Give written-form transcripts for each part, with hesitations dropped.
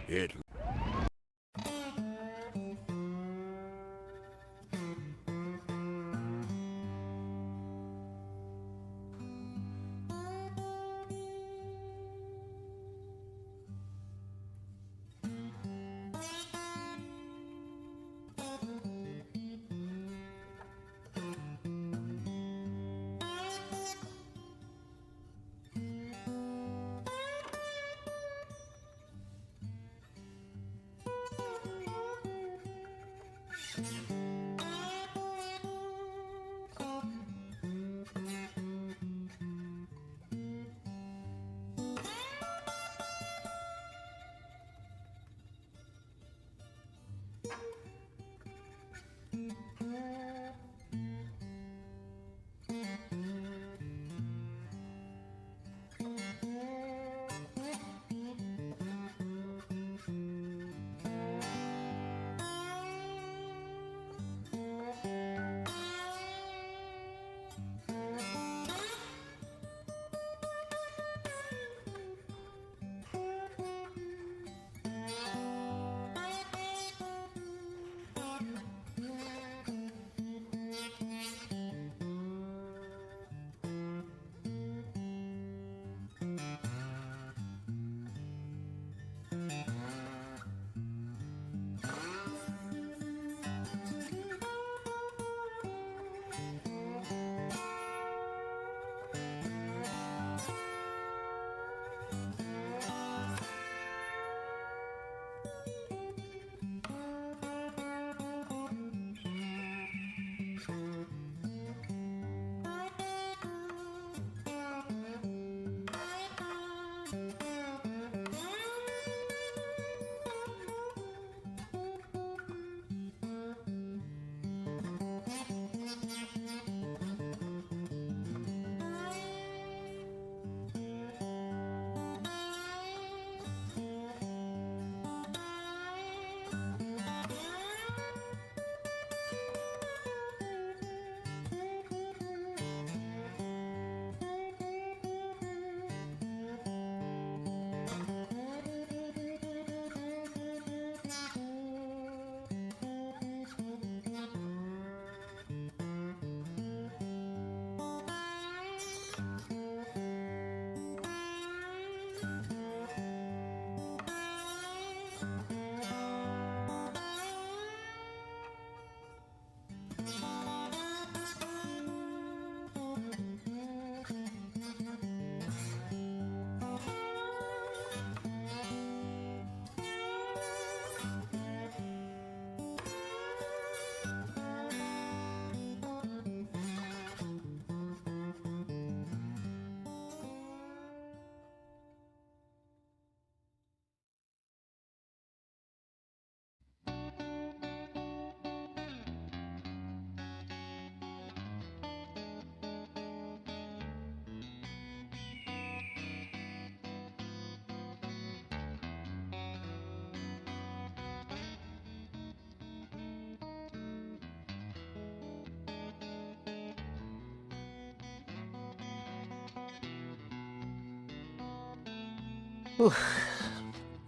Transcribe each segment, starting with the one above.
It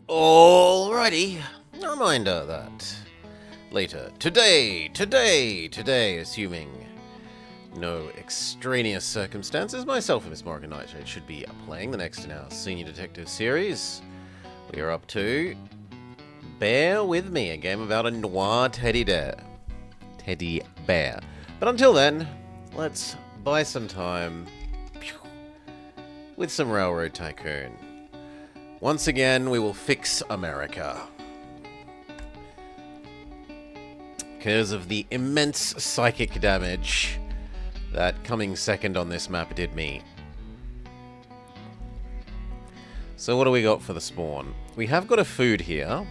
Alrighty. A reminder that later, today, assuming no extraneous circumstances, myself and Miss Morgan Nightshade should be playing the next in our Senior Detective series. We are up to Bear With Me, a game about a noir teddy bear. But until then, let's buy some time with some Railroad Tycoon. Once again, we will fix America. Because of the immense psychic damage that coming second on this map did me. So what do we got for the spawn? We have got a food here.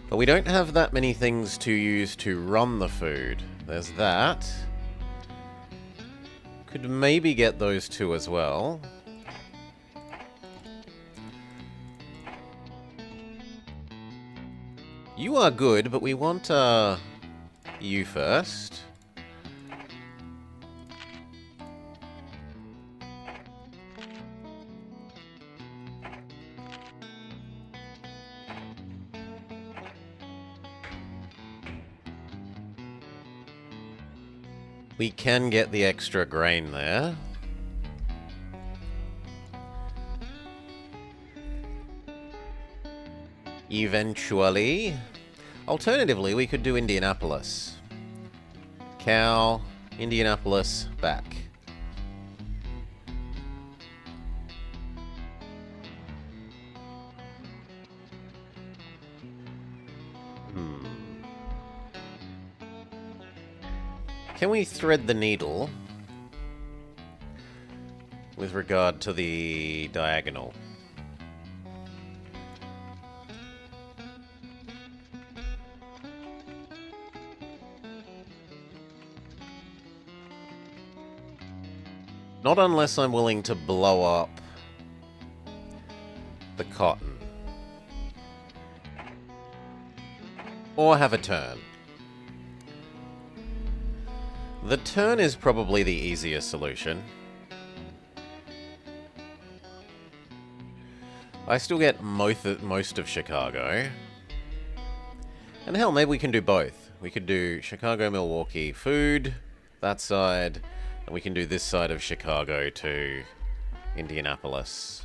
But we don't have that many things to use to run the food. There's that. Could maybe get those two as well. You are good, but we want you first. We can get the extra grain there. Eventually. Alternatively, we could do Indianapolis. Cow, Indianapolis, back. Can we thread the needle with regard to the diagonal? Not unless I'm willing to blow up the cotton. Or have a turn. The turn is probably the easier solution. I still get most of Chicago. And hell, maybe we can do both. We could do Chicago, Milwaukee, food, that side, and we can do this side of Chicago to Indianapolis.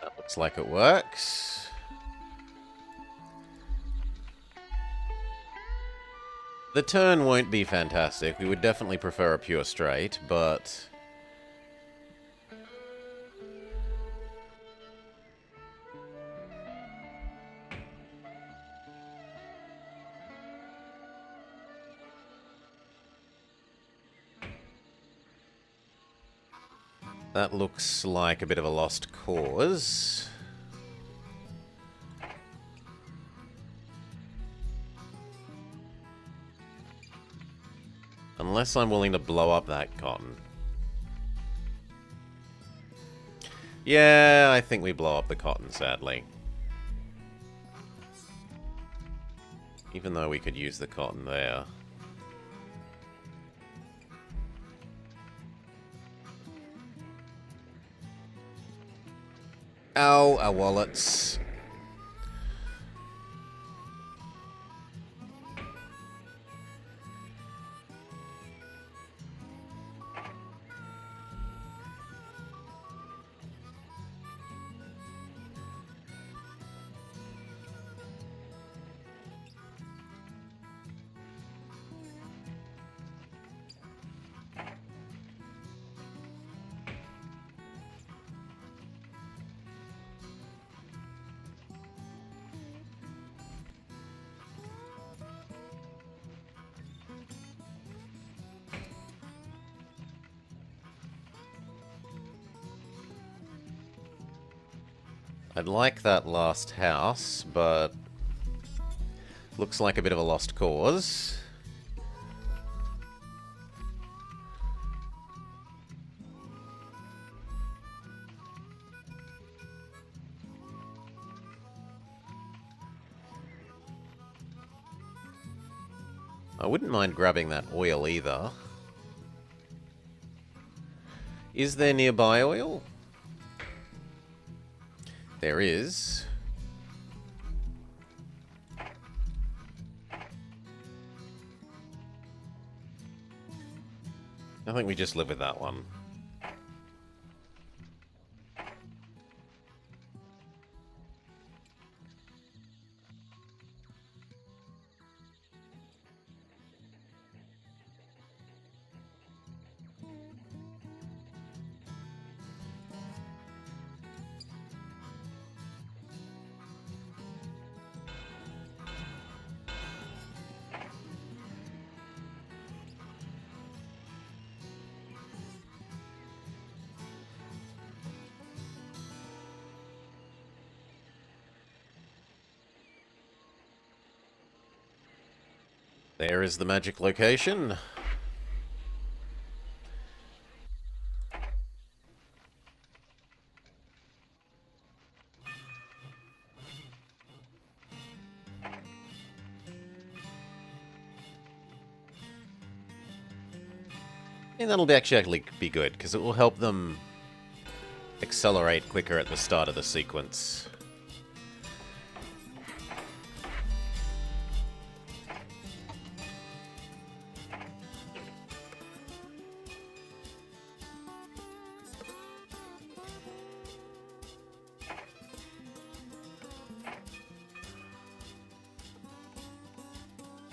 That looks like it works. The turn won't be fantastic. We would definitely prefer a pure straight, but that looks like a bit of a lost cause. Unless I'm willing to blow up that cotton. Yeah, I think we blow up the cotton, sadly. Even though we could use the cotton there. Ow, our wallets. I'd like that last house, but looks like a bit of a lost cause. I wouldn't mind grabbing that oil either. Is there nearby oil? There is. I think we just live with that one. There is the magic location. And that'll actually be good, because it will help them accelerate quicker at the start of the sequence.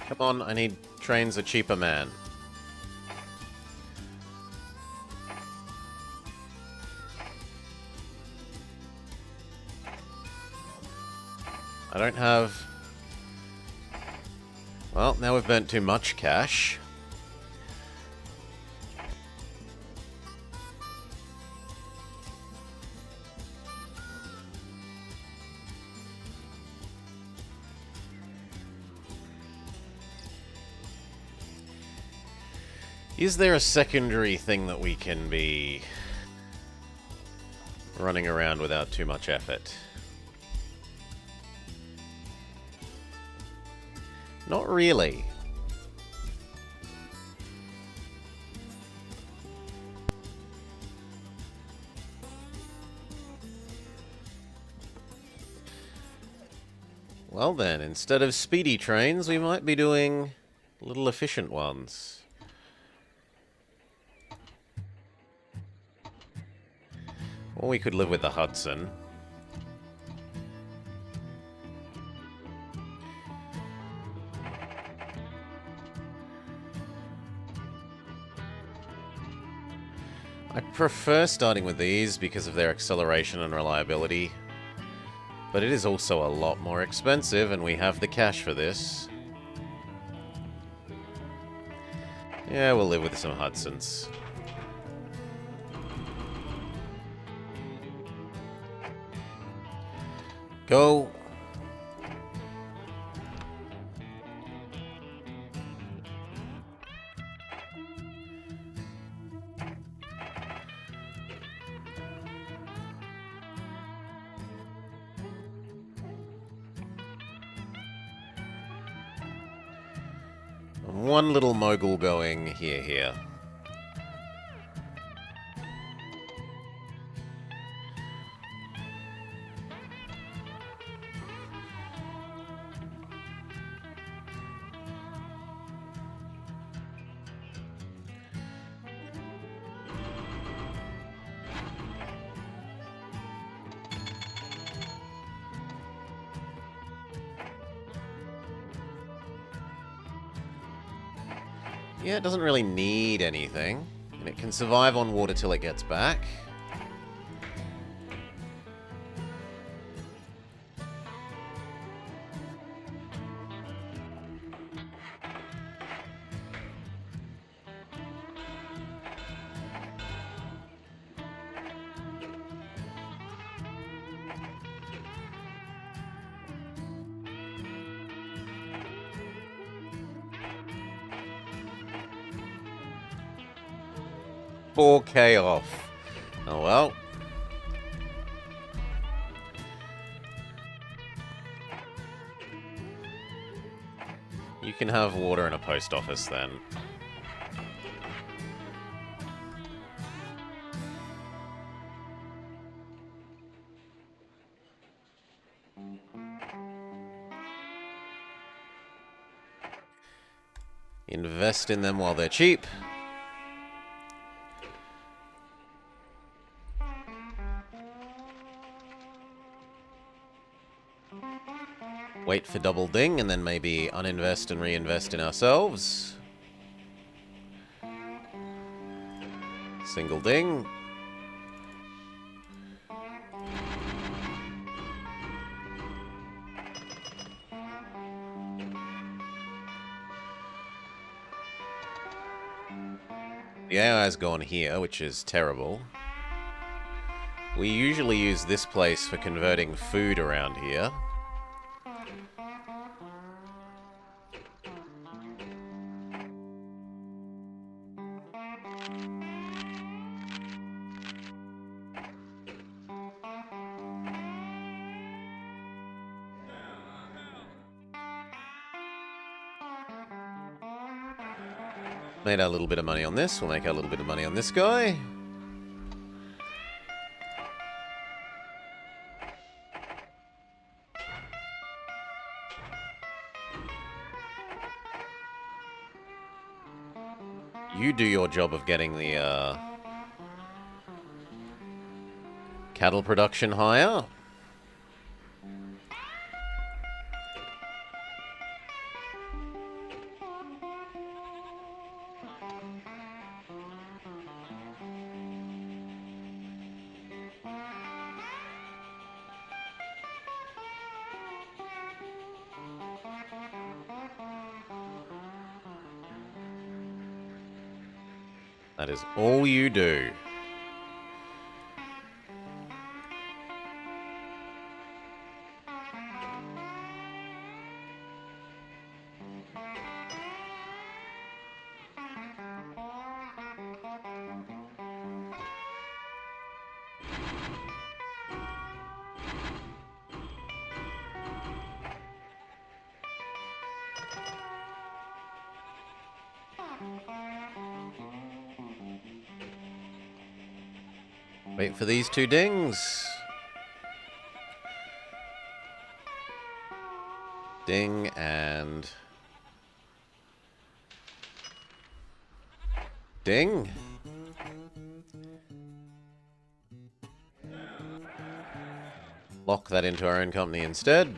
Come on, I need trains a cheaper man. I don't have... Well, now we've burnt too much cash. Is there a secondary thing that we can be running around without too much effort? Not really. Well then, instead of speedy trains, we might be doing little efficient ones. Or we could live with the Hudson. I prefer starting with these because of their acceleration and reliability. But it is also a lot more expensive, and we have the cash for this. Yeah, we'll live with some Hudsons. Go. One little mogul going here. Yeah, it doesn't really need anything, and it can survive on water till it gets back. $4K off. Oh well. You can have water in a post office then. Invest in them while they're cheap. Wait for double ding, and then maybe uninvest and reinvest in ourselves. Single ding. The AI's gone here, which is terrible. We usually use this place for converting food around here. Made our little bit of money on this. We'll make our little bit of money on this guy. You do your job of getting the cattle production higher. That is all you do. Wait for these two dings. Ding and... ding. Lock that into our own company instead.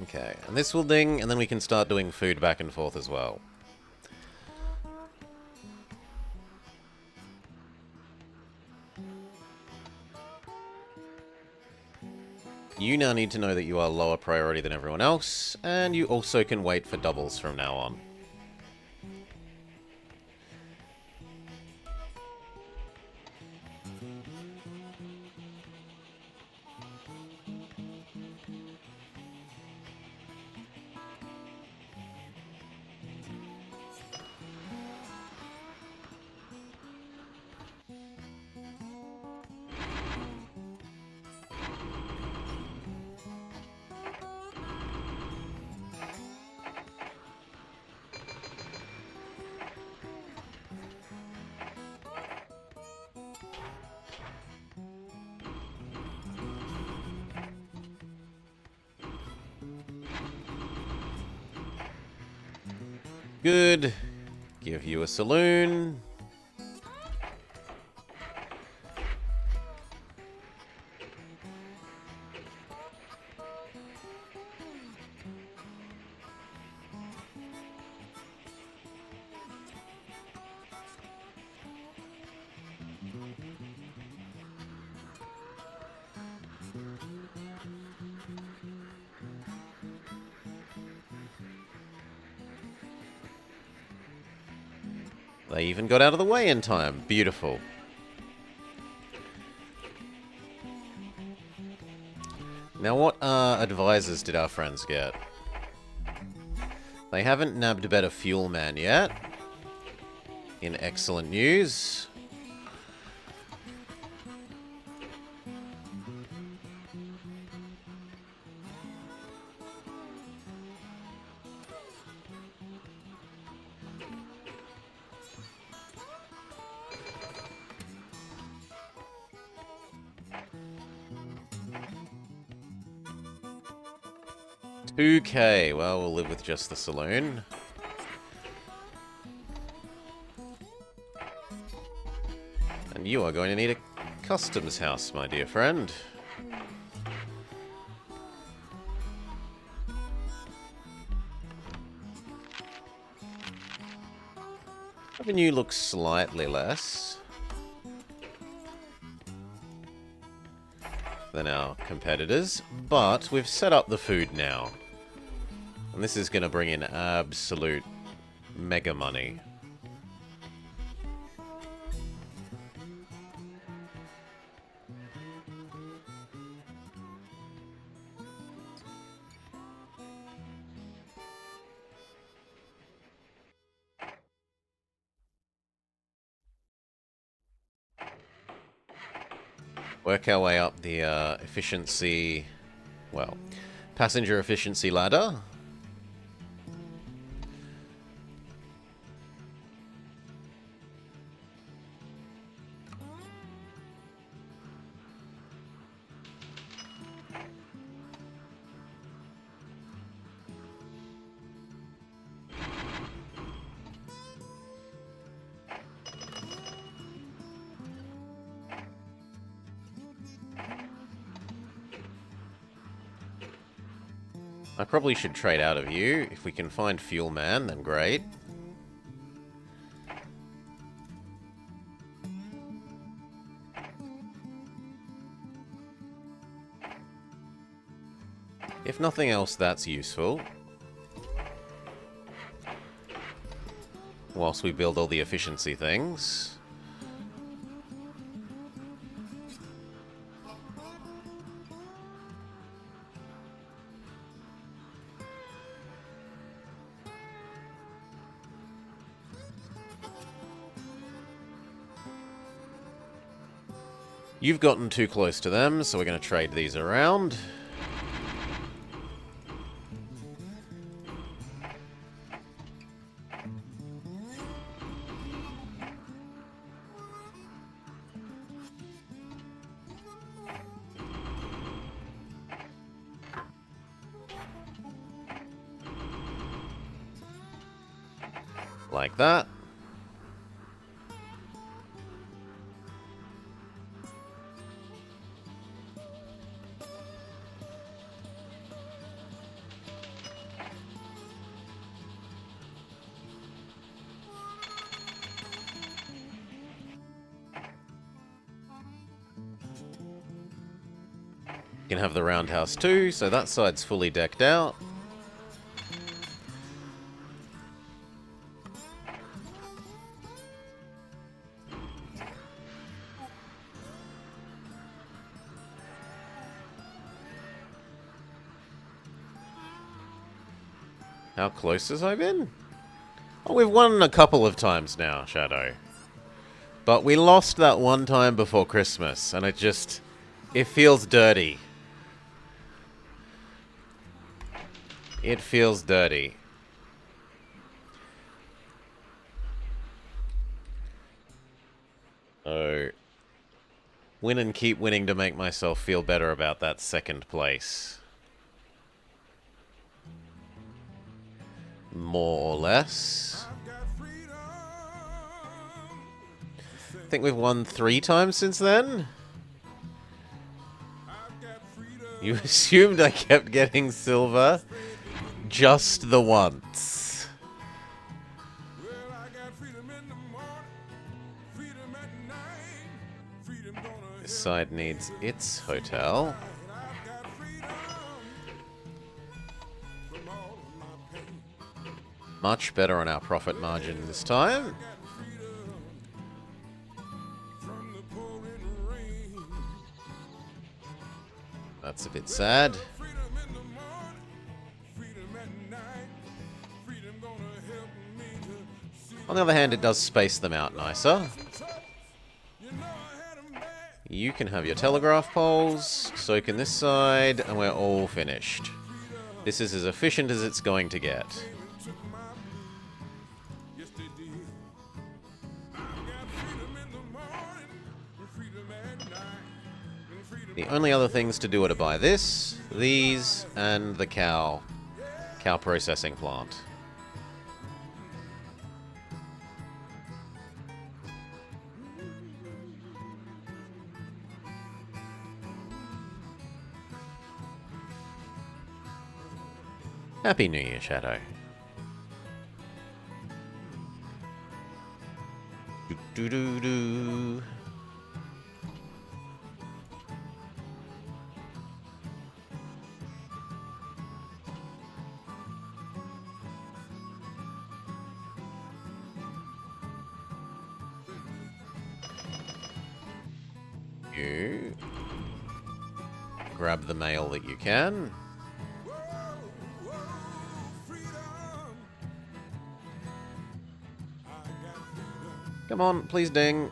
Okay, and this will ding, and then we can start doing food back and forth as well. You now need to know that you are lower priority than everyone else, and you also can wait for doubles from now on. Good. Give you a saloon. They even got out of the way in time. Beautiful. Now, what advisors did our friends get? They haven't nabbed a better fuel man yet. In excellent news. $2K. Well, we'll live with just the saloon. And you are going to need a customs house, my dear friend. Revenue looks slightly less than our competitors, but we've set up the food now. And this is going to bring in absolute mega money. Work our way up the efficiency, well, passenger efficiency ladder. I probably should trade out of you. If we can find Fuel Man, then great. If nothing else, that's useful. Whilst we build all the efficiency things. You've gotten too close to them, so we're going to trade these around. Like that. You can have the roundhouse too, so that side's fully decked out. How close has I been? Oh, we've won a couple of times now, Shadow. But we lost that one time before Christmas, and it feels dirty. It feels dirty. Oh. Win and keep winning to make myself feel better about that second place. More or less. I think we've won 3 times since then. You assumed I kept getting silver just the once. This side needs its hotel. Much better on our profit margin this time. That's a bit sad. On the other hand, it does space them out nicer. You can have your telegraph poles, so can this side, and we're all finished. This is as efficient as it's going to get. The only other things to do are to buy this, these, and the cow processing plant. Happy New Year, Shadow. Do-do-do-do. You grab the mail that you can. Come on, please ding.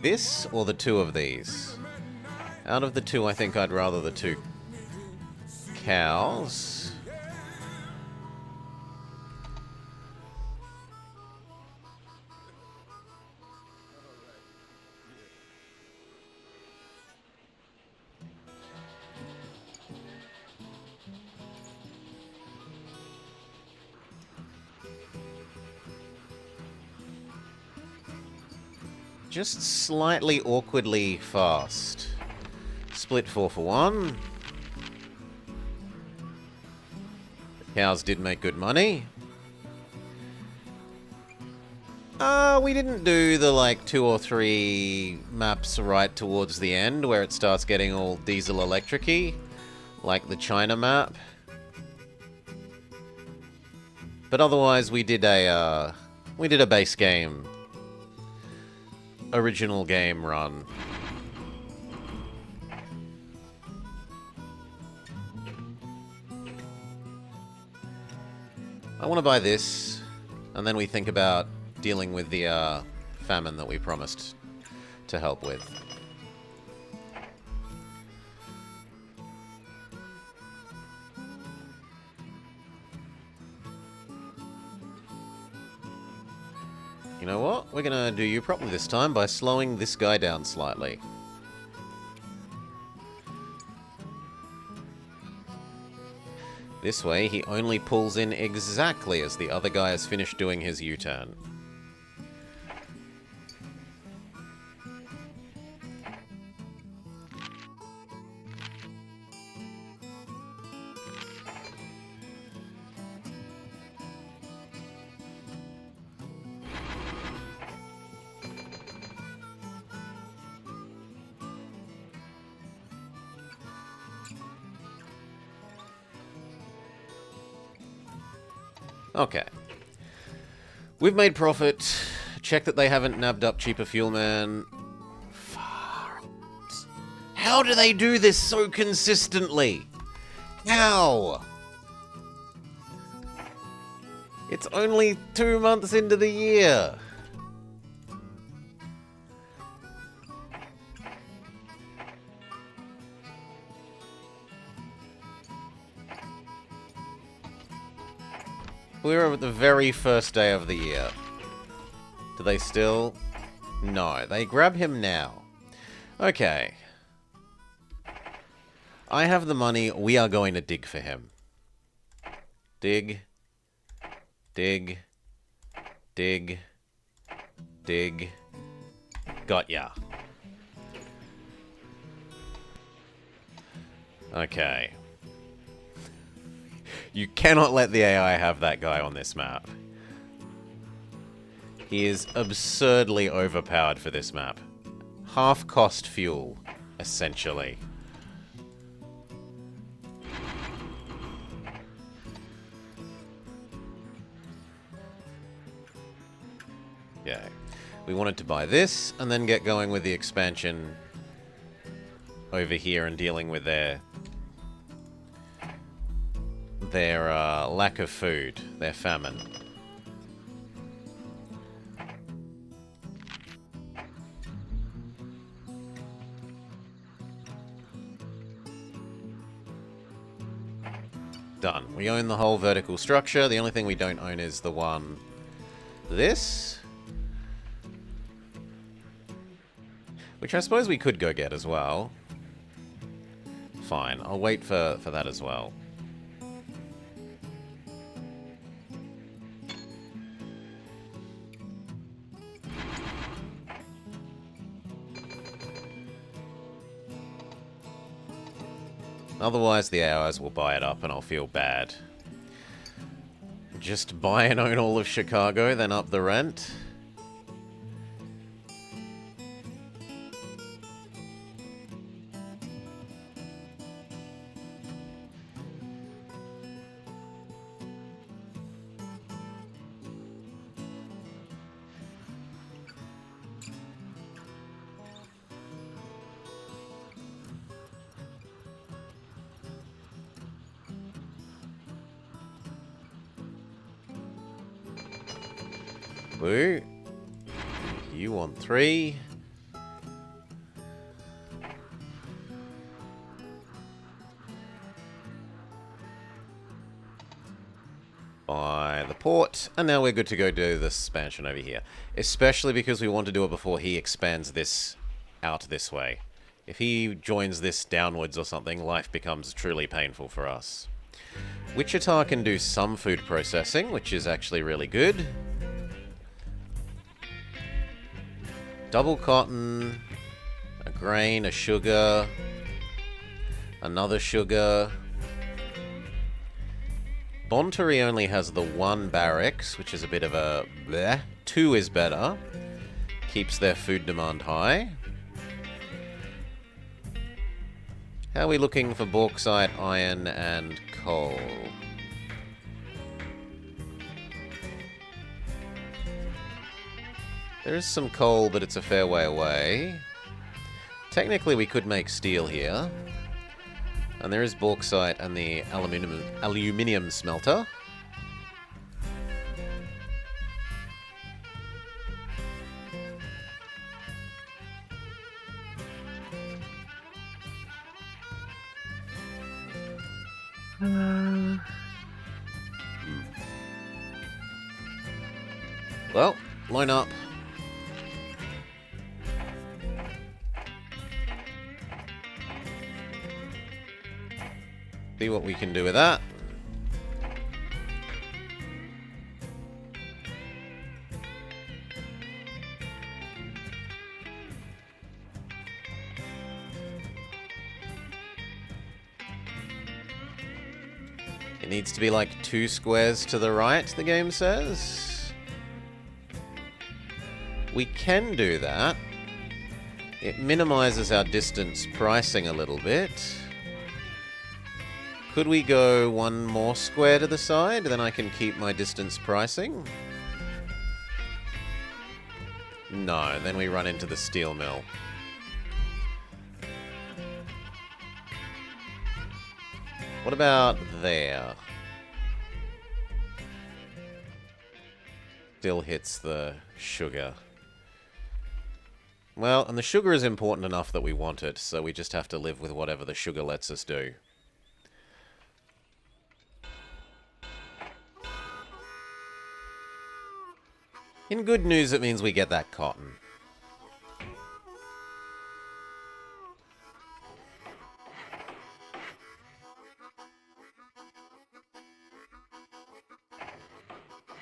This or the 2 of these? Out of the 2, I think I'd rather the 2 cows. just slightly awkwardly fast. Split 4 for 1. The cows did make good money. We didn't do the, like, 2 or 3 maps right towards the end where it starts getting all diesel electric-y, like the China map. But otherwise, we did a base game, original game run. I want to buy this, and then we think about dealing with the famine that we promised to help with. You know what? We're gonna do you properly this time by slowing this guy down slightly. This way, he only pulls in exactly as the other guy has finished doing his U-turn. Okay. We've made profit. Check that they haven't nabbed up cheaper fuel man. How do they do this so consistently? How? It's only 2 months into the year. We're at the very first day of the year. Do they still? No, they grab him now. Okay. I have the money. We are going to dig for him. Dig. Dig. Dig. Dig. Got ya. Okay. You cannot let the AI have that guy on this map. He is absurdly overpowered for this map. Half cost fuel, essentially. Yeah. We wanted to buy this, and then get going with the expansion over here and dealing with their lack of food, their famine. Done. We own the whole vertical structure. The only thing we don't own is the one... this? Which I suppose we could go get as well. Fine. I'll wait for that as well. Otherwise, the AIs will buy it up and I'll feel bad. Just buy and own all of Chicago, then up the rent. Woo. You want 3. By the port, and now we're good to go do this expansion over here. Especially because we want to do it before he expands this out this way. If he joins this downwards or something, life becomes truly painful for us. Wichita can do some food processing, which is actually really good. double cotton, a grain, a sugar, another sugar. Bonteri only has the one barracks, which is a bit of a bleh. 2 is better. Keeps their food demand high. How are we looking for bauxite, iron, and coal? There is some coal, but it's a fair way away. Technically, we could make steel here. And there is bauxite and the aluminium smelter. Well, line up. See what we can do with that. It needs to be like 2 squares to the right, the game says. We can do that. It minimizes our distance pricing a little bit. Could we go 1 more square to the side? Then I can keep my distance pricing. No, then we run into the steel mill. What about there? Still hits the sugar. Well, and the sugar is important enough that we want it, so we just have to live with whatever the sugar lets us do. In good news, it means we get that cotton.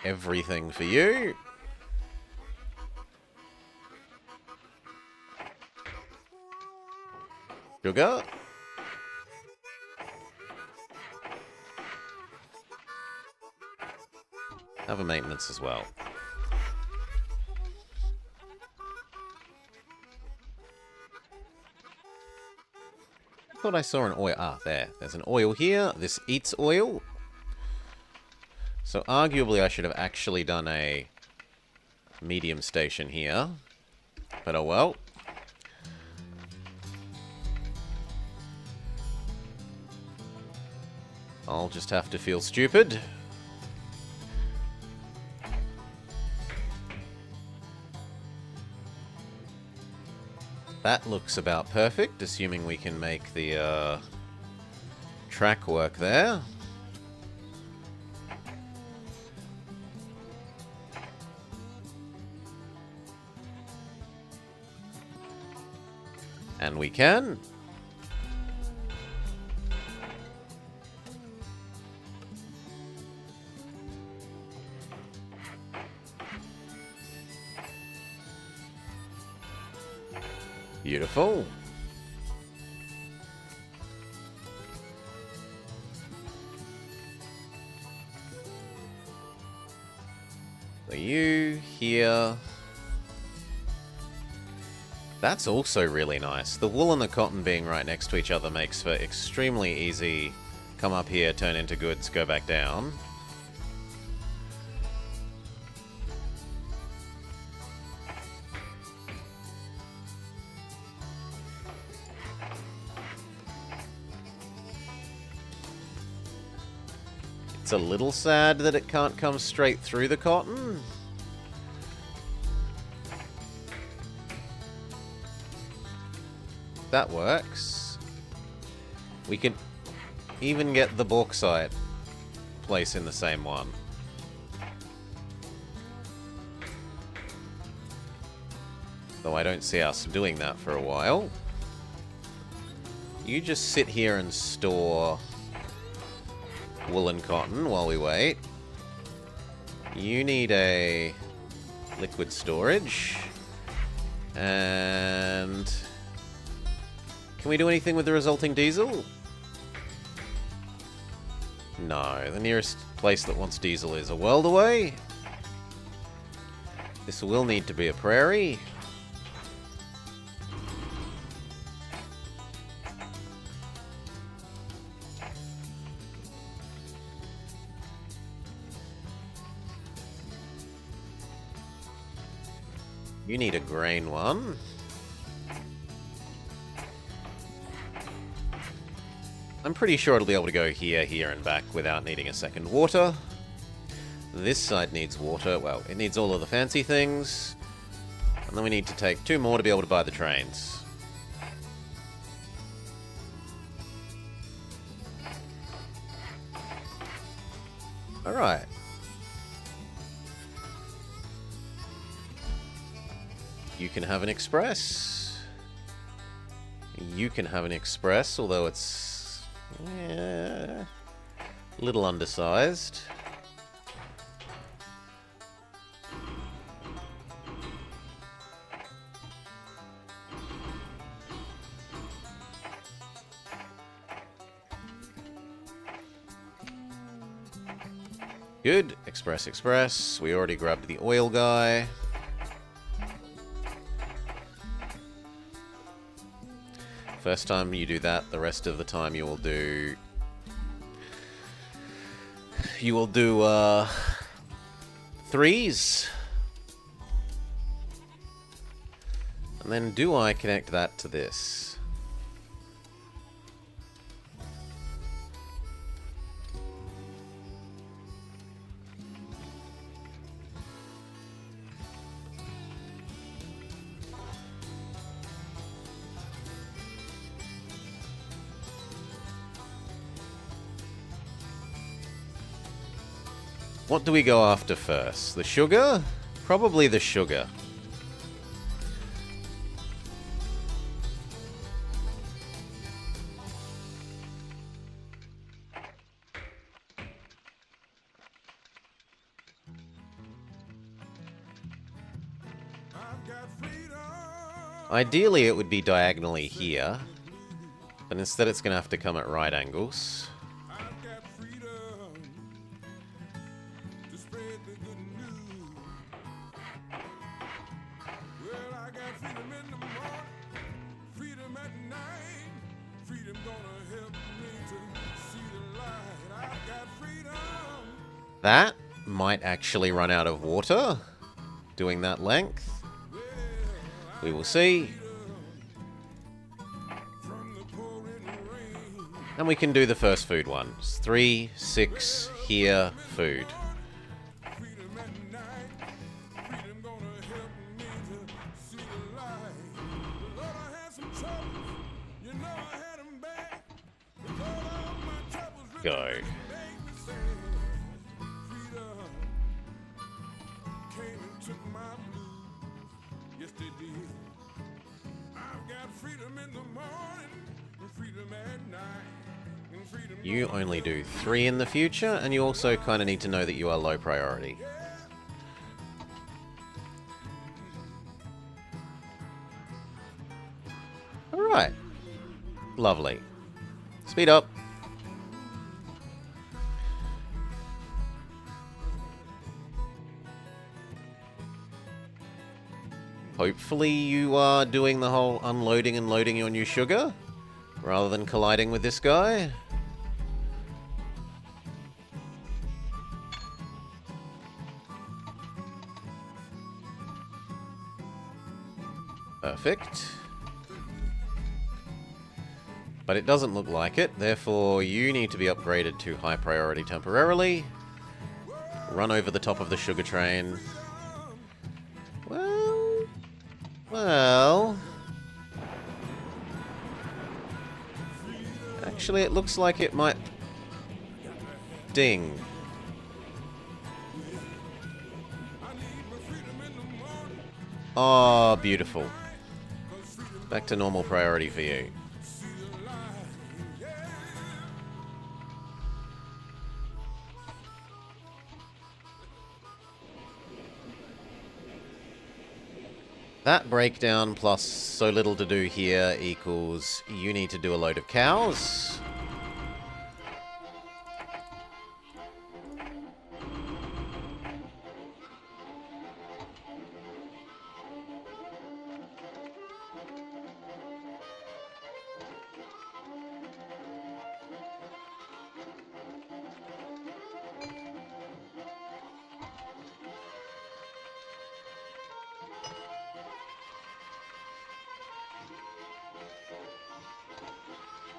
Everything for you. Sugar. Have a maintenance as well. I thought I saw an oil. Ah, there. There's an oil here. This eats oil. So arguably I should have actually done a medium station here. But oh well. I'll just have to feel stupid. That looks about perfect, assuming we can make the track work there. And we can. Beautiful. So you here. That's also really nice. The wool and the cotton being right next to each other makes for extremely easy come up here, turn into goods, go back down. It's a little sad that it can't come straight through the cotton. That works. We can even get the bauxite place in the same one. Though I don't see us doing that for a while. You just sit here and store wool and cotton while we wait. You need a liquid storage. And can we do anything with the resulting diesel? No, the nearest place that wants diesel is a world away. This will need to be a prairie. You need a grain one. I'm pretty sure it'll be able to go here, here, and back without needing a second water. This side needs water. Well, it needs all of the fancy things. And then we need to take 2 more to be able to buy the trains. Alright. You can have an express. You can have an express, although it's a little undersized. Good. Express, express. We already grabbed the oil guy. First time you do that, the rest of the time you will do... You will do, 3s. And then do I connect that to this? What do we go after first? The sugar? Probably the sugar. Ideally, it would be diagonally here, but instead it's going to have to come at right angles. That might actually run out of water doing that length. We will see. And we can do the first food ones. 3, 6, here, food. Go. You only do 3 in the future, and you also kind of need to know that you are low priority. Alright. Lovely. Speed up. Hopefully you are doing the whole unloading and loading your new sugar, rather than colliding with this guy. Perfect. But it doesn't look like it, therefore you need to be upgraded to high priority temporarily. Run over the top of the sugar train. Well... Actually, it looks like it might... Ding. Oh, beautiful. Back to normal priority for you. that breakdown plus so little to do here equals you need to do a load of cows.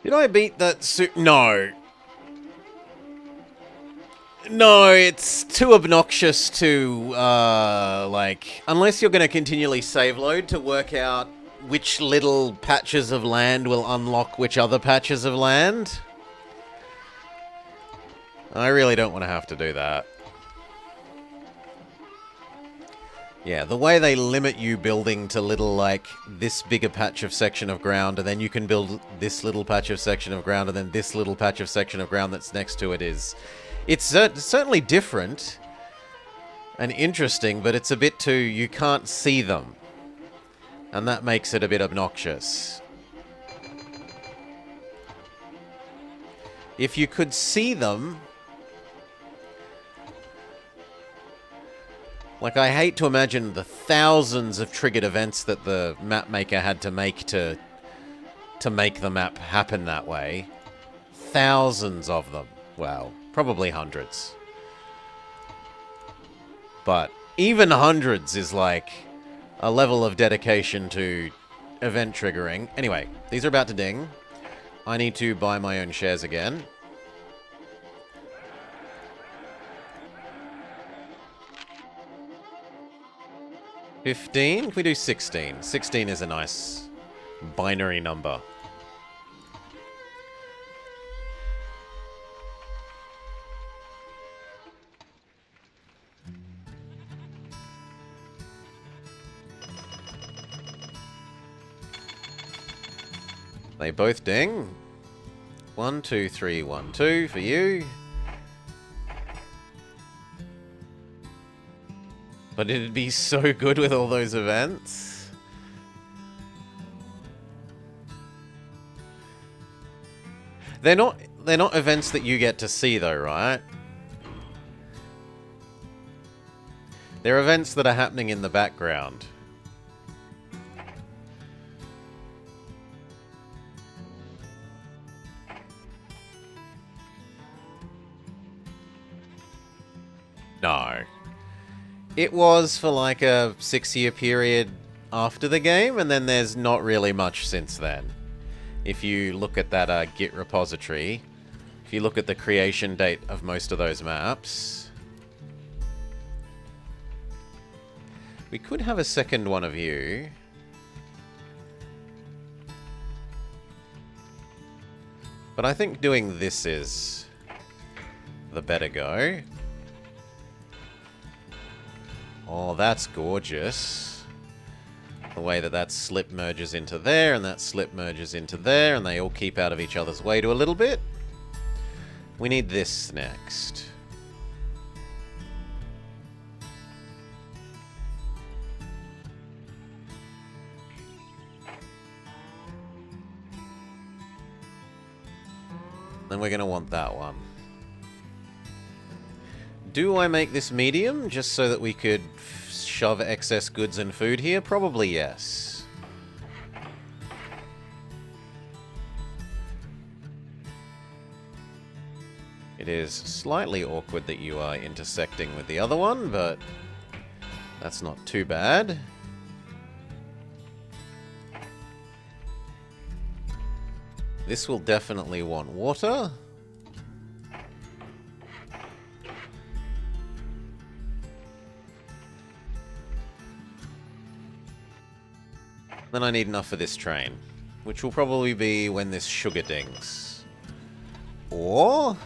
Did I beat that No. No, it's too obnoxious to, like... Unless you're going to continually save load to work out which little patches of land will unlock which other patches of land. I really don't want to have to do that. Yeah, the way they limit you building to little, like, this bigger patch of section of ground, and then you can build this little patch of section of ground, and then this little patch of section of ground that's next to it is... It's certainly different and interesting, but it's a bit too... You can't see them. And that makes it a bit obnoxious. If you could see them... Like, I hate to imagine the thousands of triggered events that the map maker had to make to make the map happen that way. Thousands of them. Well, probably hundreds. But even hundreds is like a level of dedication to event triggering. Anyway, these are about to ding. I need to buy my own shares again. $15? Can we do 16? 16 is a nice binary number. They both ding. 1, 2, 3, 1, 2 for you. But it'd be so good with all those events. They're not events that you get to see though, right? They're events that are happening in the background. No. It was for like a 6-year period after the game, and then there's not really much since then. If you look at that Git repository, if you look at the creation date of most of those maps, we could have a second one of you. But I think doing this is the better go. Oh, that's gorgeous. The way that that slip merges into there, and that slip merges into there, and they all keep out of each other's way to a little bit. We need this next. Then we're going to want that one. Do I make this medium just so that we could shove excess goods and food here? Probably yes. It is slightly awkward that you are intersecting with the other one, but that's not too bad. This will definitely want water. Then I need enough for this train, which will probably be when this sugar dings. Or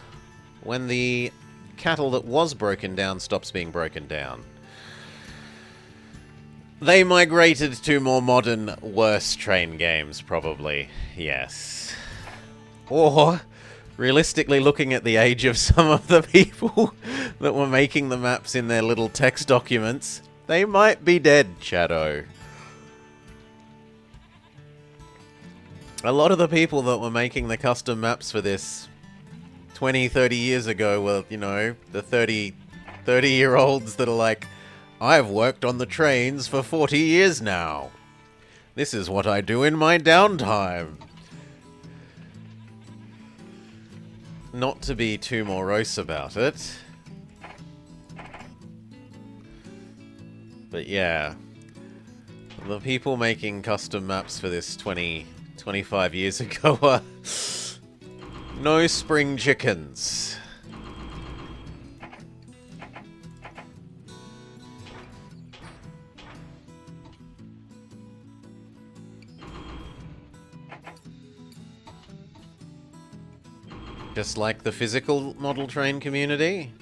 when the cattle that was broken down stops being broken down. They migrated to more modern, worse train games, probably. Yes. Or, realistically looking at the age of some of the people that were making the maps in their little text documents, they might be dead, Shadow. A lot of the people that were making the custom maps for this 20, 30 years ago were, you know, the 30-year-olds that are like, I've worked on the trains for 40 years now. This is what I do in my downtime. Not to be too morose about it. But yeah. The people making custom maps for this 25 years ago are no spring chickens. Just like the physical model train community.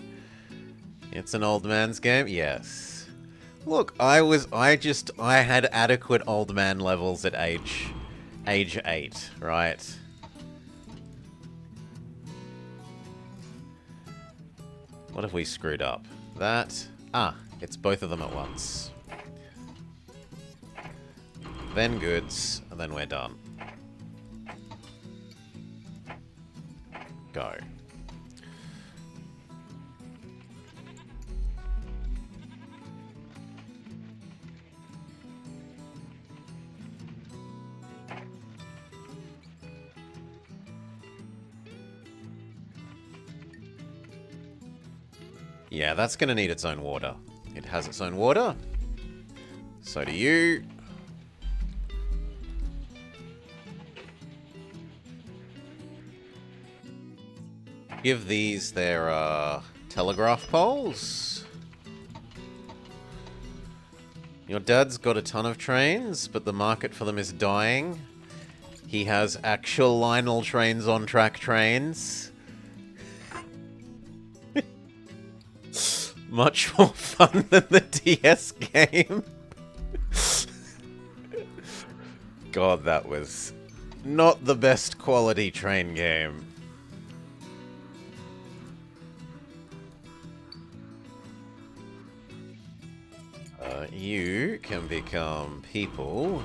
It's an old man's game? Yes. Look, I had adequate old man levels at age 8, right? What have we screwed up? That... Ah, it's both of them at once. Then goods, and then we're done. Go. Yeah, that's going to need its own water. It has its own water. So do you. Give these their telegraph poles. Your dad's got a ton of trains, but the market for them is dying. He has actual Lionel trains on track trains. Much more fun than the DS game. God, that was not the best quality train game. You can become people.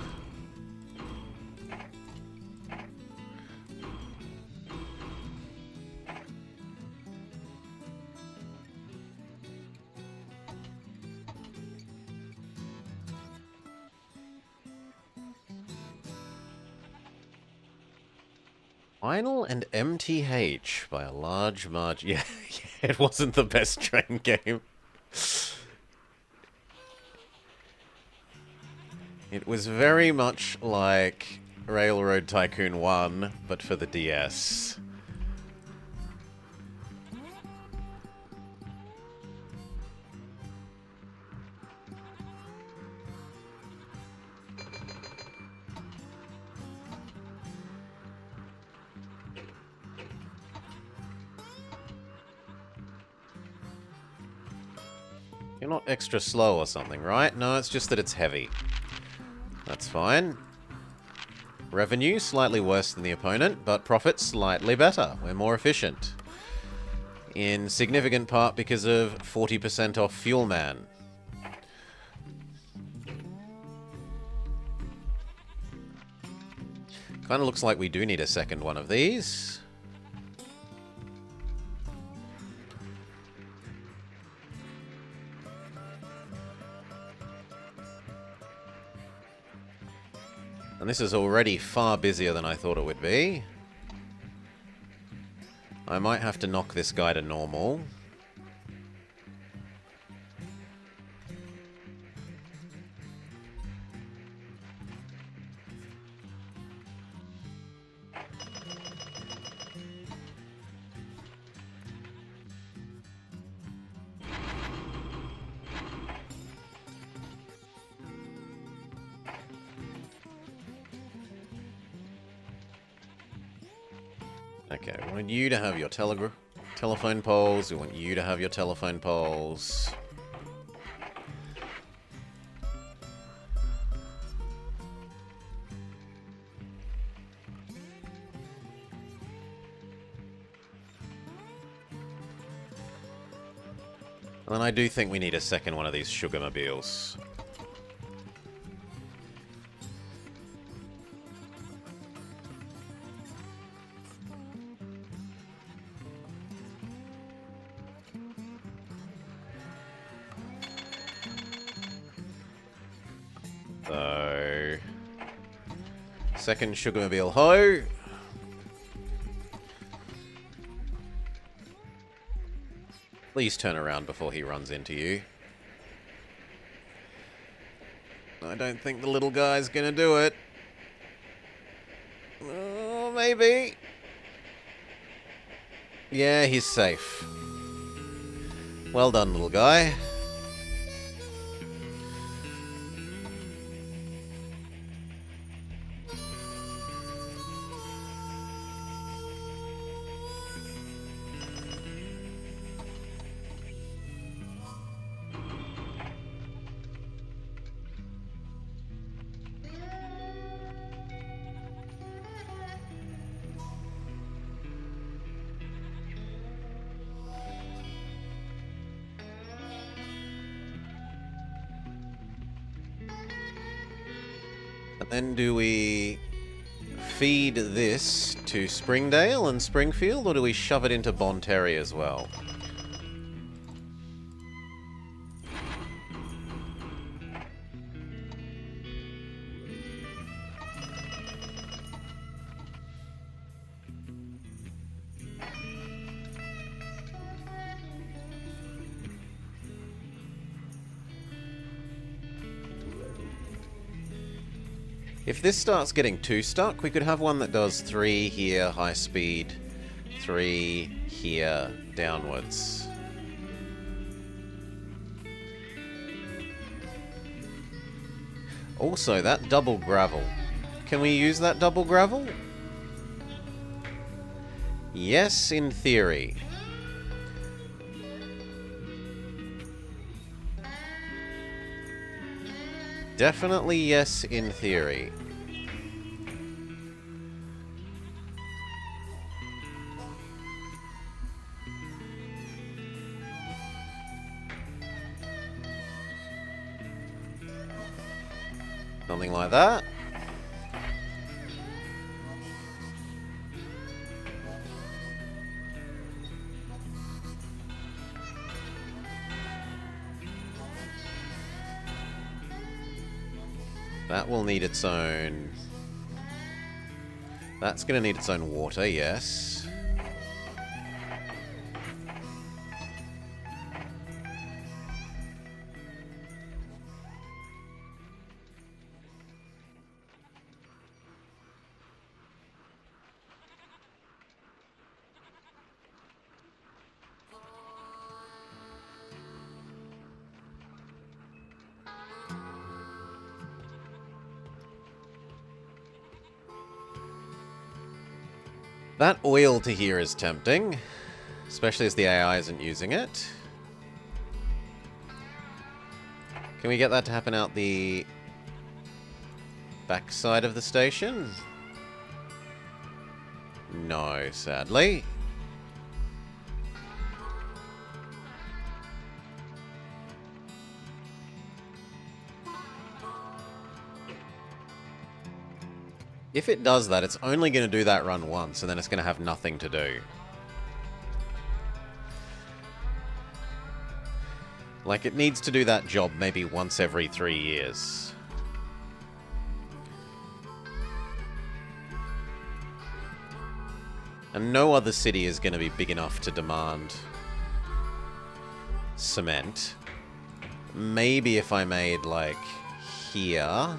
Final and MTH by a large margin. Yeah, it wasn't the best train game. It was very much like Railroad Tycoon 1, but for the DS. You're not extra slow or something, right? No, it's just that it's heavy. That's fine. Revenue, slightly worse than the opponent, but profit, slightly better. We're more efficient. In significant part because of 40% off Fuel Man. Kind of looks like we do need a second one of these. And this is already far busier than I thought it would be. I might have to knock this guy to normal. Okay, we want you to have your telephone poles. We want you to have your telephone poles. And then I do think we need a second one of these Sugarmobiles. So... Second Sugarmobile ho! Please turn around before he runs into you. I don't think the little guy's gonna do it. Oh, maybe. Yeah, he's safe. Well done, little guy. And then do we feed this to Springdale and Springfield, or do we shove it into Bonterry as well? If this starts getting too stuck, we could have one that does 3 here, high speed, 3 here, downwards. Also, that double gravel. Can we use that double gravel? Yes, in theory. Definitely yes, in theory. Something like that. That will need its own... That's going to need its own water, yes. That oil to here is tempting, especially as the AI isn't using it. Can we get that to happen out the backside of the station? No, sadly. If it does that, it's only going to do that run once, and then it's going to have nothing to do. Like, it needs to do that job maybe once every 3 years. And no other city is going to be big enough to demand cement. Maybe if I made, like, here...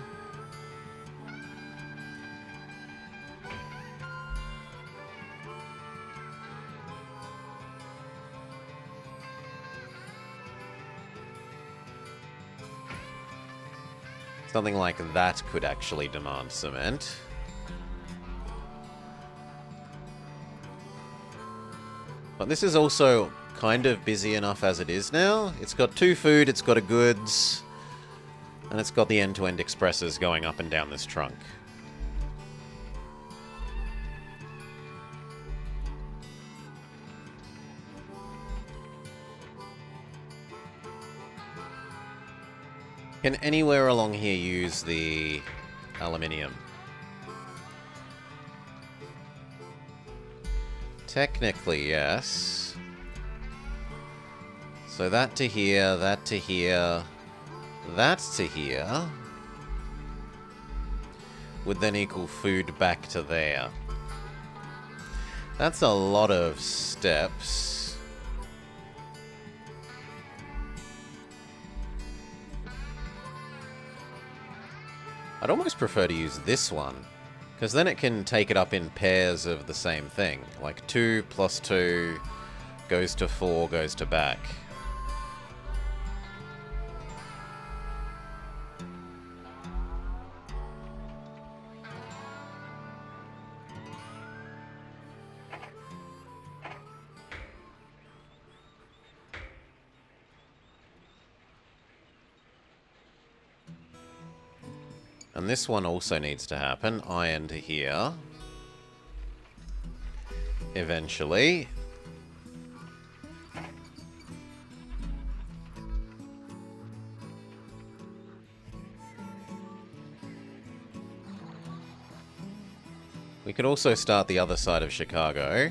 Something like that could actually demand cement. But this is also kind of busy enough as it is now. It's got 2 food, it's got a goods, and it's got the end-to-end expresses going up and down this trunk. Can anywhere along here use the aluminium? Technically, yes. So that to here, that to here, that to here. would then equal food back to there. That's a lot of steps. I'd almost prefer to use this one, because then it can take it up in pairs of the same thing. Like 2 plus 2 goes to 4, goes to back. And this one also needs to happen. Iron to here. Eventually. We could also start the other side of Chicago.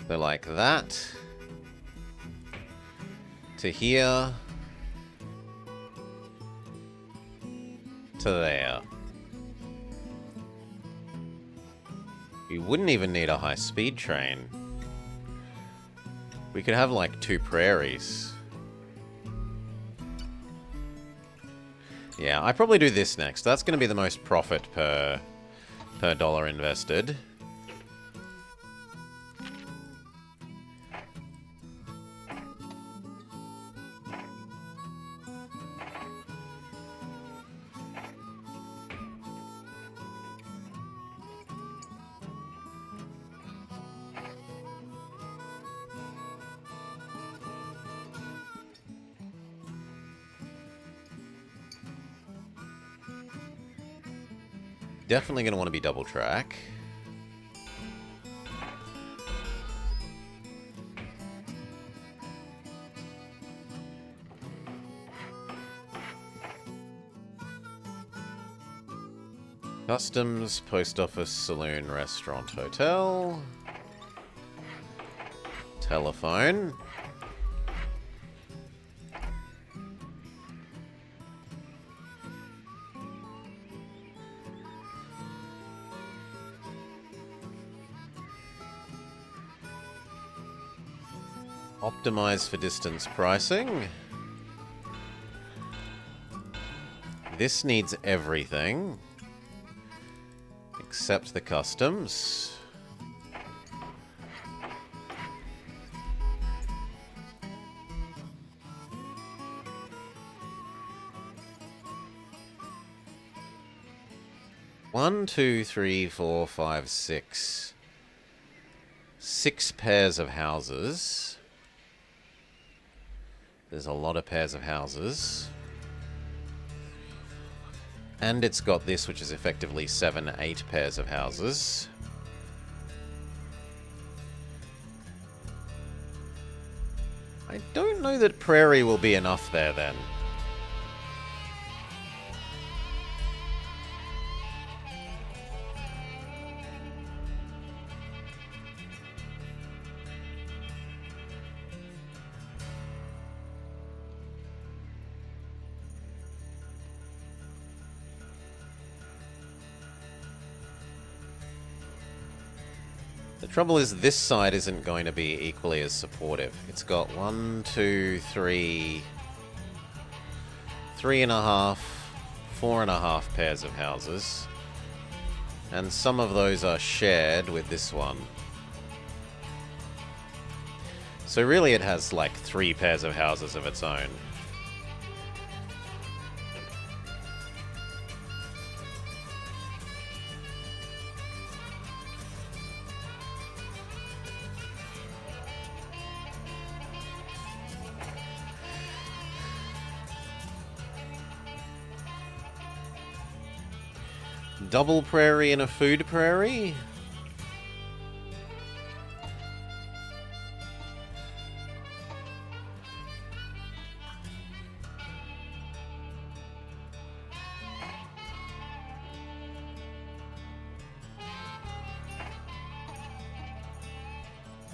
So like that. To here. To there. You wouldn't even need a high-speed train. We could have like 2 prairies. Yeah, I probably do this next. That's going to be the most profit per dollar invested. Definitely going to want to be double track. Customs, post office, saloon, restaurant, hotel. Telephone. Optimize for distance pricing. This needs everything except the customs. One, two, three, four, five, six. 6 pairs of houses. There's a lot of pairs of houses. And it's got this, which is effectively 7, 8 pairs of houses. I don't know that prairie will be enough there then. The trouble is this side isn't going to be equally as supportive. It's got 1, 2, 3, 3.5, 4.5 pairs of houses. And some of those are shared with this one. So really it has like 3 pairs of houses of its own. Double prairie and a food prairie?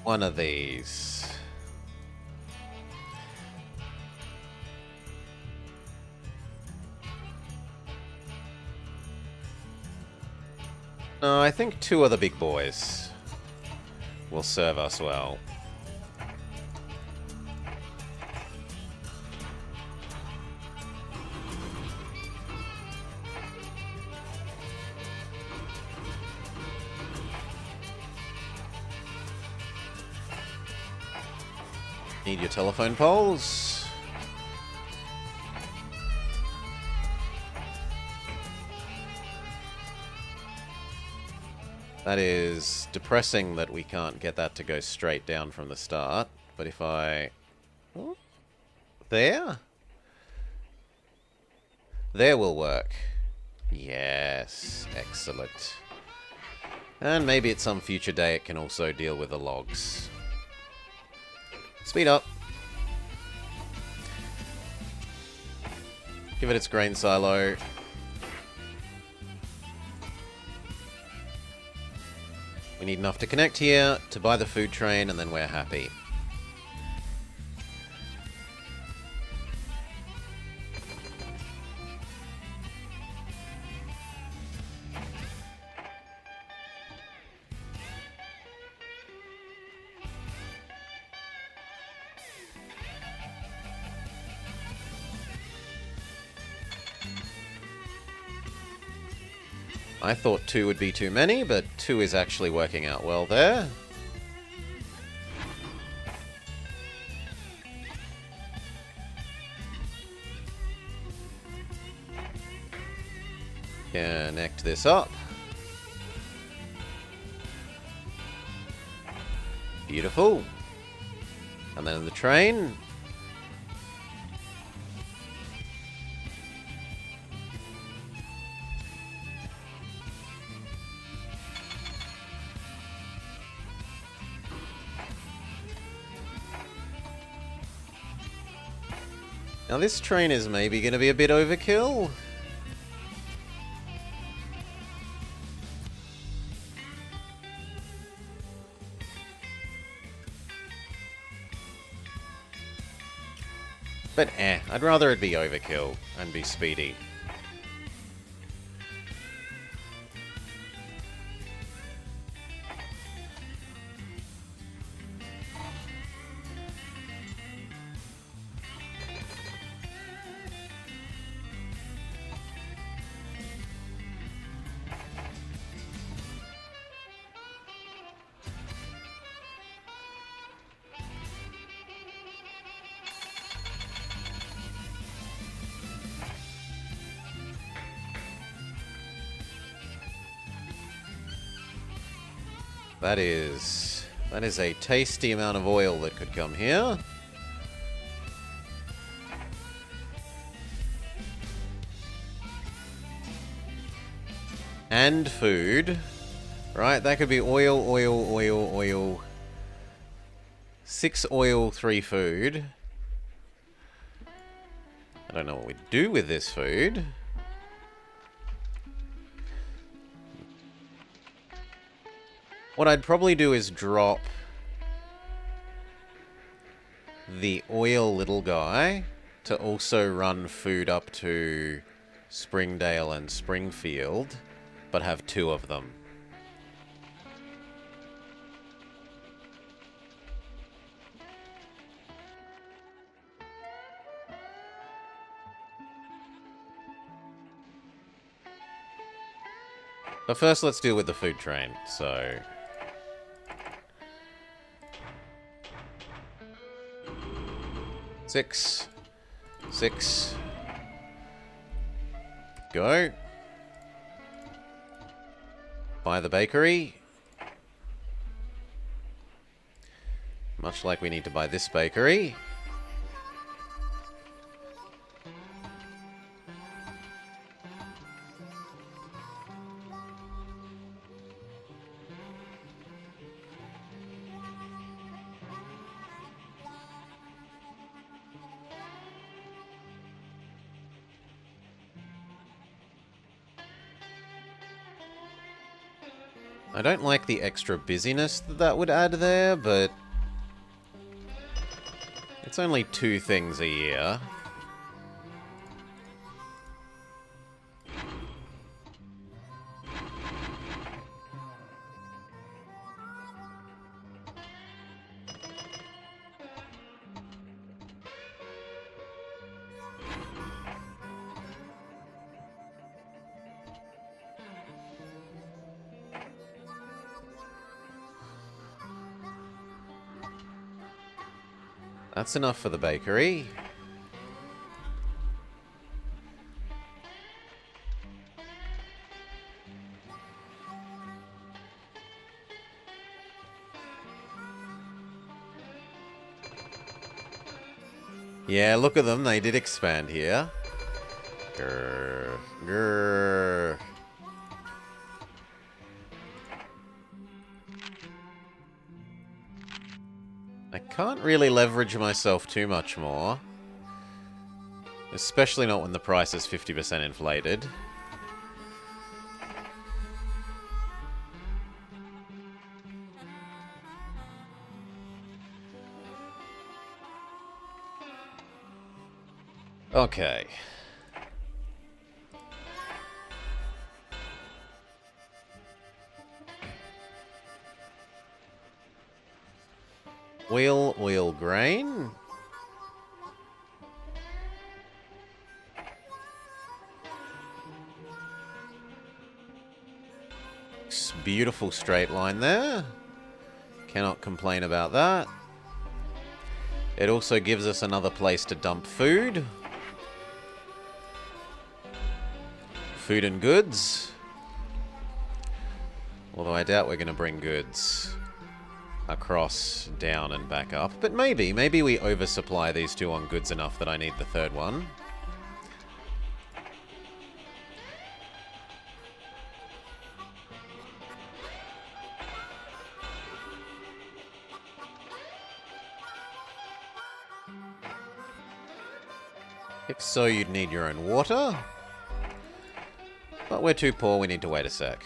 one of these. No, I think 2 of the big boys will serve us well. Need your telephone poles. That is depressing that we can't get that to go straight down from the start. But if I... Oh, there? There will work. Yes, excellent. And maybe at some future day it can also deal with the logs. Speed up. Give it its grain silo. We need enough to connect here, to buy the food train, and then we're happy. I thought 2 would be too many, but 2 is actually working out well there. Connect this up. Beautiful. And then the train. Now this train is maybe going to be a bit overkill. But I'd rather it be overkill and be speedy. That is a tasty amount of oil that could come here. And food. Right, that could be oil, oil, oil, oil. 6 oil, 3 food. I don't know what we do with this food. What I'd probably do is drop the oil little guy to also run food up to Springdale and Springfield, but have 2 of them. But first, let's deal with the food train. So, six, go. Buy the bakery. Much like we need to buy this bakery. I don't like the extra busyness that that would add there, but it's only 2 things a year. That's enough for the bakery. Yeah, look at them. They did expand here. Grrr. Grrr. I can't really leverage myself too much more. Especially not when the price is 50% inflated. Okay. Oil grain. Beautiful straight line there. Cannot complain about that. It also gives us another place to dump food. Food and goods. Although I doubt we're going to bring goods across, down, and back up. But maybe we oversupply these 2 on goods enough that I need the 3rd one. If so, you'd need your own water. But we're too poor, we need to wait a sec.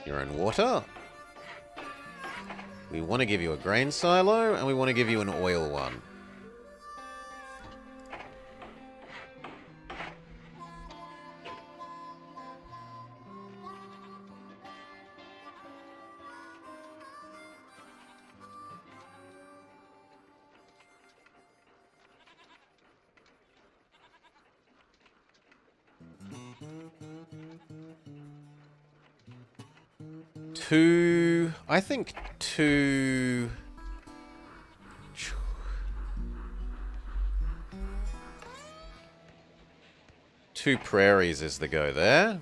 Your own water. We want to give you a grain silo, and we want to give you an oil one. I think 2... 2 prairies is the go there.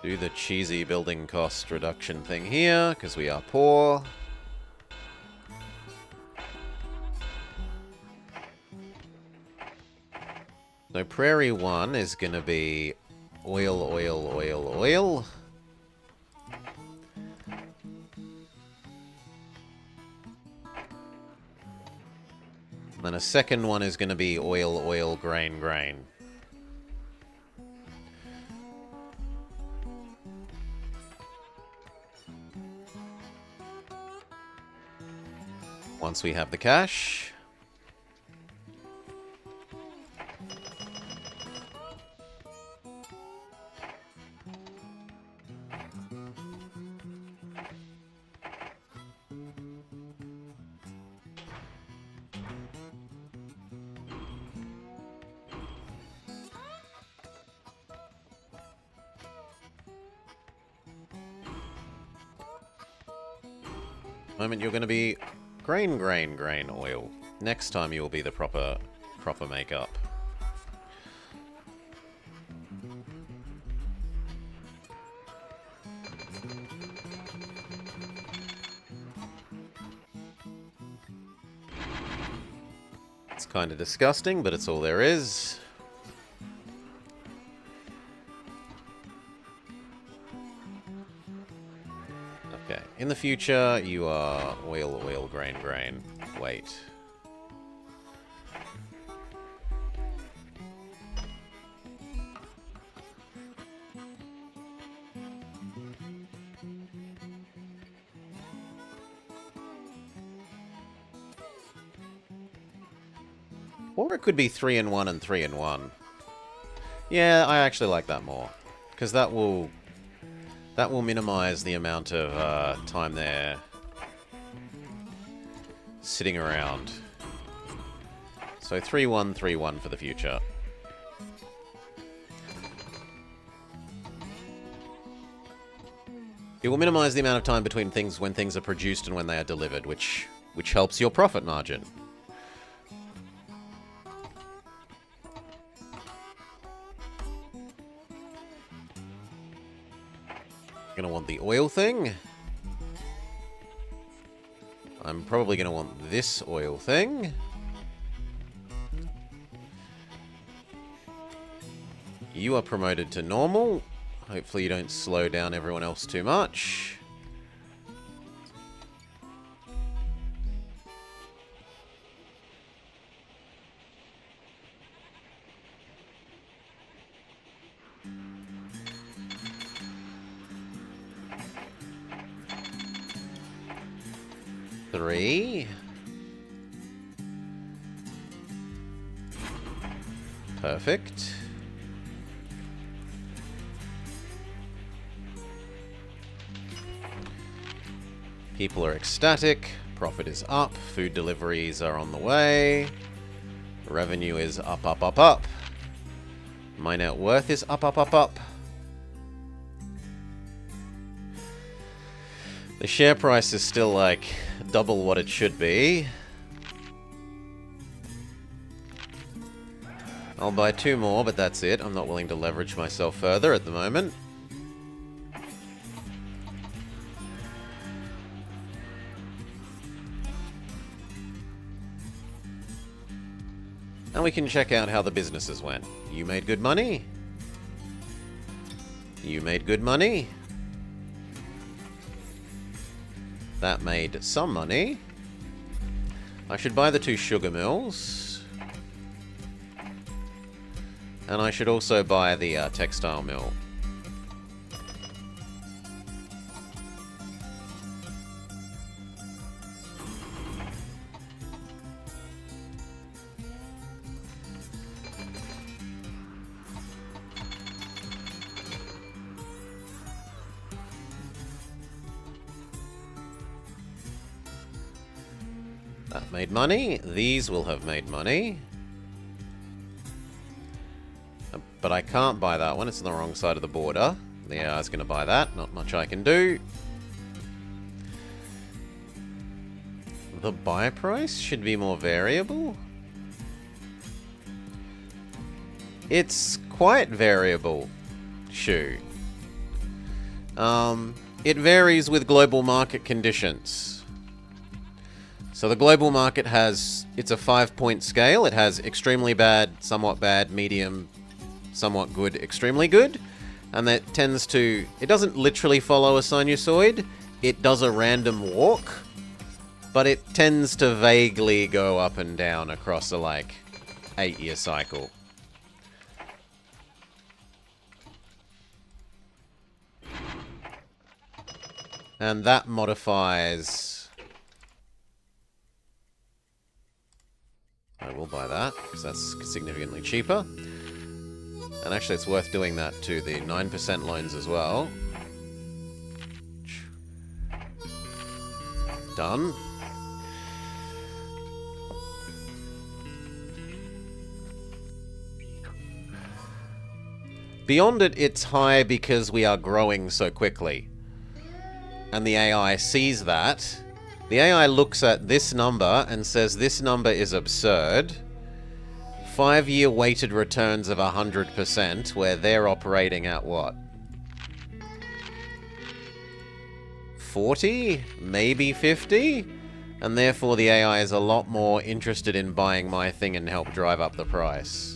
Do the cheesy building cost reduction thing here, because we are poor. So prairie 1 is going to be oil, oil, oil, oil. Then a second one is going to be oil, oil, grain, grain. Once we have the cash. Moment you're going to be grain, grain, grain, oil. Next time you will be the proper makeup. It's kind of disgusting, but it's all there is. Okay, in the future, you are oil, oil, grain, grain. Wait. Or it could be 3 and 1 and 3 and 1. Yeah, I actually like that more. Because that will minimize the amount of time they're sitting around. So 3-1, 3-1 for the future. It will minimize the amount of time between things when things are produced and when they are delivered, which helps your profit margin. Gonna want the oil thing. I'm probably gonna want this oil thing. You are promoted to normal. Hopefully you don't slow down everyone else too much. Three. Perfect. People are ecstatic. Profit is up. Food deliveries are on the way. Revenue is up, up, up, up. My net worth is up, up, up, up. The share price is still like double what it should be. I'll buy 2 more, but that's it. I'm not willing to leverage myself further at the moment. And we can check out how the businesses went. You made good money. You made good money. That made some money. I should buy the 2 sugar mills. And I should also buy the textile mill. That made money. These will have made money. But I can't buy that one. It's on the wrong side of the border. The AI is going to buy that. Not much I can do. The buy price should be more variable. It's quite variable. Shoot. It varies with global market conditions. So the global market has, it's a 5-point scale. It has extremely bad, somewhat bad, medium, somewhat good, extremely good. And that tends to, it doesn't literally follow a sinusoid. It does a random walk. But it tends to vaguely go up and down across a, like, 8-year cycle. And that modifies... I will buy that, because that's significantly cheaper. And actually it's worth doing that to the 9% loans as well. Done. Beyond it, it's high because we are growing so quickly. And the AI sees that. The AI looks at this number and says this number is absurd. 5-year weighted returns of 100%, where they're operating at what? 40? Maybe 50? And therefore the AI is a lot more interested in buying my thing and help drive up the price.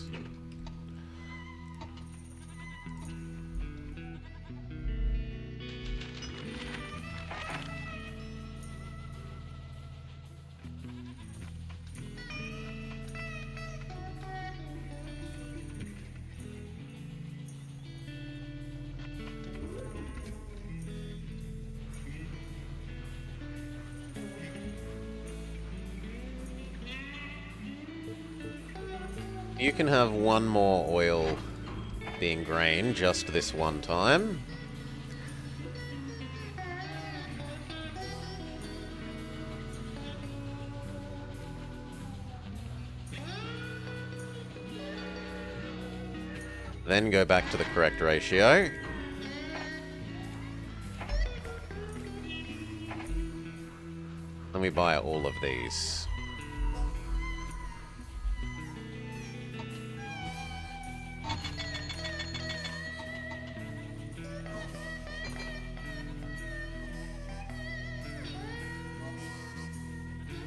You can have one more oil being grain just this one time. Then go back to the correct ratio. And we buy all of these.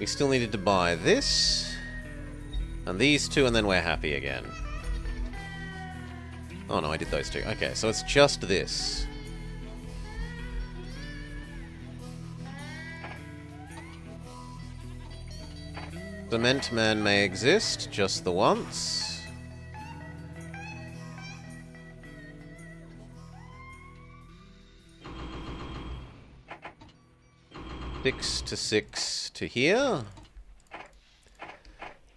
We still needed to buy this, and these two, and then we're happy again. Oh no, I did those two. Okay, so it's just this. Cement Man may exist, just the once. Six to here.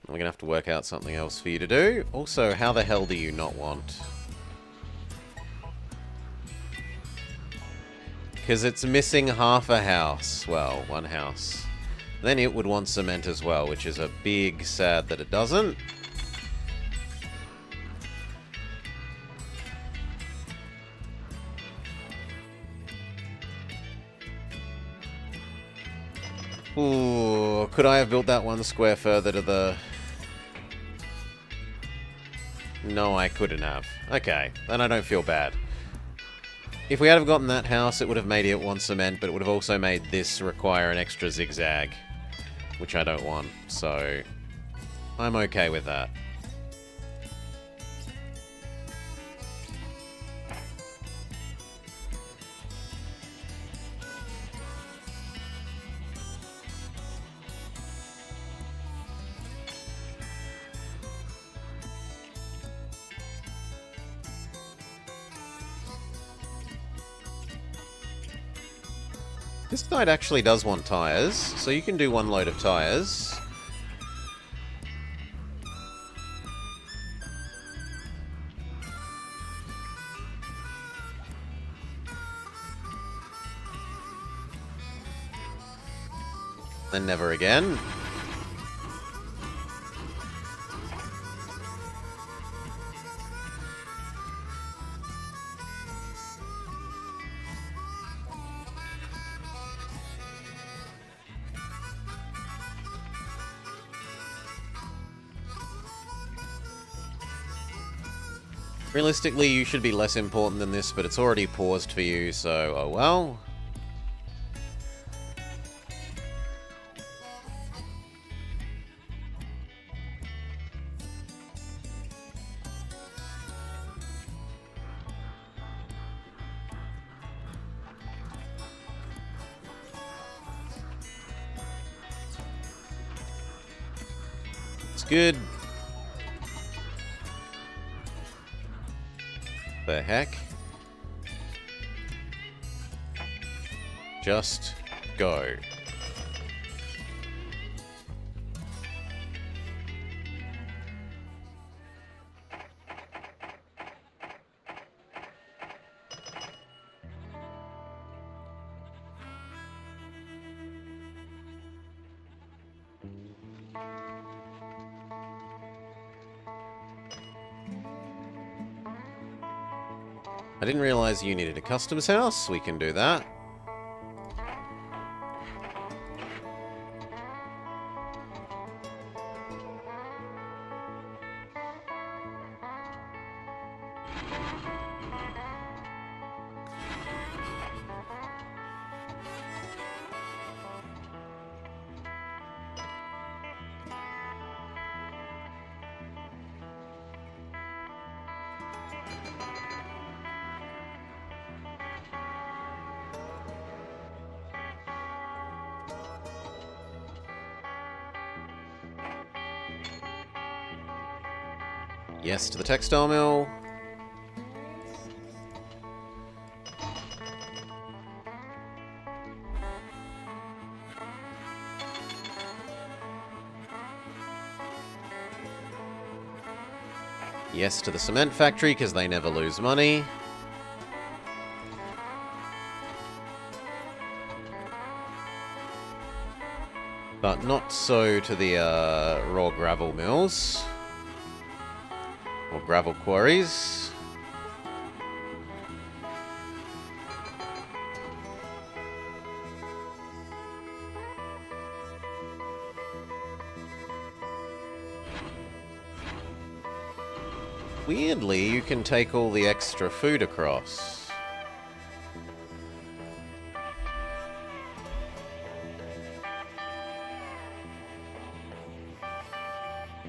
We're going to have to work out something else for you to do. Also, how the hell do you not want? Because it's missing half a house. Well, one house. Then it would want cement as well, which is a big sad that it doesn't. Ooh, could I have built that one square further to the... No, I couldn't have. Okay, then I don't feel bad. If we had have gotten that house, it would have made it one cement, but it would have also made this require an extra zigzag, which I don't want, so I'm okay with that. This side actually does want tyres, so you can do one load of tyres. Then never again. Realistically, you should be less important than this, but it's already paused for you, so oh well. It's good. The heck? Just go. I didn't realize you needed a customs house. We can do that. Yes to the textile mill. Yes to the cement factory, because they never lose money. But not so to the raw gravel mills. Or gravel quarries. Weirdly, you can take all the extra food across.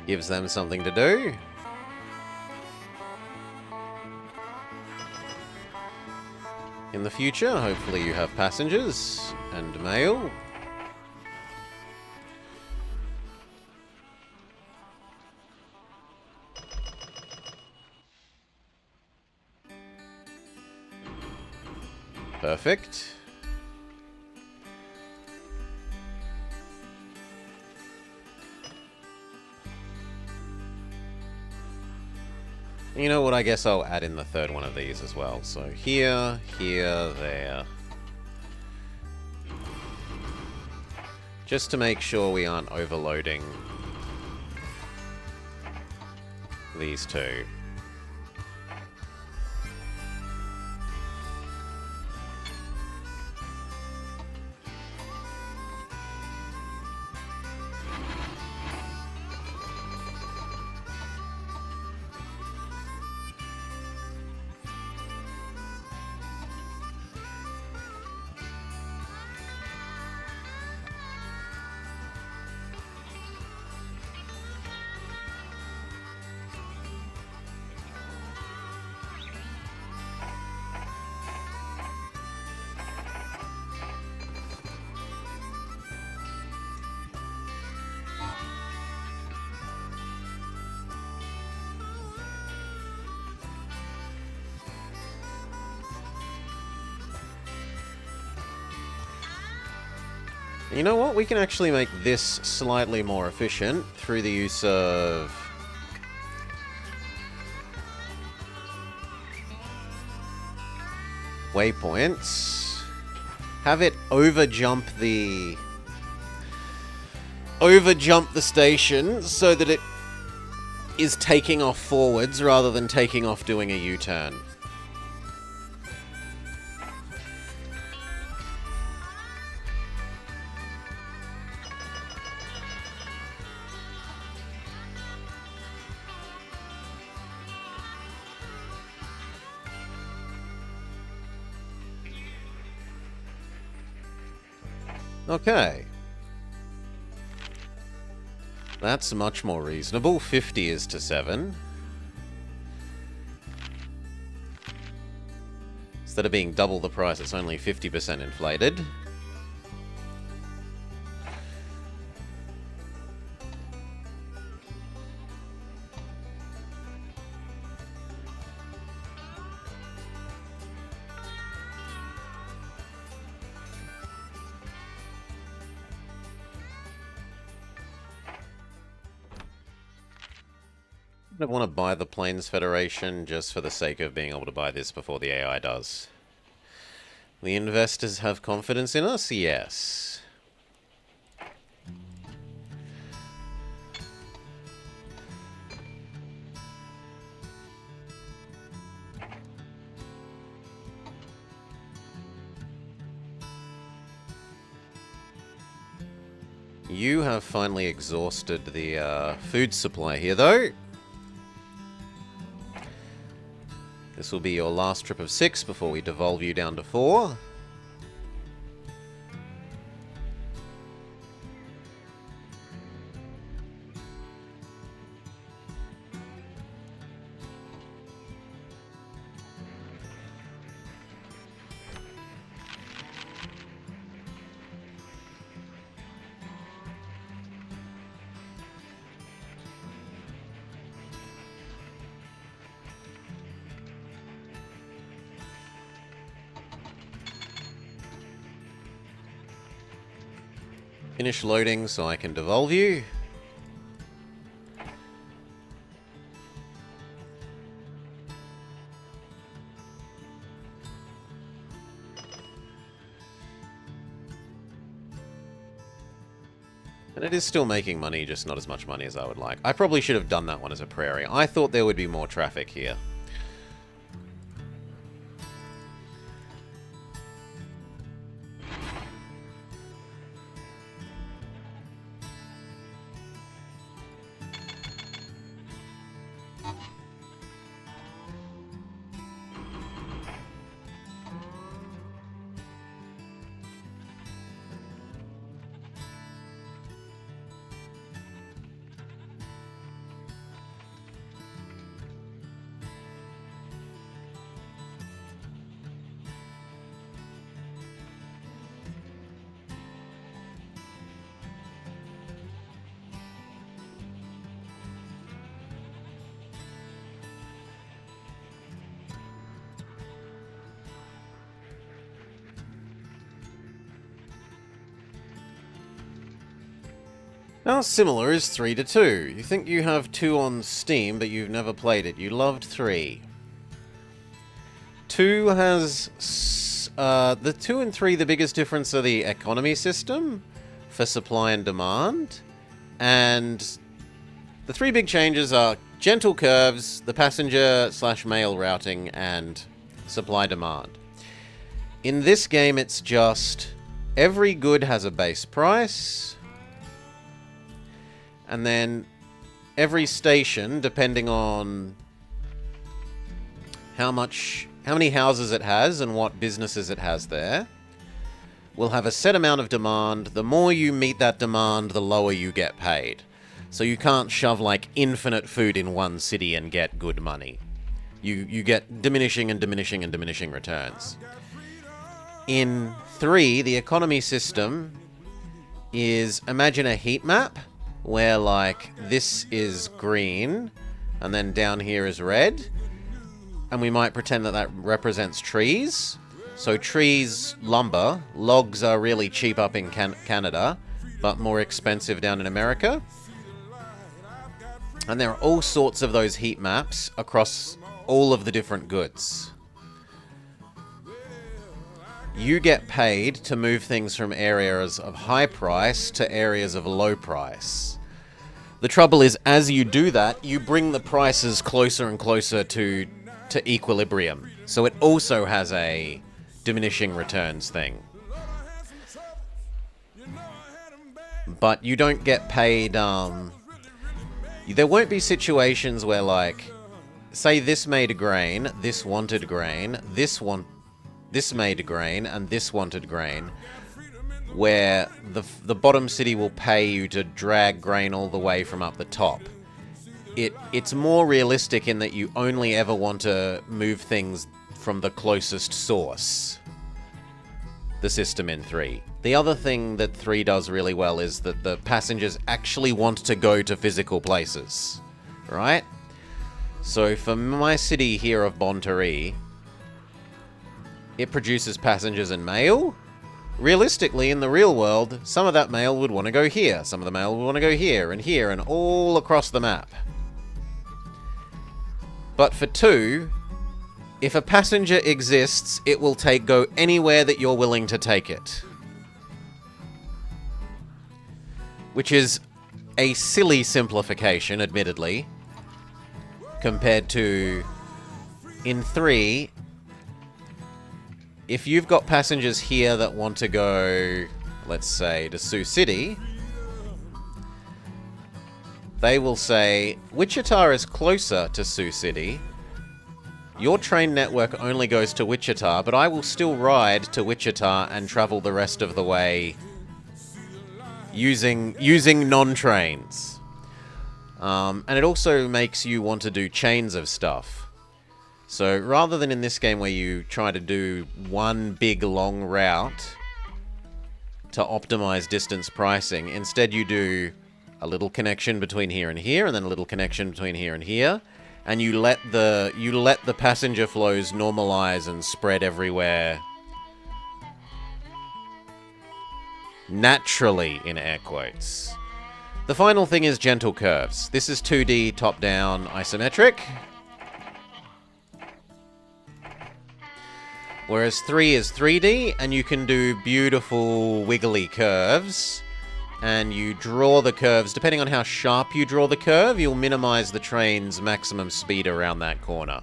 Gives them something to do. In the future, hopefully you have passengers and mail. Perfect. You know what, I guess I'll add in the third one of these as well. So here, here, there. Just to make sure we aren't overloading these two. You know what? We can actually make this slightly more efficient through the use of waypoints. Have it overjump the station so that it is taking off forwards rather than taking off doing a U-turn. Okay. That's much more reasonable. 50 is to 7. Instead of being double the price, it's only 50% inflated. I don't want to buy the Plains Federation just for the sake of being able to buy this before the AI does. The investors have confidence in us? Yes. You have finally exhausted the food supply here, though. This will be your last trip of 6 before we devolve you down to 4. Finish loading so I can devolve you. And it is still making money, just not as much money as I would like. I probably should have done that one as a prairie. I thought there would be more traffic here. How similar is 3 to 2? You think you have 2 on Steam, but you've never played it. You loved 3. 2 has... the 2 and 3, the biggest difference are the economy system for supply and demand. And the 3 big changes are gentle curves, the passenger/mail routing, and supply-demand. In this game, it's just every good has a base price... And then every station, depending on how many houses it has and what businesses it has there, will have a set amount of demand. The more you meet that demand, the lower you get paid. So you can't shove like infinite food in one city and get good money. You get diminishing and diminishing and diminishing returns. In 3, the economy system is, imagine a heat map, where, like, this is green, and then down here is red, and we might pretend that that represents trees. So trees, lumber, logs are really cheap up in Canada, but more expensive down in America. And there are all sorts of those heat maps across all of the different goods. You get paid to move things from areas of high price to areas of low price. The trouble is, as you do that, you bring the prices closer and closer to equilibrium. So it also has a diminishing returns thing. But you don't get paid... there won't be situations where, like, say this made a grain, this wanted grain, this made grain, and this wanted grain, where the bottom city will pay you to drag grain all the way from up the top. It's more realistic in that you only ever want to move things from the closest source. The system in 3. The other thing that 3 does really well is that the passengers actually want to go to physical places, right? So for my city here of Bontaree, it produces passengers and mail. Realistically, in the real world, some of that mail would want to go here, some of the mail would want to go here, and all across the map. But for 2, if a passenger exists, it will go anywhere that you're willing to take it. Which is a silly simplification, admittedly, compared to in 3... If you've got passengers here that want to go, let's say, to Sioux City, they will say, Wichita is closer to Sioux City. Your train network only goes to Wichita, but I will still ride to Wichita and travel the rest of the way using non-trains. And it also makes you want to do chains of stuff. So rather than in this game where you try to do one big long route to optimize distance pricing, instead you do a little connection between here and here, and then a little connection between here and here, and you let the passenger flows normalize and spread everywhere naturally, in air quotes. The final thing is gentle curves. This is 2D top-down isometric. Whereas 3 is 3D, and you can do beautiful wiggly curves and you draw the curves. Depending on how sharp you draw the curve, you'll minimize the train's maximum speed around that corner.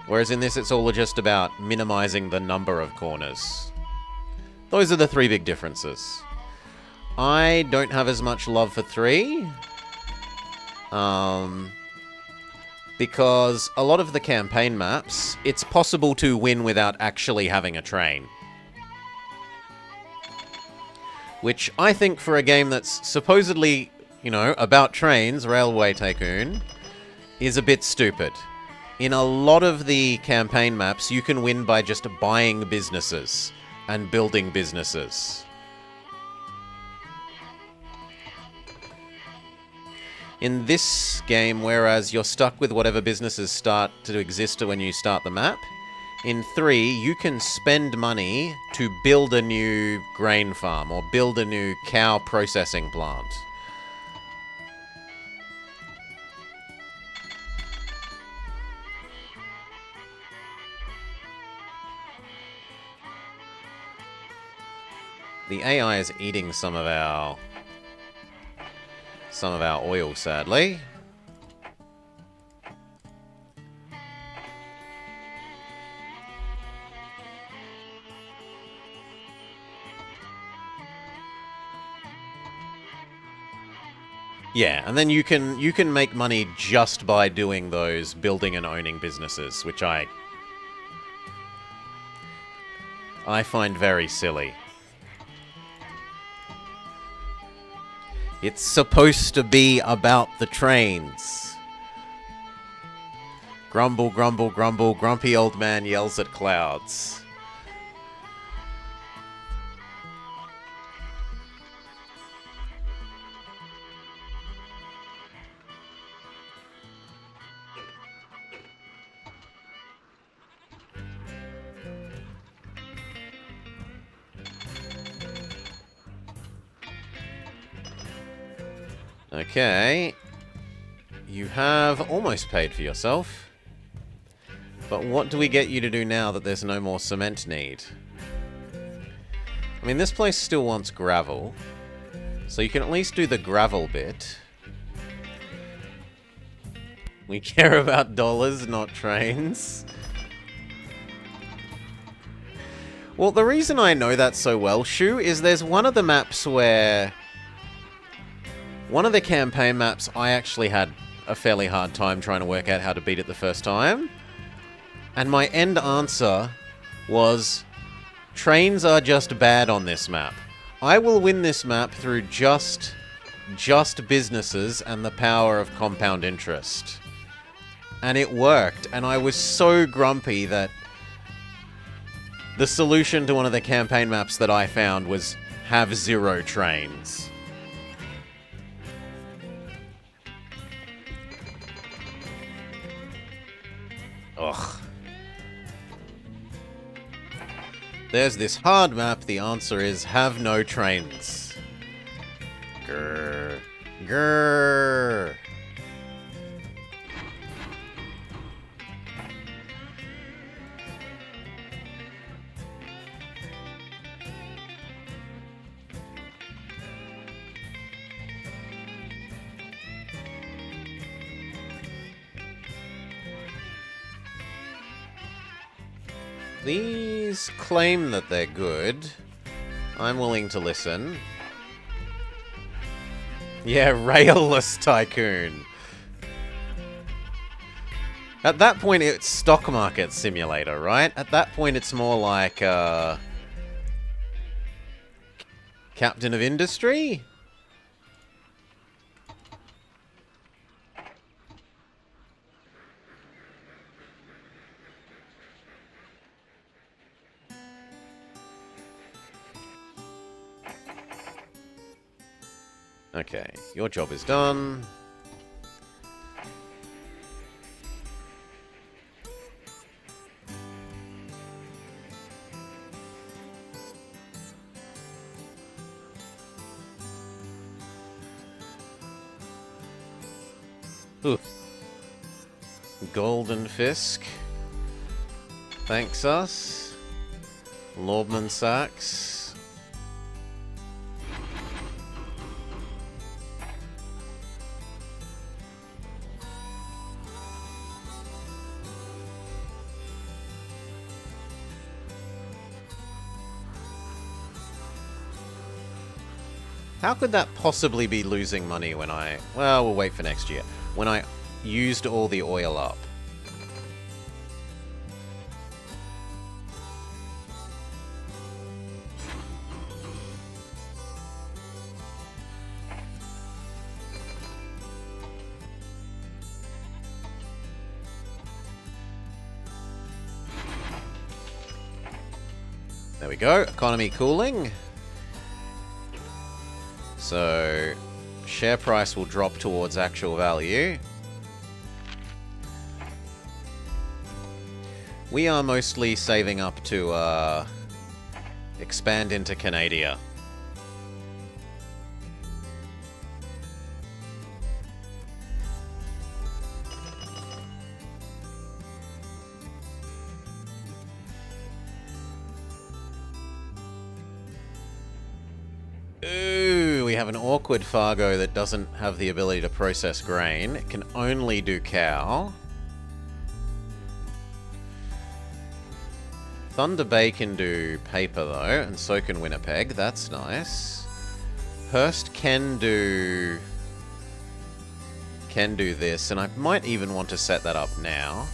Whereas in this, it's all just about minimizing the number of corners. Those are the three big differences. I don't have as much love for 3. Because a lot of the campaign maps, it's possible to win without actually having a train. Which I think for a game that's supposedly, you know, about trains, Railway Tycoon, is a bit stupid. In a lot of the campaign maps, you can win by just buying businesses and building businesses. In this game, whereas you're stuck with whatever businesses start to exist when you start the map, in 3, you can spend money to build a new grain farm or build a new cow processing plant. The AI is eating some of our oil, sadly. Yeah, and then you can make money just by doing those building and owning businesses, which I find very silly. It's supposed to be about the trains. Grumble, grumble, grumble, grumpy old man yells at clouds. Okay. You have almost paid for yourself. But what do we get you to do now that there's no more cement need? I mean, this place still wants gravel. So you can at least do the gravel bit. We care about dollars, not trains. Well, the reason I know that so well, Shu, is there's one of the maps where... One of the campaign maps, I actually had a fairly hard time trying to work out how to beat it the first time. And my end answer was, trains are just bad on this map. I will win this map through just businesses and the power of compound interest. And it worked, and I was so grumpy that the solution to one of the campaign maps that I found was have 0 trains. Ugh. There's this hard map. The answer is have no trains. Grrr. Grrr. These claim that they're good. I'm willing to listen. Yeah, Railless Tycoon. At that point, it's Stock Market Simulator, right? At that point, it's more like, Captain of Industry? Okay, your job is done. Ooh. Golden Fisk thanks us. Lordman Sachs. How could that possibly be losing money when I... Well, we'll wait for next year. When I used all the oil up. There we go. Economy cooling. So, share price will drop towards actual value. We are mostly saving up to expand into Canada. Ooh, we have an awkward Fargo that doesn't have the ability to process grain. It can only do cow. Thunder Bay can do paper, though, and so can Winnipeg. That's nice. Hearst can do this, and I might even want to set that up now.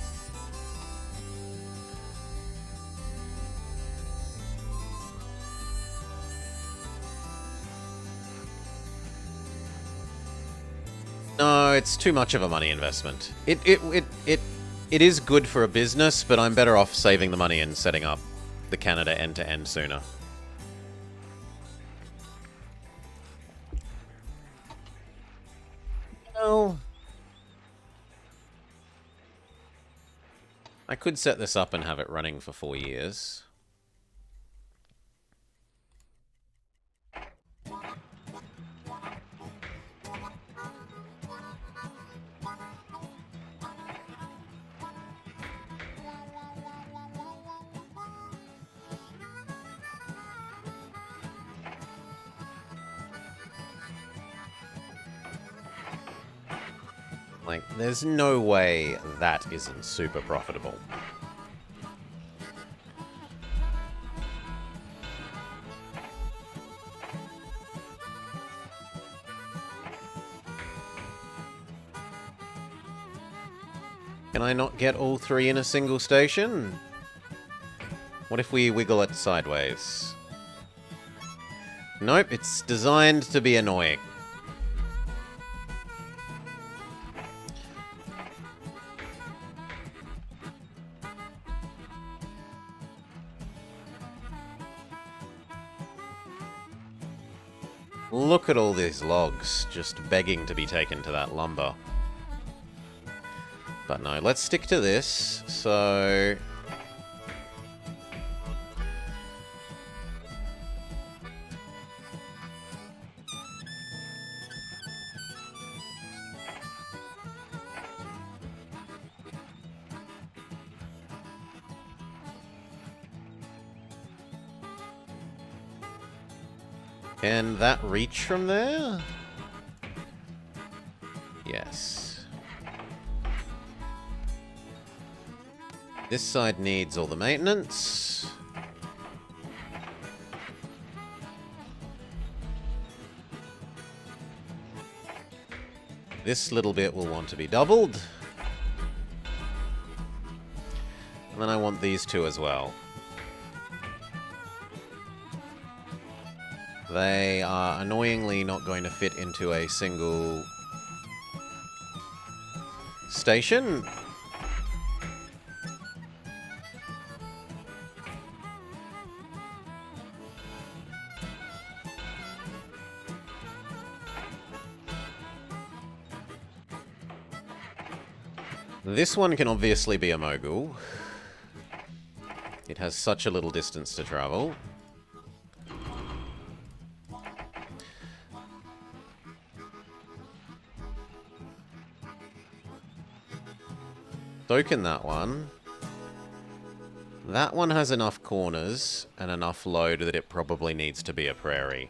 No, it's too much of a money investment. It is good for a business, but I'm better off saving the money and setting up the Canada end-to-end sooner. Well, I could set this up and have it running for 4 years. Like, there's no way that isn't super profitable. Can I not get all three in a single station? What if we wiggle it sideways? Nope, it's designed to be annoying. Look at all these logs just begging to be taken to that lumber. But no, let's stick to this. So... Can that reach from there? Yes. This side needs all the maintenance. This little bit will want to be doubled. And then I want these two as well. They are annoyingly not going to fit into a single station. This one can obviously be a mogul. It has such a little distance to travel. So can that one. That one has enough corners and enough load that it probably needs to be a prairie.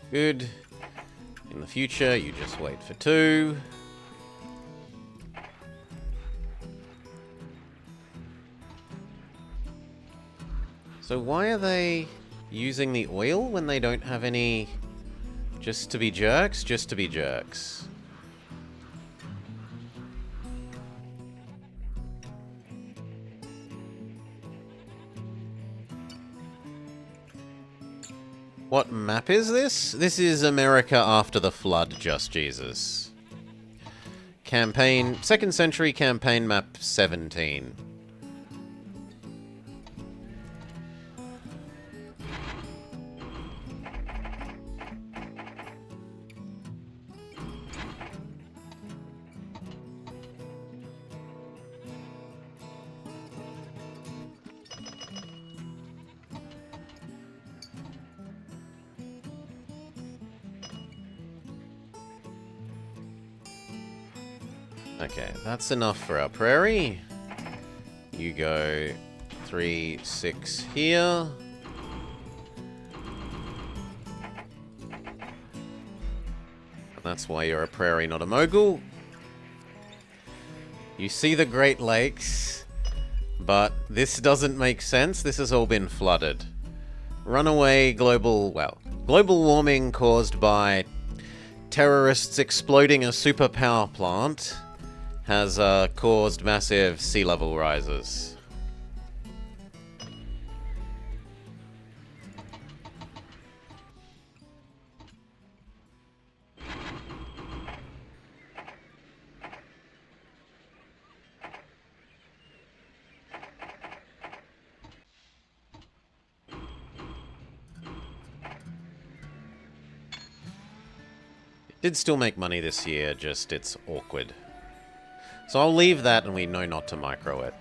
Good. In the future, you just wait for 2. So why are they using the oil when they don't have any... Just to be jerks? Just to be jerks. What map is this? This is America after the flood, just Jesus. Campaign... 2nd century campaign map 17. Okay, that's enough for our prairie. You go 3, 6 here. That's why you're a prairie, not a mogul. You see the Great Lakes, but this doesn't make sense. This has all been flooded. Runaway global warming caused by terrorists exploding a superpower plant has caused massive sea level rises. It did still make money this year, just it's awkward. So I'll leave that and we know not to micro it.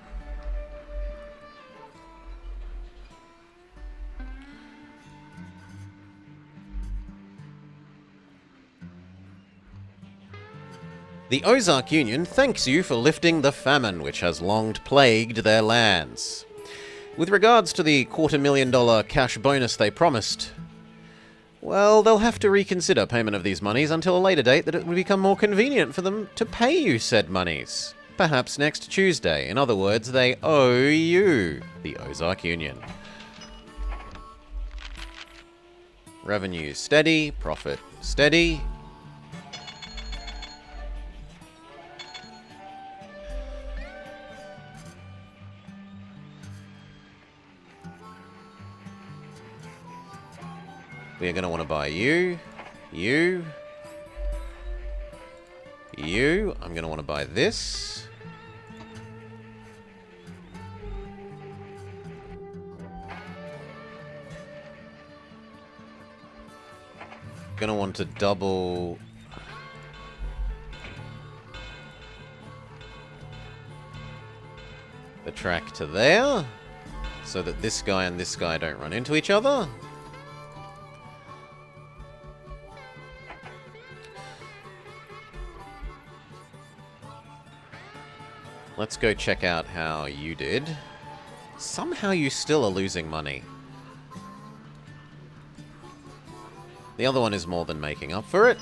The Ozark Union thanks you for lifting the famine which has long plagued their lands. With regards to the $250,000 cash bonus they promised, well, they'll have to reconsider payment of these monies until a later date that it would become more convenient for them to pay you said monies. Perhaps next Tuesday. In other words, they owe you, the Ozark Union. Revenue steady, profit steady. We are going to want to buy you, you. I'm going to want to buy this. Going to want to double the track to there so that this guy and this guy don't run into each other. Let's go check out how you did. Somehow you still are losing money. The other one is more than making up for it.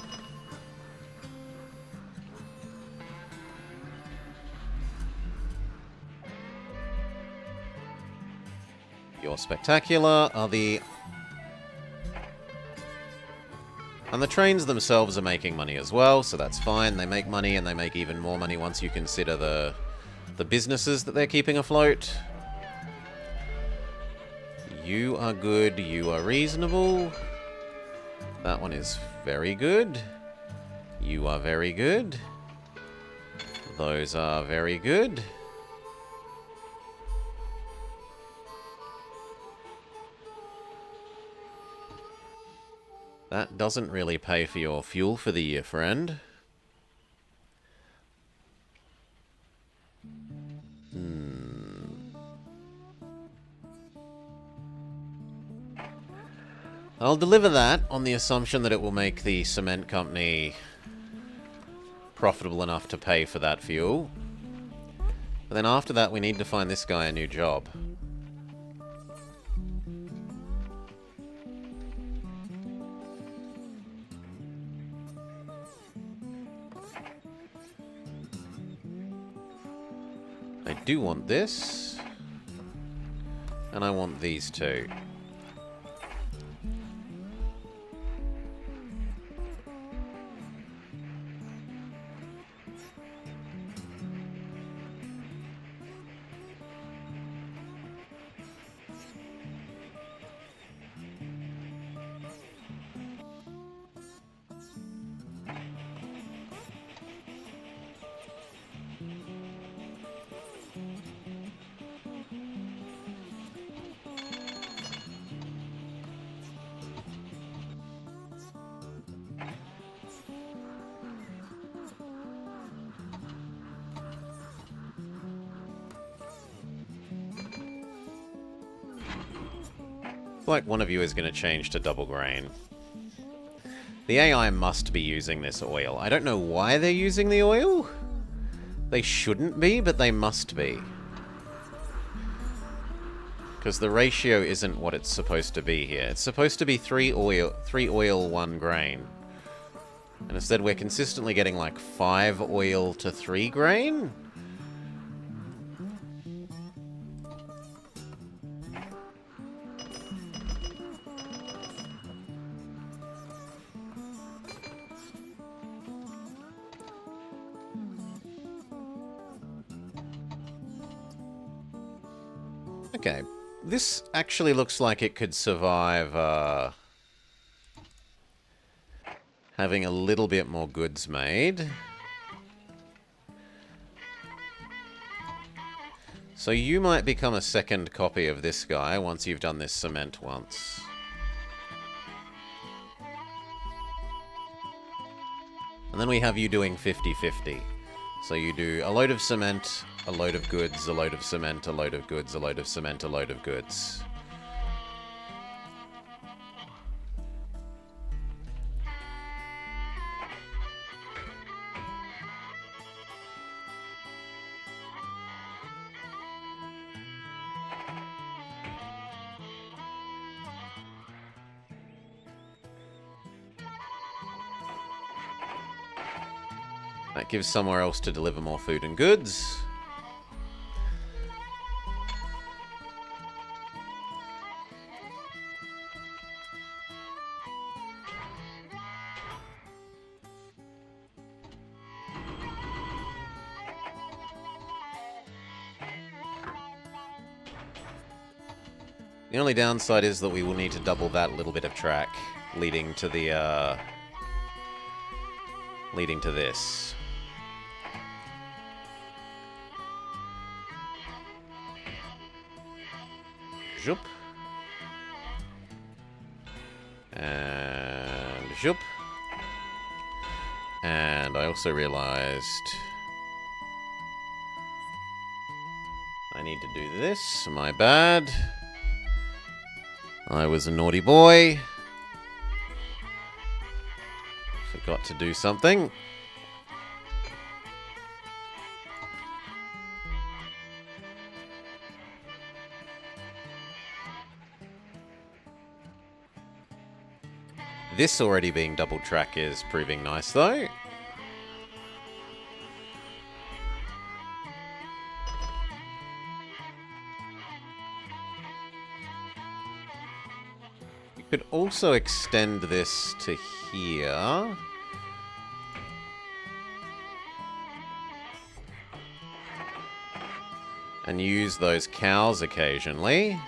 You're spectacular. And the trains themselves are making money as well, so that's fine. They make money, and they make even more money once you consider the businesses that they're keeping afloat. You are good. You are reasonable. That one is very good. You are very good. Those are very good. That doesn't really pay for your fuel for the year, friend. I'll deliver that on the assumption that it will make the cement company profitable enough to pay for that fuel. But then after that, we need to find this guy a new job. do want this. And I want these two. Like one of you is going to change to double grain. The AI must be using this oil. I don't know why they're using the oil. They shouldn't be, but they must be. Because the ratio isn't what it's supposed to be here. It's supposed to be 3 oil, 1 grain. And instead we're consistently getting like 5 oil to 3 grain? Okay, this actually looks like it could survive having a little bit more goods made. So you might become a second copy of this guy once you've done this cement once. And then we have you doing 50-50. So you do a load of cement, a load of goods, a load of cement, a load of goods, a load of cement, a load of goods. That gives somewhere else to deliver more food and goods. The only downside is that we will need to double that little bit of track leading to the leading to this. Zoop. And zoop. And I also realized I need to do this. My bad. I was a naughty boy. Forgot to do something. This already being double track is proving nice, though. You could also extend this to here. And use those cows occasionally.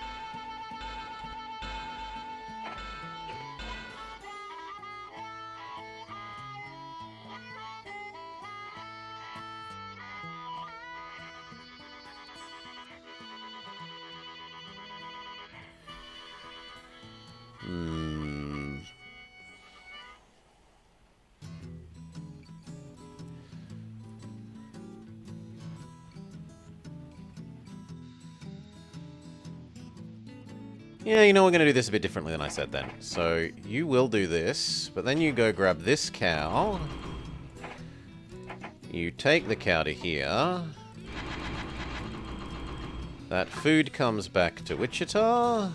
Yeah, you know, we're going to do this a bit differently than I said then. So, you will do this, but then you go grab this cow. You take the cow to here. That food comes back to Wichita.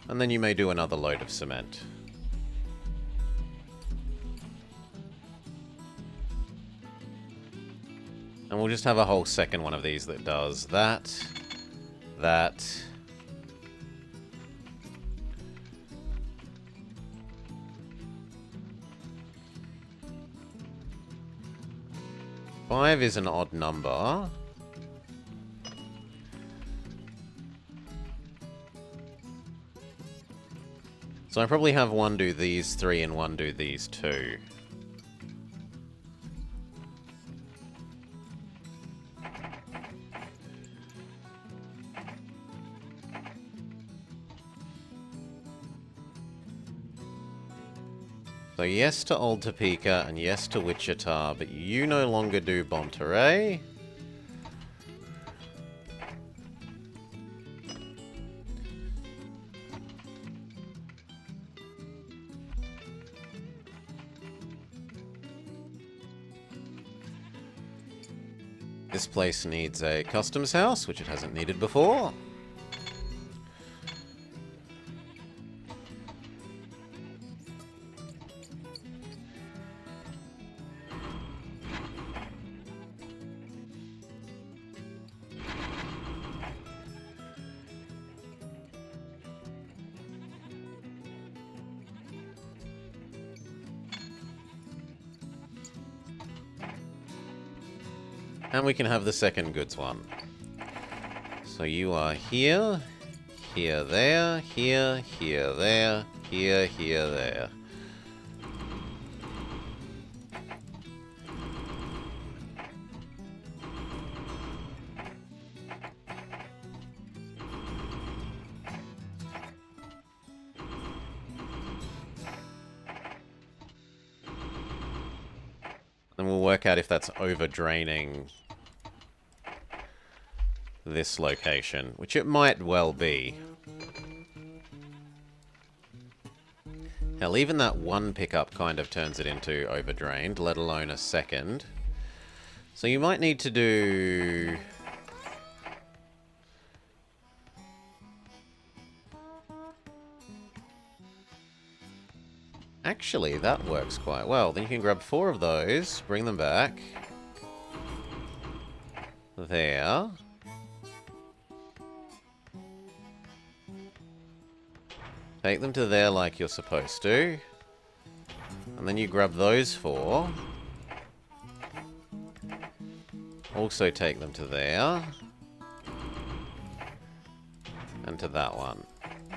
And then you may do another load of cement. And And we'll just have a whole second one of these that does that, that. Five is an odd number. So I probably have one do these three and one do these two. So yes to Old Topeka and yes to Wichita, but you no longer do Monterey. This place needs a customs house, which it hasn't needed before. And we can have the second goods one. So you are here, here, there, here, here, there, here, here, there. Then we'll work out if that's over-draining this location, which it might well be. Hell, even that one pickup kind of turns it into over-drained, let alone a second. So you might need to do... Actually, that works quite well. Then you can grab 4 of those, bring them back. There. Take them to there like you're supposed to. And then you grab those 4. Also take them to there. And to that one.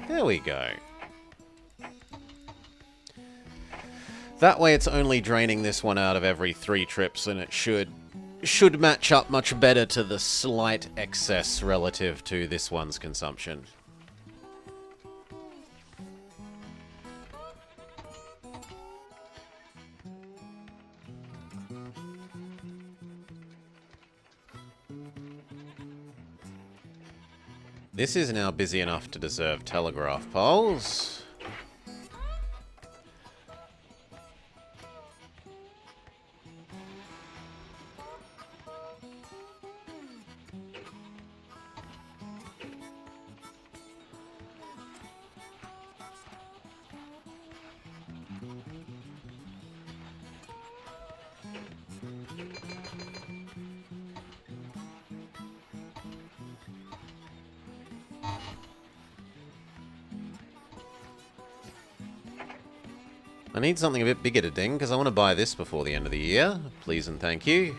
There we go. That way it's only draining this one out of every 3 trips, and it should match up much better to the slight excess relative to this one's consumption. This is now busy enough to deserve telegraph poles. I need something a bit bigger to ding, because I want to buy this before the end of the year. Please and thank you.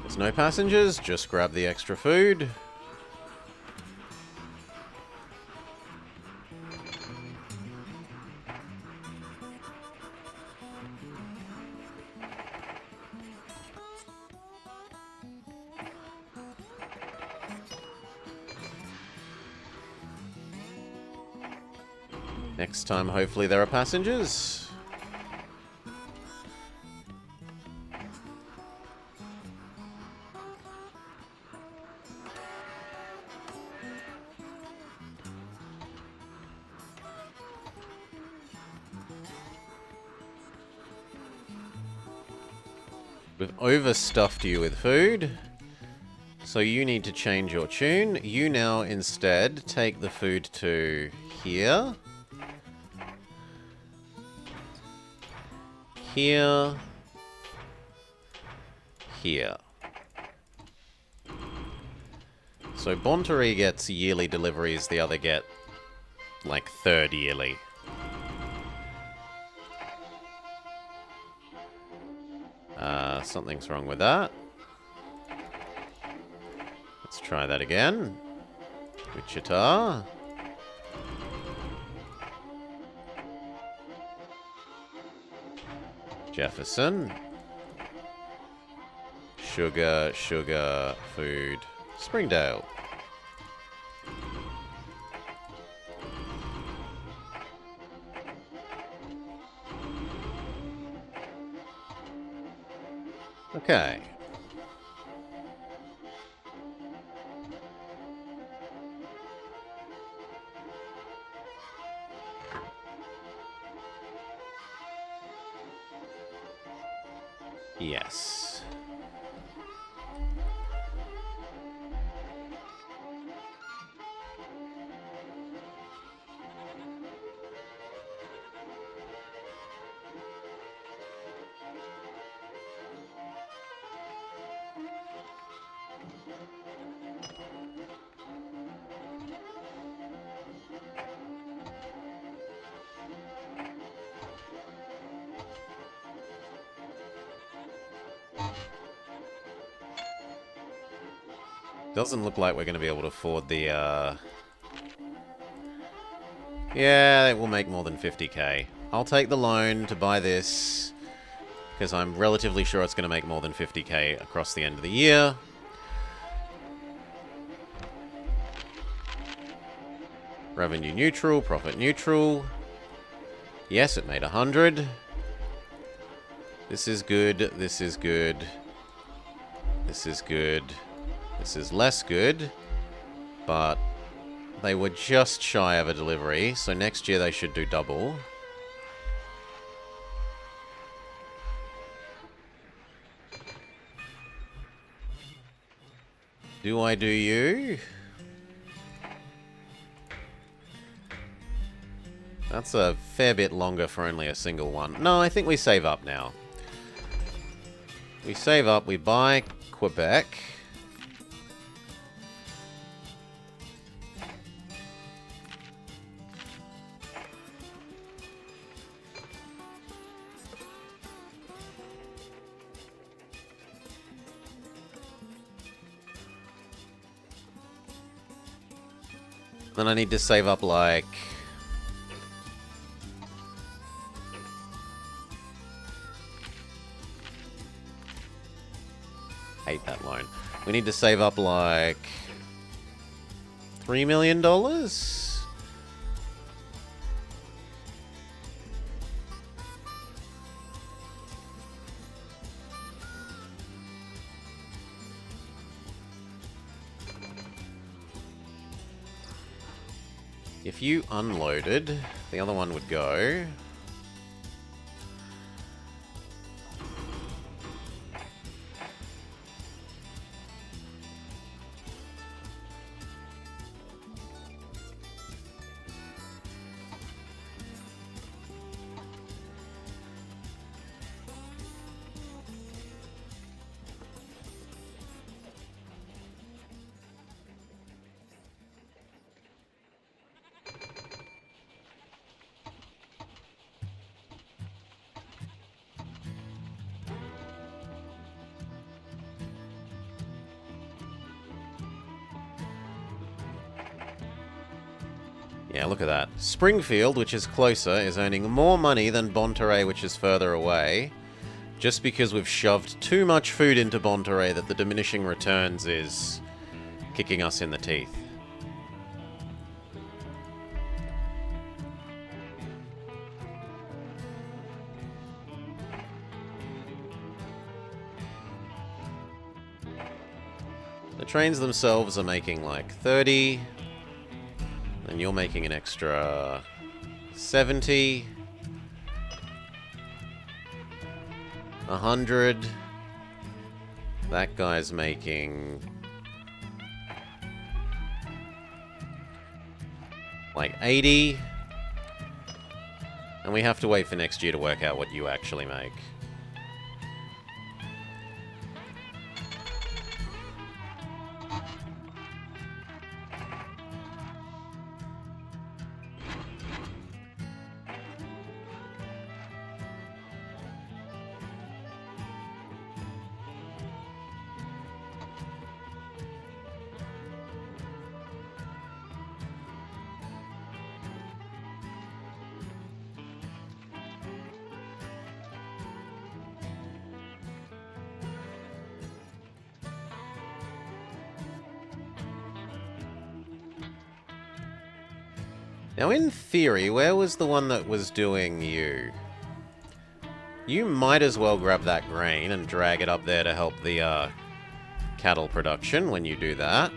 There's no passengers, just grab the extra food. Next time, hopefully there are passengers. We've overstuffed you with food. So you need to change your tune. You now instead take the food to here. Here. Here. So Bontaree gets yearly deliveries, the other get like third yearly. Something's wrong with that. Let's try that again. Wichita. Jefferson. Sugar, sugar, food. Springdale. Okay. Yes. Doesn't look like we're going to be able to afford the, Yeah, it will make more than 50k. I'll take the loan to buy this, because I'm relatively sure it's going to make more than 50k across the end of the year. Revenue neutral, profit neutral. Yes, it made 100. This is good, this is good. This is good. This is less good, but they were just shy of a delivery, so next year they should do double. Do I do you? That's a fair bit longer for only a single one. No, I think we save up now. We save up, we buy Quebec. Then I need to save up like... hate that loan. We need to save up like... $3 million? If you unloaded, the other one would go. Yeah, look at that. Springfield, which is closer, is earning more money than Bontaree, which is further away, just because we've shoved too much food into Bontaree that the diminishing returns is kicking us in the teeth. The trains themselves are making like 30... and you're making an extra 70, 100, That guy's making... like 80. And we have to wait for next year to work out what you actually make. Now, in theory, where was the one that was doing you? You might as well grab that grain and drag it up there to help the cattle production when you do that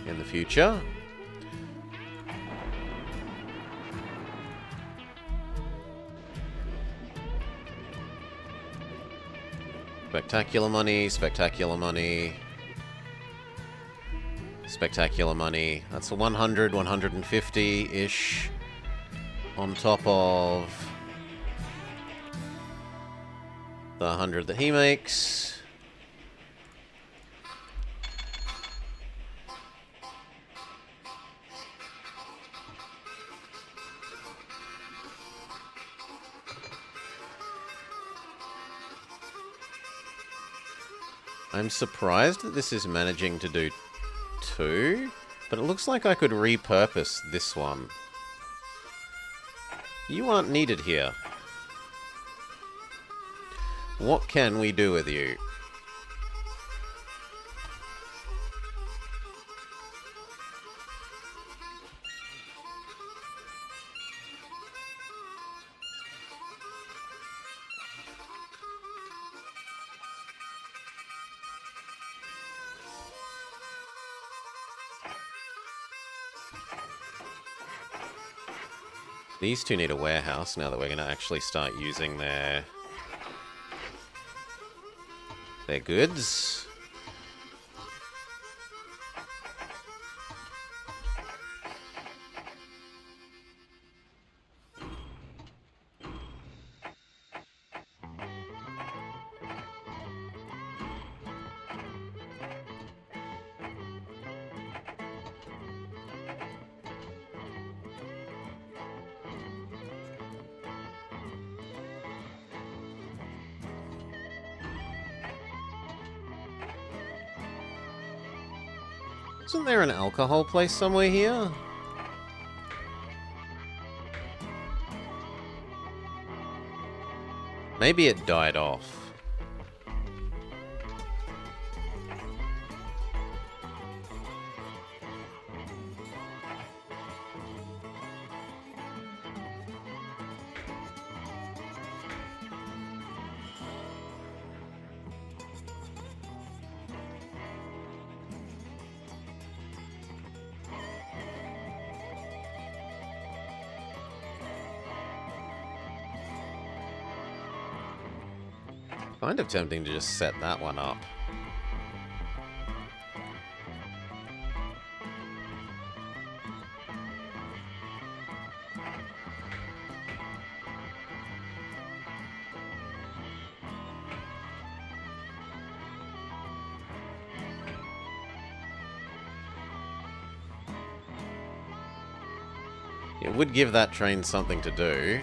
in the future. Spectacular money, spectacular money. Spectacular money. That's a 100, 150-ish on top of the 100 that he makes. I'm surprised that this is managing to do 2, but it looks like I could repurpose this one. You aren't needed here. What can we do with you? These two need a warehouse now that we're going to actually start using their goods. Isn't there an alcohol place somewhere here? Maybe it died off. Kind of tempting to just set that one up. It would give that train something to do.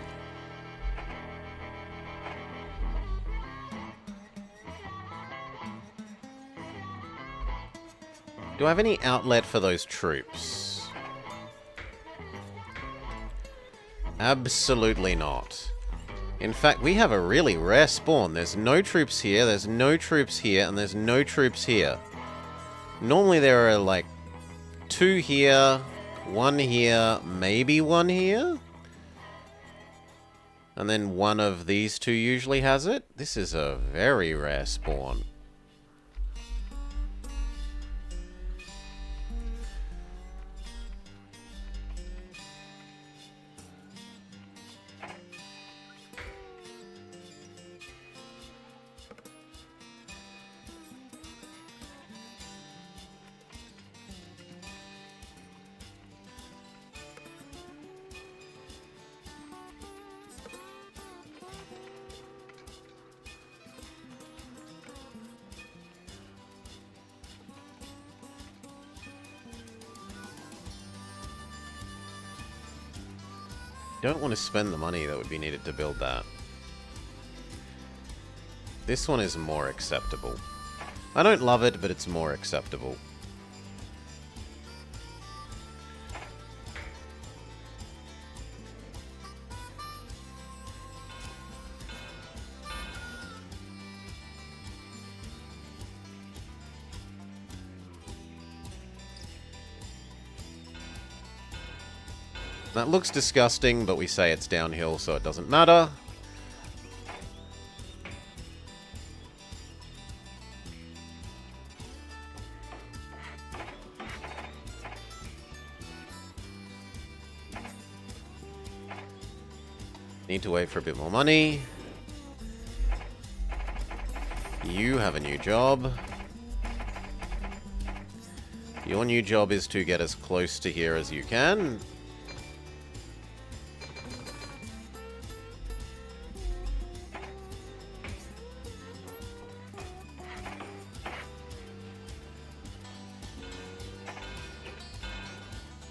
Do I have any outlet for those troops? Absolutely not. In fact, we have a really rare spawn. There's no troops here, there's no troops here, and there's no troops here. Normally there are like 2 here, 1 here, maybe 1 here. And then one of these 2 usually has it. This is a very rare spawn. Don't want to spend the money that would be needed to build that. This one is more acceptable. I don't love it, but it's more acceptable. That looks disgusting, but we say it's downhill, so it doesn't matter. Need to wait for a bit more money. You have a new job. Your new job is to get as close to here as you can.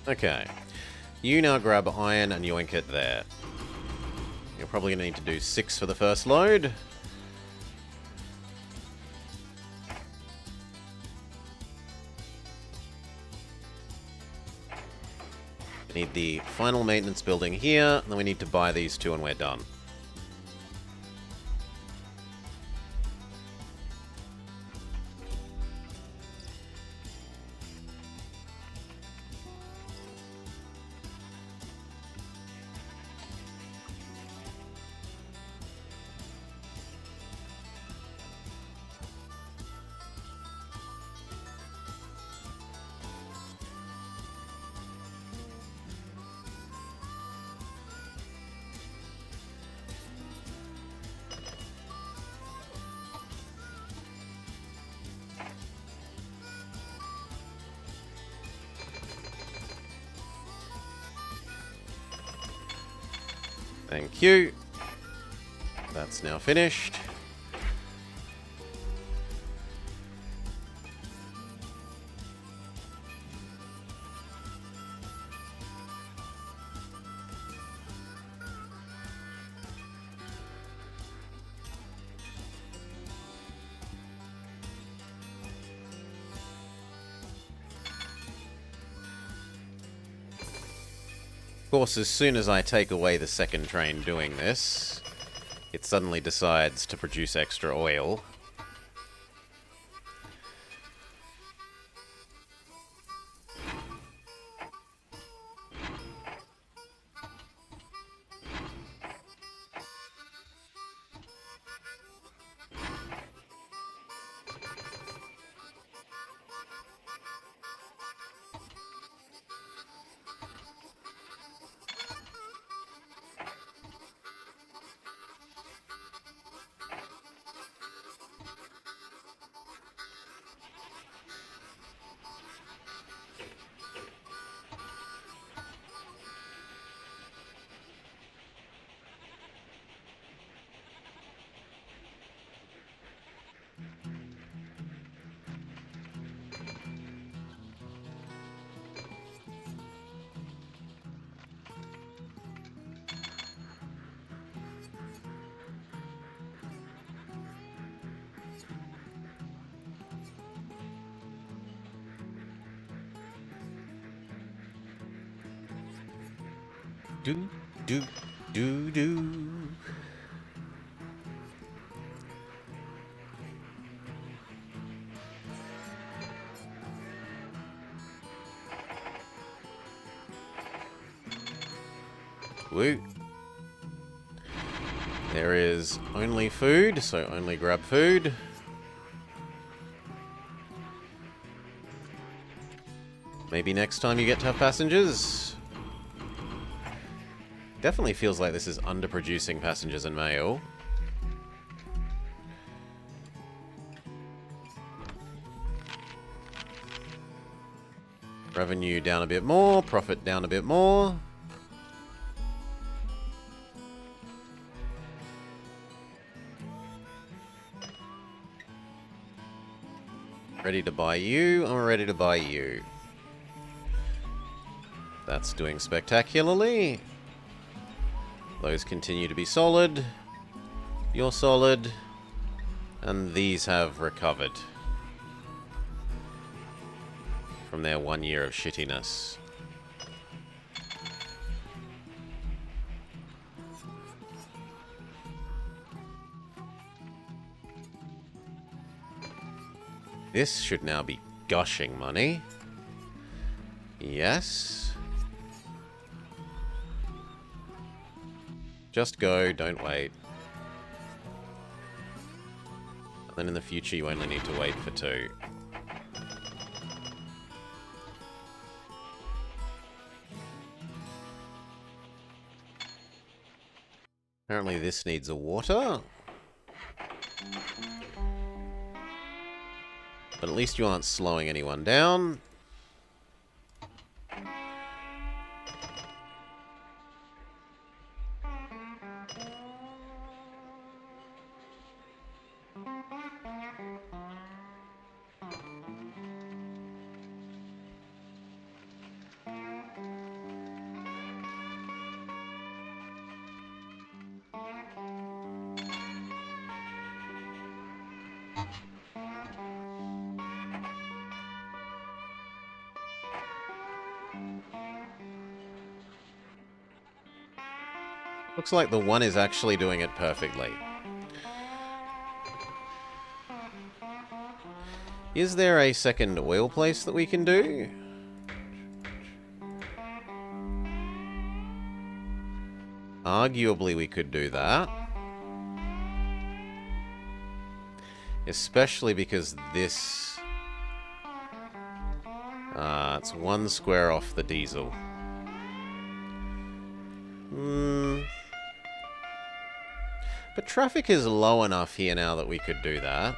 Okay. You now grab iron and yoink it there. You're probably going to need to do 6 for the first load. We need the final maintenance building here, and then we need to buy these 2 and we're done. Thank you. That's now finished. Of course, as soon as I take away the second train doing this, it suddenly decides to produce extra oil. Do, do, do, do. Woo. There is only food, so only grab food. Maybe next time you get to have passengers. Definitely feels like this is underproducing passengers and mail. Revenue down a bit more, profit down a bit more. Ready to buy you, I'm ready to buy you. That's doing spectacularly. Those continue to be solid. You're solid. And these have recovered from their 1 year of shittiness. This should now be gushing money. Yes. Just go, don't wait. And then in the future you only need to wait for 2. Apparently this needs a water. But at least you aren't slowing anyone down. Looks like the 1 is actually doing it perfectly. Is there a second oil place that we can do? Arguably we could do that. Especially because this... it's 1 square off the diesel. But traffic is low enough here now that we could do that.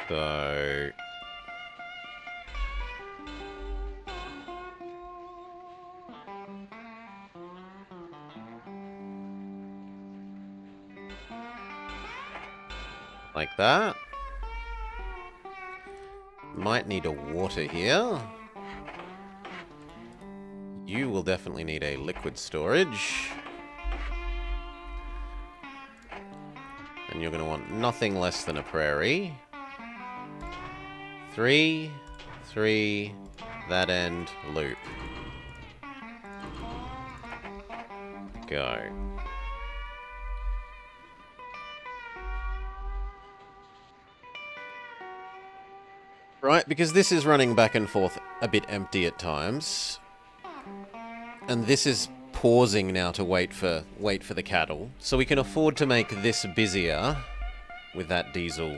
So... like that. Might need a water here. You will definitely need a liquid storage. And you're going to want nothing less than a prairie. 3, 3, that end, loop. Go. Right, because this is running back and forth a bit empty at times. And this is pausing now to wait for the cattle. So we can afford to make this busier with that diesel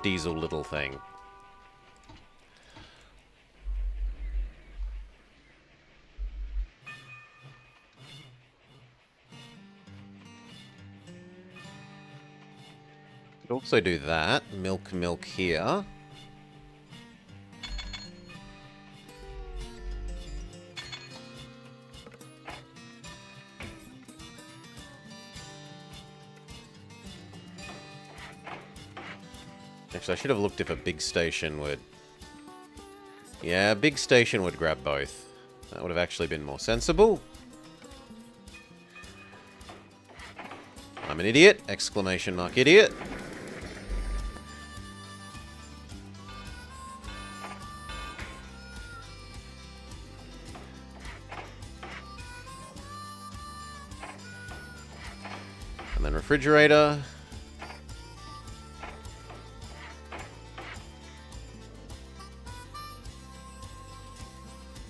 little thing. Could also do that. Milk here. Actually, I should have looked if a big station would... Yeah, a big station would grab both. That would have actually been more sensible. I'm an idiot! Exclamation mark idiot. And then refrigerator.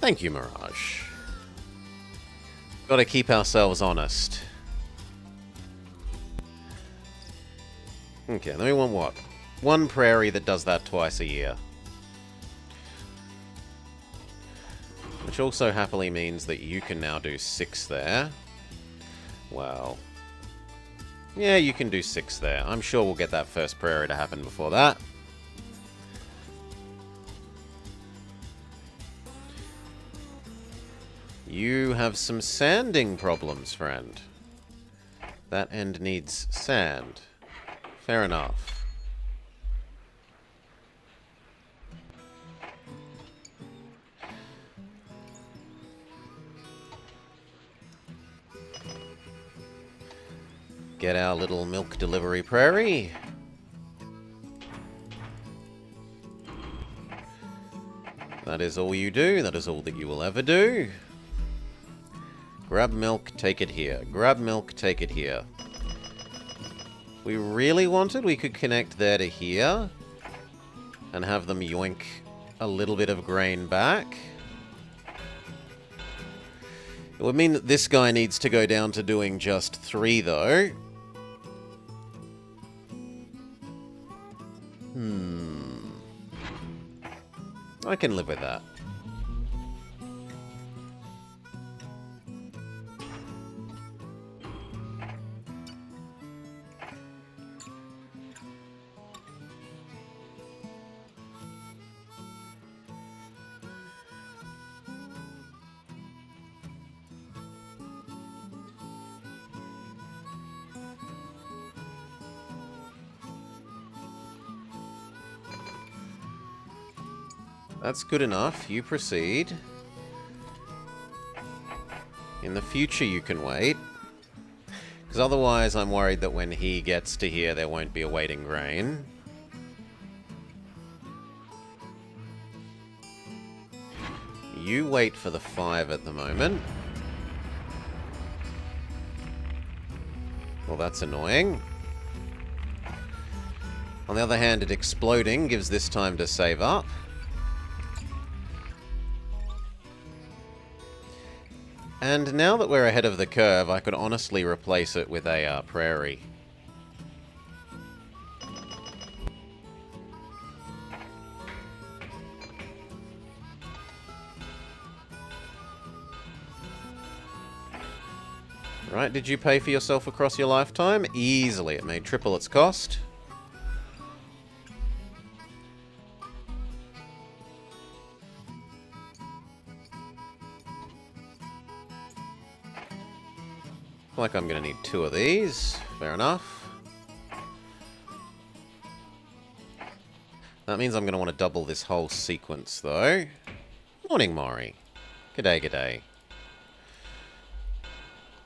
Thank you, Mirage. Gotta keep ourselves honest. Okay, then we want what? 1 prairie that does that twice a year. Which also happily means that you can now do 6 there. Well... yeah, you can do 6 there. I'm sure we'll get that first prairie to happen before that. You have some sanding problems, friend. That end needs sand. Fair enough. Get our little milk delivery prairie. That is all you do. That is all that you will ever do. Grab milk, take it here. Grab milk, take it here. If we really wanted, we could connect there to here and have them yoink a little bit of grain back. It would mean that this guy needs to go down to doing just 3, though. I can live with that. That's good enough. You proceed. In the future, you can wait. Because otherwise, I'm worried that when he gets to here, there won't be a waiting grain. You wait for the 5 at the moment. Well, that's annoying. On the other hand, it exploding gives this time to save up. And now that we're ahead of the curve, I could honestly replace it with a prairie. Right, did you pay for yourself across your lifetime? Easily. It made triple its cost. Like I'm going to need 2 of these. Fair enough. That means I'm going to want to double this whole sequence, though. Morning, Maury. G'day, g'day.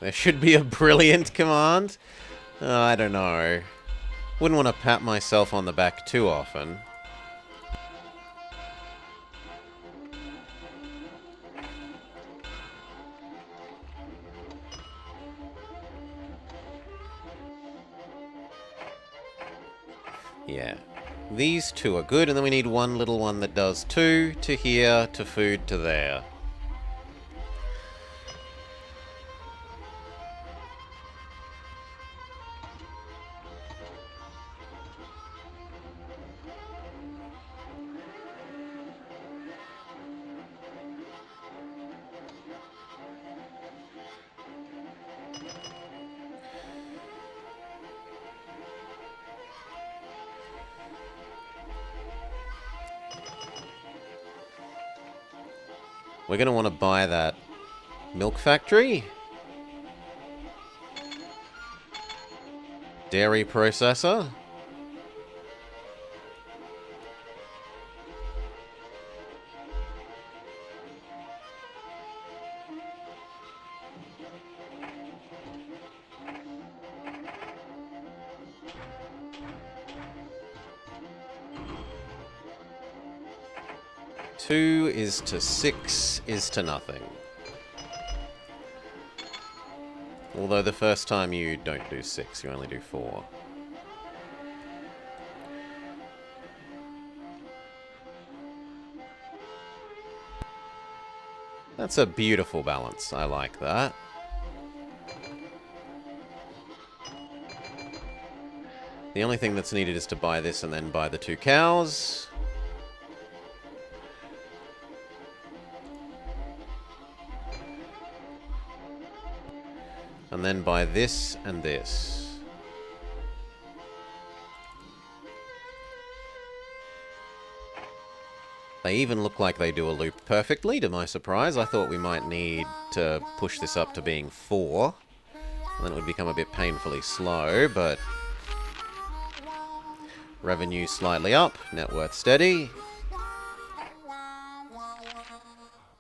There should be a brilliant command. I don't know. Wouldn't want to pat myself on the back too often. Yeah. These 2 are good, and then we need one little one that does 2 to here, to food, to there. We're going to want to buy that milk factory. Dairy processor. Two is to 6 is to nothing. Although the first time you don't do 6, you only do 4. That's a beautiful balance. I like that. The only thing that's needed is to buy this and then buy the 2 cows. And then buy this and this. They even look like they do a loop perfectly, to my surprise. I thought we might need to push this up to being 4. Then it would become a bit painfully slow, but revenue slightly up, net worth steady.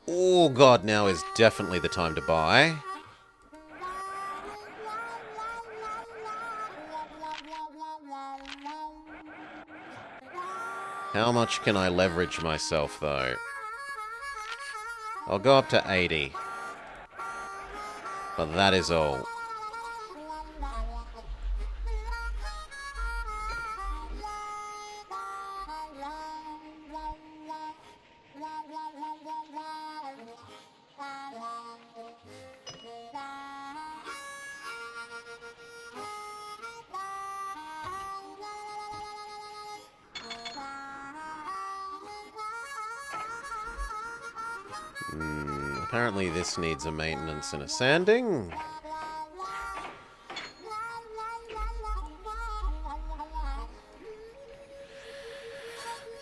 Oh god, now is definitely the time to buy. How much can I leverage myself, though? I'll go up to 80. But that is all. Apparently this needs a maintenance and a sanding.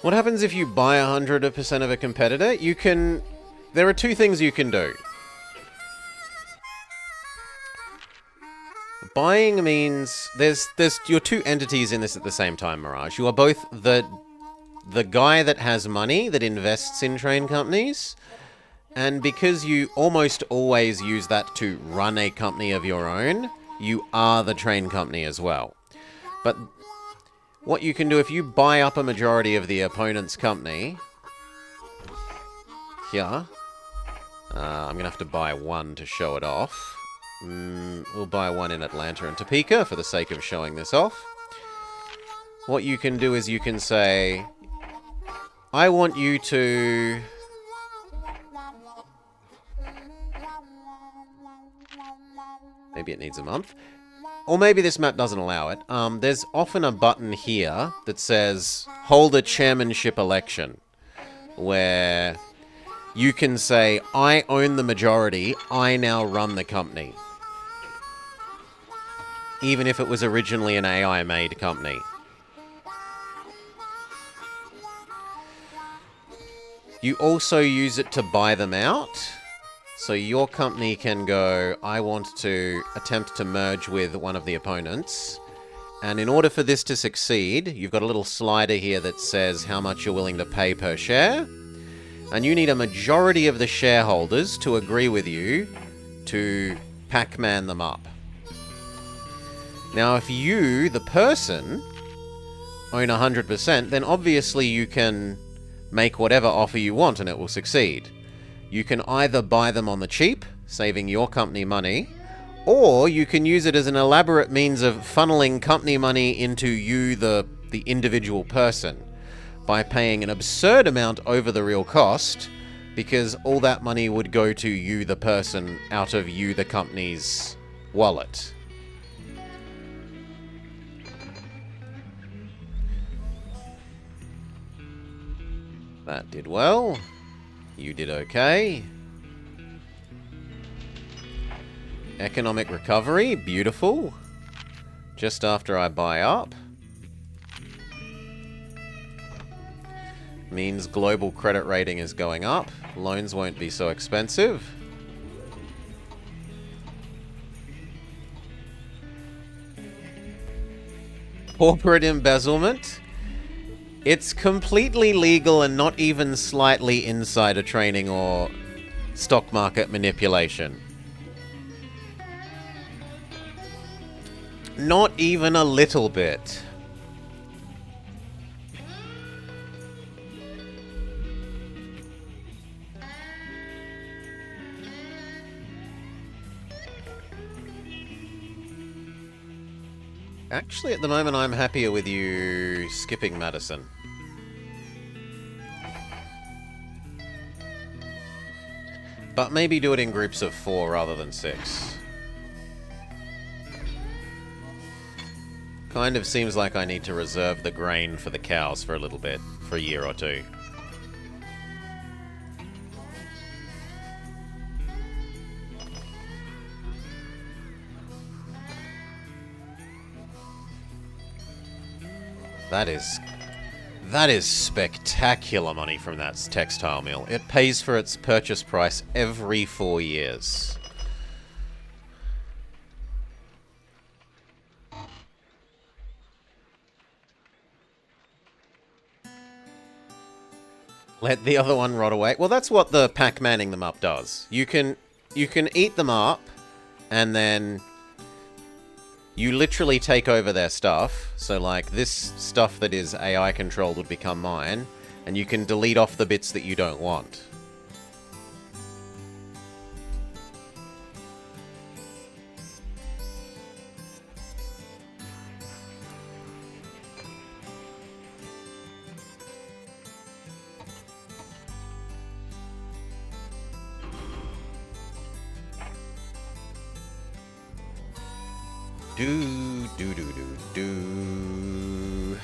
What happens if you buy 100% of a competitor? You can... There are two things you can do. Buying means... There's you're two entities in this at the same time, Mirage. You are both the guy that has money that invests in train companies, and because you almost always use that to run a company of your own, you are the train company as well. But what you can do if you buy up a majority of the opponent's company... Here. I'm going to have to buy one to show it off. We'll buy one in Atlanta and Topeka for the sake of showing this off. What you can do is you can say, I want you to... Maybe it needs a month. Or maybe this map doesn't allow it. There's often a button here that says, hold a chairmanship election, where you can say, I own the majority, I now run the company. Even if it was originally an AI-made company. You also use it to buy them out. So your company can go, I want to attempt to merge with one of the opponents. And in order for this to succeed, you've got a little slider here that says how much you're willing to pay per share. And you need a majority of the shareholders to agree with you to Pac-Man them up. Now, if you, the person, own 100%, then obviously you can make whatever offer you want and it will succeed. You can either buy them on the cheap, saving your company money, or you can use it as an elaborate means of funneling company money into you, the individual person, by paying an absurd amount over the real cost, because all that money would go to you, the person, out of you, the company's wallet. That did well. You did okay. Economic recovery, beautiful. Just after I buy up. Means global credit rating is going up. Loans won't be so expensive. Corporate embezzlement. It's completely legal and not even slightly insider trading or stock market manipulation. Not even a little bit. Actually, at the moment, I'm happier with you skipping Madison. But maybe do it in groups of 4 rather than 6. Kind of seems like I need to reserve the grain for the cows for a little bit, for a year or 2. That is spectacular money from that textile mill. It pays for its purchase price every 4 years. Let the other one rot away. Well, that's what the Pac-Manning them up does. You can eat them up, and then you literally take over their stuff. So, like, this stuff that is AI controlled would become mine, and you can delete off the bits that you don't want. Do.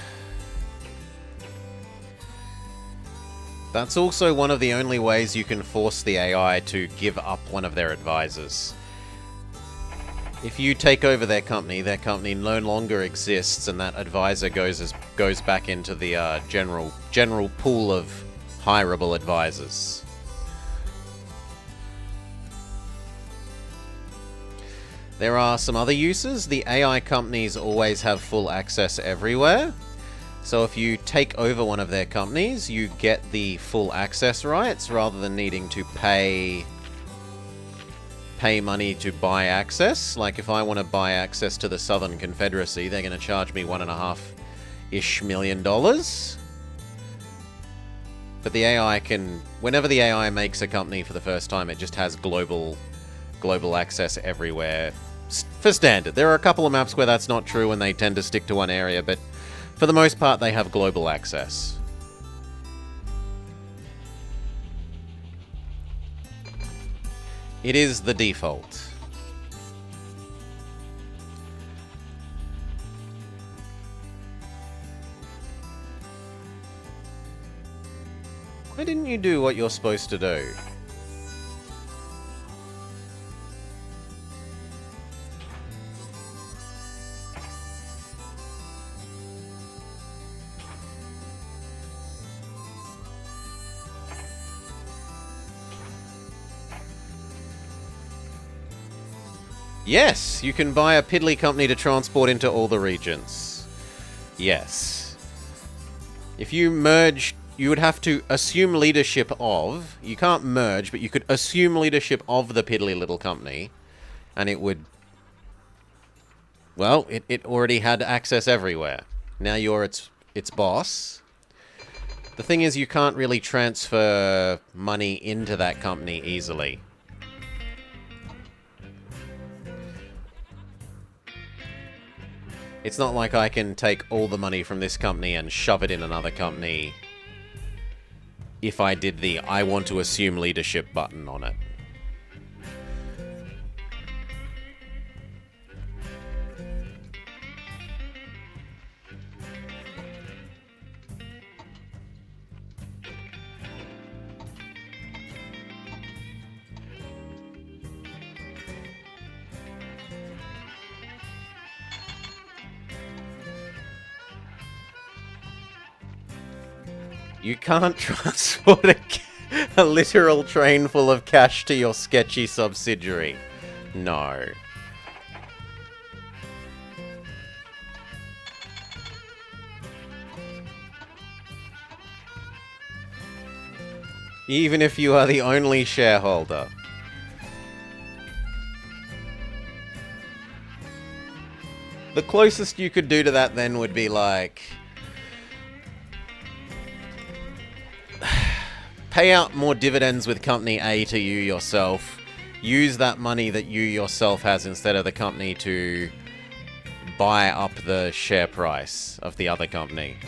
That's also one of the only ways you can force the AI to give up one of their advisors. If you take over their company no longer exists, and that advisor goes back into the general pool of hireable advisors. There are some other uses. The AI companies always have full access everywhere. So if you take over one of their companies, you get the full access rights rather than needing to pay money to buy access. Like if I want to buy access to the Southern Confederacy, they're going to charge me $1.5-ish million. But the AI can, whenever the AI makes a company for the first time, it just has global access everywhere for standard. There are a couple of maps where that's not true and they tend to stick to one area, but for the most part they have global access. It is the default. Why didn't you do what you're supposed to do? Yes, you can buy a piddly company to transport into all the regions. Yes. If you merge, you would have to assume leadership of... You can't merge, but you could assume leadership of the piddly little company, and it would... Well, it already had access everywhere. Now you're its boss. The thing is, you can't really transfer money into that company easily. It's not like I can take all the money from this company and shove it in another company if I did the I want to assume leadership button on it. You can't transport a literal train full of cash to your sketchy subsidiary. No. Even if you are the only shareholder. The closest you could do to that then would be like... pay out more dividends with Company A to you yourself. Use that money that you yourself has instead of the company to buy up the share price of the other company.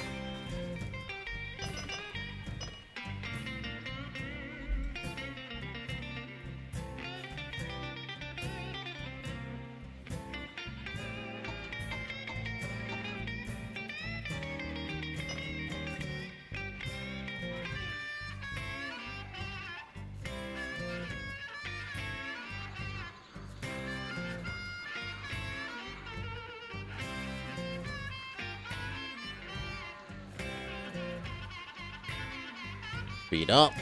Speed up.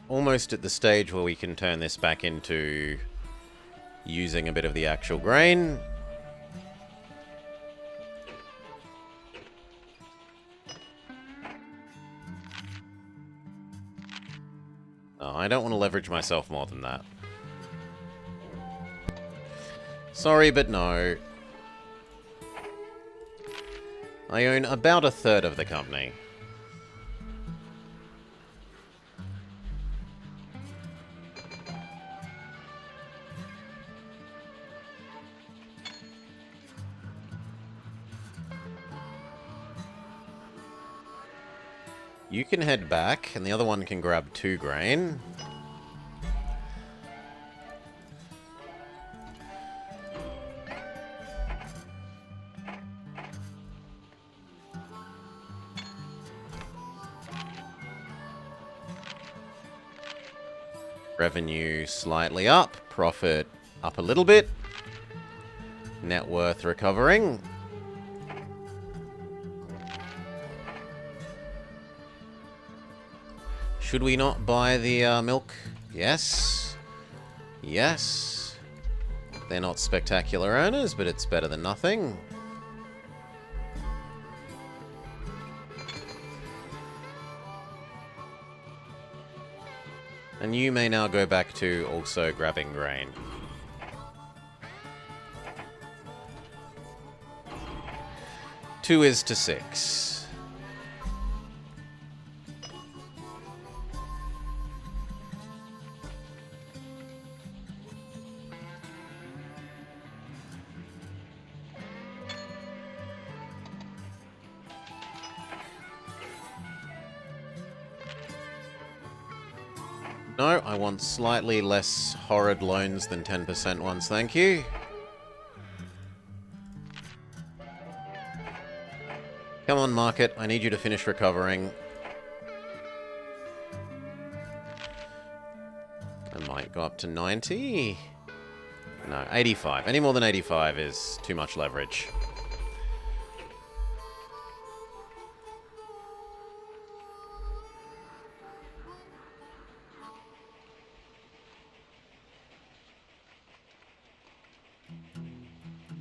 almost at the stage where we can turn this back into using a bit of the actual grain. Oh, I don't want to leverage myself more than that. Sorry, but no. I own about a third of the company. You can head back, and the other one can grab 2 grain. Revenue slightly up, profit up a little bit. Net worth recovering. Should we not buy the milk? Yes. Yes. They're not spectacular earners, but it's better than nothing. And you may now go back to also grabbing grain. Two is to 6. No, I want slightly less horrid loans than 10% ones, thank you. Come on, market. I need you to finish recovering. I might go up to 90. No, 85. Any more than 85 is too much leverage.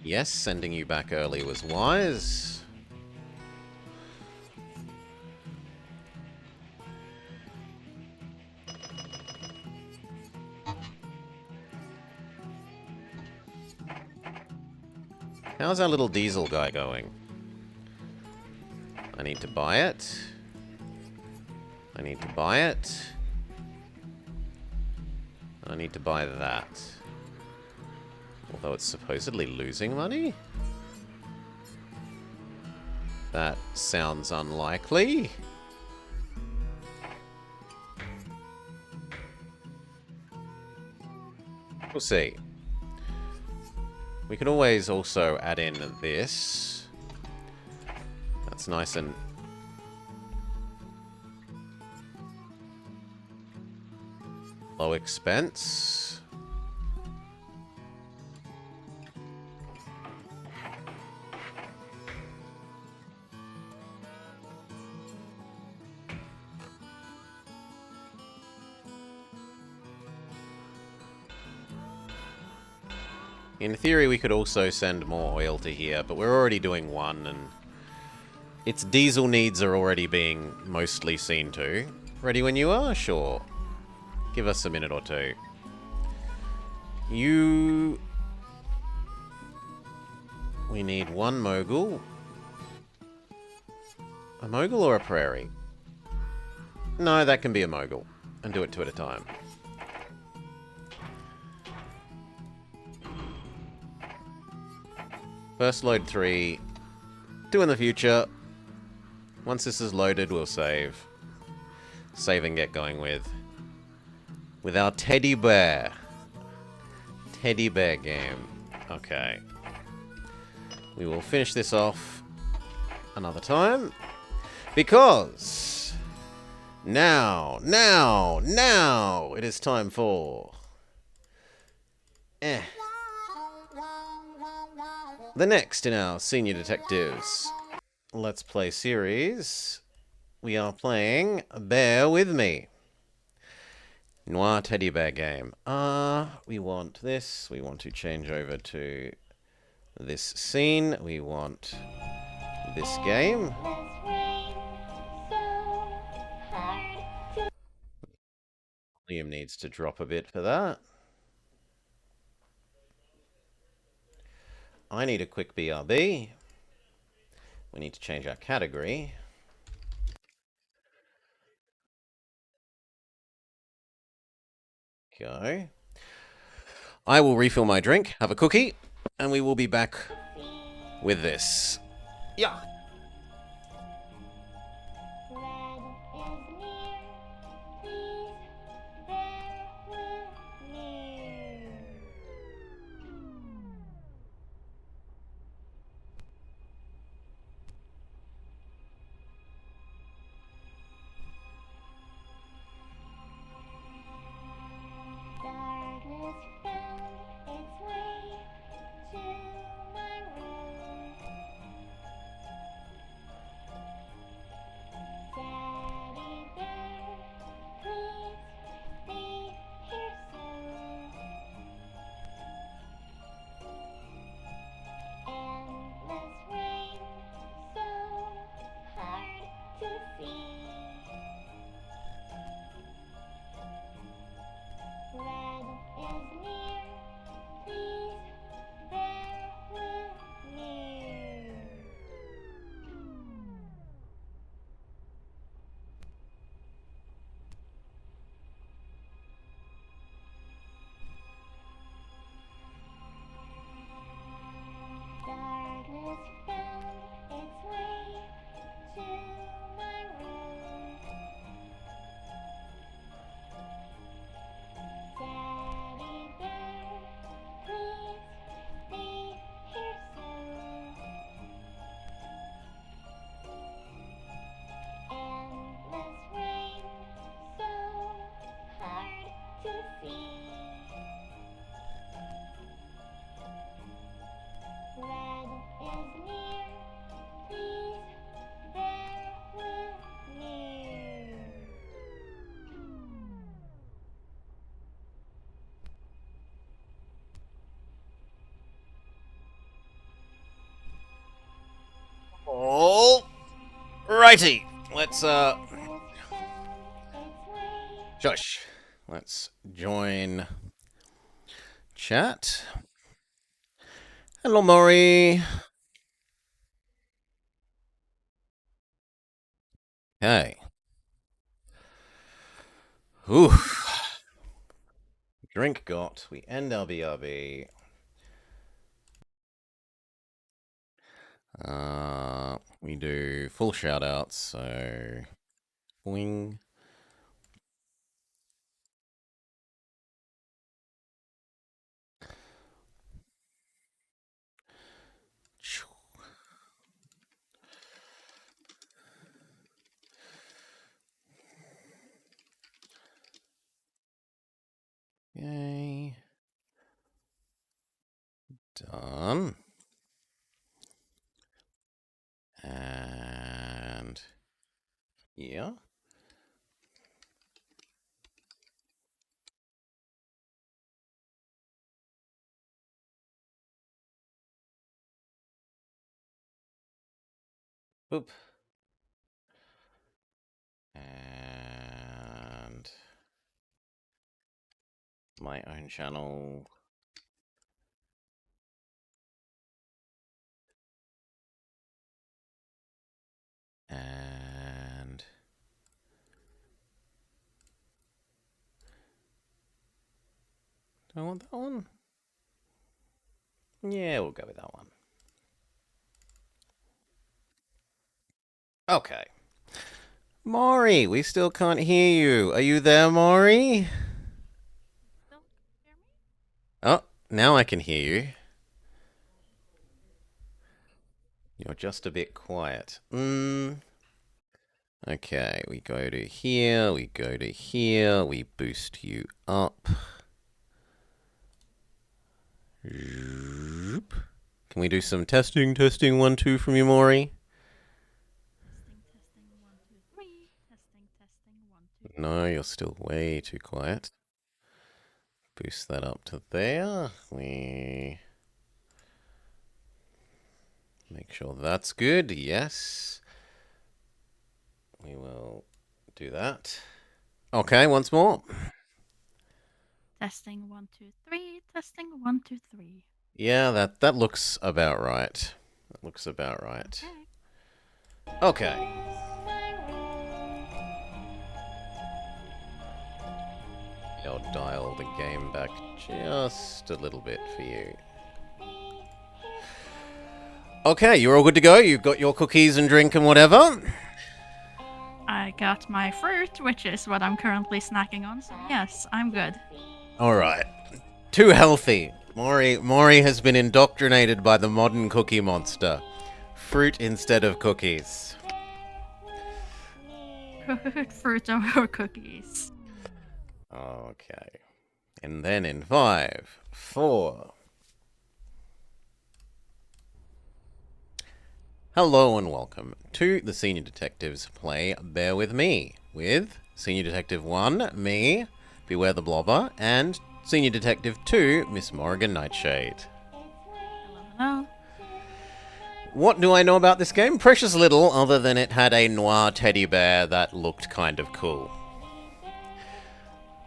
Yes, sending you back early was wise. How's our little diesel guy going? I need to buy it. I need to buy it. I need to buy that. Although it's supposedly losing money? That sounds unlikely. We'll see. We can always also add in this. That's nice and... low expense. In theory, we could also send more oil to here, but we're already doing one, and its diesel needs are already being mostly seen to. Ready when you are? Sure. Give us a minute or two. You... We need one mogul. A mogul or a prairie? No, that can be a mogul. And do it 2 at a time. First load 3. 2 in the future. Once this is loaded, we'll save. Save and get going with our teddy bear. Teddy bear game. Okay. We will finish this off another time. Because now, it is time for... the next in our Senior Detectives Let's Play series, we are playing Bear With Me. Noir teddy bear game. We want this. We want to change over to this scene. We want this game. Liam needs to drop a bit for that. I need a quick BRB. We need to change our category. Go. I will refill my drink, have a cookie, and we will be back with this. Yeah. All righty. Let's Josh. Let's join chat. Hello, Maury. Hey. Ooh. Drink got. We end our BRB. We do full shout outs, so boing. Yay. Done. And yeah. Boop. And my own channel. And do I want that one? Yeah, we'll go with that one. Okay. Maury, we still can't hear you. Are you there, Maury? Oh, now I can hear you. You're just a bit quiet. Okay, we go to here, we go to here, we boost you up. Can we do some testing, 1, 2 from you, Maury? No, you're still way too quiet. Boost that up to there. We make sure that's good. Yes. We will do that. Okay, once more. Testing 1, 2, 3. Testing 1, 2, 3. Yeah, that looks about right. That looks about right. Okay. Okay. I'll dial the game back just a little bit for you. Okay, you're all good to go. You've got your cookies and drink and whatever. I got my fruit, which is what I'm currently snacking on, so yes, I'm good. All right. Too healthy. Mori has been indoctrinated by the modern cookie monster. Fruit instead of cookies. Fruit over cookies. Okay. And then in 5, 4. Hello and welcome to the Senior Detectives Play Bear With Me, with Senior Detective 1, me, Beware the Blobber, and Senior Detective 2, Miss Morrigan Nightshade. Hello. What do I know about this game? Precious little, other than it had a noir teddy bear that looked kind of cool.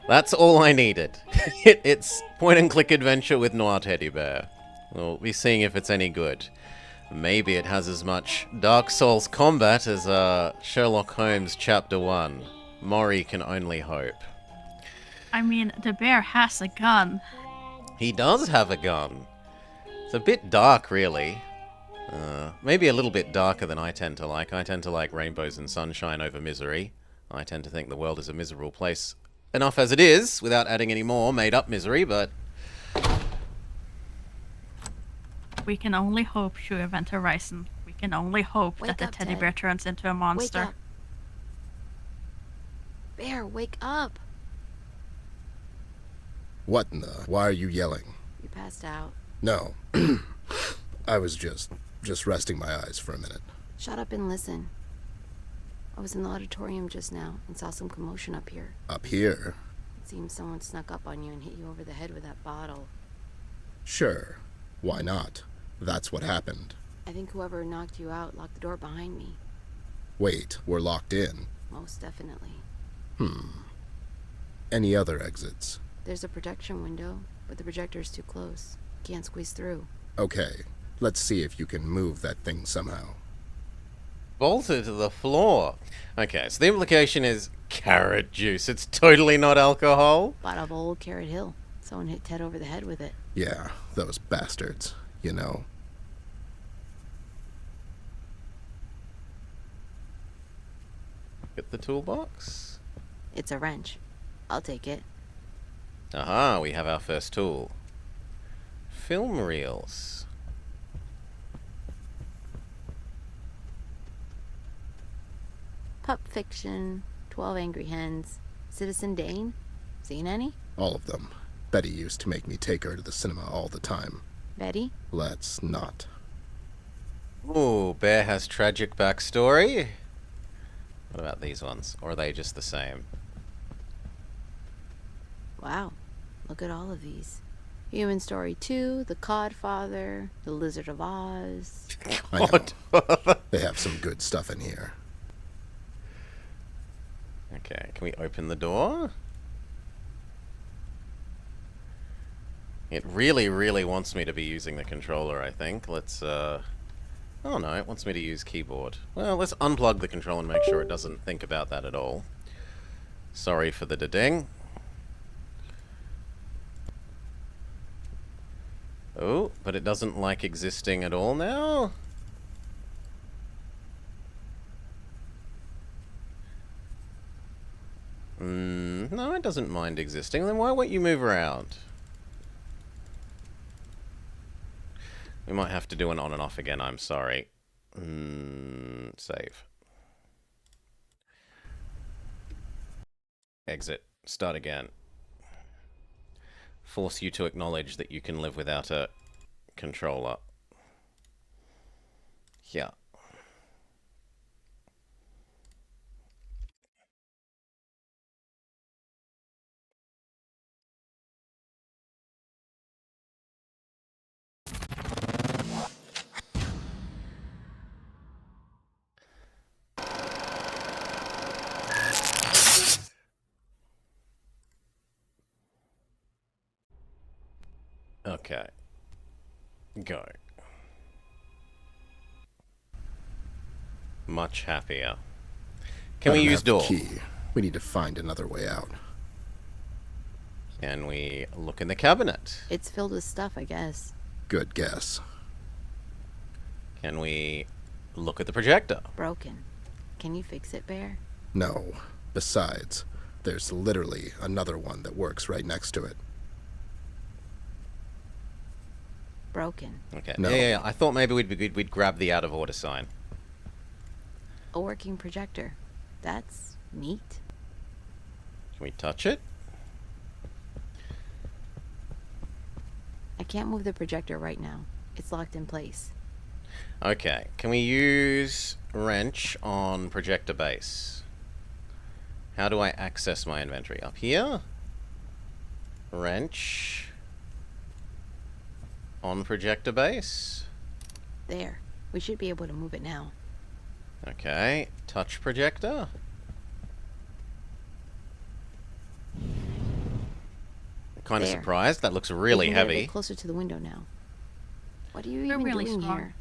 That's all I needed. It's point-and-click adventure with noir teddy bear. We'll be seeing if it's any good. Maybe it has as much Dark Souls combat as Sherlock Holmes Chapter 1. Mori can only hope. I mean, the bear has a gun. He does have a gun. It's a bit dark, really. Maybe a little bit darker than I tend to like. I tend to like rainbows and sunshine over misery. I tend to think the world is a miserable place enough as it is, without adding any more made-up misery, but... We can only hope, Shuevent Horizon. We can only hope Wake that the up, teddy Ted. bear turns into a Wake monster. up. Bear, wake up. What in the? Why are you yelling? You passed out. No. I was just resting my eyes for a minute. Shut up and listen. I was in the auditorium just now and saw some commotion up here. Up here? It seems someone snuck up on you and hit you over the head with that bottle. Sure. Why not? That's what happened. I think whoever knocked you out locked the door behind me. Wait, we're locked in. Most definitely. Any other exits? There's a protection window, but the projector's too close. Can't squeeze through. Okay, let's see if you can move that thing somehow. bolted to the floor. Okay, so the implication is carrot juice. It's totally not alcohol. Bottle of old Carrot Hill. Someone hit Ted over the head with it. Yeah, those bastards, you know. Get the toolbox. It's a wrench. I'll take it. Aha, we have our first tool. Film reels. Pup Fiction, 12 Angry Hens, Citizen Dane. Seen any? All of them. Betty used to make me take her to the cinema all the time. Betty? Let's not. Ooh, Bear has tragic backstory. What about these ones? Or are they just the same? Wow. Look at all of these. Human Story 2, The Codfather, The Lizard of Oz. I know. What? They have some good stuff in here. Okay, can we open the door? It really, really wants me to be using the controller, I think. Let's, Oh no, it wants me to use keyboard. Well, let's unplug the controller and make sure it doesn't think about that at all. Sorry for the da-ding. Oh, but it doesn't like existing at all now? No, it doesn't mind existing. Then why won't you move around? We might have to do an on and off again, I'm sorry. Save. Exit. Start again. Force you to acknowledge that you can live without a controller. Yeah. Okay. Go. Much happier. Can I we don't use have the door? key. We need to find another way out. Can we look in the cabinet? It's filled with stuff, I guess. Good guess. Can we look at the projector? Broken. Can you fix it, Bear? No. Besides, there's literally another one that works right next to it. Broken. Okay. No. Yeah. I thought maybe we'd grab the out of order sign. A working projector. That's neat. Can we touch it? I can't move the projector right now. It's locked in place. Okay. Can we use wrench on projector base? How do I access my inventory? Up here? Wrench on projector base. There. We should be able to move it now. Okay. Touch projector. Kind of There. surprised. That looks We really can get a heavy. bit closer to the window now. What are you They're even really doing strong. here?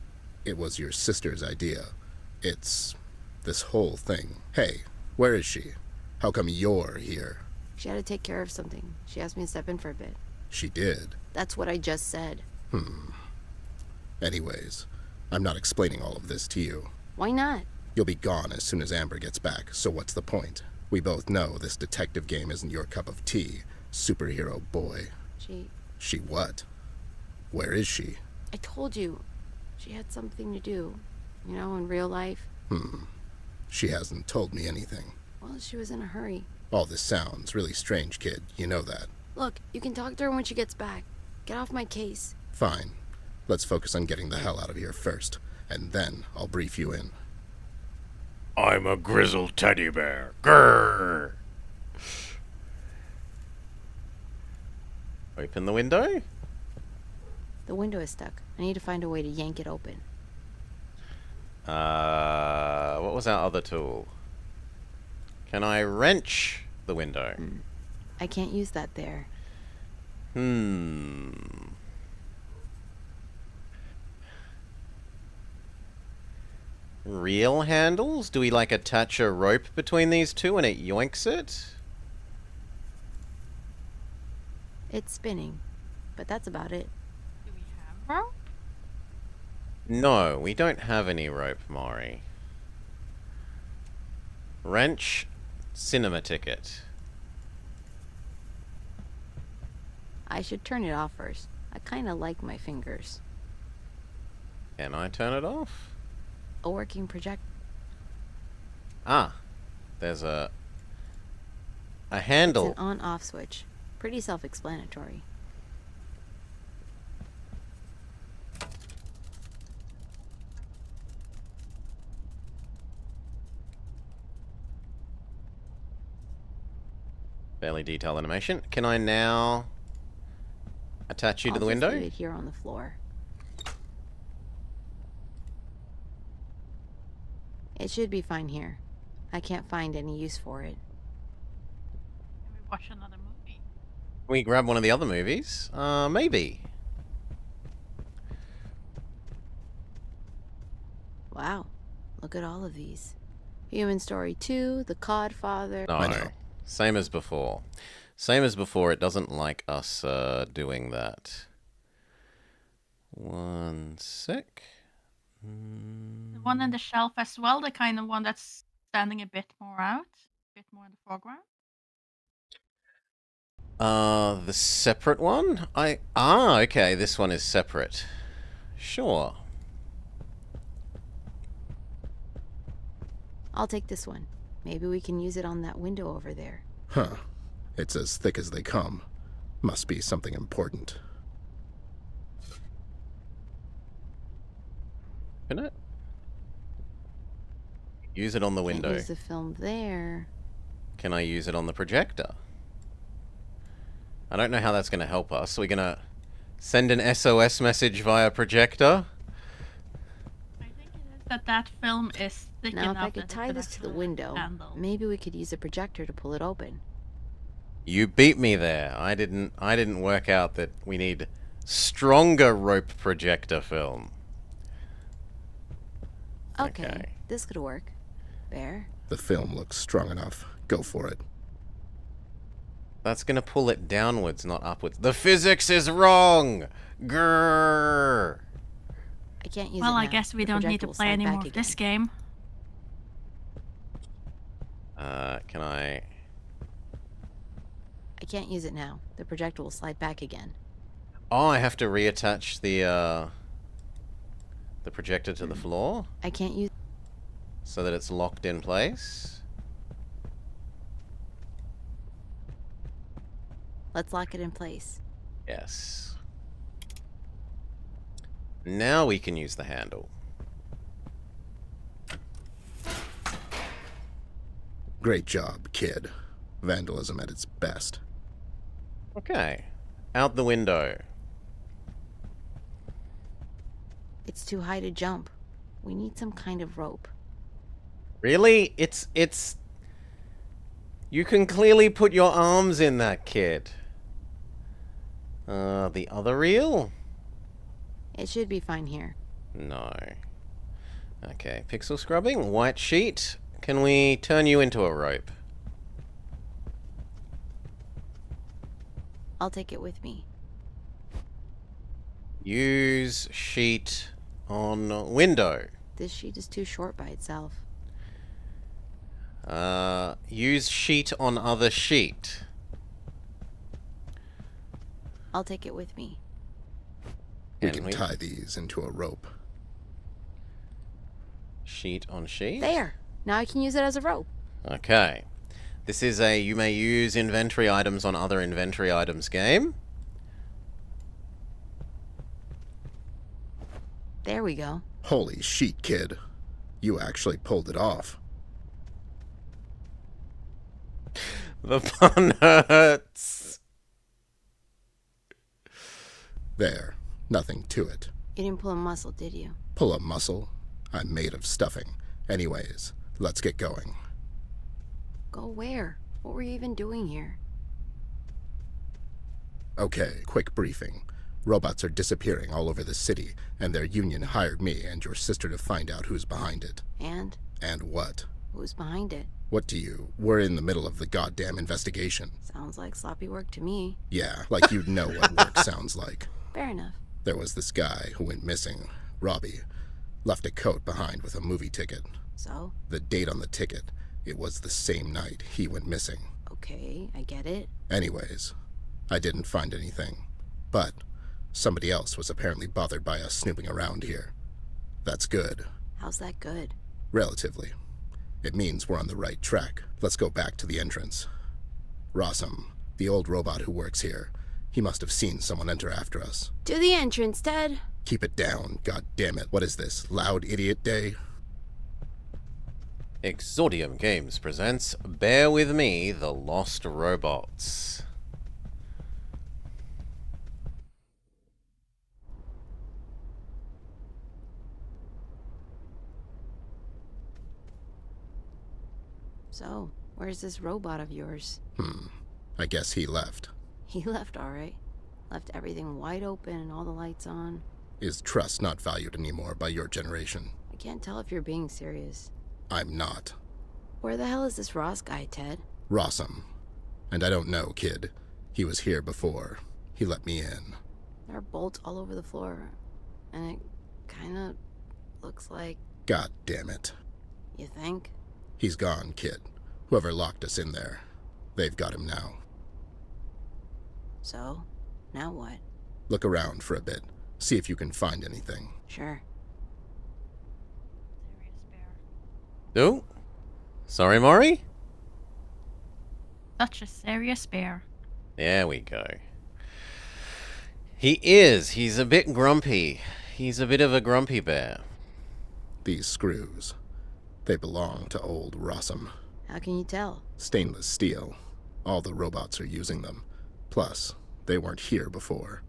It was your sister's idea. It's this whole thing. Hey, where is she? How come you're here? She had to take care of something. She asked me to step in for a bit. She did. That's what I just said. Anyways, I'm not explaining all of this to you. Why not? You'll be gone as soon as Amber gets back, so what's the point? We both know this detective game isn't your cup of tea, superhero boy. She what? Where is she? I told you. She had something to do. You know, in real life. She hasn't told me anything. Well, she was in a hurry. All this sounds really strange, kid. You know that. Look, you can talk to her when she gets back. Get off my case. Fine. Let's focus on getting the hell out of here first, and then I'll brief you in. I'm a grizzled teddy bear. Grrr. Open the window? The window is stuck. I need to find a way to yank it open. What was our other tool? Can I wrench the window? I can't use that there. Real handles? Do we like attach a rope between these two and it yoinks it? It's spinning. But that's about it. Do we have rope? No, we don't have any rope, Maury. Wrench, cinema ticket. I should turn it off first. I kinda like my fingers. Can I turn it off? A working projector. Ah, there's a It's handle. an on-off switch. Pretty self-explanatory. Fairly detailed animation. Can I now attach you to the I'll just window? leave it here on the floor. It should be fine here. I can't find any use for it. Can we watch another movie? Can we grab one of the other movies? Maybe. Wow. Look at all of these. Human Story 2, The Codfather. No. I know. Same as before. Same as before, it doesn't like us doing that. One sec. The one on the shelf as well, the kind of one that's standing a bit more out, a bit more in the foreground. The separate one? Okay, this one is separate. Sure. I'll take this one. Maybe we can use it on that window over there. Huh. It's as thick as they come. Must be something important. Can it? Use it on the Can't window. use the film there. Can I use it on the projector? I don't know how that's going to help us. Are we going to send an SOS message via projector? I think it is that film is thick Now, if enough I could that it tie could this to the actually window, handle. maybe we could use a projector to pull it open. You beat me there. I didn't work out that we need stronger rope projector film. Okay, this could work. Bear. The film looks strong enough. Go for it. That's gonna pull it downwards, not upwards. The physics is wrong! Grrr! I can't use it Well, now. I guess we The don't need projector to will play slide any back more of this again. game. Can I... I can't use it now. The projector will slide back again. Oh, I have to reattach the projector to the floor? I can't use... So that it's locked in place? Let's lock it in place. Yes. Now we can use the handle. Great job, kid. Vandalism at its best. Okay. Out the window. It's too high to jump. We need some kind of rope. Really? It's... You can clearly put your arms in that, kid. The other reel? It should be fine here. No. Okay, pixel scrubbing, white sheet. Can we turn you into a rope? I'll take it with me. Use sheet on window. This sheet is too short by itself. Use sheet on other sheet. I'll take it with me. We Can can tie these into a rope. Sheet on sheet? There! Now I can use it as a rope. Okay. This is a you may use inventory items on other inventory items game. There we go. Holy sheet, kid. You actually pulled it off. The pun hurts. There. Nothing to it. You didn't pull a muscle, did you? Pull a muscle? I'm made of stuffing. Anyways, let's get going. Go where? What were you even doing here? Okay, quick briefing. Robots are disappearing all over the city, and their union hired me and your sister to find out who's behind it. And? And what? Who's behind it? What do you... We're in the middle of the goddamn investigation. Sounds like sloppy work to me. Yeah, like you'd know what work sounds like. Fair enough. There was this guy who went missing, Robbie. Left a coat behind with a movie ticket. So? The date on the ticket, it was the same night he went missing. Okay, I get it. Anyways, I didn't find anything. But somebody else was apparently bothered by us snooping around here. That's good. How's that good? Relatively. It means we're on the right track. Let's go back to the entrance. Rossum, the old robot who works here, he must have seen someone enter after us. To the entrance, Ted! Keep it down, god damn it. What is this, Loud Idiot Day? Exordium Games presents Bear With Me, The Lost Robots. So, where's this robot of yours? I guess he left. He left alright. Left everything wide open and all the lights on. Is trust not valued anymore by your generation? I can't tell if you're being serious. I'm not. Where the hell is this Ross guy, Ted? Rossum. And I don't know, kid. He was here before. He let me in. There are bolts all over the floor. And it kinda looks like... God damn it. You think? He's gone, kid. Whoever locked us in there. They've got him now. So? Now what? Look around for a bit. See if you can find anything. Sure. Oh? Sorry, Maury? Such a serious bear. There we go. He is. He's a bit grumpy. He's a bit of a grumpy bear. These screws. They belong to old Rossum. How can you tell? Stainless steel. All the robots are using them. Plus, they weren't here before.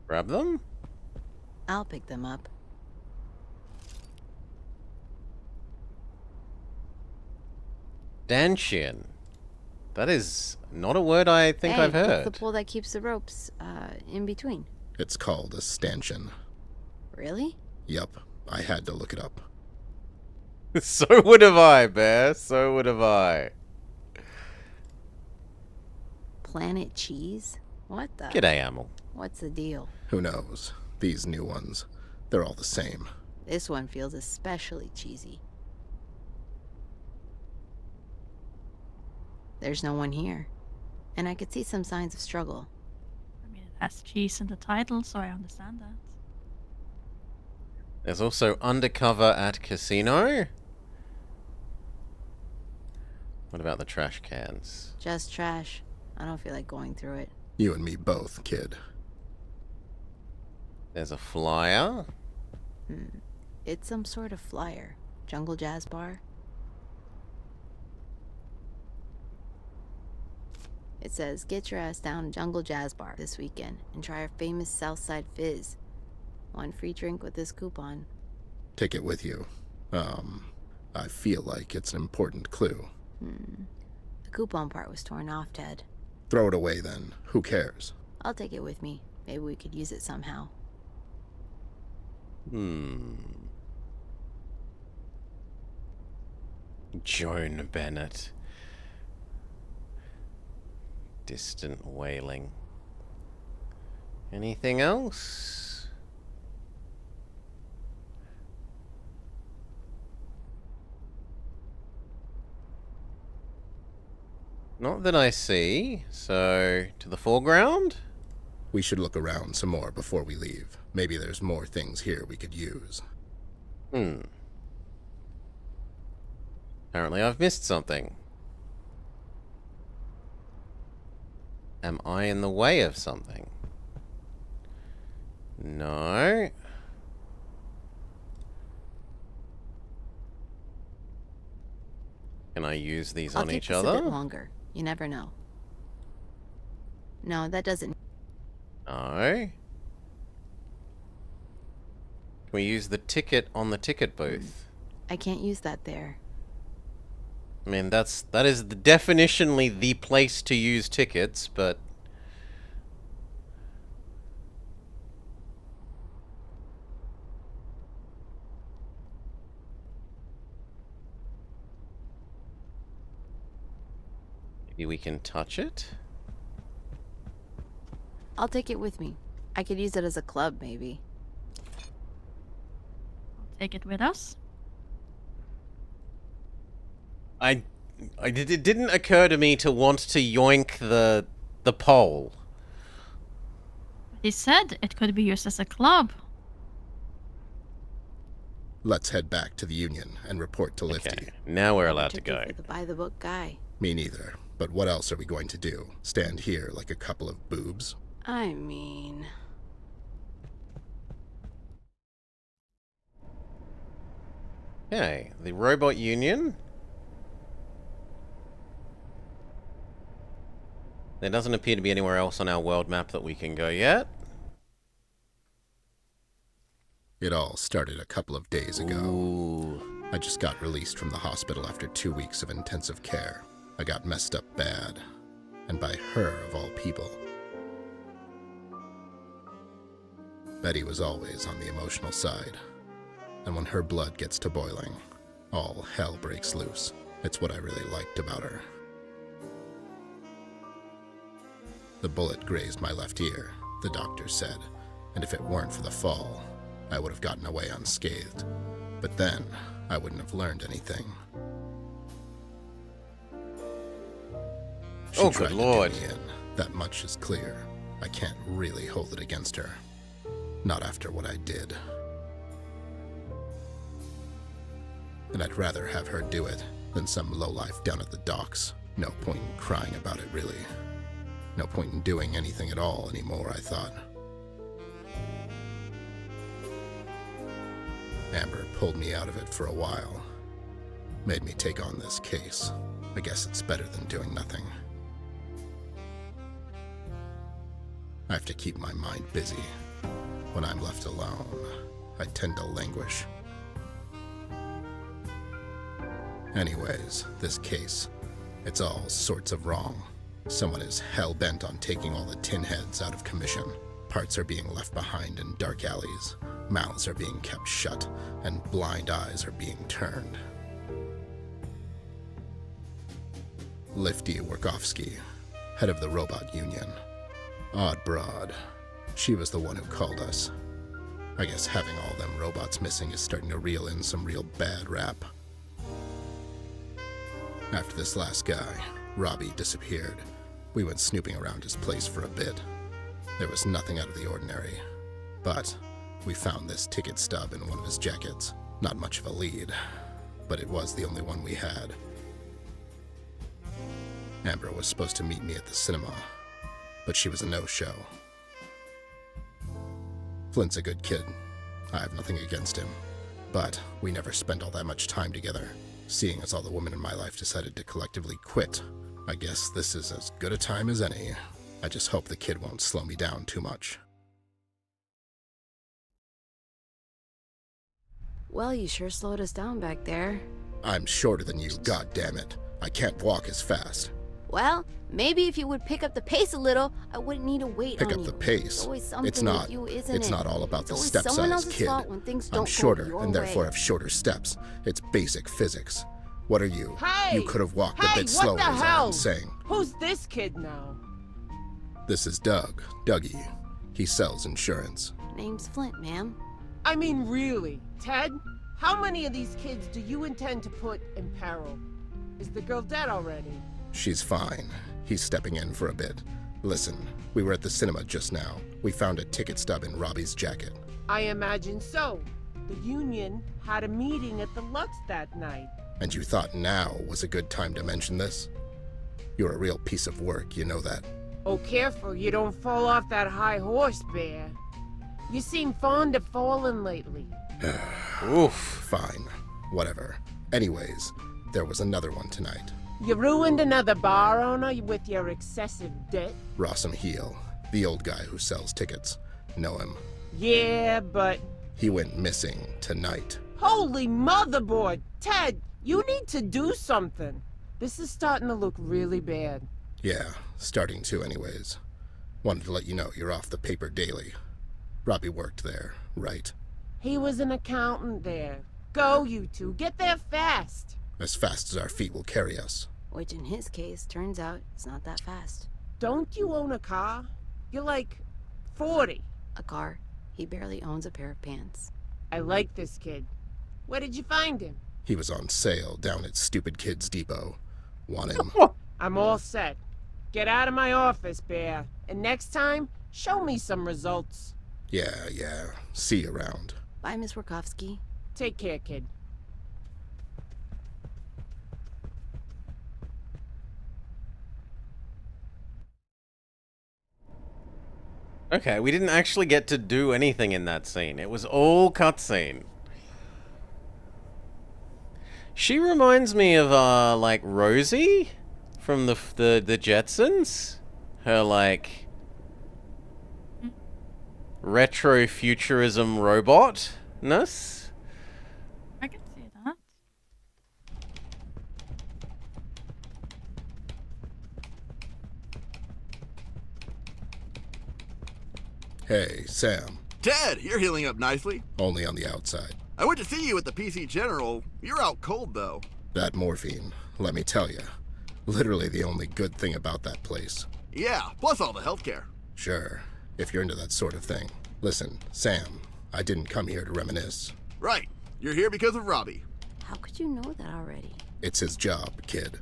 Grab them? I'll pick them up. Danshin. That is not a word I think Hey, I've what's heard. the pole that keeps the ropes, in between? It's called a stanchion. Really? Yup, I had to look it up. So would have I, Bear. So would have I. Planet cheese? What the? G'day, Amel. What's the deal? Who knows? These new ones, they're all the same. This one feels especially cheesy. There's no one here. And I could see some signs of struggle. I mean, it has cheese in the title, so I understand that. There's also undercover at casino. What about the trash cans? Just trash. I don't feel like going through it. You and me both, kid. There's a flyer. It's some sort of flyer. Jungle Jazz Bar. It says, get your ass down to Jungle Jazz Bar this weekend and try our famous Southside Fizz. 1 free drink with this coupon. Take it with you. I feel like it's an important clue. The coupon part was torn off, Ted. Throw it away then. Who cares? I'll take it with me. Maybe we could use it somehow. Joan Bennett. Distant wailing. Anything else? Not that I see. So, to the foreground? We should look around some more before we leave. Maybe there's more things here we could use. Apparently I've missed something. Am I in the way of something? No. Can I use these I'll on take each this a bit other? longer. You never know. No, that doesn't. No. Can we use the ticket on the ticket booth? I can't use that there. I mean, that is definitionally the place to use tickets, but maybe we can touch it? I'll take it with me. I could use it as a club, maybe. Take it with us. It didn't occur to me to want to yoink the pole. He said it could be used as a club. Let's head back to the Union and report to Lifty. Okay, now we're allowed to Particularly go. for the by-the-book guy. Me neither. But what else are we going to do? Stand here like a couple of boobs? I mean... Okay, the Robot Union. There doesn't appear to be anywhere else on our world map that we can go yet. It all started a couple of days ago. Ooh. I just got released from the hospital after 2 weeks of intensive care. I got messed up bad. And by her, of all people. Betty was always on the emotional side. And when her blood gets to boiling, all hell breaks loose. It's what I really liked about her. The bullet grazed my left ear, the doctor said, and if it weren't for the fall, I would have gotten away unscathed. But then, I wouldn't have learned anything. She Oh, tried good to lord. do me in. That much is clear. I can't really hold it against her. Not after what I did. And I'd rather have her do it than some lowlife down at the docks. No point in crying about it, really. No point in doing anything at all anymore, I thought. Amber pulled me out of it for a while. Made me take on this case. I guess it's better than doing nothing. I have to keep my mind busy. When I'm left alone, I tend to languish. Anyways, this case, It's all sorts of wrong. Someone is hell-bent on taking all the tin heads out of commission. Parts are being left behind in dark alleys. Mouths are being kept shut, and blind eyes are being turned. Lifty Warkowski, head of the robot union. Odd broad. She was the one who called us. I guess having all them robots missing is starting to reel in some real bad rap. After this last guy, Robbie, disappeared, we went snooping around his place for a bit. There was nothing out of the ordinary, but we found this ticket stub in one of his jackets. Not much of a lead, but it was the only one we had. Amber was supposed to meet me at the cinema, but she was a no-show. Flint's a good kid. I have nothing against him, but we never spent all that much time together. Seeing as all the women in my life decided to collectively quit, I guess this is as good a time as any. I just hope the kid won't slow me down too much. Well, you sure slowed us down back there. I'm shorter than you, goddammit. I can't walk as fast. Well, maybe if you would pick up the pace a little, I wouldn't need to wait on you. Pick up the pace. It's always something It's not. with you, isn't It's it? not all about the It's always step someone size else's kid. fault when things don't I'm go shorter your and therefore way. have shorter steps. It's basic physics. What are you? Hey! You could have walked a Hey, bit what slower, the is all hell? I'm saying. Who's this kid now? This is Doug. Dougie. He sells insurance. Name's Flint, ma'am. I mean, really, Ted? How many of these kids do you intend to put in peril? Is the girl dead already? She's fine. He's stepping in for a bit. Listen, we were at the cinema just now. We found a ticket stub in Robbie's jacket. I imagine so. The union had a meeting at the Lux that night. And you thought now was a good time to mention this? You're a real piece of work, you know that. Oh, careful you don't fall off that high horse, Bear. You seem fond of falling lately. Oof. Fine. Whatever. Anyways, there was another one tonight. You ruined another bar owner with your excessive debt? Rossum Heel, the old guy who sells tickets. Know him. Yeah, but... He went missing tonight. Holy motherboard! Ted, you need to do something. This is starting to look really bad. Yeah, starting to anyways. Wanted to let you know you're off the paper daily. Robbie worked there, right? He was an accountant there. Go, you two. Get there fast. As fast as our feet will carry us. Which in his case, turns out it's not that fast. Don't you own a car? You're like 40. A car. He barely owns a pair of pants. I like this kid. Where did you find him? He was on sale down at Stupid Kids Depot. Want him? I'm all set. Get out of my office, Bear. And next time, show me some results. Yeah. See you around. Bye, Miss Warkowski. Take care, kid. Okay, we didn't actually get to do anything in that scene. It was all cutscene. She reminds me of, like, Rosie from the Jetsons. Her, like, retro-futurism robot-ness. I can see that. Hey, Sam. Ted, you're healing up nicely. Only on the outside. I went to see you at the PC General. You're out cold, though. That morphine, let me tell you. Literally the only good thing about that place. Yeah, plus all the healthcare. Sure, if you're into that sort of thing. Listen, Sam, I didn't come here to reminisce. Right. You're here because of Robbie. How could you know that already? It's his job, kid.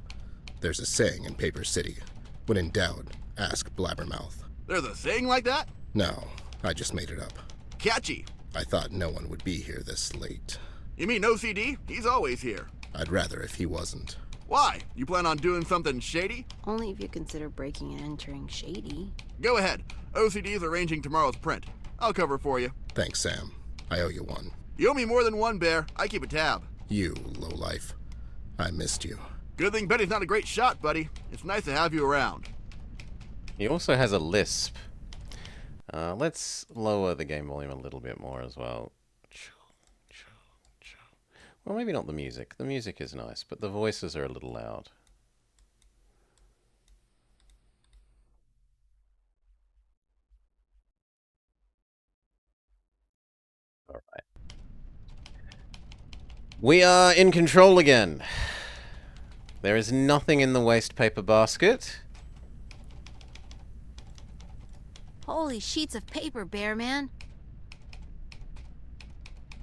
There's a saying in Paper City. When in doubt, ask Blabbermouth. There's a saying like that? No, I just made it up. Catchy. I thought no one would be here this late. You mean OCD? He's always here. I'd rather if he wasn't. Why? You plan on doing something shady? Only if you consider breaking and entering shady. Go ahead. OCD's arranging tomorrow's print. I'll cover for you. Thanks, Sam. I owe you one. You owe me more than one, Bear. I keep a tab. You, lowlife. I missed you. Good thing Betty's not a great shot, buddy. It's nice to have you around. He also has a lisp. Let's lower the game volume a little bit more as well. Well, maybe not the music. The music is nice, but the voices are a little loud. We are in control again. There is nothing in the waste paper basket. Holy sheets of paper, Bear Man.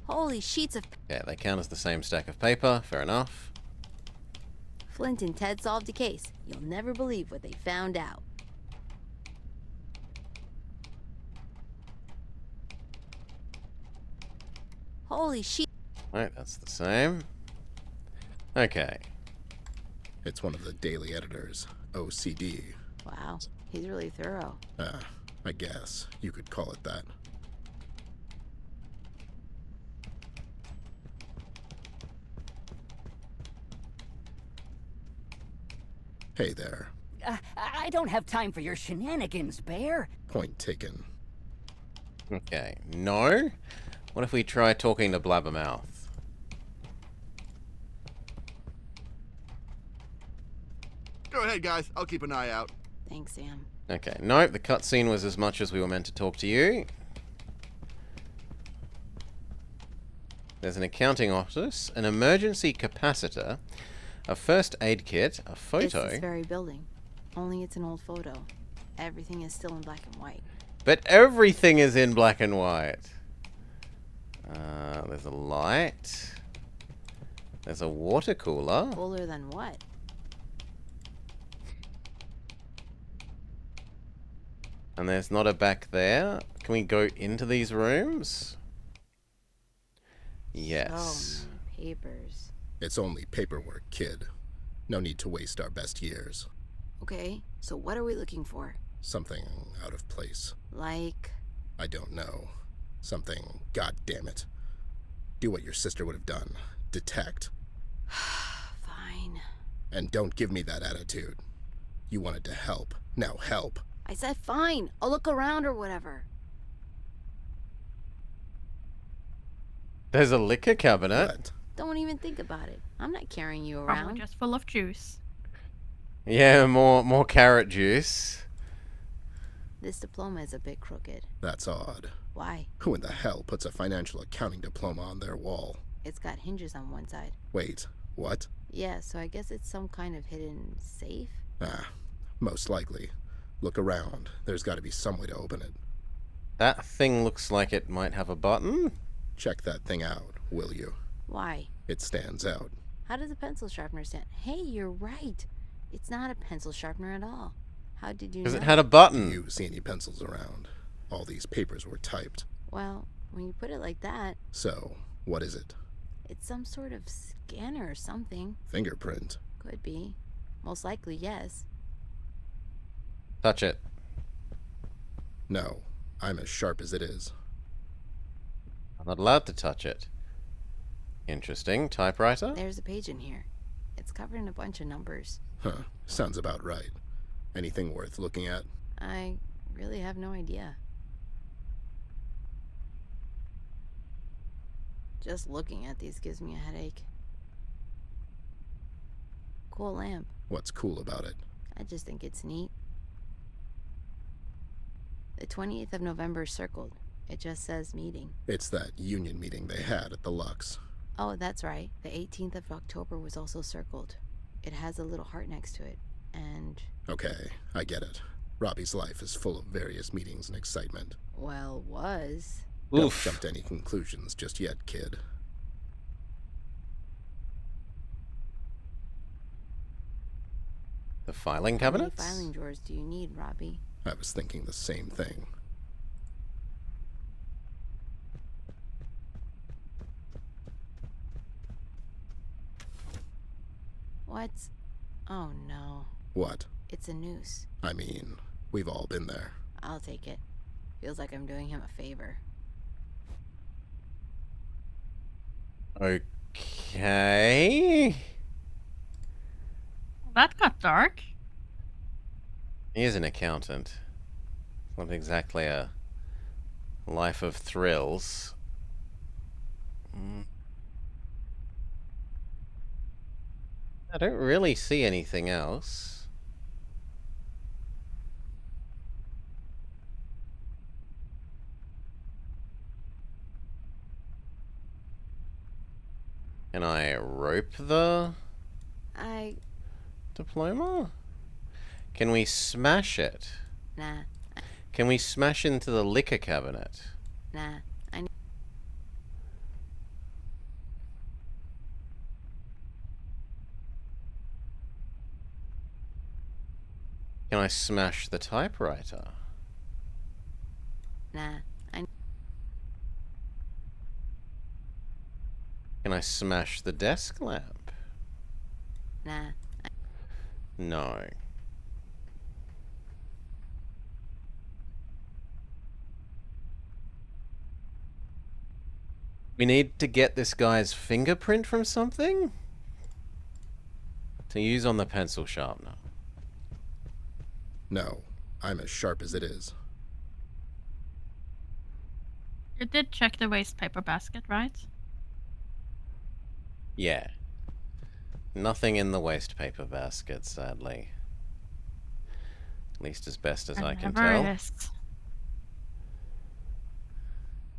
Holy sheets of... Yeah, they count as the same stack of paper. Fair enough. Flint and Ted solved a case. You'll never believe what they found out. Holy shit. Right, that's the same. Okay. It's one of the daily editors, OCD. Wow, he's really thorough. I guess you could call it that. Hey there. I don't have time for your shenanigans, Bear. Point taken. Okay. No? What if we try talking to Blabbermouth? Go ahead, guys. I'll keep an eye out. Thanks, Sam. Okay. Nope, the cutscene was as much as we were meant to talk to you. There's an accounting office, an emergency capacitor, a first aid kit, a It's photo. this very building. Only it's an old photo. Everything is still in black and white. But everything is in black and white. There's a light. There's a water cooler. Cooler than what? And there's not a back there. Can we go into these rooms? Yes. Oh, papers. It's only paperwork, kid. No need to waste our best years. Okay, so what are we looking for? Something out of place. Like... I don't know. Something, god damn it. Do what your sister would have done. Detect. Fine. And don't give me that attitude. You wanted to help. Now help. I said fine. I'll look around or whatever. There's a liquor cabinet. What? Don't even think about it. I'm not carrying you Probably around. just full of juice. Yeah, more carrot juice. This diploma is a bit crooked. That's odd. Why? Who in the hell puts a financial accounting diploma on their wall? It's got hinges on one side. Wait, what? Yeah, so I guess it's some kind of hidden safe? Most likely. Look around. There's got to be some way to open it. That thing looks like it might have a button. Check that thing out, will you? Why? It stands out. How does a pencil sharpener stand? Hey, you're right. It's not a pencil sharpener at all. How did you know? Because it had a button. Do you see any pencils around? All these papers were typed. Well, when you put it like that, So, what is it? it's some sort of scanner or something. Fingerprint. Could be. Most likely, yes. Touch it. No, I'm as sharp as it is. I'm not allowed to touch it. Interesting. Typewriter? There's a page in here. It's covered in a bunch of numbers. Huh, sounds about right. Anything worth looking at? I really have no idea. Just looking at these gives me a headache. Cool lamp. What's cool about it? I just think it's neat. The 28th of November is circled. It just says meeting. It's that union meeting they had at the Lux. Oh, that's right. The 18th of October was also circled. It has a little heart next to it. And, Okay, I get it. Robbie's life is full of various meetings and excitement. well, was. Don't Oof. jump to any conclusions just yet, kid. The filing How many cabinets? filing drawers do you need, Robbie? I was thinking the same thing. What's... Oh, no. What? It's a noose. I mean, we've all been there. I'll take it. Feels like I'm doing him a favor. Okay. That got dark. He is an accountant. Not exactly a life of thrills. I don't really see anything else. Can I rope the I... diploma? Can we smash it? Nah. Can we smash into the liquor cabinet? Nah. Can I smash the typewriter? Nah. Can I smash the desk lamp? Nah. No. We need to get this guy's fingerprint from something? To use on the pencil sharpener. No, I'm as sharp as it is. You did check the waste paper basket, right? Yeah. Nothing in the waste paper basket, sadly. At least as best as I can Whatever tell. it is.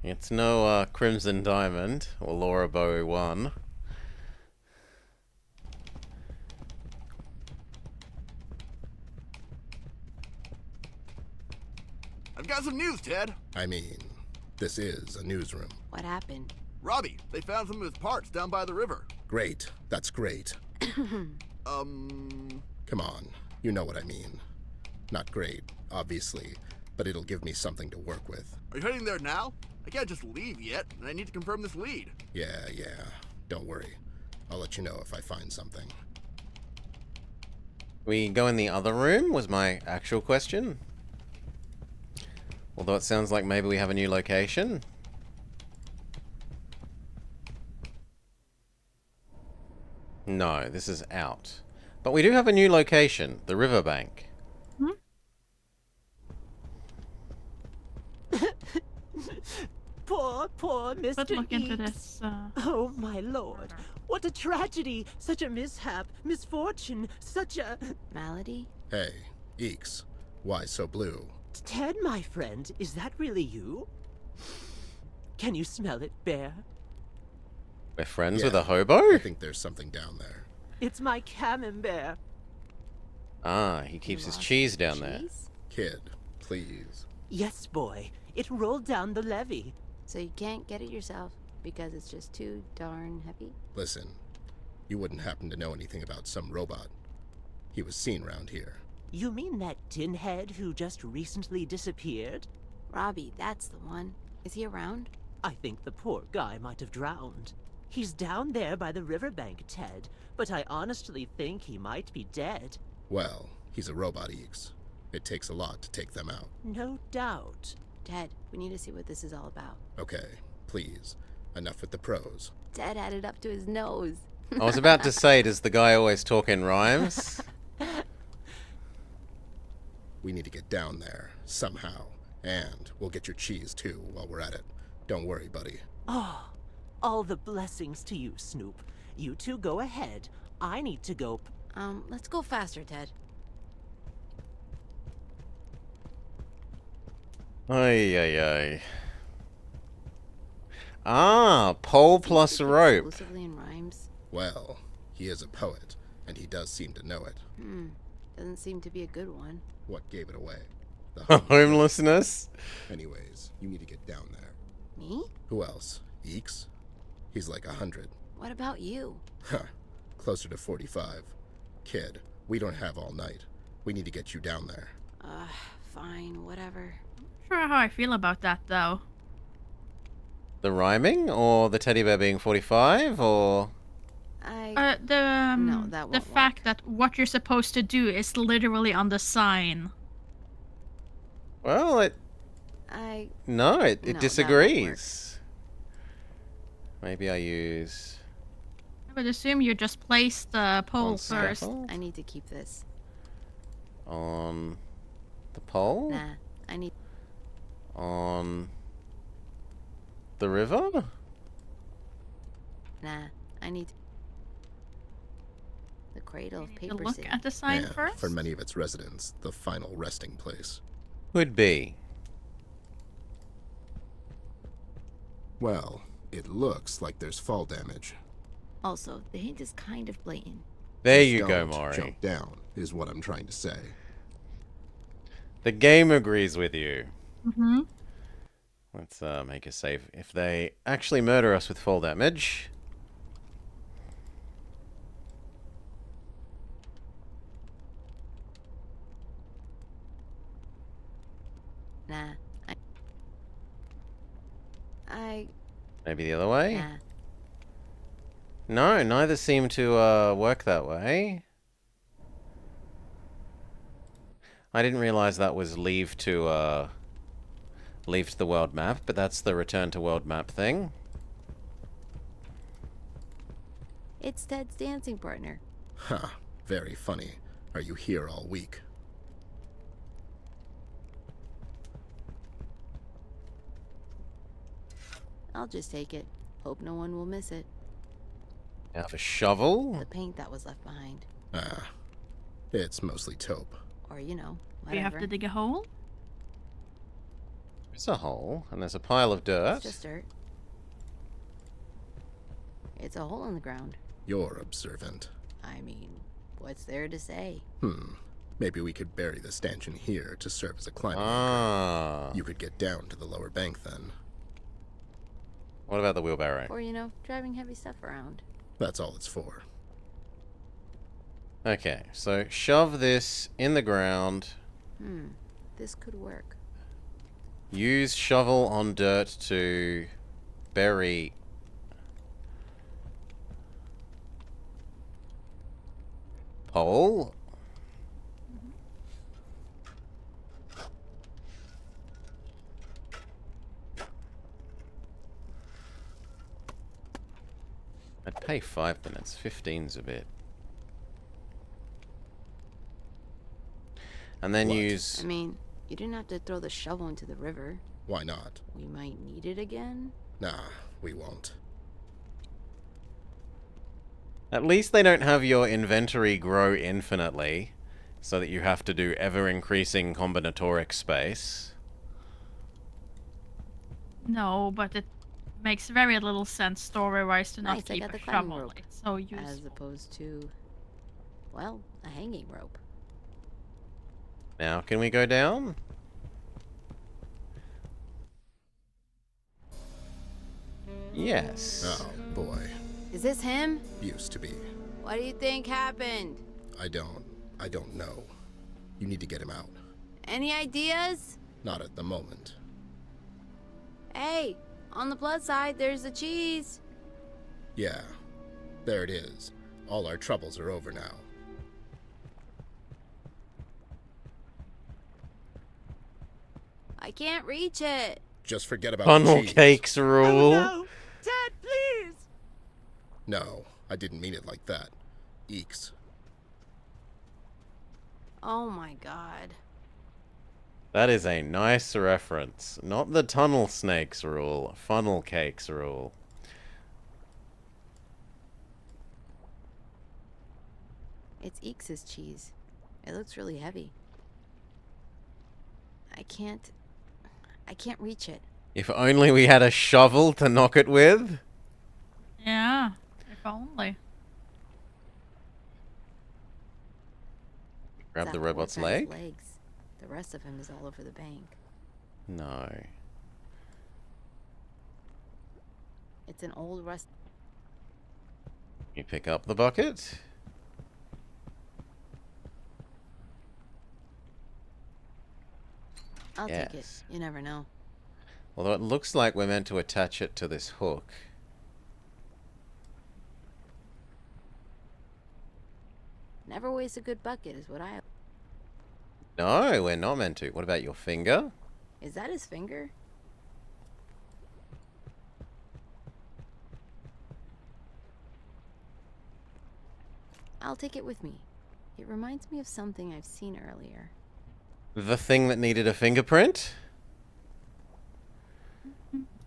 It's no Crimson Diamond or Laura Bowie 1. I've got some news, Ted. I mean, this is a newsroom. What happened? Robbie, they found some of his parts down by the river. Great, that's great. Come on, you know what I mean. Not great, obviously, but it'll give me something to work with. Are you heading there now? I can't just leave yet, and I need to confirm this lead. Yeah, don't worry. I'll let you know if I find something. We go in the other room was my actual question. Although it sounds like maybe we have a new location. No, this is out. But we do have a new location, the riverbank. Poor Mr. Let's look into Eeks. this. Oh, my lord. What a tragedy. Such a mishap. Misfortune. Such a... Malady? Hey, Eeks, why so blue? Ted, my friend, is that really you? Can you smell it, Bear? We're friends Yeah, with a hobo? I think there's something down there. It's my camembert. Ah, he keeps You his lost cheese the down there. cheese? Kid, please. Yes, boy. It rolled down the levee. So you can't get it yourself because it's just too darn heavy? Listen, you wouldn't happen to know anything about some robot. He was seen around here. You mean that tinhead who just recently disappeared? Robbie, that's the one. Is he around? I think the poor guy might have drowned. He's down there by the riverbank, Ted, but I honestly think he might be dead. Well, he's a robot, Eeks. It takes a lot to take them out. No doubt. Ted, we need to see what this is all about. Okay, please. Enough with the prose. Ted had it up to his nose. I was about to say, does the guy always talk in rhymes? We need to get down there, somehow. And we'll get your cheese, too, while we're at it. Don't worry, buddy. Oh, all the blessings to you, Snoop. You two go ahead. I need to go... Let's go faster, Ted. Ay, ay, ay. Ah, pole plus Speak rope. Exclusively in rhymes? Well, he is a poet, and he does seem to know it. Doesn't seem to be a good one. What gave it away? The Homelessness? Anyways, you need to get down there. Me? Who else? Eeks? He's like 100. What about you? Huh. Closer to 45. Kid, we don't have all night. We need to get you down there. Fine, whatever. Not sure how I feel about that, though. The rhyming? Or the teddy bear being 45? Or... I... No, that the won't fact work. that what you're supposed to do is literally on the sign. Well, it... No, No, it that won't disagrees. Maybe I use... I would assume you just place the pole on first. scaffold? I need to keep this. On the pole? Nah, I need... On the river? Nah, I need... The cradle of You need to paper look city. at the sign Yeah, first. for many of its residents, the final resting place. Could be. Well, it looks like there's fall damage. Also, the hint is kind of blatant. There Just you go, don't Maury. Jump down, is what I'm trying to say. The game agrees with you. Mm-hmm. Let's make a save. If they actually murder us with fall damage... Nah. I Maybe the other way? nah. No, neither seem to work that way. I didn't realize that was leave to the world map, but that's the return to world map thing. It's Ted's dancing partner. Huh. Very funny. Are you here all week? I'll just take it. Hope no one will miss it. Now for shovel. The paint that was left behind. Ah. It's mostly taupe. Or, you know, We have whatever. to dig a hole. There's a hole, and there's a pile of dirt. It's just dirt. It's a hole in the ground. You're observant. I mean, what's there to say? Maybe we could bury the stanchion here to serve as a climbing anchor. Ah. You could get down to the lower bank then. What about the wheelbarrow? Or, you know, driving heavy stuff around. That's all it's for. Okay, so shove this in the ground. This could work. Use shovel on dirt to bury... pole? I'd pay 5 minutes. 15's a bit. And then What? use... I mean, you didn't have to throw the shovel into the river. Why not? We might need it again. Nah, we won't. At least they don't have your inventory grow infinitely, so that you have to do ever-increasing combinatoric space. No, but it makes very little sense story-wise to not Nice, I keep got a the climbing shovel. rope. It's so As useful. opposed to, well, a hanging rope. Now, can we go down? Yes. Oh, boy. Is this him? Used to be. What do you think happened? I don't know. You need to get him out. Any ideas? Not at the moment. Hey, on the plus side, there's the cheese. Yeah. There it is. All our troubles are over now. I can't reach it. Just forget about Funnel the cheese. cakes rule. No! Ted, please! No, I didn't mean it like that. Eeks. Oh my god. That is a nice reference. Not the tunnel snakes rule, funnel cakes rule. It's Eeks' cheese. It looks really heavy. I can't reach it. If only we had a shovel to knock it with. Yeah, if only. Grab That the poor robot's guy's leg? legs. The rest of him is all over the bank. No. It's an old rust. You pick up the bucket. I'll take it. Yes. You never know. Although it looks like we're meant to attach it to this hook. Never waste a good bucket is what I... No, we're not meant to. What about your finger? Is that his finger? I'll take it with me. It reminds me of something I've seen earlier. The thing that needed a fingerprint?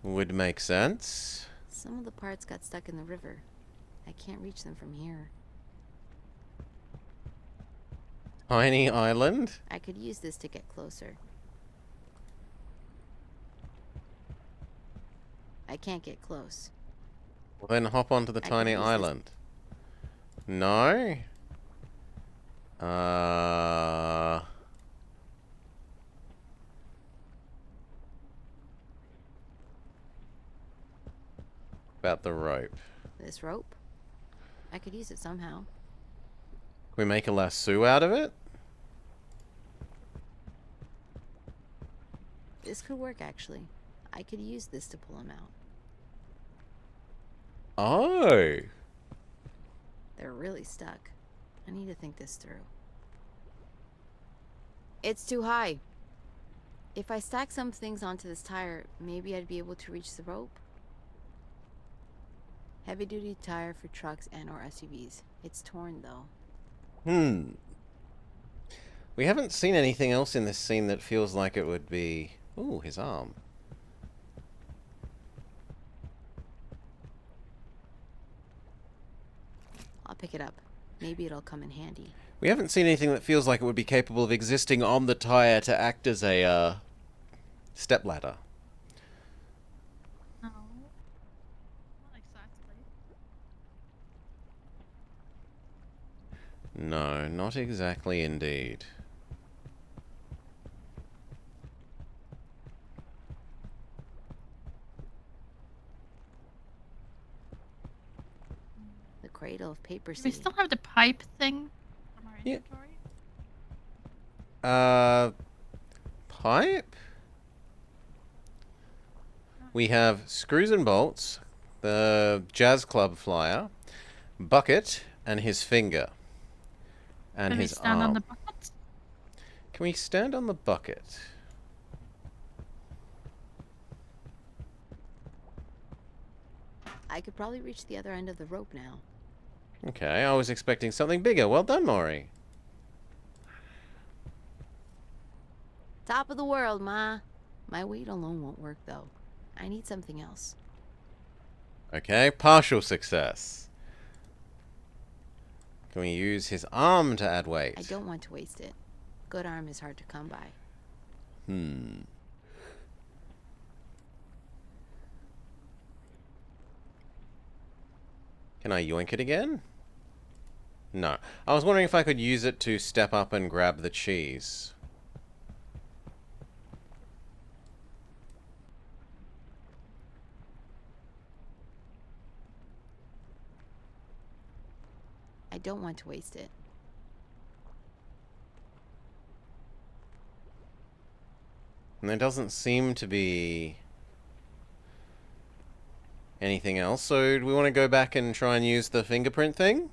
Would make sense. Some of the parts got stuck in the river. I can't reach them from here. Tiny island? I could use this to get closer. I can't get close. Well, then hop onto the I could tiny use this. island. No? Uh... About the rope. This rope? I could use it somehow. Can we make a lasso out of it? This could work, actually. I could use this to pull him out. Oh! They're really stuck. I need to think this through. It's too high. If I stack some things onto this tire, maybe I'd be able to reach the rope. Heavy-duty tire for trucks and or SUVs. It's torn, though. We haven't seen anything else in this scene that feels like it would be... Ooh, his arm. I'll pick it up. Maybe it'll come in handy. We haven't seen anything that feels like it would be capable of existing on the tire to act as a, stepladder. No. Not exactly. No, not exactly indeed. The cradle of paper Do we seed. still have the pipe thing from our Yeah. inventory? Pipe? We have screws and bolts, the jazz club flyer, bucket, and his finger. And Can we his stand arm. on the bucket? Can we stand on the bucket? I could probably reach the other end of the rope now. Okay, I was expecting something bigger. Well done, Maury. Top of the world, Ma. My weight alone won't work, though. I need something else. Okay, partial success. Can we use his arm to add weight? I don't want to waste it. Good arm is hard to come by. Can I yoink it again? No. I was wondering if I could use it to step up and grab the cheese. I don't want to waste it. And there doesn't seem to be anything else. So do we want to go back and try and use the fingerprint thing?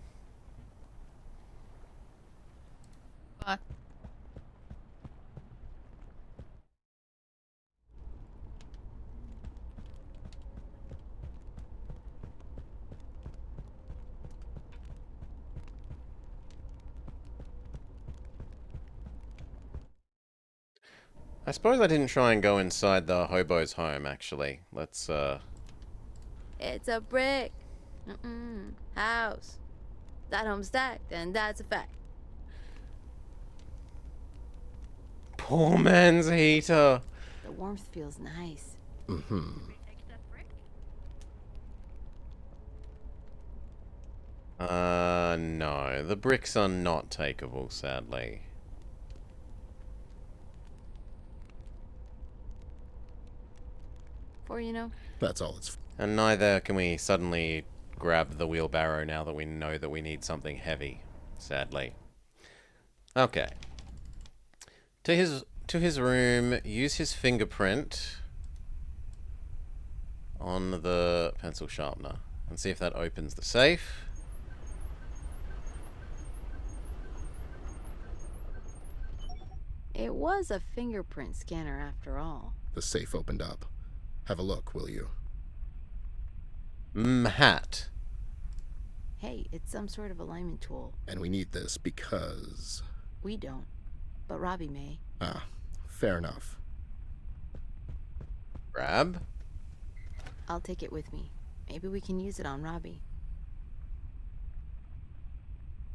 But I suppose I didn't try and go inside the hobo's home, actually. Let's, It's a brick. House. That home's stacked, and that's a fact. Poor man's heater. The warmth feels nice. take that brick. No. The bricks are not takeable, sadly. For you know, That's all it's. And neither can we suddenly grab the wheelbarrow now that we know that we need something heavy, sadly. Okay. To his room, use his fingerprint on the pencil sharpener and see if that opens the safe. it was a fingerprint scanner after all. The safe opened up. Have a look, will you? Hat. Hey, it's some sort of alignment tool. And we need this because... We don't, but Robbie may. Ah, fair enough. Grab. I'll take it with me. Maybe we can use it on Robbie.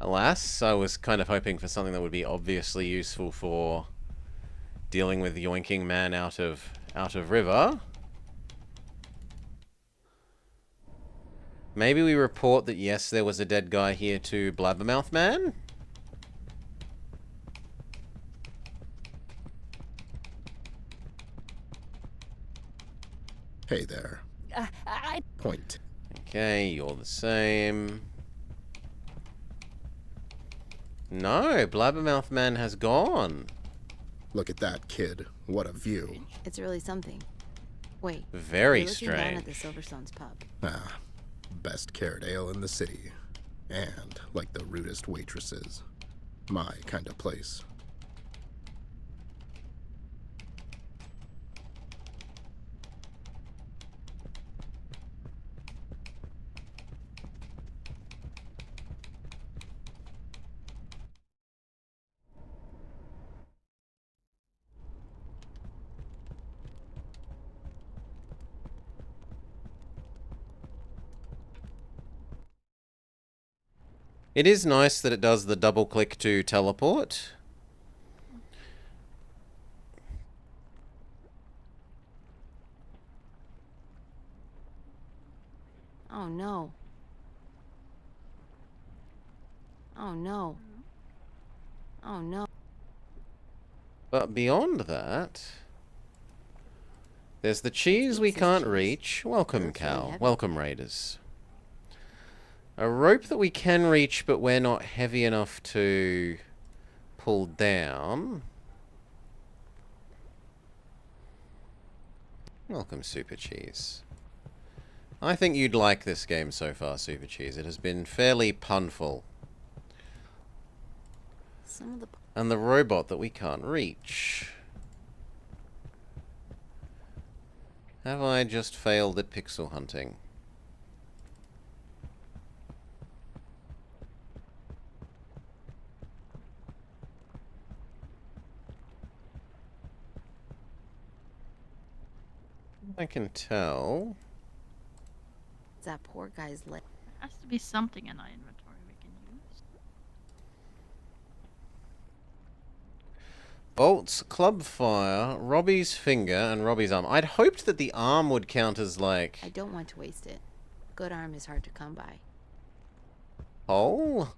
Alas, I was kind of hoping for something that would be obviously useful for dealing with yoinking man out of river. Maybe we report that yes, there was a dead guy here to Blabbermouth Man? Hey there. I Point. Okay, you're the same. No, Blabbermouth Man has gone. Look at that, kid. What a view. It's really something. Wait. Very you're looking down at strange. the Silverstone's pub. Ah, best carrot ale in the city. And like the rudest waitresses. My kind of place. It is nice that it does the double click to teleport. Oh no. Oh no. Oh no. But beyond that, there's the cheese we It's can't cheese. reach. Welcome, Looks really Cal. heavy. Welcome, Raiders. A rope that we can reach, but we're not heavy enough to pull down. Welcome, Super Cheese. I think you'd like this game so far, Super Cheese. It has been fairly punful. Some of the And the robot that we can't reach. Have I just failed at pixel hunting? I can tell. it's that poor guy's leg. There has to be something in our inventory we can use. Bolts, club fire, Robbie's finger, and Robbie's arm. I'd hoped that the arm would count as like I don't want to waste it. Good arm is hard to come by. hole.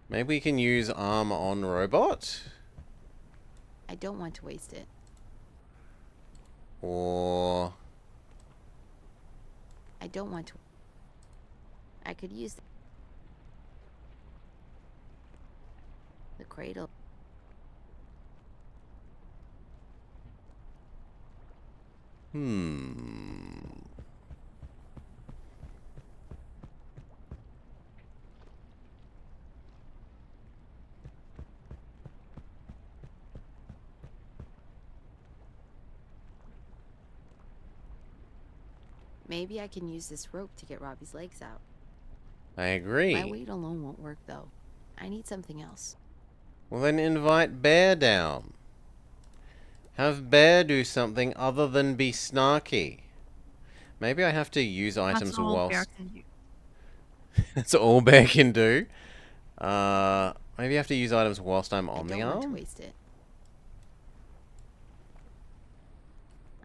Maybe we can use arm on robot, I don't want to waste it. or I don't want to. I could use the cradle. Maybe I can use this rope to get Robbie's legs out. I agree. My weight alone won't work though. I need something else. Well, then invite Bear down. Have Bear do something other than be snarky. Maybe I have to use items That's all Bear whilst... can do. That's all Bear can do. Maybe I have to use items whilst I'm on I the don't want to arm. waste it.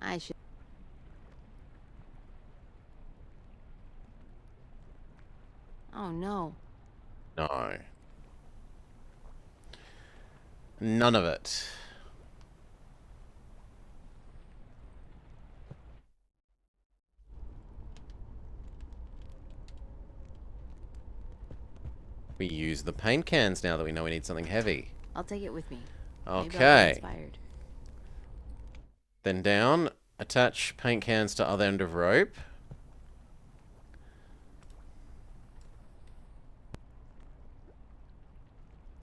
I should. Oh no. No. None of it. We use the paint cans now that we know we need something heavy. I'll take it with me. Maybe I'll be Okay. inspired. Then down, attach paint cans to other end of rope.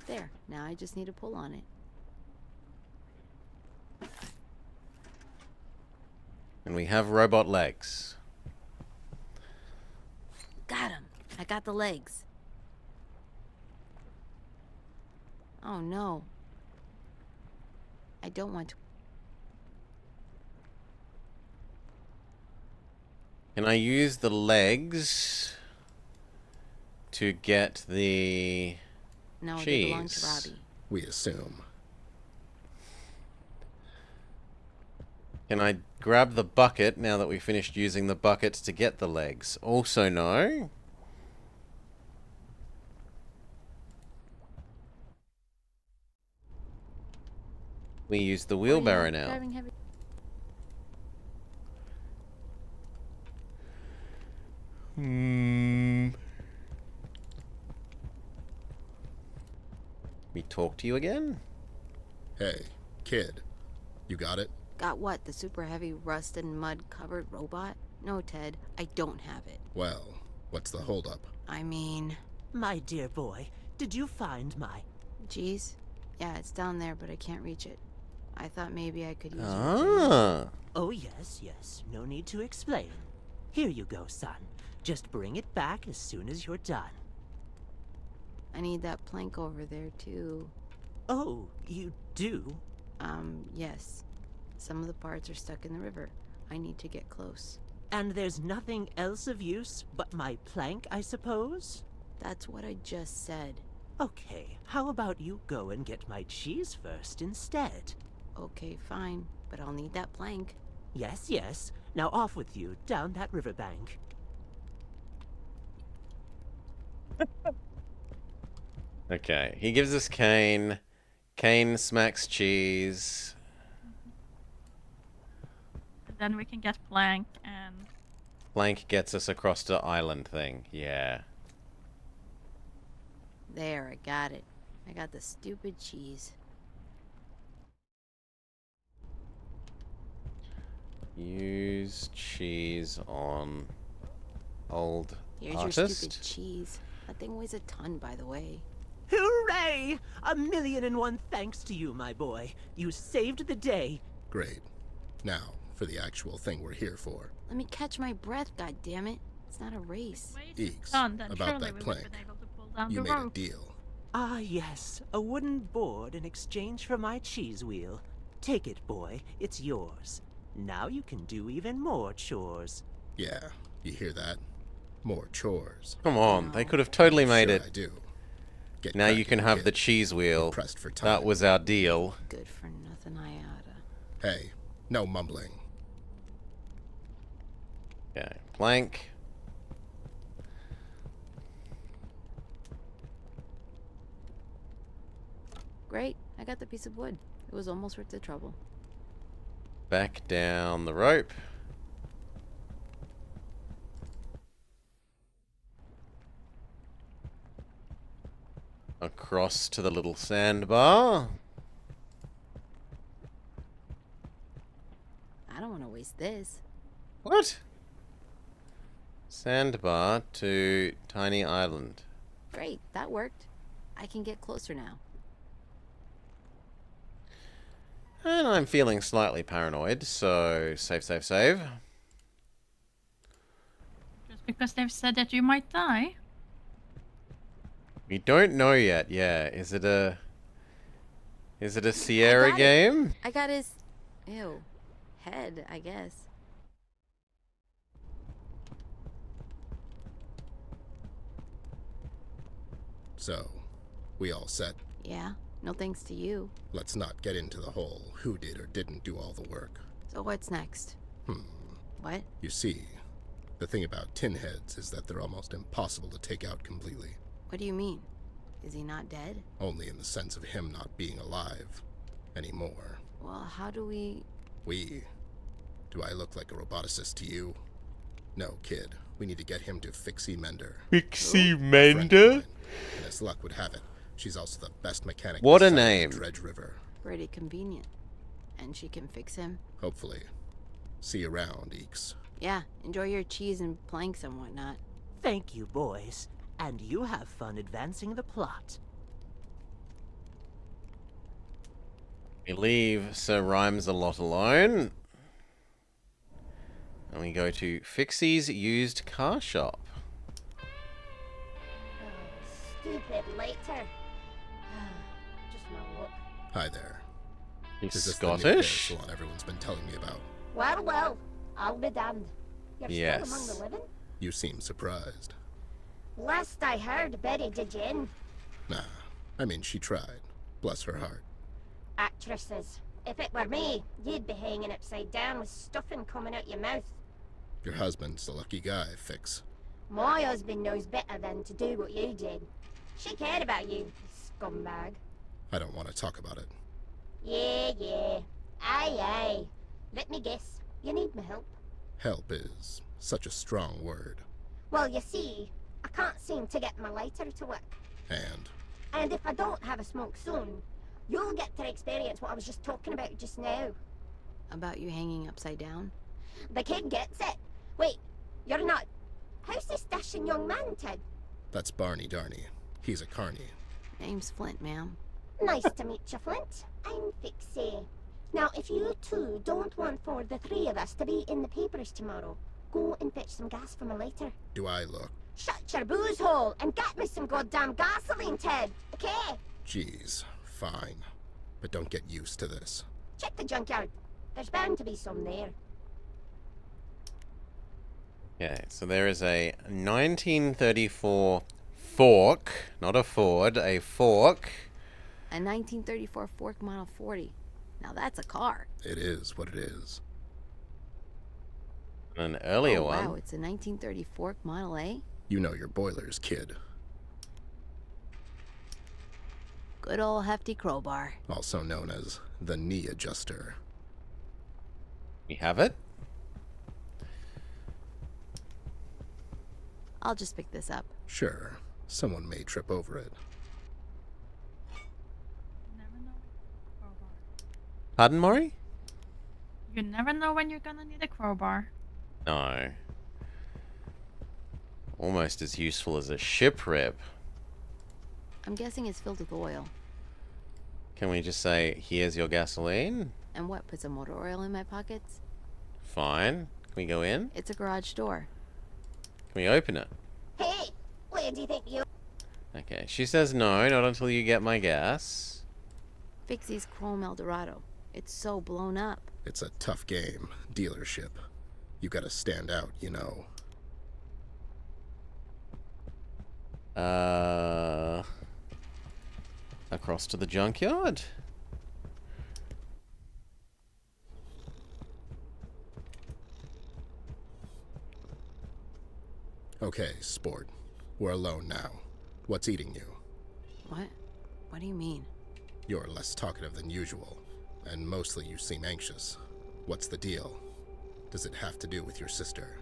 There. Now I just need to pull on it. And we have robot legs. Got him. I got the legs. Oh no. I don't want to. Can I use the legs to get the... No, they belong to Cheese. Robbie. We assume. Can I grab the bucket now that we finished using the buckets to get the legs? Also no. We use the wheelbarrow now. Driving heavy. We talk to you again? Hey, kid. You got it? Got what? The super heavy, rust and mud covered robot? No, Ted, I don't have it. Well, what's the holdup? I mean, My dear boy, did you find my... geez. Yeah, it's down there, but I can't reach it. I thought maybe I could use your Ah. Oh, yes, yes. No need to explain. Here you go, son. Just bring it back as soon as you're done. I need that plank over there, too. Oh, you do? Yes. Some of the parts are stuck in the river. I need to get close. And there's nothing else of use but my plank, I suppose? That's what I just said. Okay, how about you go and get my cheese first instead? Okay, fine, but I'll need that plank. Yes, yes. Now off with you, down that riverbank. Okay, he gives us cane. Cane smacks cheese. And then we can get plank and Plank gets us across to island thing. Yeah. There, I got it. I got the stupid cheese. Use cheese on old Here's artist. your stupid cheese. That thing weighs a ton, by the way. Hooray! 1,000,001 thanks to you, my boy. You saved the day. Great. Now, for the actual thing we're here for. Let me catch my breath, goddammit. It's not a race. weight Eeks, a ton, then about surely that we would plank. have been able to pull down You the made a rope. deal. Ah, yes. A wooden board in exchange for my cheese wheel. Take it, boy. It's yours. Now you can do even more chores. Yeah, you hear that? More chores. Come on, they could have totally made Sure it. I do. Get Now you cracking, can have kid. the cheese wheel. Pressed for time. That was our deal. Good for nothing iota. Hey, no mumbling. Okay, plank. Great, I got the piece of wood. It was almost worth the trouble. Back down the rope. Across to the little sandbar. I don't want to waste this. What? Sandbar to tiny island. Great, that worked. I can get closer now. And I'm feeling slightly paranoid, so save, save, save. Just because they've said that you might die. We don't know yet, yeah. Is it a Sierra got it. game? I got his... ew. Head, I guess. So, we all set. Yeah, no thanks to you. Let's not get into the whole who did or didn't do all the work. So what's next? What? You see, the thing about tin heads is that they're almost impossible to take out completely. What do you mean? Is he not dead? Only in the sense of him not being alive anymore. Well, how do we... We? Do I look like a roboticist to you? No, kid. We need to get him to Fixie Mender. Pixie A friend of mine. And as luck would have it, she's also the best mechanic What a this side of the name. Dredge River. Pretty convenient. And she can fix him? Hopefully. See you around, Eeks. Yeah, enjoy your cheese and planks and whatnot. Thank you, boys. And you have fun advancing the plot. We leave Sir Rhymes-a-Lot alone. And we go to Fixie's used car shop. Stupid later. Just my luck. Hi there. He's Is this the new hair Scottish. salon everyone's been telling me about? Well, well, I'll be damned. You're Yes. still among the living? You seem surprised. Last I heard, Betty did you in. Nah, I mean, she tried. Bless her heart. Actresses. If it were me, you'd be hanging upside down with stuffing coming out your mouth. Your husband's a lucky guy, Fix. My husband knows better than to do what you did. She cared about you, you scumbag. I don't want to talk about it. Yeah. Aye. Let me guess. You need my help. Help is such a strong word. Well, you see, I can't seem to get my lighter to work. And if I don't have a smoke soon, you'll get to experience what I was just talking about just now. About you hanging upside down? The kid gets it. Wait, you're not... How's this dashing young man, Ted? That's Barney Darney. He's a carny. Name's Flint, ma'am. Nice to meet you, Flint. I'm Fixie. Now, if you two don't want for the three of us to be in the papers tomorrow, go and fetch some gas for me later. Do I look? Shut your booze hole and get me some goddamn gasoline, Ted, okay? Jeez, fine. But don't get used to this. Check the junkyard. There's bound to be some there. Okay, so there is a 1934 fork, not a Ford, a fork. A 1934 Ford Model 40. Now that's a car. It is what it is. An earlier Oh, one. wow, it's a 1930 Ford Model A? You know your boilers, kid. Good old hefty crowbar. Also known as the knee adjuster. We have it. I'll just pick this up. Sure, someone may trip over it. Never know. Crowbar. Pardon, Maury? You never know when you're gonna need a crowbar. No. Almost as useful as a ship rip. I'm guessing it's filled with oil. Can we just say, here's your gasoline? And what, put some motor oil in my pockets? Fine. Can we go in? It's a garage door. Can we open it? Hey, where do you think you... Okay, she says no, not until you get my gas. Fixie's Chrome Eldorado. It's so blown up. It's a tough game, dealership. You gotta stand out, you know. Across to the junkyard. Okay, sport. We're alone now. What's eating you? What? What do you mean? You're less talkative than usual, and mostly you seem anxious. What's the deal? Does it have to do with your sister?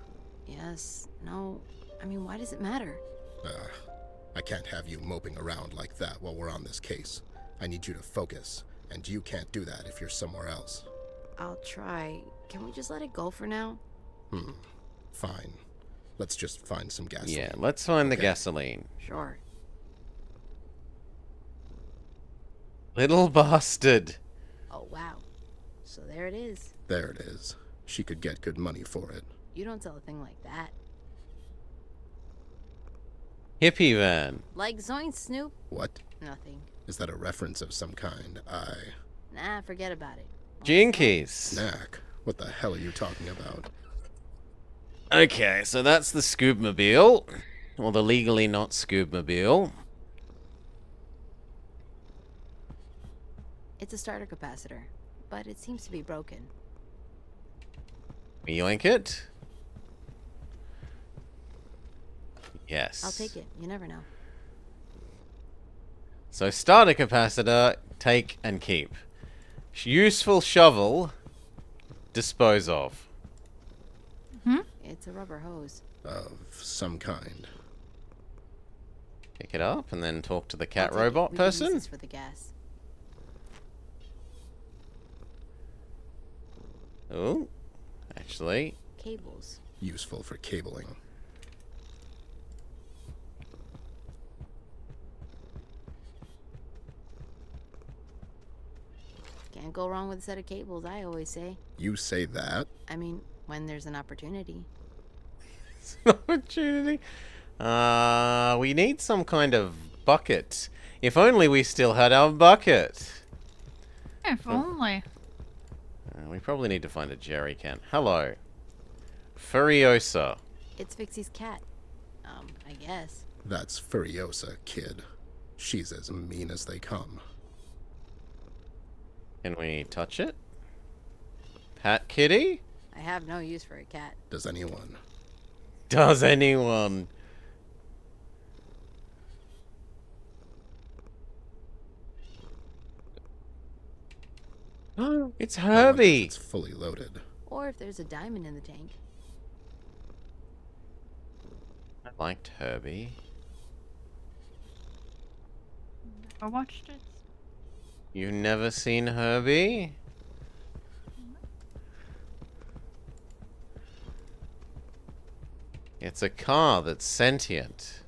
Yes, no. I mean, why does it matter? I can't have you moping around like that while we're on this case. I need you to focus, and you can't do that if you're somewhere else. I'll try. Can we just let it go for now? Fine. Let's just find some gasoline. Yeah, let's find the Okay. gasoline. Sure. Little bastard. Oh, wow. So there it is. There it is. She could get good money for it. You don't sell a thing like that. Hippie van. Like Zoink Snoop? What? Nothing. Is that a reference of some kind? Nah, forget about it. Jinkies. Snack. What the hell are you talking about? Okay, so that's the Scoobmobile. Or the legally not Scoobmobile. It's a starter capacitor, but it seems to be broken. We yoink it. Yes. I'll take it. You never know. So starter capacitor, take and keep. Useful shovel, dispose of. It's a rubber hose. Of some kind. Pick it up and then talk to the I'll cat take it. robot We can use person. this for the gas. Oh, actually, Cables. Useful for cabling. Can't go wrong with a set of cables, I always say. You say that? I mean, when there's an opportunity. opportunity. We need some kind of bucket. If only we still had our bucket. If only. We probably need to find a jerry can. Hello. Furiosa. It's Fixie's cat. I guess. That's Furiosa, kid. She's as mean as they come. Can we touch it? Pat kitty? I have no use for a cat. Does anyone? Does anyone? It's Herbie. It's fully loaded. Or if there's a diamond in the tank. I liked Herbie. I watched it. You never seen Herbie? It's a car that's sentient.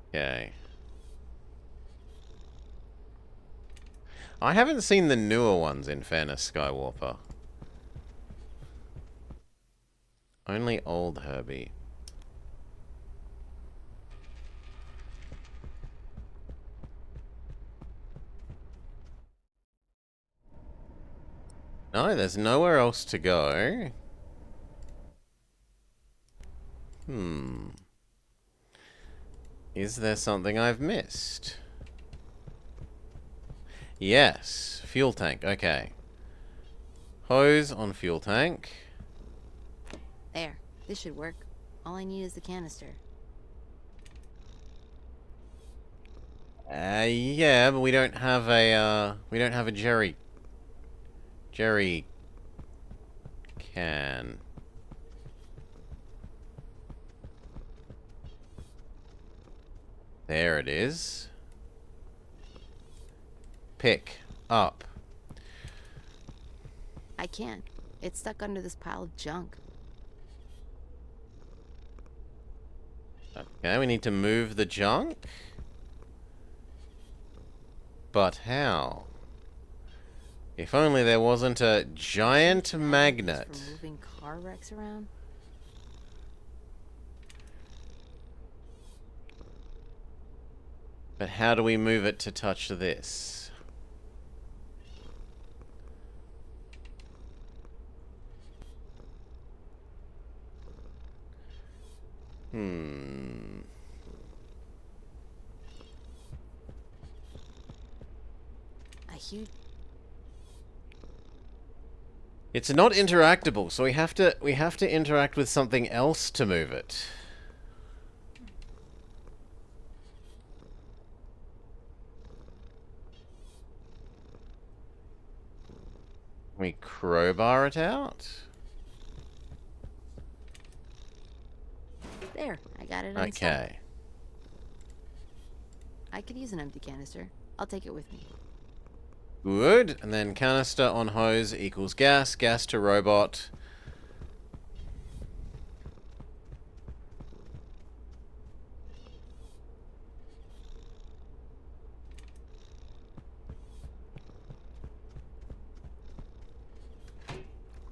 Okay. I haven't seen the newer ones, in fairness, Skywalker. Only old Herbie. No, there's nowhere else to go. Is there something I've missed? Yes, fuel tank, okay. Hose on fuel tank. There. This should work. All I need is the canister. Yeah, but we don't have a jerry can. There it is. Pick up. I can't. It's stuck under this pile of junk. Okay, we need to move the junk. But how? If only there wasn't a giant magnet. For moving car wrecks around. But how do we move it to touch this? A huge... It's not interactable, so we have to interact with something else to move it. We crowbar it out? There, I got it on Okay. I could use an empty canister. I'll take it with me. Good. And then canister on hose equals gas. Gas to robot.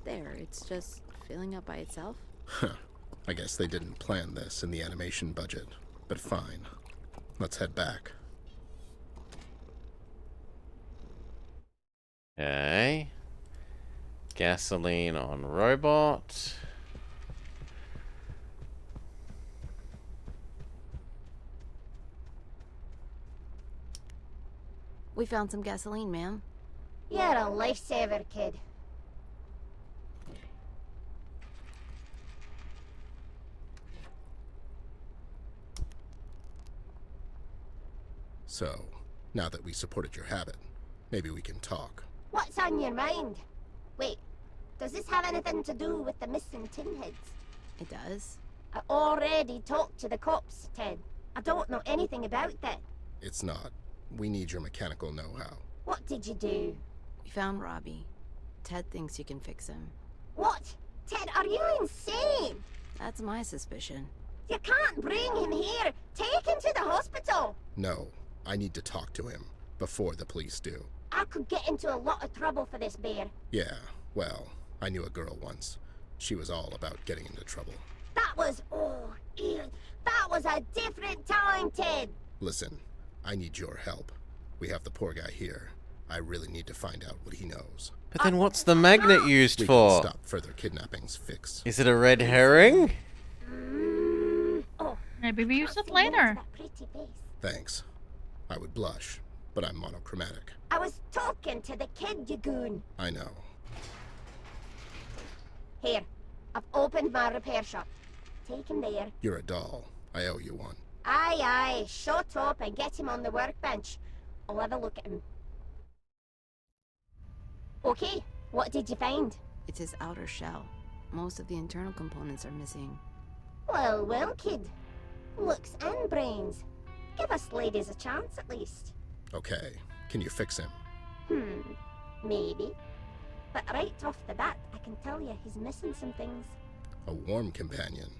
There, it's just filling up by itself. Huh. I guess they didn't plan this in the animation budget. But fine. Let's head back. Okay. Gasoline on robot. We found some gasoline, ma'am. You're a lifesaver, kid. So, now that we supported your habit, maybe we can talk. What's on your mind? Wait, does this have anything to do with the missing tin heads? It does? I already talked to the cops, Ted. I don't know anything about that. It's not. We need your mechanical know-how. What did you do? We found Robbie. Ted thinks you can fix him. What? Ted, are you insane? That's my suspicion. You can't bring him here. Take him to the hospital. No, I need to talk to him before the police do. I could get into a lot of trouble for this, Bear. Yeah, well, I knew a girl once. She was all about getting into trouble. That was... oh, ew. That was a different time, Ted. Listen, I need your help. We have the poor guy here. I really need to find out what he knows. But then what's the magnet used We for? can stop further kidnappings, Fix. Is it a red herring? Oh, Maybe we use Can't it say no to later. that pretty face. Thanks. I would blush, but I'm monochromatic. I was talking to the kid, you goon. I know. Here, I've opened my repair shop. Take him there. You're a doll. I owe you one. Aye, shut up and get him on the workbench. I'll have a look at him. Okay, what did you find? It's his outer shell. Most of the internal components are missing. Well, kid. Looks and brains. Give us ladies a chance at least. Okay. Can you fix him? Maybe. But right off the bat, I can tell you he's missing some things. A warm companion.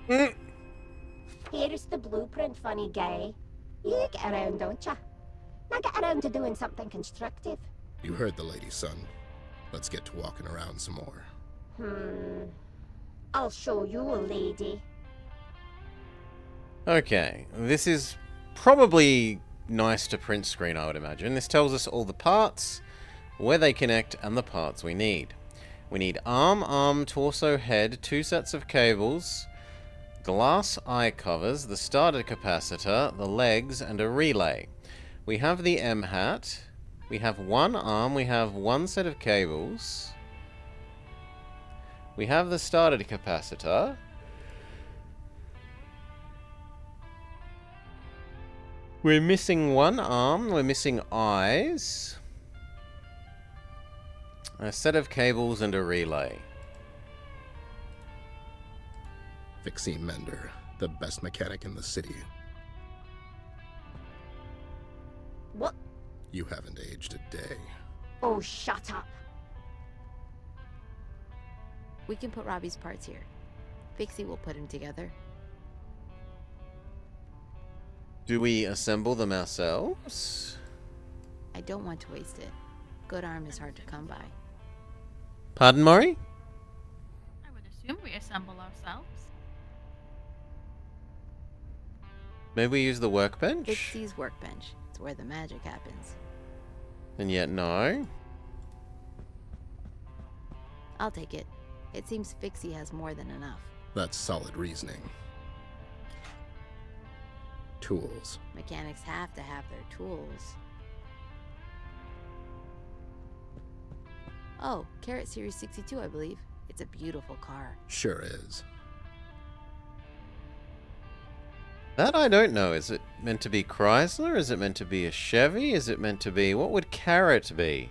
Here's the blueprint, funny guy. You get around, don't ya? Now get around to doing something constructive. You heard the lady, son. Let's get to walking around some more. I'll show you, lady. Okay, this is probably nice to print screen, I would imagine. This tells us all the parts, where they connect, and the parts we need. We need arm, torso, head, 2 sets of cables, glass eye covers, the starter capacitor, the legs, and a relay. We have the M-hat. We have 1 arm. We have 1 set of cables. We have the starter capacitor. We're missing 1 arm. We're missing eyes. A set of cables and a relay. Fixie Mender, the best mechanic in the city. What? You haven't aged a day. Oh, shut up. We can put Robbie's parts here. Fixie will put him together. Do we assemble them ourselves? I don't want to waste it. Good arm is hard to come by. Pardon, Maury? I would assume we assemble ourselves. Maybe we use the workbench? Fixie's workbench. It's where the magic happens. And yet no. I'll take it. It seems Fixie has more than enough. That's solid reasoning. Tools. Mechanics have to have their tools. Oh, Carrot Series 62, I believe. It's a beautiful car. Sure is. That I don't know. Is it meant to be Chrysler? Is it meant to be a Chevy? Is it meant to be... What would Carrot be?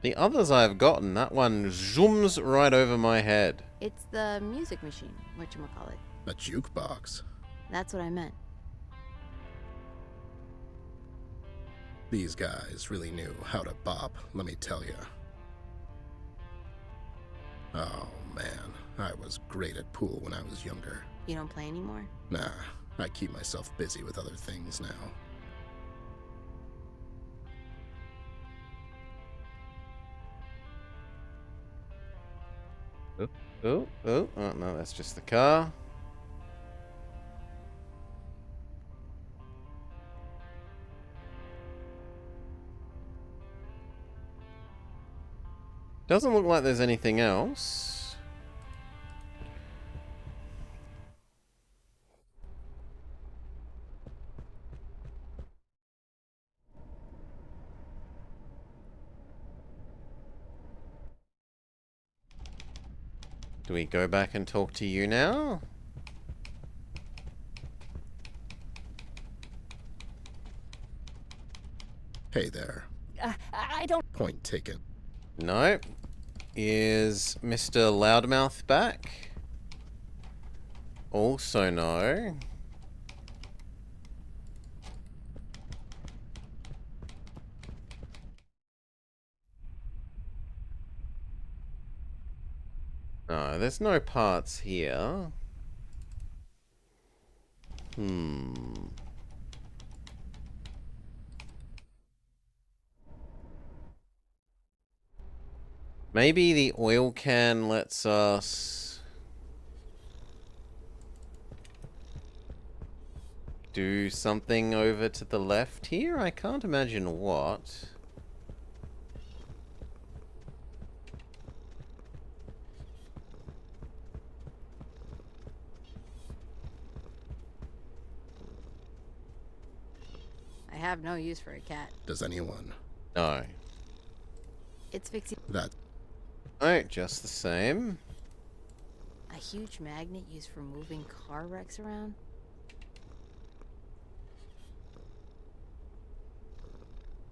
The others I've gotten, that one zooms right over my head. It's the music machine, whatchamacallit. A jukebox. That's what I meant. These guys really knew how to bop, let me tell ya. Oh man, I was great at pool when I was younger. You don't play anymore? Nah, I keep myself busy with other things now. Oh, no, that's just the car. Doesn't look like there's anything else. Do we go back and talk to you now? Hey there. I don't... Point taken. No. Is Mr. Loudmouth back? Also no. No, there's no parts here. Maybe the oil can lets us do something over to the left here? I can't imagine what. I have no use for a cat. Does anyone? No. It's fixing That Oh, just the same. a huge magnet used for moving car wrecks around.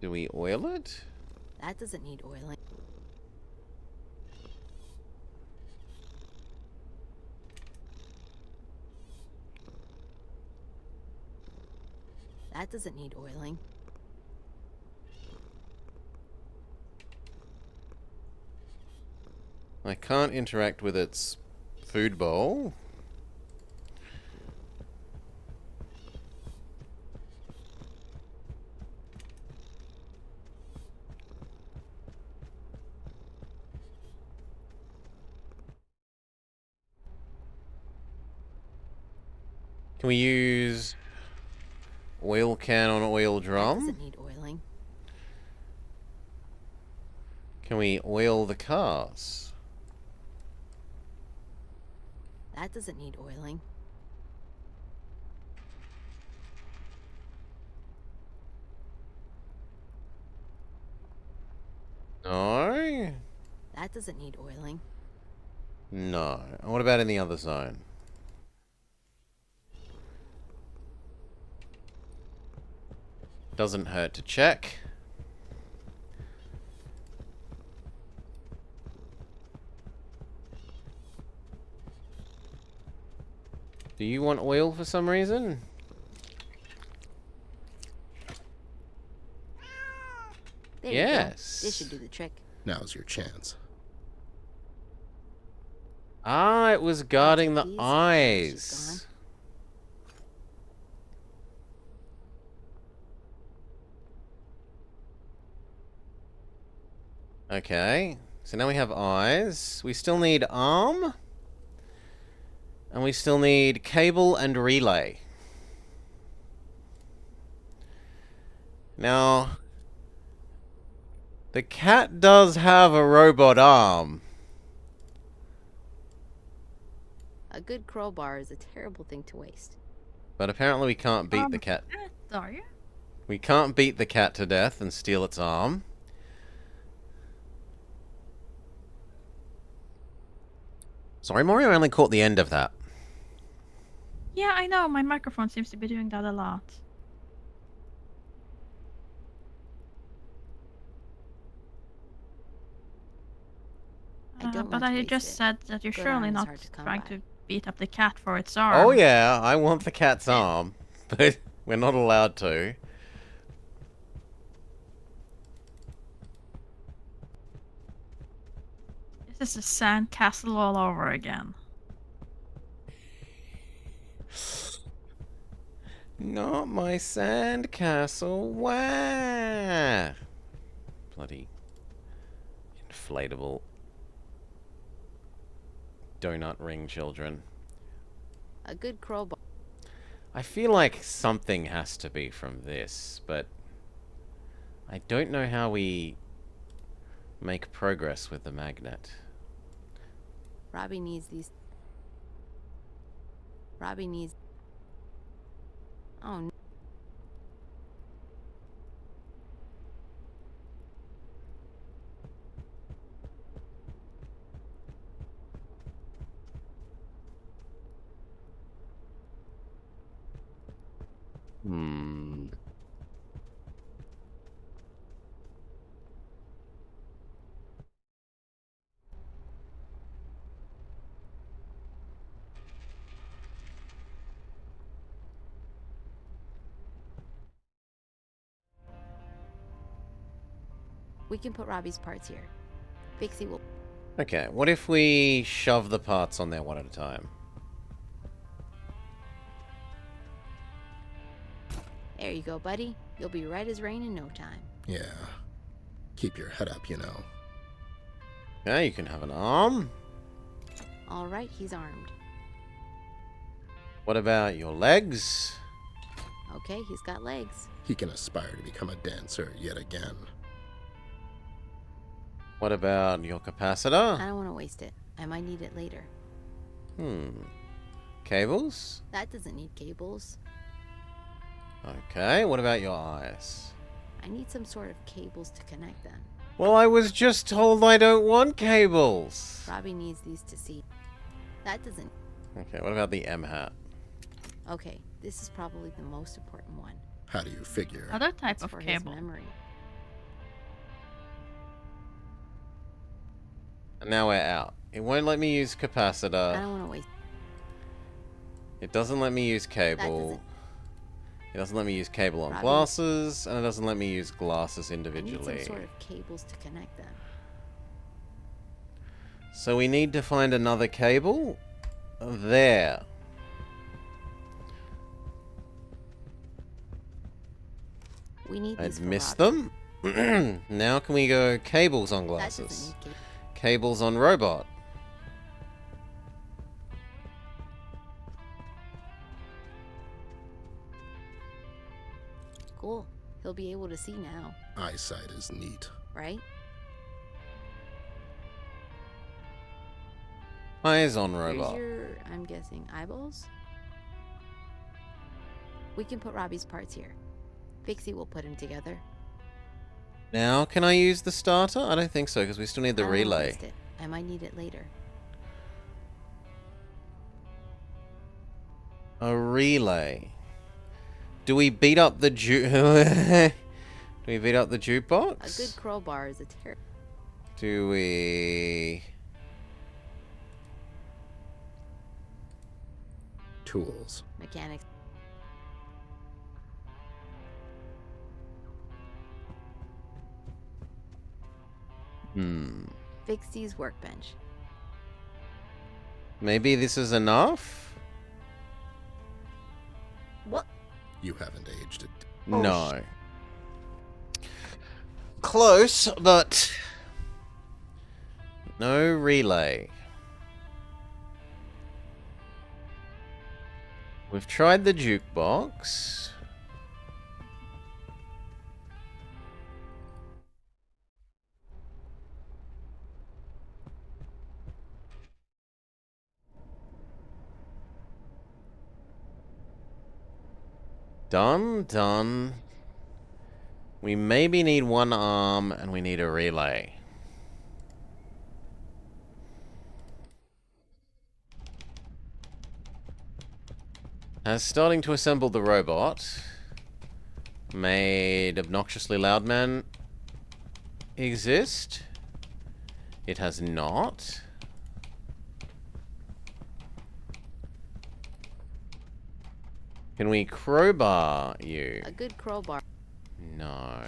Do we oil it? That doesn't need oiling. That doesn't need oiling. I can't interact with its food bowl. Can we use oil can on oil That drum? doesn't need oiling. Can we oil the cars? That doesn't need oiling. No. That doesn't need oiling. No. And what about in the other zone? Doesn't hurt to check. Do you want oil for some reason? There Yes. you go. This should do the trick. now's your chance. Ah, it was guarding the Please. She's eyes. Okay, so now we have eyes. We still need arm. And we still need cable and relay. Now, the cat does have a robot arm. A good crowbar is a terrible thing to waste. But apparently we can't beat the cat. Are you? We can't beat the cat to death and steal its arm. Sorry, Mario, I only caught the end of that. Yeah, I know. My microphone seems to be doing that a lot. I don't But want to I waste just it. said that you're Good surely arm is not hard to come trying by. to beat up the cat for its arm. Oh yeah, I want the cat's arm, but we're not allowed to. This is a sand castle all over again. Not my sandcastle. Wah! Bloody inflatable donut ring children. A good crowbar. I feel like something has to be from this, but I don't know how we make progress with the magnet. Robbie needs these. Robbie needs. Oh no. Hmm. We can put Robbie's parts here. Pixie will. Okay, what if we shove the parts on there one at a time? There you go, buddy. You'll be right as rain in no time. Yeah. Keep your head up, you know. Yeah, you can have an arm. All right, he's armed. What about your legs? Okay, he's got legs. He can aspire to become a dancer yet again. What about your I capacitor? don't want to waste it. I might need it later. Cables? That doesn't need cables. Okay, what about your eyes? I need some sort of cables to connect them. Well, I was just told I don't want cables. Robbie needs these to see. That doesn't... Okay, what about the M-hat? Okay, this is probably the most important one. How do you figure? Other type It's of for his cable. memory. And now we're out. It won't let me use I capacitor. don't want to waste... It doesn't let me use That cable. doesn't... It doesn't let me use cable on Robbie. glasses, and it doesn't let me use glasses I need individually. some sort of cables to connect them. So we need to find another cable. There. We need these I'd for missed Robbie. them. Now can we go cables on That doesn't glasses? need cables. Cables on robot. Cool. He'll be able to see now, Eyesight is neat. right? Eyes on Here's robot. your, I'm guessing, eyeballs? We can put Robbie's parts here. Fixie will put him together. Now can I use the starter? I don't think so, because we still need the I don't wanna relay. waste it. I might need it later. A relay. Do we beat up the Do we beat up the A jukebox? good crowbar is a terror. Do we... Tools. Mechanics. Fixie's workbench. Maybe this is enough? What? You haven't aged it. No. Close, but... No relay. We've tried the jukebox. Done. We maybe need one arm and we need a relay. As starting to assemble the robot, made obnoxiously loud man exist? It has not. Can we crowbar you? A good crowbar. No.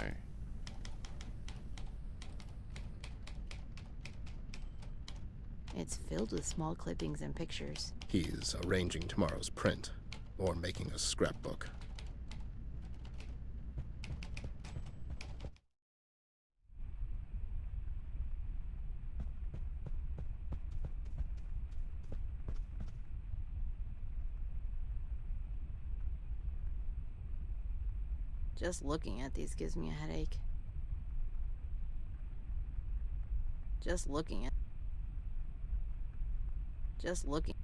It's filled with small clippings and pictures. He's arranging tomorrow's print, or making a scrapbook. Just looking at these gives me a headache. Just looking.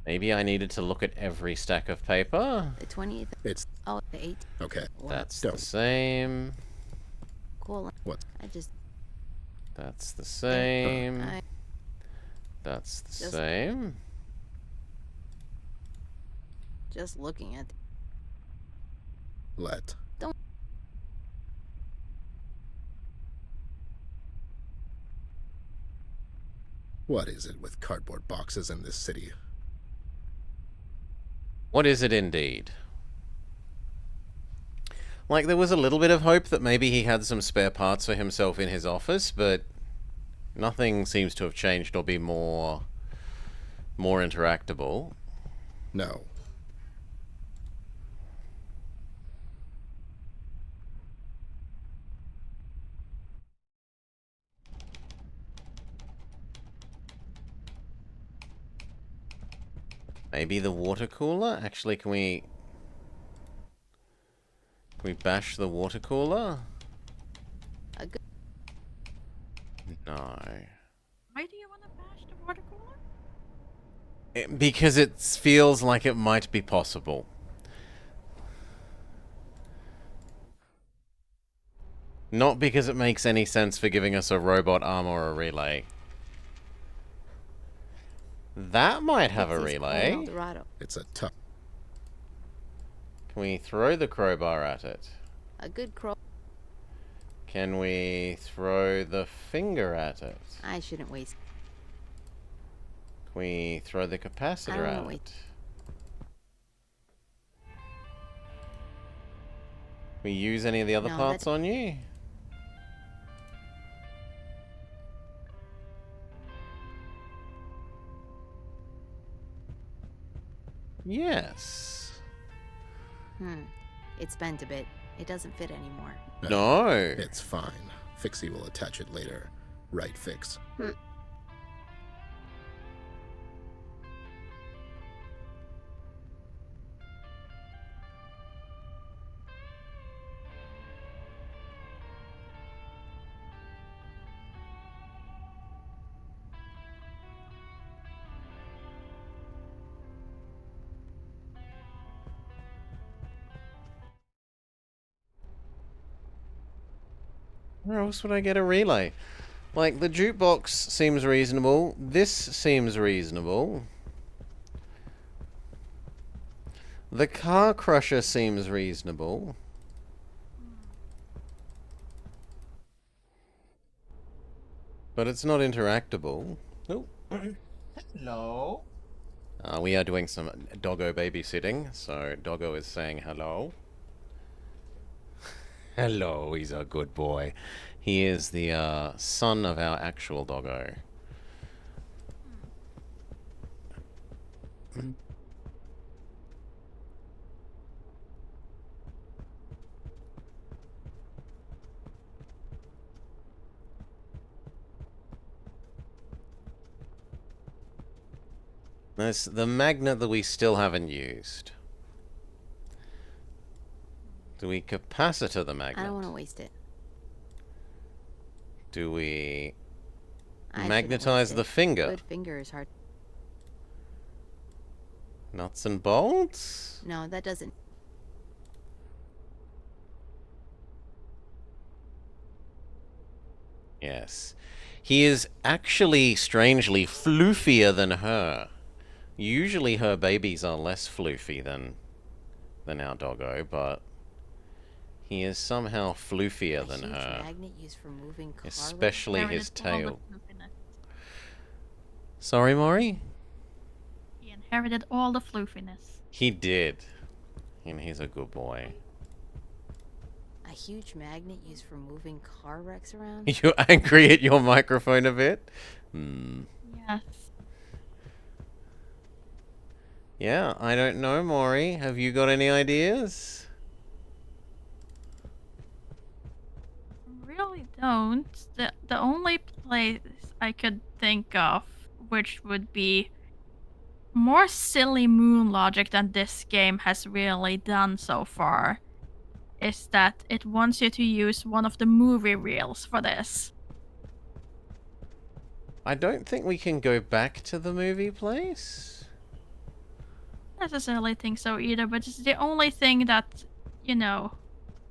Maybe I needed to look at every stack of paper. The 28th. It's Oh, the 8th. okay. That's Don't. the same. Cool. What? I just. That's the same. I That's the Just- same. just looking at. Let. Don't- What is it with cardboard boxes in this city? What is it indeed? Like, there was a little bit of hope that maybe he had some spare parts for himself in his office, but nothing seems to have changed or be more interactable. No. Maybe the water cooler? Actually, can we bash the water cooler? A good. No. Why do you want to bash the water cooler? Because it feels like it might be possible. Not because it makes any sense for giving us a robot arm or a relay. That might have a Pixie's relay. Coin Eldorado. It's a tough. Can we throw the crowbar at it? A good crow. Can we throw the finger at it? I shouldn't waste. Can we throw the capacitor I at don't wait. it? Can we use any of the other No, parts that- on you? Yes. It's bent a bit. It doesn't fit anymore. No. It's fine. Fixie will attach it later. Right, Fix? Where else would I get a relay? Like, the jukebox seems reasonable. This seems reasonable. The car crusher seems reasonable. But it's not interactable. Oh. Hello. We are doing some doggo babysitting, so Doggo is saying hello. Hello, he's a good boy. He is the son of our actual doggo. There's the magnet that we still haven't used. Do we capacitor the magnet? I don't want to waste it. Do we I shouldn't magnetize waste the it. finger? Good finger is hard. Nuts and bolts? No, that doesn't. Yes. He is actually strangely floofier than her. Usually her babies are less floofy than our doggo, but he is somehow floofier A than huge her. magnet used for moving car Especially Inherited his all the tail. floofiness. Sorry, Maury? He inherited all the floofiness. He did. And he's a good boy. A huge magnet used for moving car wrecks around. You angry at your microphone a bit? Hmm. Yes. Yeah, I don't know, Maury. Have you got any ideas? Really don't. The only place I could think of which would be more silly moon logic than this game has really done so far is that it wants you to use one of the movie reels for this. I don't think we can go back to the movie place. Necessarily think so either, but it's the only thing that, you know,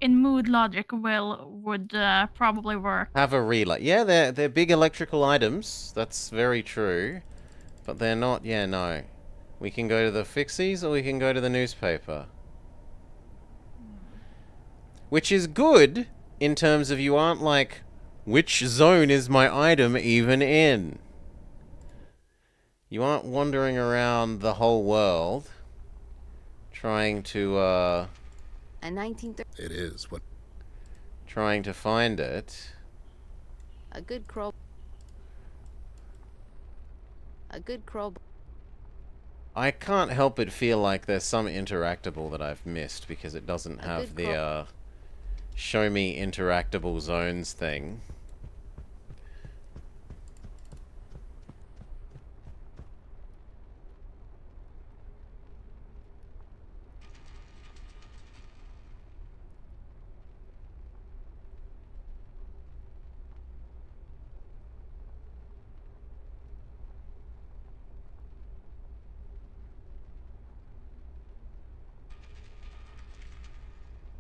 in mood logic would probably work. Have a relay. Yeah, they're big electrical items. That's very true. But they're not, yeah, no. We can go to the fixies or we can go to the newspaper. Which is good in terms of you aren't like, which zone is my item even in? You aren't wandering around the whole world trying to, A 1930. It is what. trying to find it. A good crow. A good crow. I can't help but feel like there's some interactable that I've missed because it doesn't have good the show me interactable zones thing.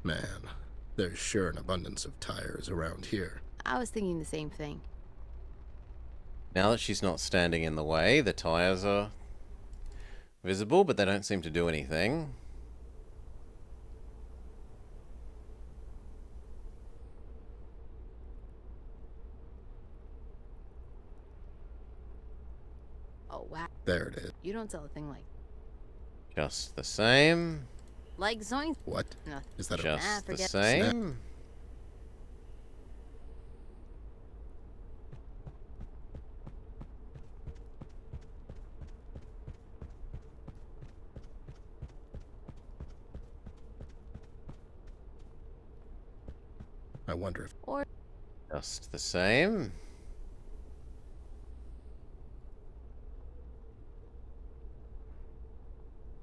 Man, There's sure an abundance of tires around here. I was thinking the same thing. Now that she's not standing in the way, the tires are visible, but they don't seem to do anything. Oh, wow. There it is. You don't sell a thing like... Just the same. Like Zoink? What? Nothing. Is that a... Just the forget- same. I wonder if... Or... Just the same.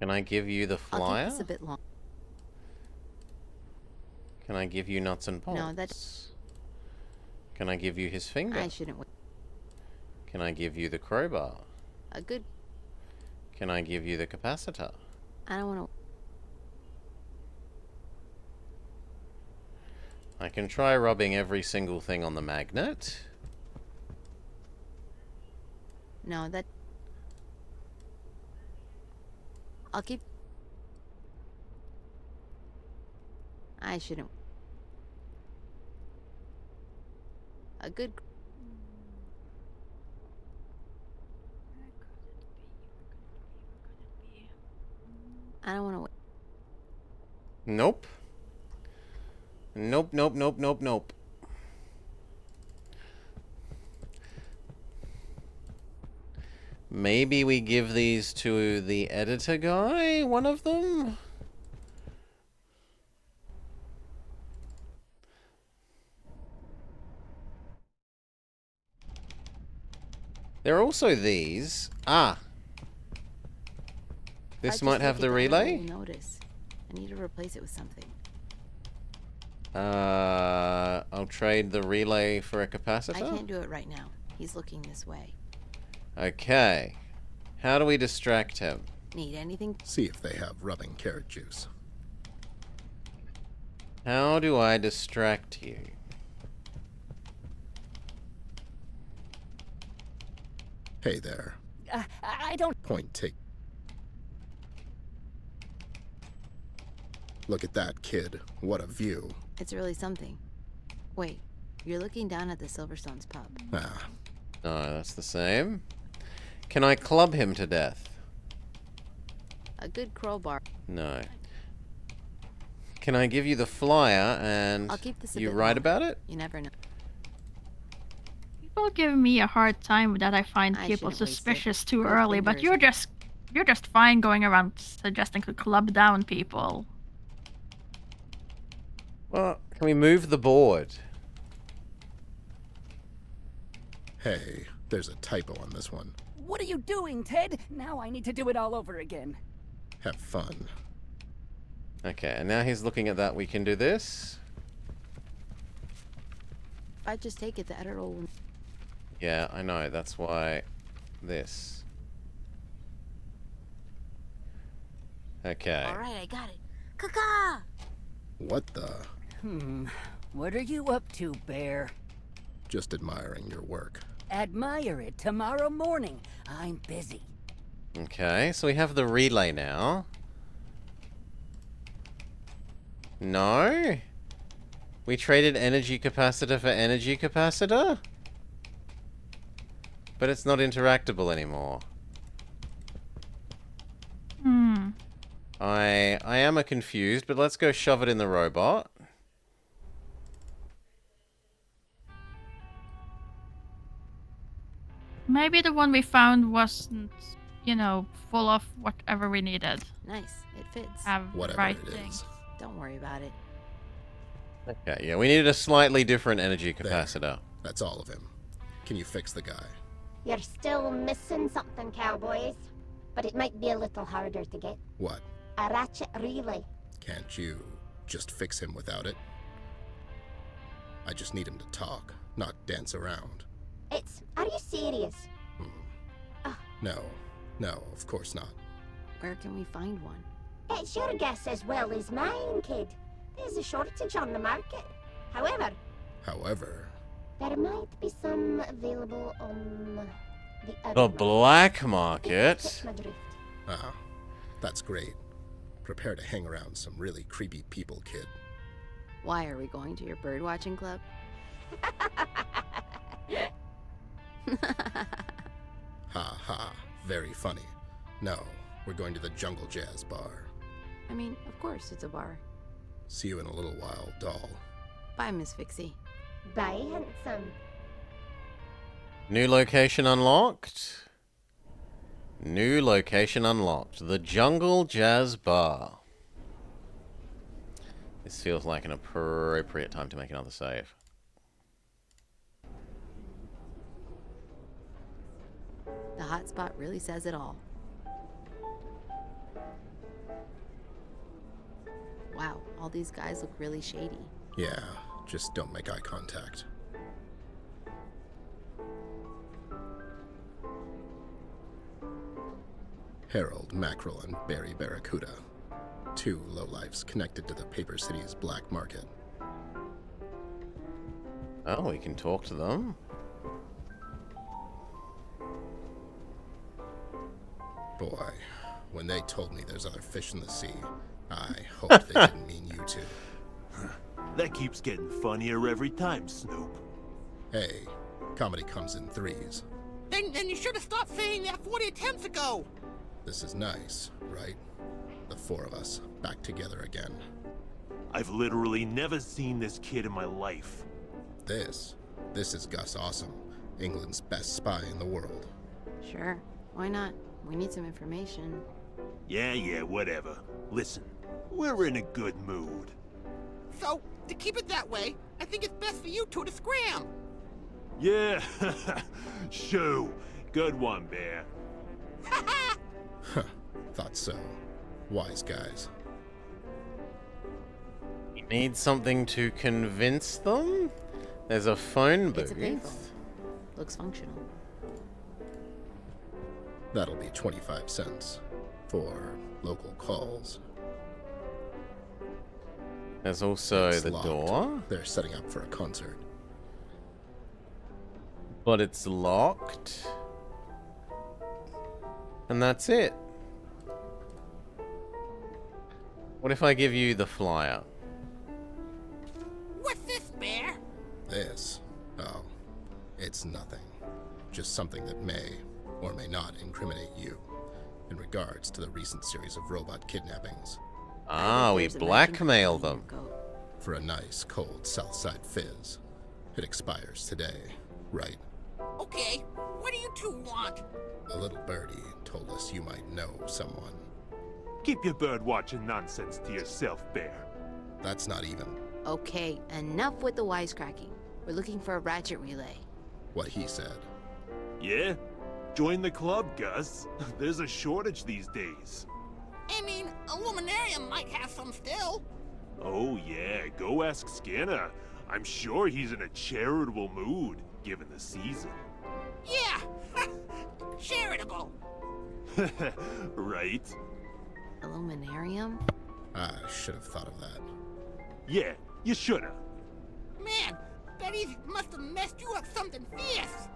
Can I give you the I'll flyer? keep this a bit long. Can I give you nuts and bolts? No, that... Can I give you his finger? I shouldn't wait. Can I give you the crowbar? A good... Can I give you the capacitor? I don't want to... I can try rubbing every single thing on the magnet. No, that... I'll keep... I shouldn't... A good... I don't want to wait. Nope. Nope, nope, nope, nope, nope. Maybe we give these to the editor guy, one of them? There are also these. Ah. This might have the relay? Notice. I need to replace it with something. I'll trade the relay for a capacitor. I can't do it right now. He's looking this way. Okay. How do we distract him? Need anything? See if they have rubbing carrot juice. How do I distract you? Hey there. I don't... Point take. Look at that, kid. What a view. It's really something. Wait, you're looking down at the Silverstone's pub. Ah, No, that's the same. Can I club him to death? A good crowbar. No. Can I give you the flyer and I'll keep this a you bit write long. about it? You never know. People give me a hard time that I find I people shouldn't waste it. suspicious too Good early, but fingers. you're just fine going around suggesting to club down people. Well, can we move the board? hey, there's a typo on this one. What are you doing, Ted? Now I need to do it all over again. Have fun. Okay, and now he's looking at that. We can do this. If I just take it, the editor will... Yeah, I know. That's why this. Okay. Alright, I got it. Caca! What the? What are you up to, Bear? Just admiring your work. Admire it tomorrow morning. I'm busy. Okay, so we have the relay now. No? We traded energy capacitor for energy capacitor? But it's not interactable anymore. Hmm. I am confused, but let's go shove it in the robot. Maybe the one we found wasn't, you know, full of whatever we needed. Nice, it fits. Have the Whatever right it things. is. Don't worry about it. Okay, yeah, we needed a slightly different energy There. capacitor. That's all of him. Can you fix the guy? You're still missing something, cowboys. But it might be a little harder to get. What? A ratchet relay. Can't you just fix him without it? I just need him to talk, not dance around. Are you serious? No, no, of course not. Where can we find one? It's your guess as well as mine, kid. There's is a shortage on the market. However, However, there might be some available on the other The market. black If you market? catch my drift. ah, that's great. Prepare to hang around some really creepy people, kid. Why are we going to your bird watching club? Ha ha, very funny. No, we're going to the Jungle Jazz Bar. I mean, of course it's a bar. See you in a little while, doll. Bye, Miss Fixie. Bye, handsome. New location unlocked. New location unlocked. The Jungle Jazz Bar. This feels like an appropriate time to make another save. The hotspot really says it all. Wow, all these guys look really shady. Yeah, just don't make eye contact. Harold Mackerel and Barry Barracuda. Two lowlifes connected to the Paper City's black market. Oh, we can talk to them. Boy, when they told me there's other fish in the sea, I hoped they didn't mean you two. That keeps getting funnier every time, Snoop. Hey, comedy comes in threes. Then you should have stopped saying that 40 attempts ago. This is nice, right? The four of us, back together again. I've literally never seen this kid in my life. This is Gus Awesome, England's best spy in the world. Sure, why not? We need some information. Yeah, whatever. Listen, we're in a good mood. So, to keep it that way, I think it's best for you two to scram. Yeah, shoo. Good one, Bear. Huh, thought so. Wise guys. You need something to convince them? There's a phone It's a payphone. booth. Looks functional. That'll be 25 cents for local calls. There's also It's the locked. door, They're setting up for a concert. but it's locked. And that's it. What if I give you the flyer? What's this, Bear? This? Oh, it's nothing. Just something that may or may not incriminate you in regards to the recent series of robot kidnappings. Ah, we There's a blackmail legend them. behind your coat. For a nice, cold Southside fizz. It expires today, right? Okay, what do you two want? A little birdie told us you might know someone. Keep your bird-watching nonsense to yourself, Bear. That's not even Okay, enough with the wisecracking. We're looking for a ratchet relay. what he said. Yeah? Join the club, Gus. There's a shortage these days. I mean, Illuminarium might have some still. Oh yeah, go ask Skinner. I'm sure he's in a charitable mood, given the season. Yeah, charitable. Right? Illuminarium? I should have thought of that. Yeah, you shoulda. Man, Betty must have messed you up something fierce.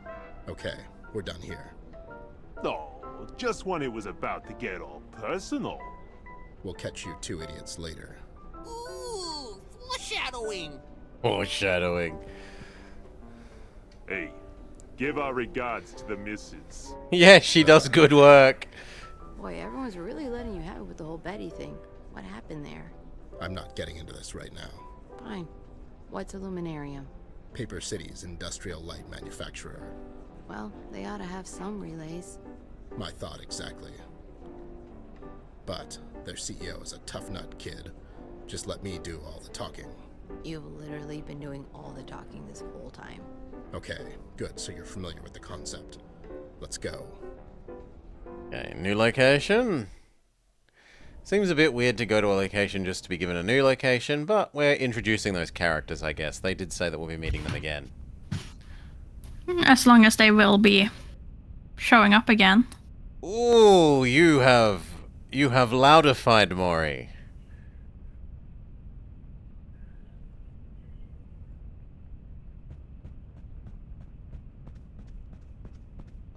Okay, we're done here. Oh, just when it was about to get all personal. We'll catch you two idiots later. Ooh, foreshadowing. Foreshadowing. Hey, give our regards to the missus. Yeah, she does good work. Boy, everyone's really letting you have it with the whole Betty thing. What happened there? I'm not getting into this right now. Fine. What's Illuminarium? Paper City's industrial light manufacturer. Well, they ought to have some relays. My thought exactly. But their CEO is a tough nut kid. Just let me do all the talking. You've literally been doing all the talking this whole time. Okay, good, so you're familiar with the concept. Let's go. Okay, new location. Seems a bit weird to go to a location just to be given a new location, but we're introducing those characters, I guess. They did say that we'll be meeting them again. As long as they will be showing up again. Ooh, you have loudified Mori.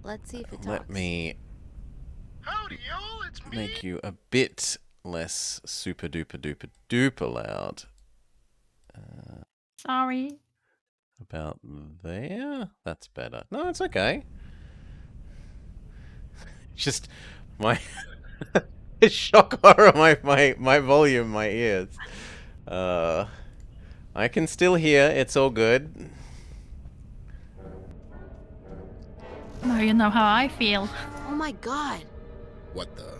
Let's see if it talks. Let me Howdy, y'all, it's me. make you a bit less super duper duper duper loud. Sorry. About there? That's better. No, it's okay. Just my shock horror, my volume, my ears. I can still hear. It's all good. Now you know how I feel. Oh my god. What the?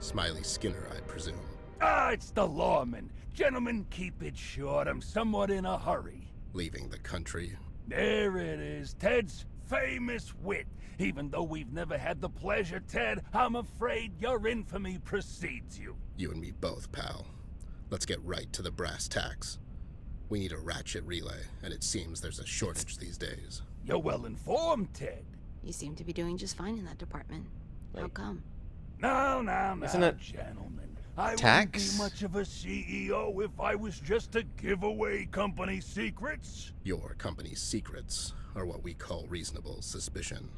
Smiley Skinner, I presume. Ah, it's the lawman. Gentlemen, keep it short. I'm somewhat in a hurry. Leaving the country. There it is, Ted's famous wit. Even though we've never had the pleasure, Ted, I'm afraid your infamy precedes you. You and me both, pal. Let's get right to the brass tacks. We need a ratchet relay, and it seems there's a shortage these days. You're well informed, Ted. You seem to be doing just fine in that department. How come? No, Isn't it gentlemen. I tax? wouldn't be much of a CEO if I was just to give away company secrets. Your company's secrets are what we call reasonable suspicion.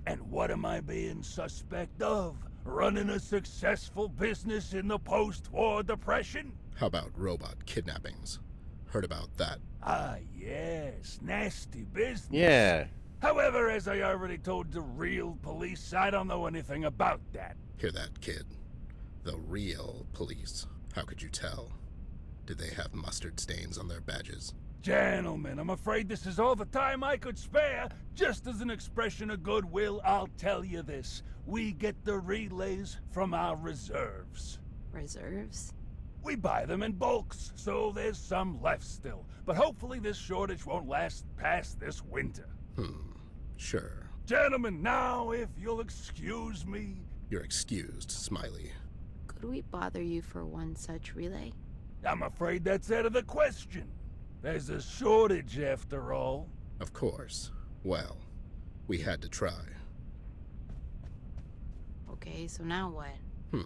And what am I being suspect of? Running a successful business in the post-war depression? How about robot kidnappings? Heard about that? Ah, yes. Nasty business. Yeah. However, as I already told the real police, I don't know anything about that. Hear that, kid? The real police. How could you tell? Did they have mustard stains on their badges? Gentlemen, I'm afraid this is all the time I could spare. Just as an expression of goodwill, I'll tell you this. We get the relays from our reserves. Reserves? We buy them in bulks, so there's some left still. But hopefully this shortage won't last past this winter. Sure. Gentlemen, now, if you'll excuse me... You're excused, Smiley. Could we bother you for one such relay? I'm afraid that's out of the question. There's a shortage, after all. Of course. Well, we had to try. Okay, so now what?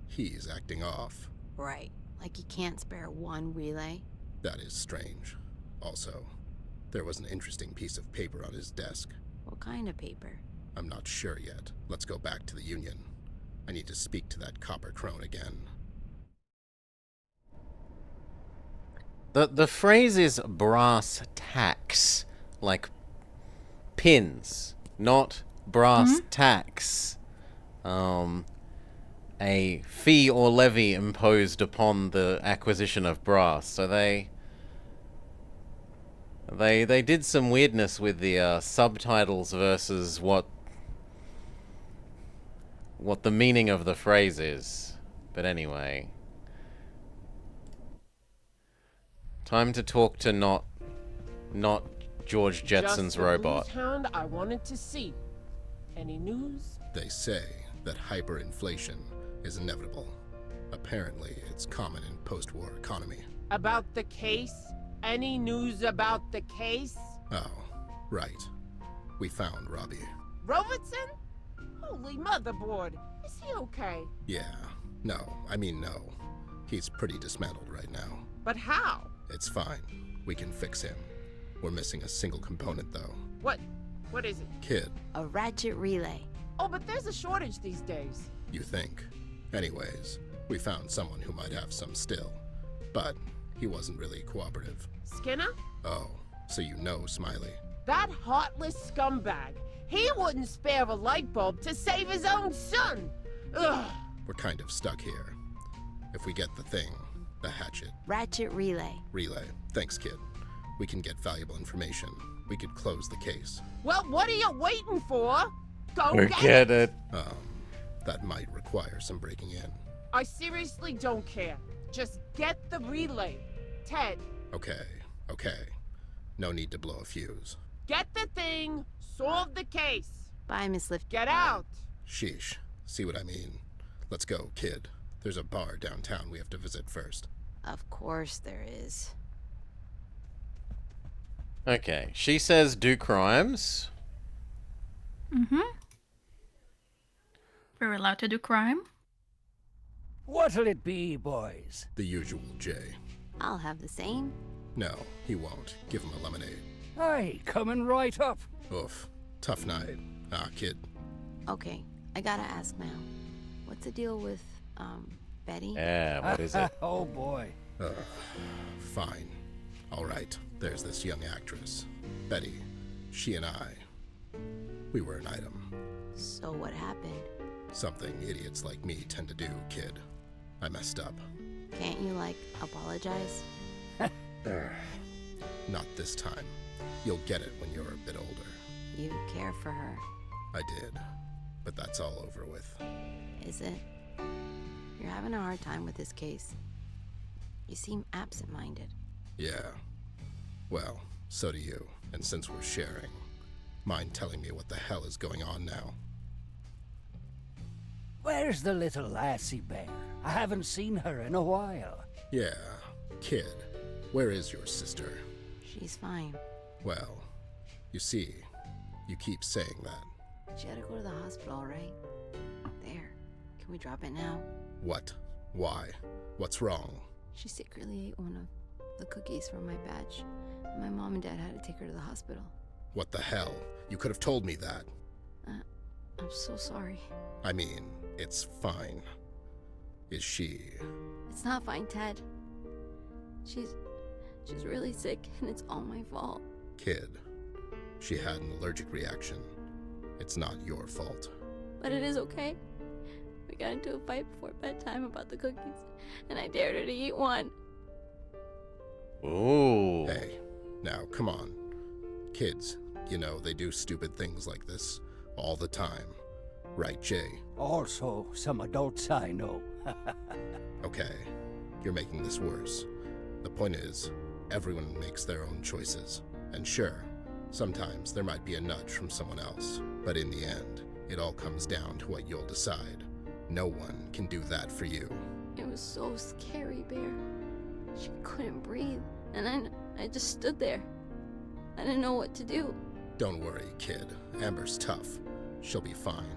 He's acting off. Right. Like he can't spare one relay? That is strange. Also, there was an interesting piece of paper on his desk. What kind of paper? I'm not sure yet. Let's go back to the Union. I need to speak to that copper crone again. The phrase is brass tacks, like pins, not brass tacks. A fee or levy imposed upon the acquisition of brass. So they did some weirdness with the subtitles versus what the meaning of the phrase is. But anyway, time to talk to not George Jetson's Just robot. The news hound I wanted to see. Any news? They say that hyperinflation is inevitable. Apparently, it's common in post-war economy. About the case? Any news about the case? Oh, right. We found Robbie. Robertson? Holy motherboard. Is he okay? Yeah. No. He's pretty dismantled right now. But how? It's fine. We can fix him. We're missing a single component, though. What is it? Kid. A ratchet relay. Oh, but there's a shortage these days. You think? Anyways, we found someone who might have some still. But he wasn't really cooperative. Skinner? Oh, so you know Smiley. That heartless scumbag. He wouldn't spare a light bulb to save his own son. Ugh. We're kind of stuck here. If we get the thing, the hatchet. Ratchet relay. Relay. Thanks, kid. We can get valuable information. We could close the case. Well, what are you waiting for? Go Get it. That might require some breaking in. I seriously don't care. Just get the relay. Ted. Okay. No need to blow a fuse. Get the thing. Solve the case. Bye, Miss Lift. Get out. Sheesh. See what I mean? Let's go, kid. There's a bar downtown we have to visit first. Of course there is. Okay, she says do crimes. We're allowed to do crime. What'll it be, boys? The usual J. I'll have the same. No, he won't. Give him a lemonade. Aye, coming right up. Oof. Tough night. Ah, kid. Okay, I gotta ask now. What's the deal with, Betty? Yeah, what is it? Oh boy. Fine. All right, there's this young actress, Betty. She and I, we were an item. So what happened? Something idiots like me tend to do, kid. I messed up. Can't you, like, apologize? Not this time. You'll get it when you're a bit older. You care for her. I did, but that's all over with. Is it? You're having a hard time with this case. You seem absent-minded. Yeah. Well, so do you. And since we're sharing, mind telling me what the hell is going on now? Where's the little lassie, Bear? I haven't seen her in a while. Yeah, kid. Where is your sister? She's fine. Well, you see, you keep saying that. She had to go to the hospital, right? There. Can we drop it now? What? Why? What's wrong? She secretly ate one of the cookies from my batch. And my mom and dad had to take her to the hospital. What the hell? You could have told me that. I'm so sorry. I mean, it's fine. Is she... It's not fine, Ted. She's really sick, and it's all my fault. Kid, she had an allergic reaction. It's not your fault. But it is okay. We got into a fight before bedtime about the cookies, and I dared her to eat one. Ooh. Hey, now, come on. Kids, you know, they do stupid things like this all the time. Right, Jay? Also, some adults I know. Okay, you're making this worse. The point is, everyone makes their own choices. And sure, sometimes there might be a nudge from someone else. But in the end, it all comes down to what you'll decide. No one can do that for you. It was so scary, Bear. She couldn't breathe, and I just stood there. I didn't know what to do. Don't worry, kid. Amber's tough. She'll be fine.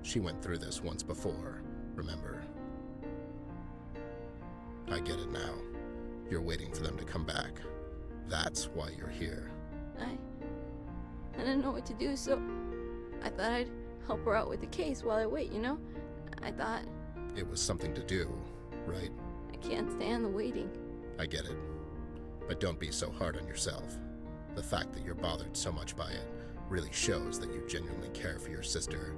She went through this once before, remember? I get it now. You're waiting for them to come back. That's why you're here. I didn't know what to do, so I thought I'd help her out with the case while I wait, you know? I thought... It was something to do, right? I can't stand the waiting. I get it. But don't be so hard on yourself. The fact that you're bothered so much by it really shows that you genuinely care for your sister.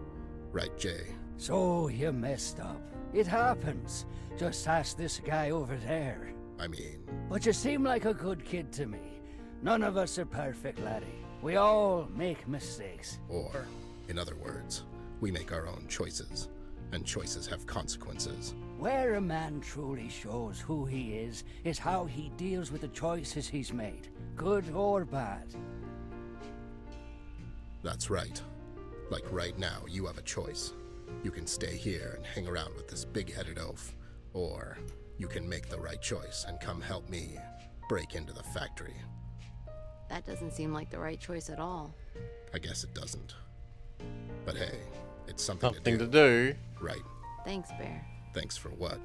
Right, Jay? So you messed up. It happens. Just ask this guy over there. I mean... But you seem like a good kid to me. None of us are perfect, laddie. We all make mistakes. Or, in other words, we make our own choices. And choices have consequences. Where a man truly shows who he is how he deals with the choices he's made, good or bad. That's right. Like right now, you have a choice. You can stay here and hang around with this big-headed oaf, or you can make the right choice and come help me break into the factory. That doesn't seem like the right choice at all. I guess it doesn't. But hey, it's something to do. Right. Thanks, Bear. Thanks for what?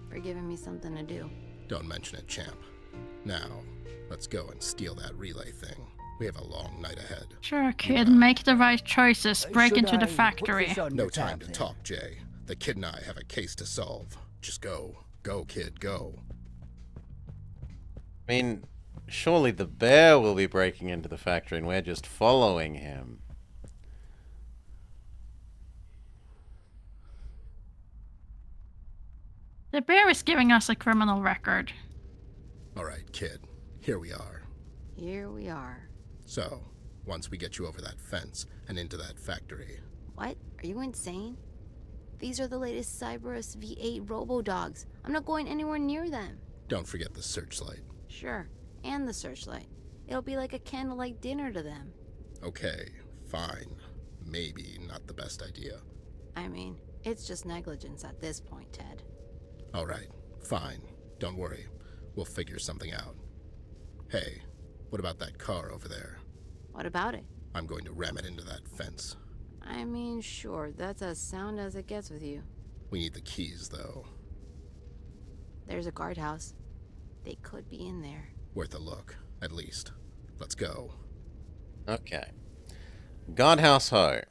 For giving me something to do. Don't mention it, champ. Now, let's go and steal that relay thing. We have a long night ahead. Sure, kid. Make the right choices. Break into the factory. No time to talk, Jay. The kid and I have a case to solve. Just go. Go, kid, go. I mean, surely the bear will be breaking into the factory and we're just following him. The bear is giving us a criminal record. All right, kid. Here we are. Here we are. So, once we get you over that fence and into that factory... What? Are you insane? These are the latest Cyberus V8 robo-dogs. I'm not going anywhere near them. Don't forget the searchlight. Sure, and the searchlight. It'll be like a candlelight dinner to them. Okay, fine. Maybe not the best idea. I mean, it's just negligence at this point, Ted. All right, fine. Don't worry. We'll figure something out. Hey, what about that car over there? What about it? I'm going to ram it into that fence. I mean, sure, that's as sound as it gets with you. We need the keys, though. There's a guardhouse. They could be in there. Worth a look, at least. Let's go. Okay. Guardhouse Ho.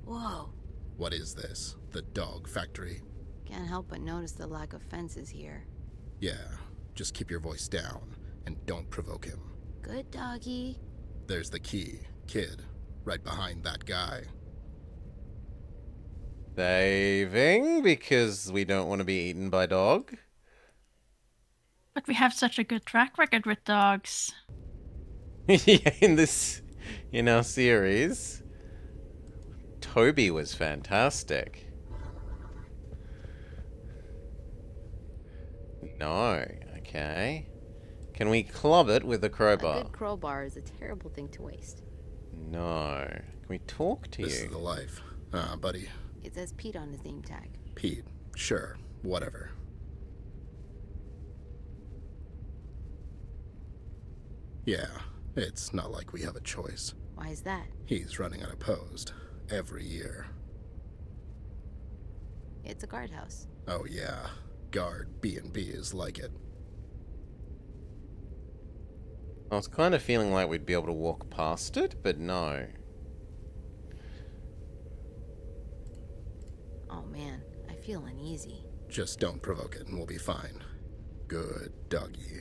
Whoa. What is this? The dog factory? Can't help but notice the lack of fences here. Yeah, just keep your voice down and don't provoke him. Good doggy. There's the key, kid, right behind that guy. Saving because we don't want to be eaten by dog. But we have such a good track record with dogs. Yeah, in our series, Toby was fantastic. No, okay. Can we club it with a crowbar? A good crowbar is a terrible thing to waste. No. Can we talk to This you? is the life. Buddy. It says Pete on his name tag. Pete. Sure. Whatever. Yeah, it's not like we have a choice. Why is that? He's running unopposed. Every year. It's a guardhouse. Oh yeah. Guard B&B is like it. I was kind of feeling like we'd be able to walk past it, but no. Oh man, I feel uneasy. Just don't provoke it and we'll be fine. Good doggy.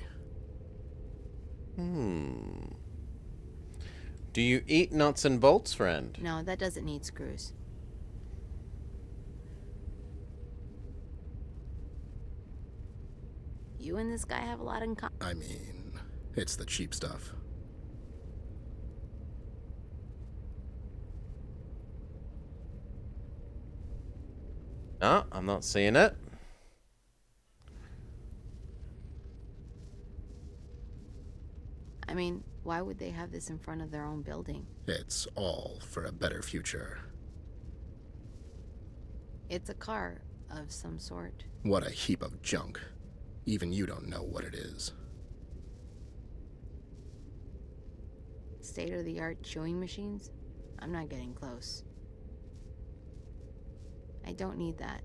Do you eat nuts and bolts, friend? No, that doesn't need screws. You and this guy have a lot in common. I mean, it's the cheap stuff. No, I'm not seeing it. I mean, why would they have this in front of their own building? It's all for a better future. It's a car of some sort. What a heap of junk. Even you don't know what it is. State-of-the-art chewing machines? I'm not getting close. I don't need that.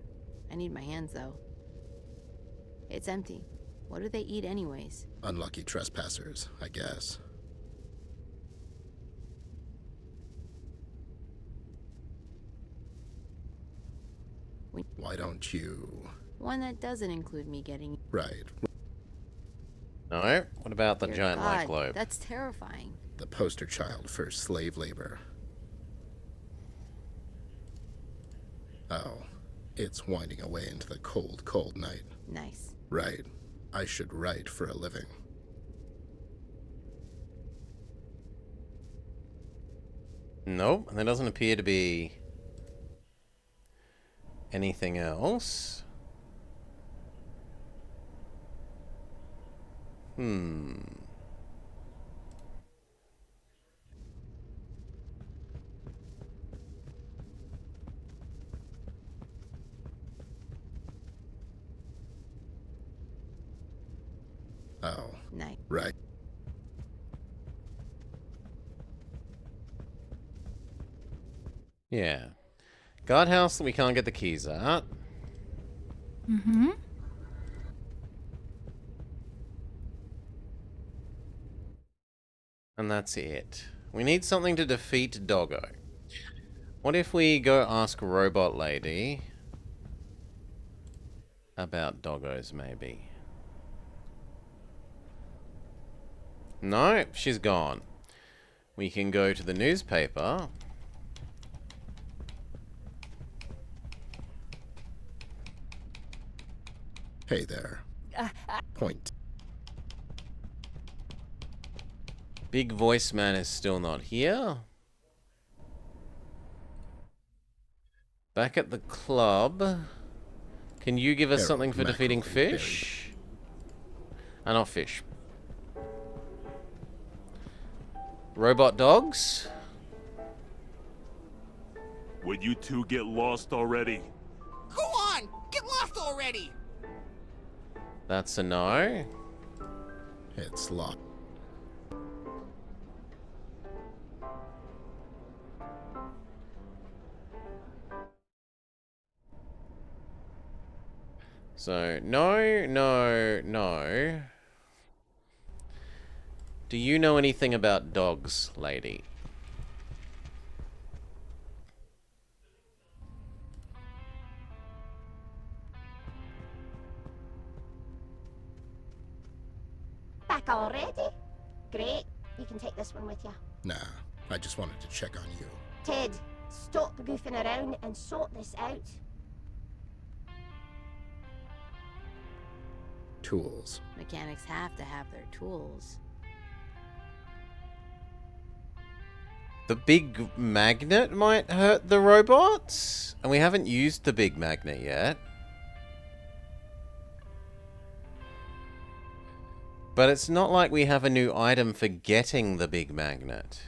I need my hands, though. It's empty. What do they eat anyways? Unlucky trespassers, I guess. Why don't you... One that doesn't include me getting... Right. No? What about the Dear giant God, light globe? that's terrifying. The poster child for slave labor. Oh, it's winding away into the cold, cold night. Nice. Right. I should write for a living. Nope, there doesn't appear to be anything else. Oh. Night. Right. Yeah. Guardhouse that we can't get the keys at. Mm-hmm. And that's it. We need something to defeat Doggo. What if we go ask Robot Lady about doggos, maybe? No, she's gone. We can go to the newspaper. Hey there. Point. Big Voice Man is still not here. Back at the club. Can you give us something for defeating fish? Not fish. Robot dogs? Would you two get lost already? Go on! Get lost already! That's a no. It's locked. So, no, no, no. Do you know anything about dogs, lady? back already? Great. You can take this one with you. Nah, I just wanted to check on you. Ted, stop goofing around and sort this out. Tools. Mechanics have to have their tools. The big magnet might hurt the robots? And we haven't used the big magnet yet. But it's not like we have a new item for getting the big magnet.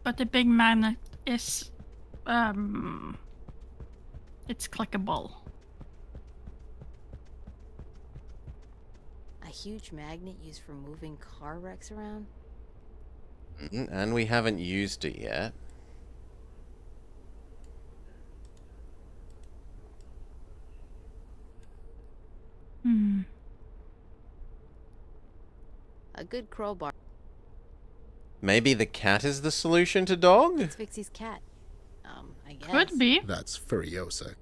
But the big magnet is, it's clickable. A huge magnet used for moving car wrecks around? And we haven't used it yet. A good crowbar. Maybe the cat is the solution to dog? It's Vixie's cat. I guess. Could be. That's Furiosa.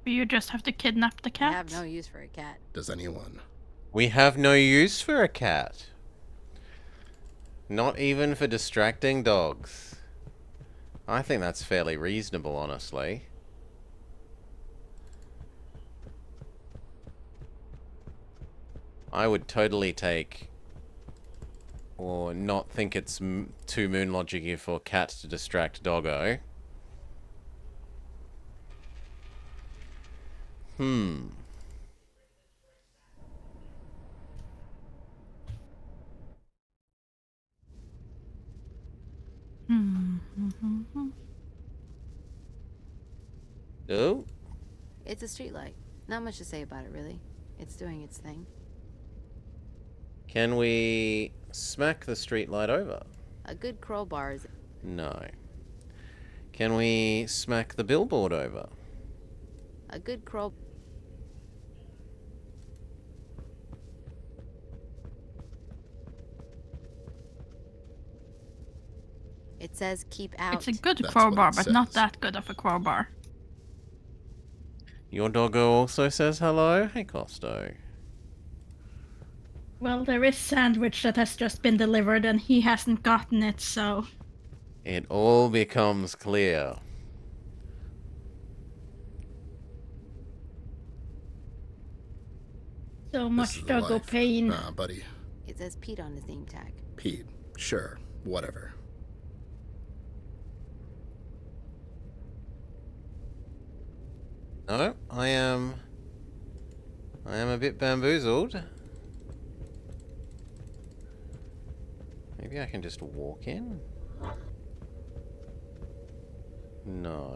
You just have to kidnap the cat. I have no use for a cat. Does anyone? We have no use for a cat. Not even for distracting dogs. I think that's fairly reasonable, honestly. I would totally take, or not think it's too moon logic-y for cat to distract doggo. Oh? It's a streetlight. Not much to say about it, really. It's doing its thing. Can we smack the street light over? A good crowbar is... No. Can we smack the billboard over? A good crow... It says keep out. It's a good That's crowbar, what it but not says. that good of a crowbar. Your doggo also says hello? Hey, Costo. Well, there is sandwich that has just been delivered and he hasn't gotten it, so... It all becomes clear. So This much is the doggo life. pain. Nah, buddy. It says Pete on his name tag. Pete. Sure. Whatever. No, I am a bit bamboozled. Maybe I can just walk in? No.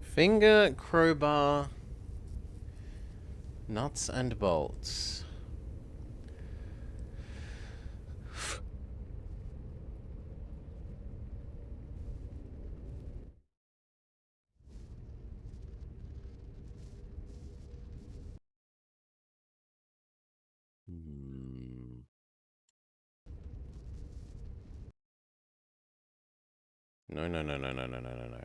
Finger, crowbar, nuts and bolts. No, no, no, no, no, no, no, no, no.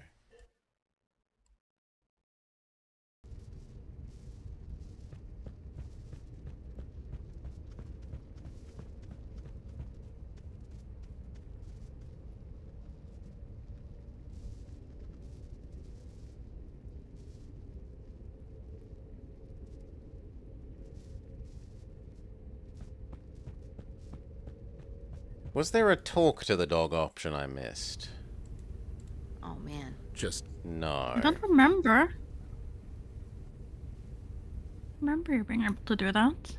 Was there a talk to the dog option I missed? Oh, man. Just No. I don't remember. Remember you being able to do that?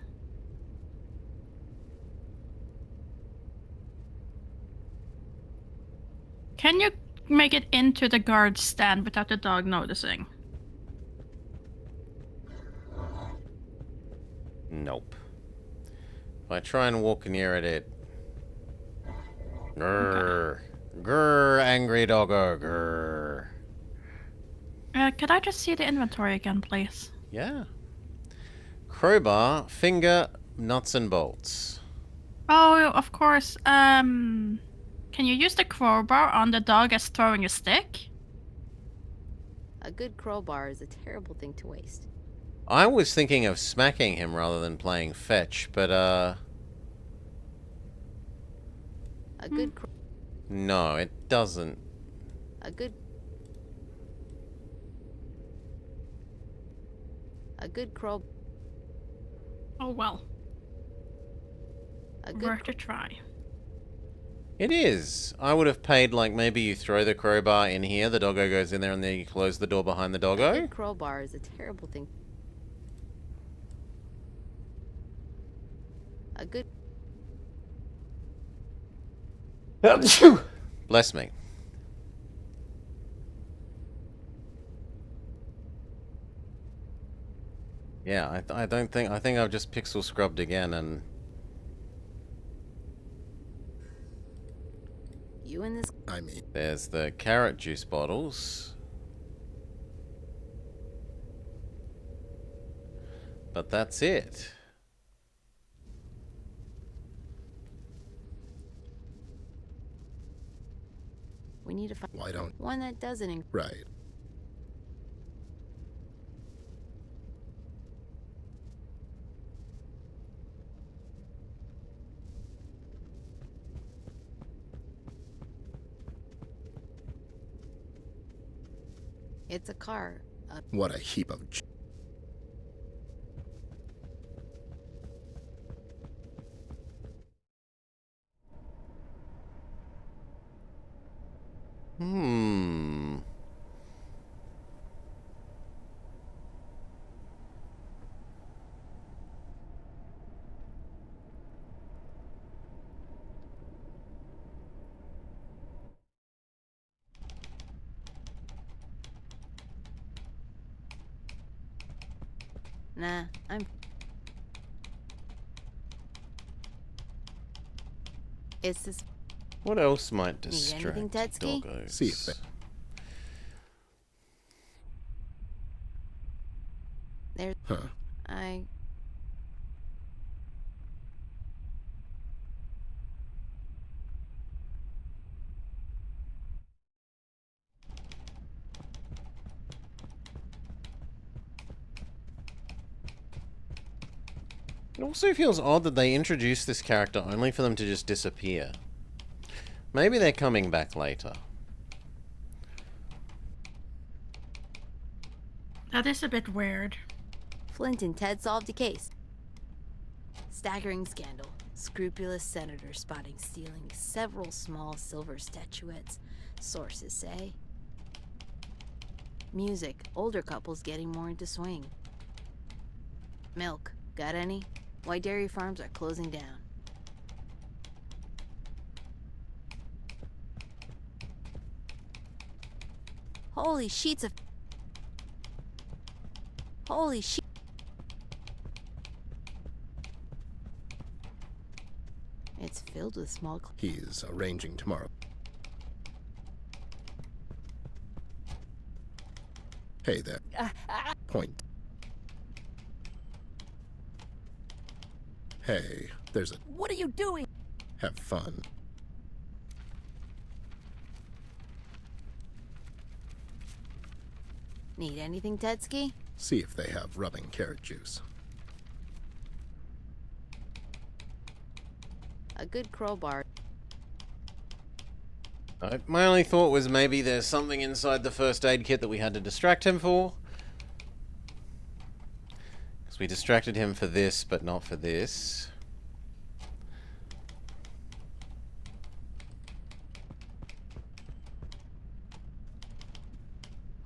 Can you make it into the guard stand without the dog noticing? Nope. If I try and walk near it... Grrr. Grrr, angry doggo, grrr. Could I just see the inventory again, please? Yeah. Crowbar, finger, nuts and bolts. Oh, of course. Can you use the crowbar on the dog as throwing a stick? A good crowbar is a terrible thing to waste. I was thinking of smacking him rather than playing fetch, but A good no, it doesn't. A good crow. Oh well. A good Worth a try. It is. I would have paid, like, maybe you throw the crowbar in here, the doggo goes in there, and then you close the door behind the A doggo. good crowbar is a terrible thing. A good. Bless me. Yeah, I don't think... I think I've just pixel scrubbed again, and... You and this. I mean, There's the carrot juice bottles. But that's it. We need to find why don't... one that doesn't. Right. It's a car. What a heap of... Hmm. Nah, I'm. It's this. What else might Need distract anything, Tetsky? doggos? See if they... There's. Huh. I. It also feels odd that they introduced this character only for them to just disappear. Maybe they're coming back later. That is a bit weird. Flint and Ted solved a case. Staggering scandal. Scrupulous senator spotting stealing several small silver statuettes. Sources say. Music. Older couples getting more into swing. Milk. Got any? Why dairy farms are closing down. Holy sheets of... Holy shit. It's filled with small... He's arranging tomorrow. Hey there. Point. Hey, there's a... What are you doing? Have fun. Need anything, Tetsky? See if they have rubbing carrot juice. A good crowbar. My only thought was maybe there's something inside the first aid kit that we had to distract him for. Because we distracted him for this, but not for this.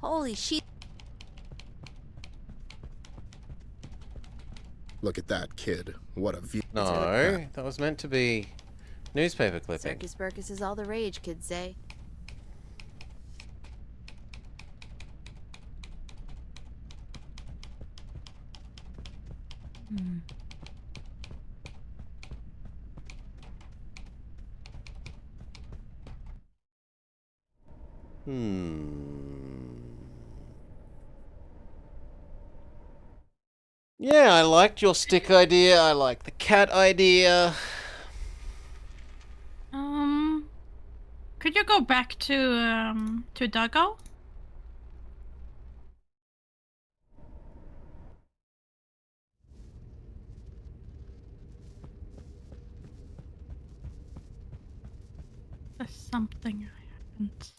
Holy shit. Look at that, kid. What a view. No, that was meant to be newspaper clipping. Circus Burkus is all the rage, kids say. Yeah, I liked your stick idea. I like the cat idea. Could you go back to Doggo? There's something I haven't.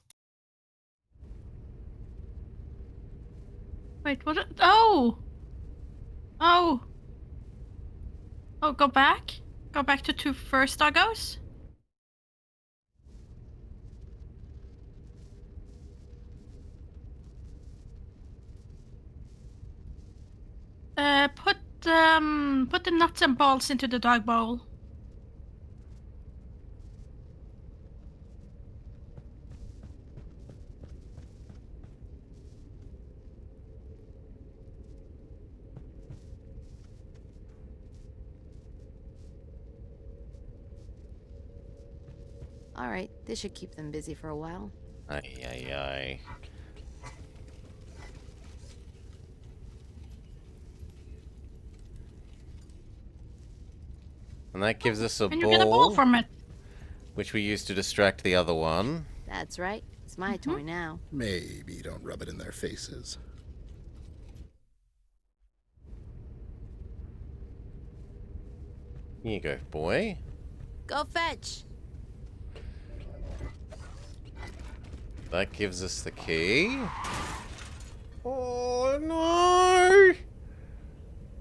Wait, what? Oh! Oh! Oh, go back? Go back to 2 first Doggos? Put the nuts and bolts into the dog bowl. All right, this should keep them busy for a while. Ay, ay, ay. And that gives us a And you get a ball from it. which we use to distract the other one. That's right. It's my toy now. Maybe don't rub it in their faces. Here you go, boy. Go fetch. That gives us the key. Oh no!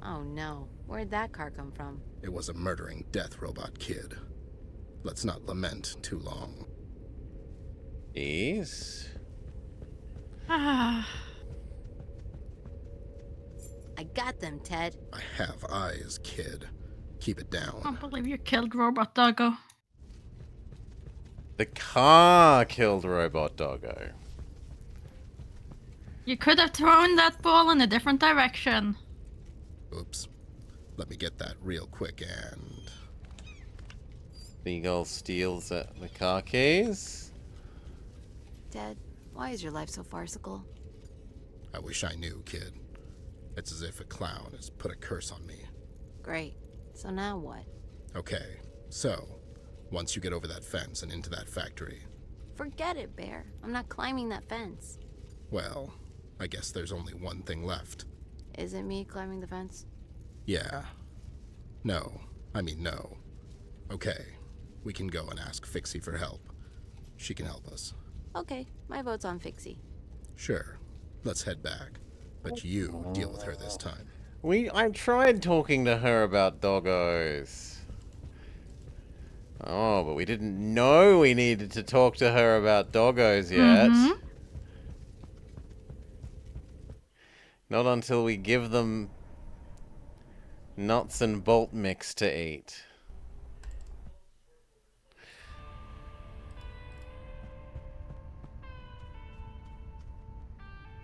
Oh no. Where'd that car come from? It was a murdering death robot kid. Let's not lament too long. Ease. I got them, Ted. I have eyes, kid. Keep it down. I can't believe you killed Robot Doggo. The car killed Robot Doggo. You could have thrown that ball in a different direction. Oops. Let me get that real quick and... Beagle steals the car keys. Ted, why is your life so farcical? I wish I knew, kid. It's as if a clown has put a curse on me. Great. So now what? Okay, so, once you get over that fence and into that factory... Forget it, Bear. I'm not climbing that fence. Well, I guess there's only one thing left. Is it me climbing the fence? Yeah. No. I mean no. Okay. We can go and ask Fixie for help. She can help us. Okay, my vote's on Fixie. Sure. Let's head back. But you deal with her this time. I tried talking to her about doggos. Oh, but we didn't know we needed to talk to her about doggos yet. Not until we give them nuts and bolt mix to eat.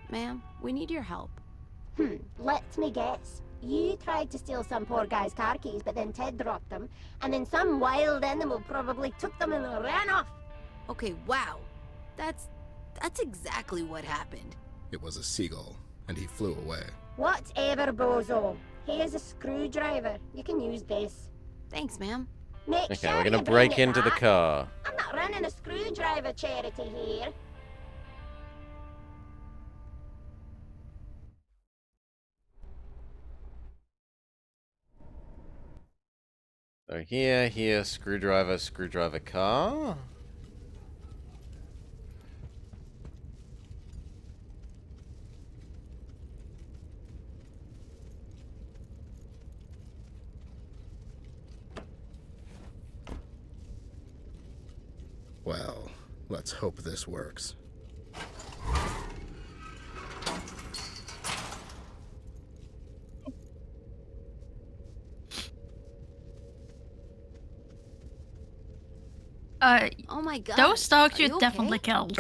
Ma'am, we need your help. Let me guess. You tried to steal some poor guy's car keys, but then Ted dropped them, and then some wild animal probably took them and ran off. Okay, wow. That's exactly what happened. It was a seagull, and he flew away. Whatever, bozo. Here's a screwdriver. You can use this. Thanks, ma'am. Make Okay, sure we're gonna you break bring it into the back. car. I'm not running a screwdriver charity here. So here, screwdriver car. Well, let's hope this works. Oh my god. Those dogs Are you you definitely okay? killed.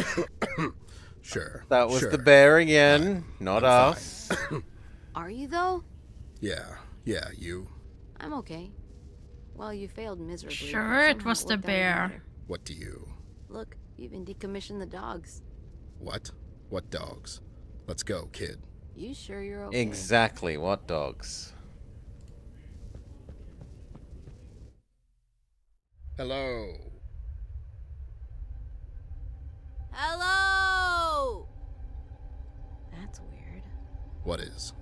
Sure. That was sure. the bear again, not I'm us. Are you though? Yeah, you. I'm okay. Well, you failed miserably. Sure, but it was somehow the worked out even bear. better. What do you? Look, you even decommissioned the dogs. What? What dogs? Let's go, kid. You sure you're okay? Exactly, what dogs? Hello. Hello! That's weird. What is?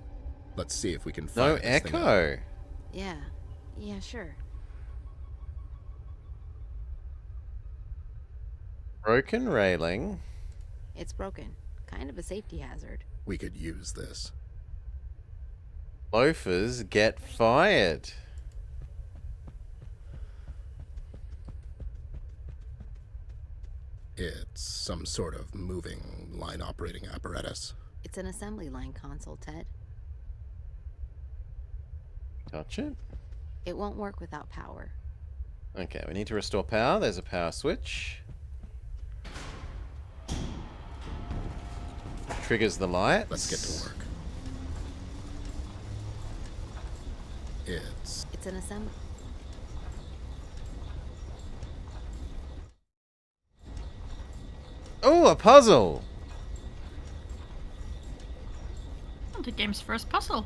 Let's see if we can No find this thing out. echo. Yeah, sure. Broken railing. It's broken. Kind of a safety hazard. We could use this. Loafers get fired. It's some sort of moving line operating apparatus. It's an assembly line console, Ted. Touch it. It won't work without power. Okay, we need to restore power. There's a power switch. Triggers the lights. Let's get to work. It's an assembly. Oh, a puzzle. The game's first puzzle.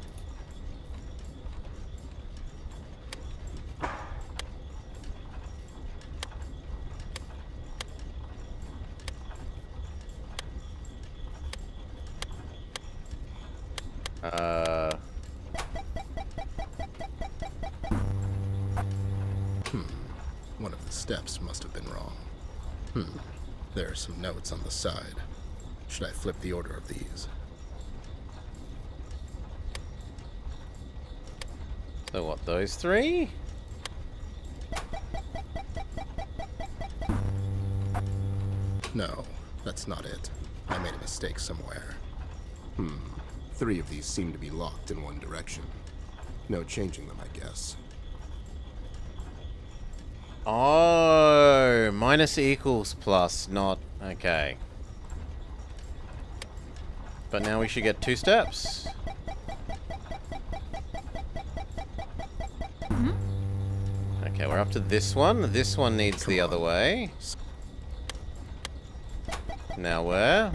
One of the steps must have been wrong. There are some notes on the side. Should I flip the order of these? So what, those three? No, that's not it. I made a mistake somewhere. 3 of these seem to be locked in one direction. No changing them, I guess. Oh, minus equals plus, not... Okay. But now we should get 2 steps. Okay, we're up to this one. This one needs the other way. Now where?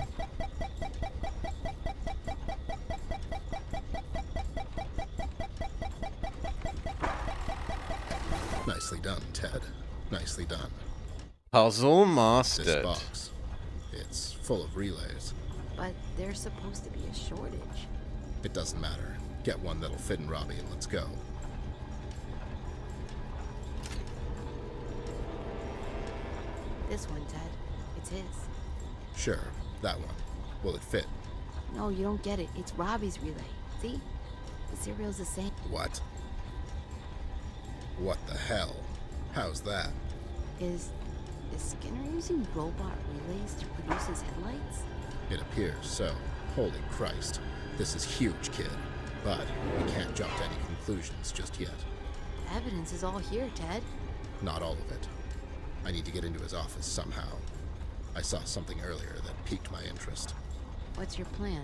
Nicely done, Ted. Nicely done. Puzzle This mastered. box. It's full of relays. But there's supposed to be a shortage. It doesn't matter. Get one that'll fit in Robbie and let's go. This one, Ted. It's his. Sure, that one. Will it fit? No, you don't get it. It's Robbie's relay. See? The serial's the same. What? What the hell? How's that? Is Skinner using robot relays to produce his headlights? It appears so. Holy Christ. This is huge, kid. But we can't jump to any conclusions just yet. The evidence is all here, Ted. Not all of it. I need to get into his office somehow. I saw something earlier that piqued my interest. What's your plan?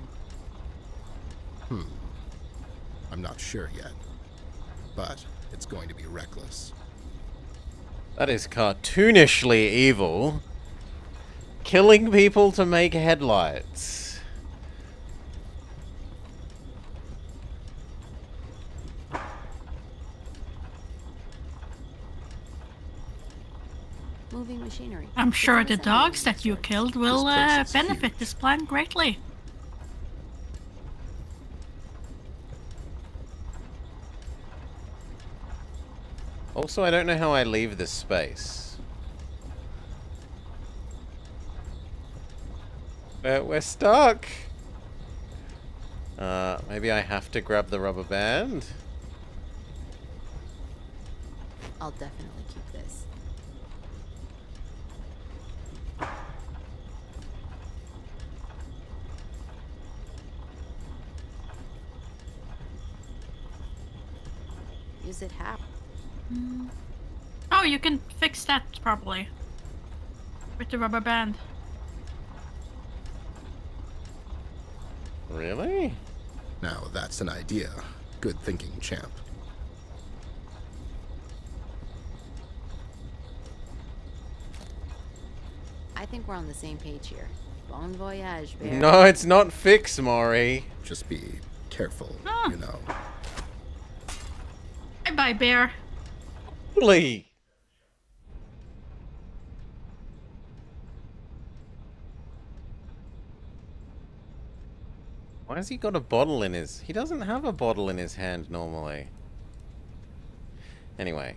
I'm not sure yet. But it's going to be reckless. That is cartoonishly evil. Killing people to make headlights. Moving machinery. I'm sure It's the an assembly dogs that you line. killed will This place is benefit huge. this plan greatly. Also, I don't know how I leave this space. We're stuck. Maybe I have to grab the rubber band. I'll definitely keep this. Use it how? Oh, you can fix that probably. With the rubber band. Really? Now that's an idea. Good thinking, champ. I think we're on the same page here. Bon voyage, bear. No, it's not fix, Maury. Just be careful, you know. Bye-bye, bear. Lee. Why has he got a bottle in his... He doesn't have a bottle in his hand normally. Anyway.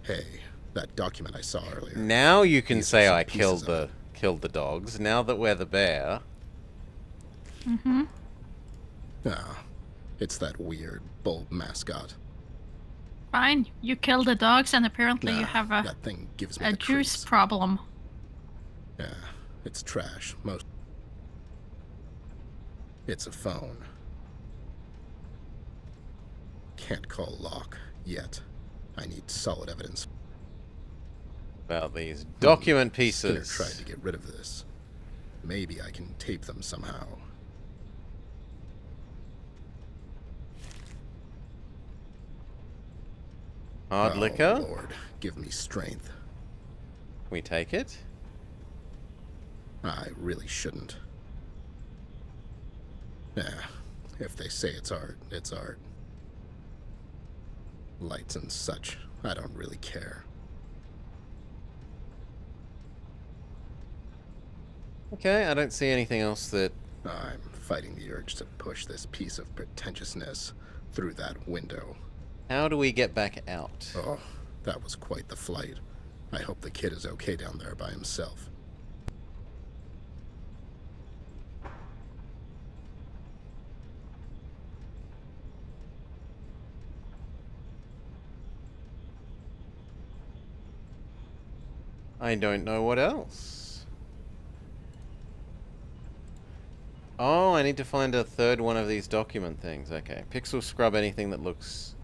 Hey, that document I saw earlier. Now you can These are say some I pieces killed the dogs. Now that we're the bear. Mm-hmm. Ah, it's that weird bulb mascot. Fine. You kill the dogs and apparently you have a that thing gives me a the juice creeps. problem. Yeah, it's trash. It's a phone. Can't call Locke yet. I need solid evidence. About these document pieces. Skinner tried to get rid of this. Maybe I can tape them somehow. Hard liquor? Lord, give me strength. We take it? I really shouldn't. Yeah, if they say it's art, it's art. Lights and such, I don't really care. Okay, I don't see anything else that... I'm fighting the urge to push this piece of pretentiousness through that window. How do we get back out? Oh, that was quite the flight. I hope the kid is okay down there by himself. I don't know what else. Oh, I need to find a third one of these document things. Okay. Pixel scrub anything that looks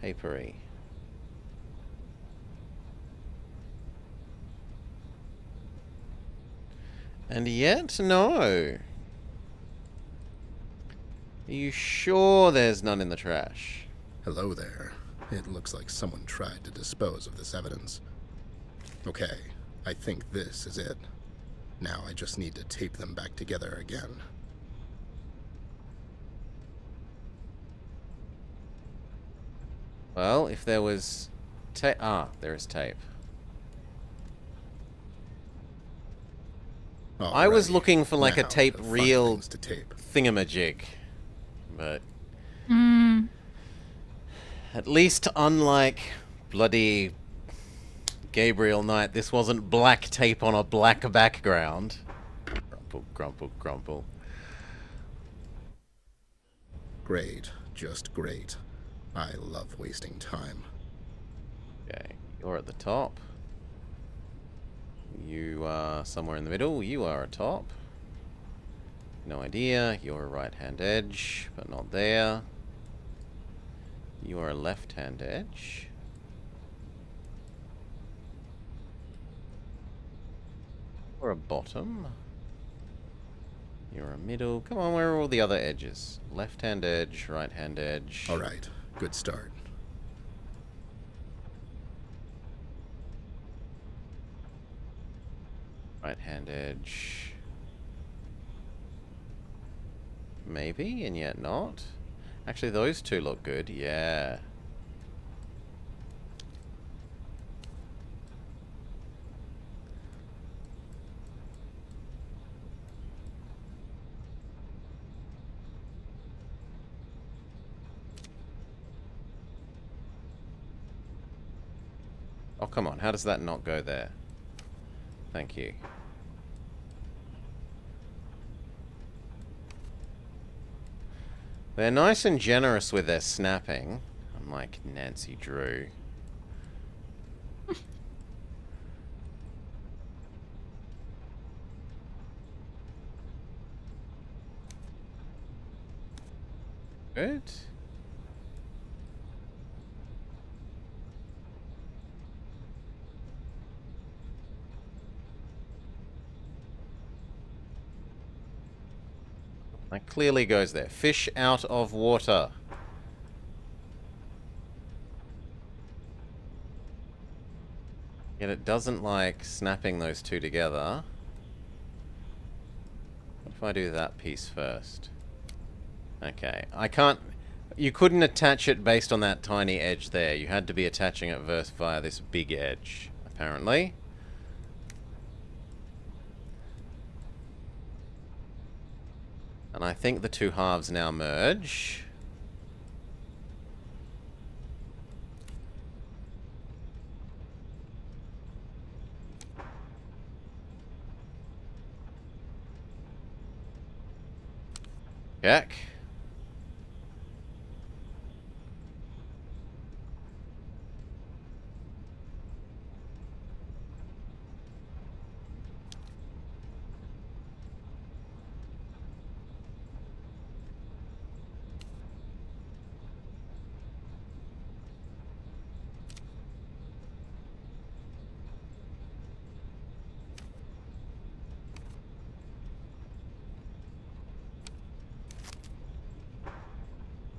papery. And yet, no. Are you sure there's none in the trash? Hello there. It looks like someone tried to dispose of this evidence. Okay, I think this is it. Now I just need to tape them back together again. Well, if there was tape... Ah, there is tape. I was looking for like a tape reel thingamajig. But... At least unlike bloody Gabriel Knight, this wasn't black tape on a black background. Grumple, grumple, grumple. Great, just great. I love wasting time. Okay, you're at the top. You are somewhere in the middle. You are atop. No idea. You're a right-hand edge, but not there. You are a left-hand edge. Or a bottom. You're a middle. Come on, where are all the other edges? Left-hand edge, right-hand edge. All right, good start. Right-hand edge. Maybe, and yet not. Actually, those two look good. Yeah. Oh, come on. How does that not go there? Thank you. They're nice and generous with their snapping, unlike Nancy Drew. Good. That clearly goes there. Fish out of water. Yet it doesn't like snapping those two together. If I do that piece first. Okay, I can't... You couldn't attach it based on that tiny edge there. You had to be attaching it via this big edge, apparently. And I think the two halves now merge. Check.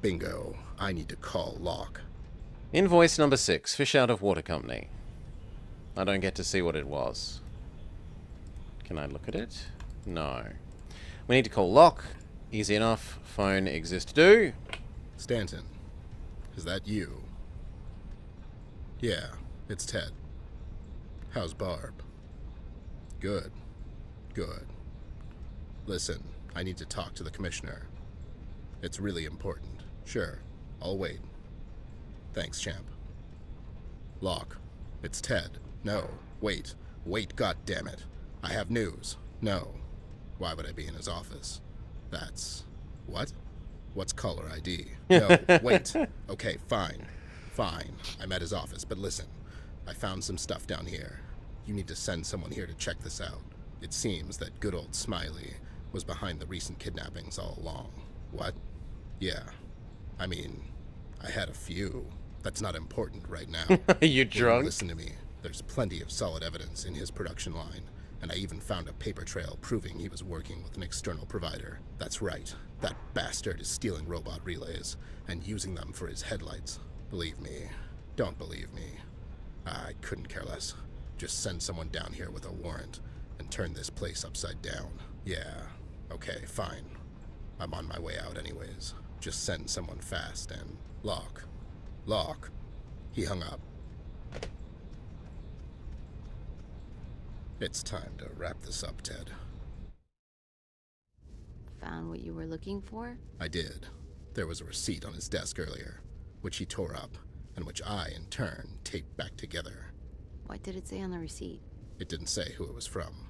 Bingo. I need to call Locke. Invoice number 6. Fish out of water company. I don't get to see what it was. Can I look at it? No. We need to call Locke. Easy enough. Phone exists to do. Stanton. Is that you? Yeah, it's Ted. How's Barb? Good. Good. Listen, I need to talk to the commissioner. It's really important. Sure, I'll wait. Thanks, champ. Locke, it's Ted. No, wait. Wait, goddammit. I have news. No. Why would I be in his office? That's... What? What's caller ID? No, wait. Okay, fine. Fine. I'm at his office, but listen. I found some stuff down here. You need to send someone here to check this out. It seems that good old Smiley was behind the recent kidnappings all along. What? Yeah. I mean, I had a few. That's not important right now. Are you drunk? Listen to me. There's plenty of solid evidence in his production line, and I even found a paper trail proving he was working with an external provider. That's right. That bastard is stealing robot relays and using them for his headlights. Believe me. Don't believe me. I couldn't care less. Just send someone down here with a warrant and turn this place upside down. Yeah. Okay, fine. I'm on my way out anyways. Just send someone fast and... Locke. Locke. He hung up. It's time to wrap this up, Ted. Found what you were looking for? I did. There was a receipt on his desk earlier, which he tore up, and which I, in turn, taped back together. What did it say on the receipt? It didn't say who it was from,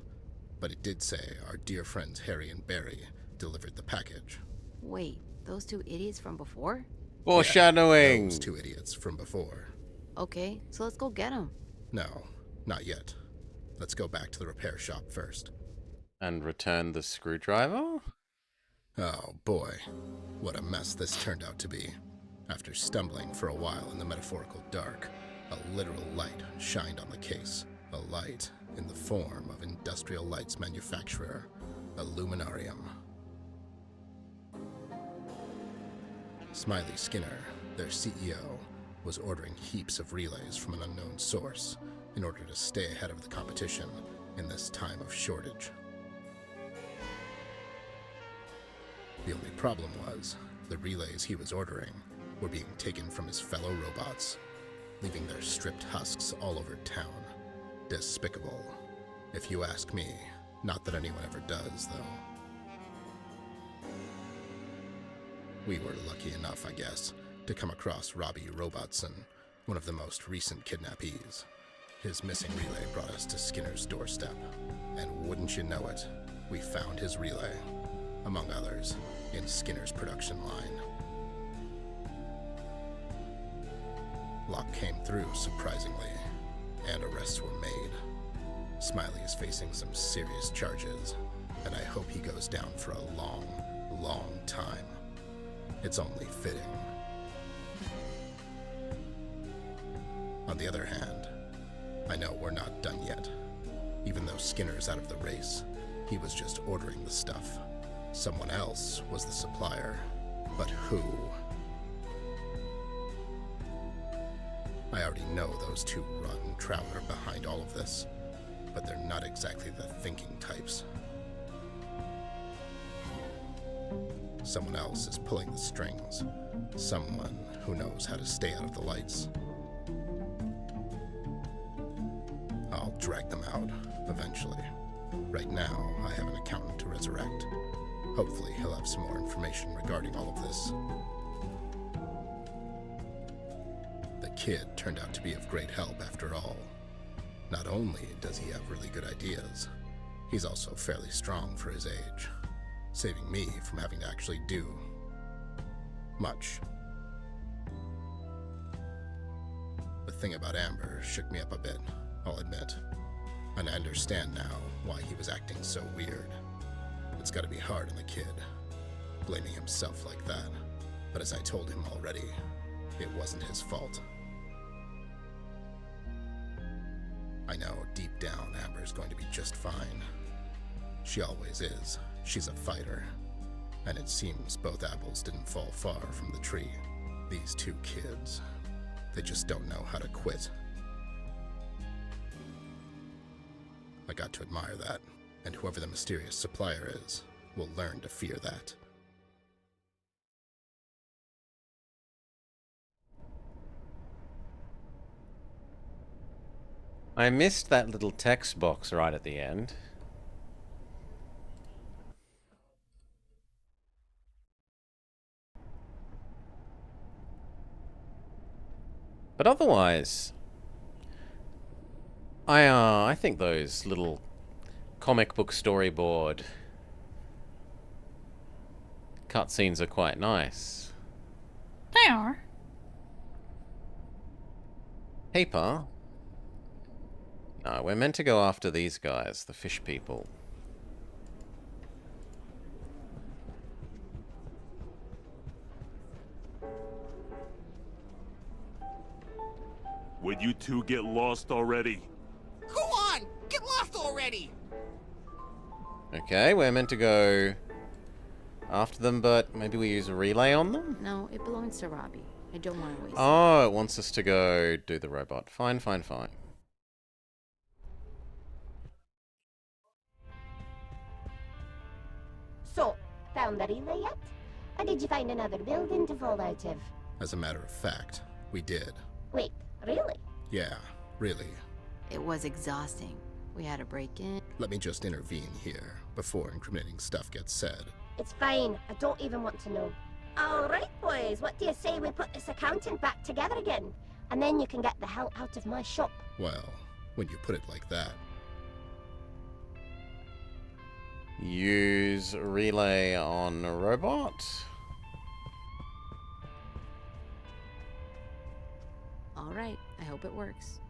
but it did say our dear friends Harry and Barry delivered the package. Wait, those two idiots from before? Foreshadowing! Yeah, those two idiots from before. Okay, so let's go get them. No, not yet. Let's go back to the repair shop first. And return the screwdriver? Oh boy, what a mess this turned out to be. After stumbling for a while in the metaphorical dark, a literal light shined on the case. A light in the form of Industrial Lights manufacturer, Illuminarium. Smiley Skinner, their CEO, was ordering heaps of relays from an unknown source in order to stay ahead of the competition in this time of shortage. The only problem was, the relays he was ordering were being taken from his fellow robots, leaving their stripped husks all over town. Despicable, if you ask me. Not that anyone ever does, though. We were lucky enough, I guess, to come across Robbie Robertson, one of the most recent kidnappees. His missing relay brought us to Skinner's doorstep, and wouldn't you know it, we found his relay, among others, in Skinner's production line. Locke came through, surprisingly, and arrests were made. Smiley is facing some serious charges, and I hope he goes down for a long, long time. It's only fitting. On the other hand, I know we're not done yet. Even though Skinner's out of the race, he was just ordering the stuff. Someone else was the supplier. But who? I already know those two rotten trout are behind all of this, but they're not exactly the thinking types. someone else is pulling the strings. Someone who knows how to stay out of the lights. I'll drag them out, eventually. Right now, I have an accountant to resurrect. Hopefully, he'll have some more information regarding all of this. The kid turned out to be of great help after all. Not only does he have really good ideas, he's also fairly strong for his age, saving me from having to actually do much. The thing about Amber shook me up a bit, I'll admit, and I understand now why he was acting so weird. It's gotta be hard on the kid, blaming himself like that, but as I told him already, it wasn't his fault. I know deep down Amber's going to be just fine. She always is. She's a fighter. And it seems both apples didn't fall far from the tree. These two kids, they just don't know how to quit. I got to admire that, and whoever the mysterious supplier is will learn to fear that. I missed that little text box right at the end. But otherwise, I think those little comic book storyboard cutscenes are quite nice. They are. Hey, Pa. No, we're meant to go after these guys, the fish people. Would you two get lost already? Go on! Get lost already! Okay, we're meant to go after them, but maybe we use a relay on them? No, it belongs to Robbie. I don't want to waste it. Oh, it wants us to go do the robot. Fine, fine, fine. So, found the relay yet? Or did you find another building to fall out of? As a matter of fact, we did. Wait, really? Yeah, really. It was exhausting. We had to break in. Let me just intervene here before incriminating stuff gets said. It's fine. I don't even want to know. Alright, boys. What do you say we put this accountant back together again? And then you can get the hell out of my shop. Well, when you put it like that. Use relay on a robot. Alright, I hope it works.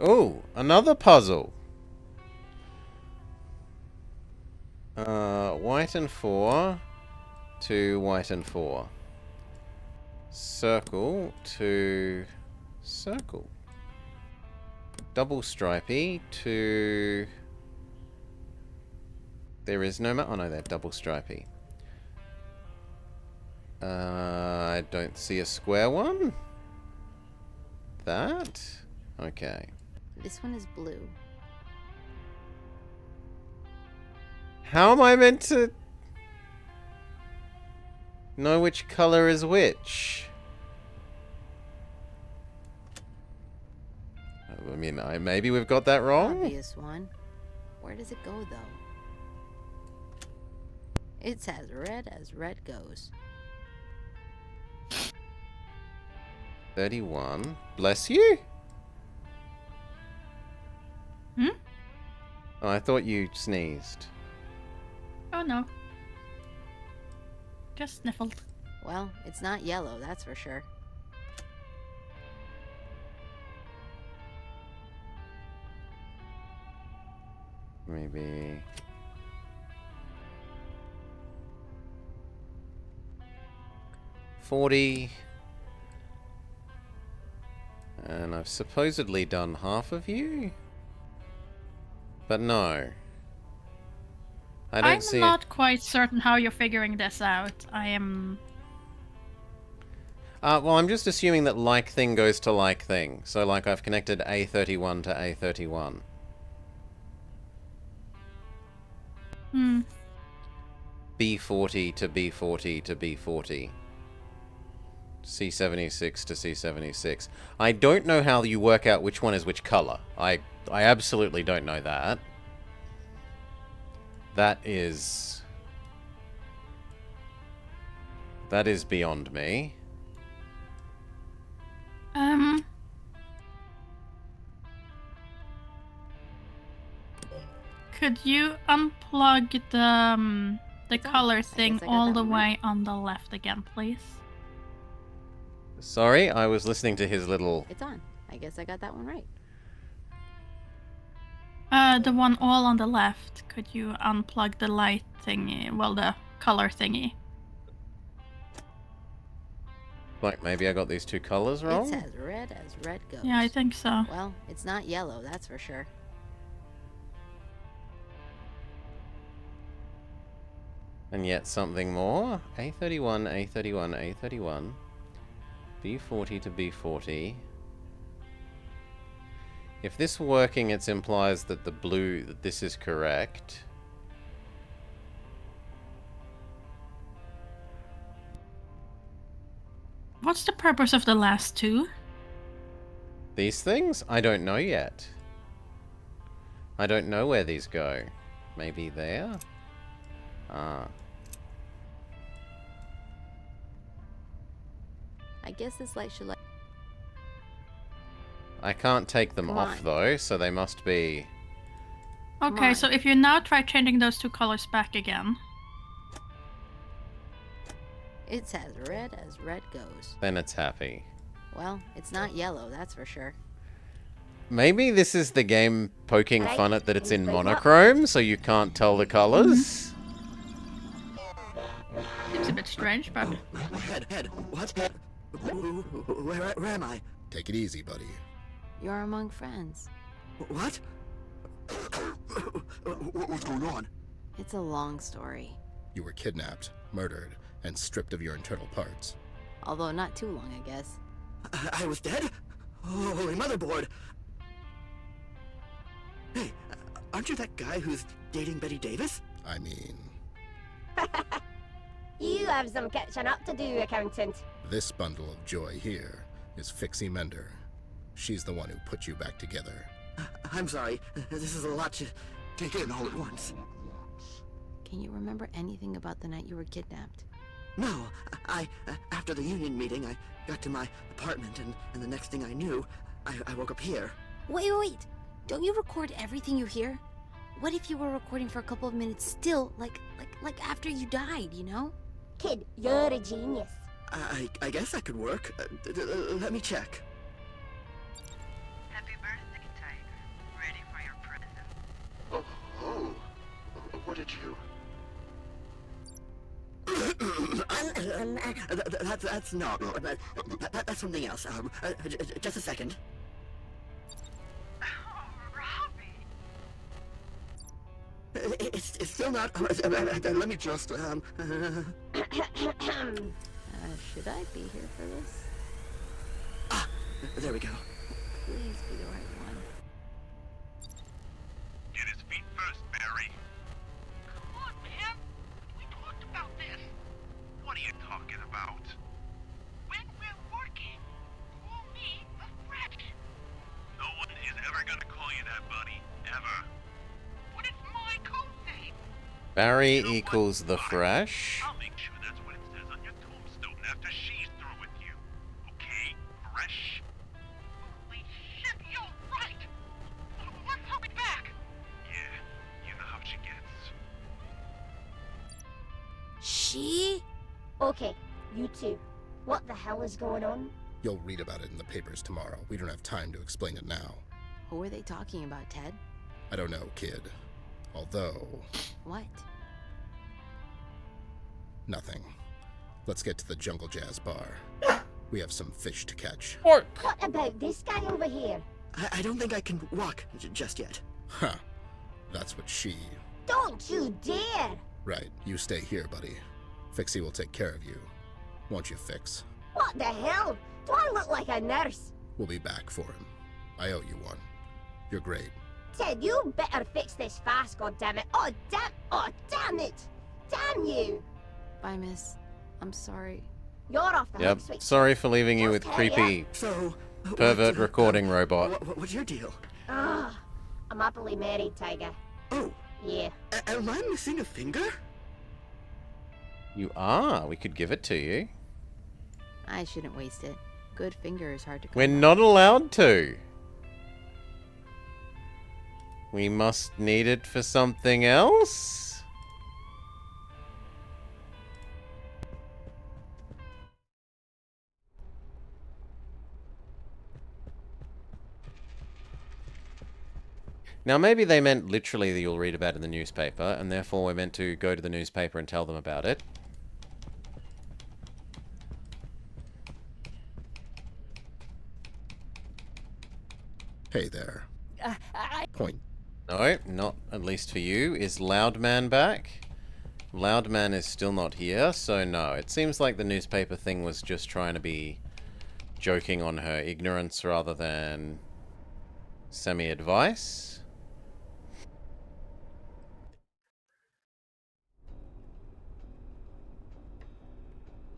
Oh, another puzzle. White and 4 to white and 4. Circle to circle. Double stripey to... There is no... Oh no, they're double stripey. I don't see a square one. That? Okay. This one is blue. How am I meant to know which color is which? I mean, maybe we've got that wrong? Obvious one. Where does it go, though? It's as red goes. 31. Bless you? Hmm? Oh, I thought you sneezed. Oh no. Just sniffled. Well, it's not yellow, that's for sure. Maybe... $40. And I've supposedly done half of you? But no. I don't see... I'm not quite certain how you're figuring this out. I am... well, I'm just assuming that like thing goes to like thing. So, like, I've connected A31 to A31. B40 to B40 to B40. C76 to C76. I don't know how you work out which one is which color. I absolutely don't know that. That is beyond me. Could you unplug the color thing all the way on the left again, please? Sorry, I was listening to his little... It's on. I guess I got that one right. The one all on the left. Could you unplug the light thingy? Well, the color thingy. Like, maybe I got these two colors wrong? It's as red goes. Yeah, I think so. Well, it's not yellow, that's for sure. And yet something more. A31, A31, A31. B40 to B40. If this working, it implies that the blue, that this is correct. What's the purpose of the last two? These things? I don't know yet. I don't know where these go. Maybe there? Ah. I guess this light should light. I can't take them Come off on. though, so they must be... Okay, so if you now try changing those two colors back again. It's as red goes. Then it's happy. Well, it's not yellow, that's for sure. Maybe this is the game poking fun at that it's in monochrome, so you can't tell the colors? Seems a bit strange, but... Head, what? Where am I? Take it easy, buddy. You're among friends. What? What's going on? It's a long story. You were kidnapped, murdered, and stripped of your internal parts. Although not too long, I guess. I was dead? Holy motherboard! Hey, aren't you that guy who's dating Betty Davis? I mean... You have some catching up to do, Accountant. This bundle of joy here is Fixie Mender. She's the one who put you back together. I'm sorry. This is a lot to take in all at once. Can you remember anything about the night you were kidnapped? No, after the union meeting, I got to my apartment, and the next thing I knew, I woke up here. Wait! Don't you record everything you hear? What if you were recording for a couple of minutes still, like after you died, you know? Kid, you're a genius. I guess that could work. Let me check. Happy birthday, Tiger. Ready for your present. Oh, what did you... that's not... That's something else. Just a second. It's still not... let me just... Should I be here for this? Ah, there we go. Please be the right one. Get his feet first, Barry. Come on, man. We talked about this. What are you talking about? When we're working, call me the Fresh. No one is ever gonna call you that, buddy. Ever. But it's my code name. Barry equals the Fresh. I'll make sure that's what it says on your tombstone after she's through with you. Okay, Fresh? Holy shit, you're right. Let's hurry back. Yeah, you know how she gets. She? Okay, you two. What the hell is going on? You'll read about it in the papers tomorrow. We don't have time to explain it now. Who are they talking about, Ted? I don't know, kid. Although... What? Nothing. Let's get to the Jungle Jazz bar. We have some fish to catch. What about this guy over here? I don't think I can walk just yet. Huh. That's what she... Don't you dare! Right, you stay here, buddy. Fixie will take care of you. Won't you, Fix? What the hell? Do I look like a nurse? We'll be back for him. I owe you one. You're great. Ted, you better fix this fast, goddammit. Oh, damn it! Damn you! Bye, miss. I'm sorry. You're off the Yep. hook, sweet. Sorry for leaving you with Just carry creepy So, pervert what's, recording robot. What's your deal? Ah, I'm happily married, Tiger. Oh, Yeah. am I missing a finger? You are. We could give it to you. I shouldn't waste it. Good finger is hard to come We're by. not allowed to. We must need it for something else? Now, maybe they meant literally that you'll read about it in the newspaper, and therefore we're meant to go to the newspaper and tell them about it. Hey there. Point. No, not at least for you. Is Loudman back? Loudman is still not here, so no. It seems like the newspaper thing was just trying to be joking on her ignorance rather than semi-advice.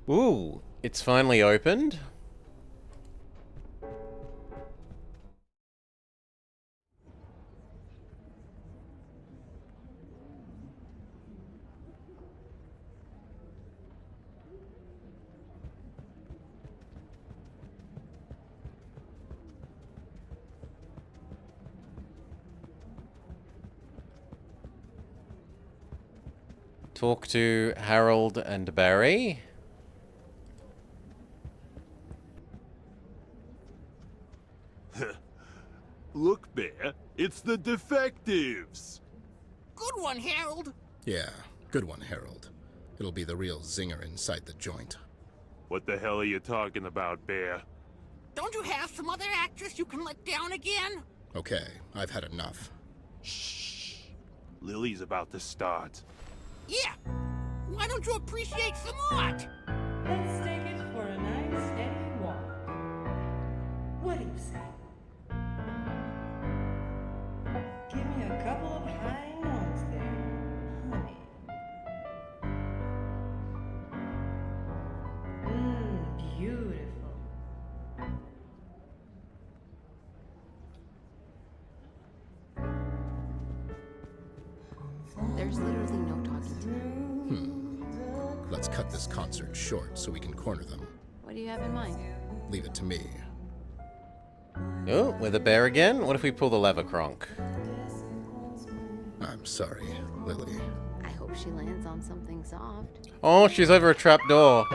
Ooh, it's finally opened. Talk to Harold and Barry. Look, Bear, it's the defectives! Good one, Harold. Yeah, good one, Harold. It'll be the real zinger inside the joint. What the hell are you talking about, Bear? Don't you have some other actress you can let down again? Okay, I've had enough. Shh. Lily's about to start. Yeah. Why don't you appreciate some art? Let's take it for a nice steady walk. What do you say? Give me a couple of high notes there, honey. Beautiful. There's literally no talking to them. Let's cut this concert short so we can corner them. What do you have in mind? Leave it to me. Oh, with a bear again? What if we pull the lever, Kronk? I'm sorry, Lily. I hope she lands on something soft. Oh, she's over a trap door.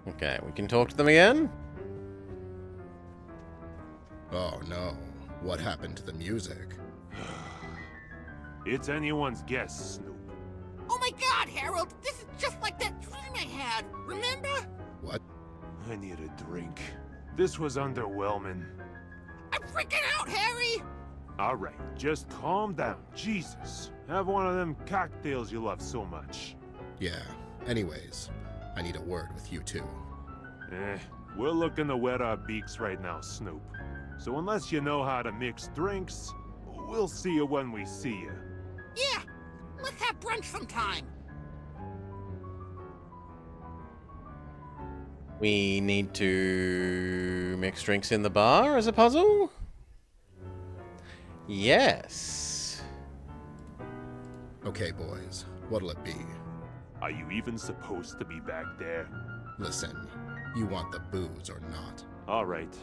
Okay, we can talk to them again? Oh no. What happened to the music? It's anyone's guess, Snoop. Oh my god, Harold! This is just like that dream I had, remember? What? I need a drink. This was underwhelming. I'm freaking out, Harry! Alright, just calm down. Jesus. Have one of them cocktails you love so much. Yeah. Anyways, I need a word with you two. We're looking to wet our beaks right now, Snoop. So unless you know how to mix drinks, we'll see you when we see you. Yeah, let's have brunch sometime. We need to mix drinks in the bar as a puzzle? Yes. Okay, boys. What'll it be? Are you even supposed to be back there? Listen, you want the booze or not? Alright.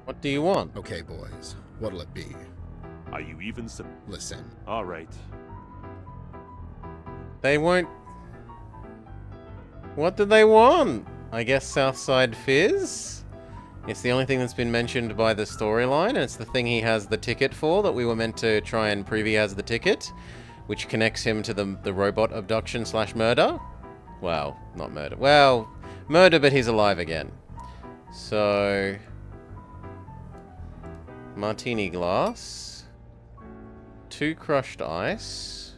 What do you want? Okay, boys. What'll it be? Are you even Listen. Alright. They won't... What do they want? I guess Southside Fizz? It's the only thing that's been mentioned by the storyline, and it's the thing he has the ticket for that we were meant to try and prove he has the ticket, which connects him to the robot abduction / murder. Well, not murder. Well, murder, but he's alive again. So... Martini glass. 2 crushed ice.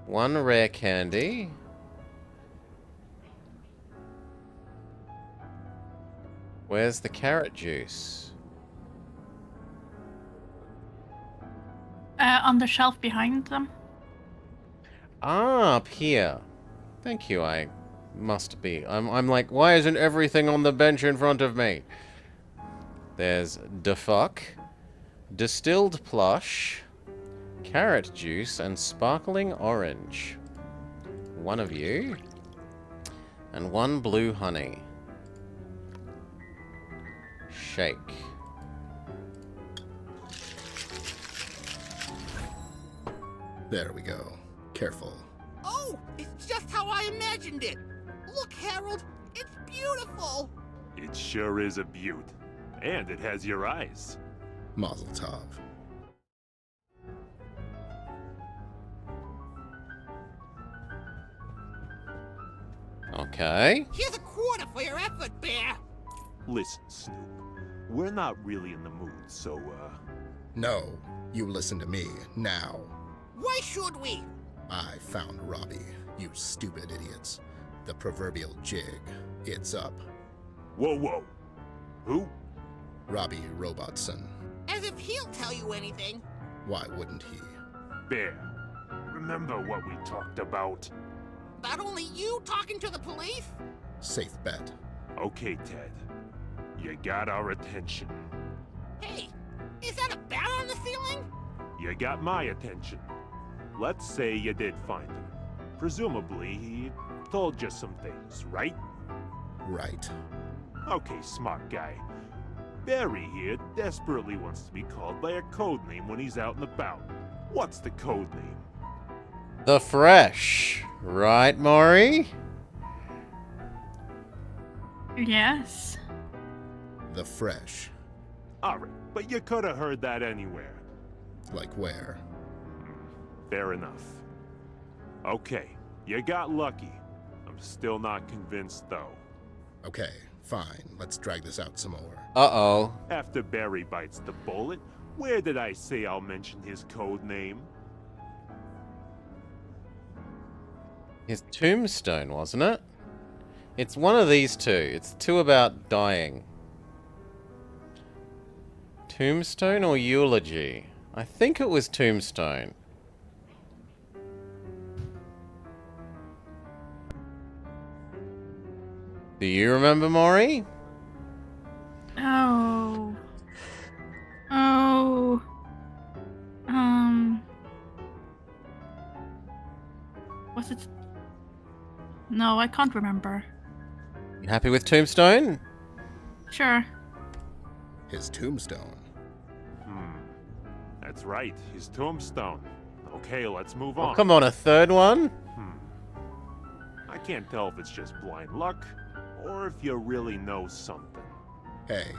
One rare candy. Where's the carrot juice? On the shelf behind them. Ah, up here. Thank you, I must be. I'm like, why isn't everything on the bench in front of me? There's Defuck, distilled plush, carrot juice, and sparkling orange. One of you. And one blue honey. Shake. There we go. Careful. Oh, it's just how I imagined it. Look, Harold, it's beautiful. It sure is a beaut. And it has your eyes. Mazel tov. Okay. Here's a quarter for your effort, Bear. Listen, Snoop. We're not really in the mood, so, No, you listen to me, now. Why should we? I found Robbie, you stupid idiots. The proverbial jig. It's up. Whoa, whoa. Who? Robbie Robertson. As if he'll tell you anything. Why wouldn't he? Bear, remember what we talked about? About only you talking to the police? Safe bet. Okay, Ted. You got our attention. Hey, is that a bat on the ceiling? You got my attention. Let's say you did find him. Presumably, he told you some things, right? Right. Okay, smart guy. Barry here desperately wants to be called by a code name when he's out and about. What's the code name? The Fresh. Right, Maury? Yes. The Fresh. Alright, but you could have heard that anywhere. Like where? Fair enough. Okay, you got lucky. I'm still not convinced, though. Okay, fine. Let's drag this out some more. Uh-oh. After Barry bites the bullet, where did I say I'll mention his code name? His tombstone, wasn't it? It's one of these two. It's two about dying. Tombstone or eulogy? I think it was tombstone. Do you remember, Maury? Oh. Was it? No, I can't remember. You happy with tombstone? Sure. His tombstone. That's right, his tombstone. Okay, let's move on. Oh, come on, a third one? I can't tell if it's just blind luck, or if you really know something. Hey,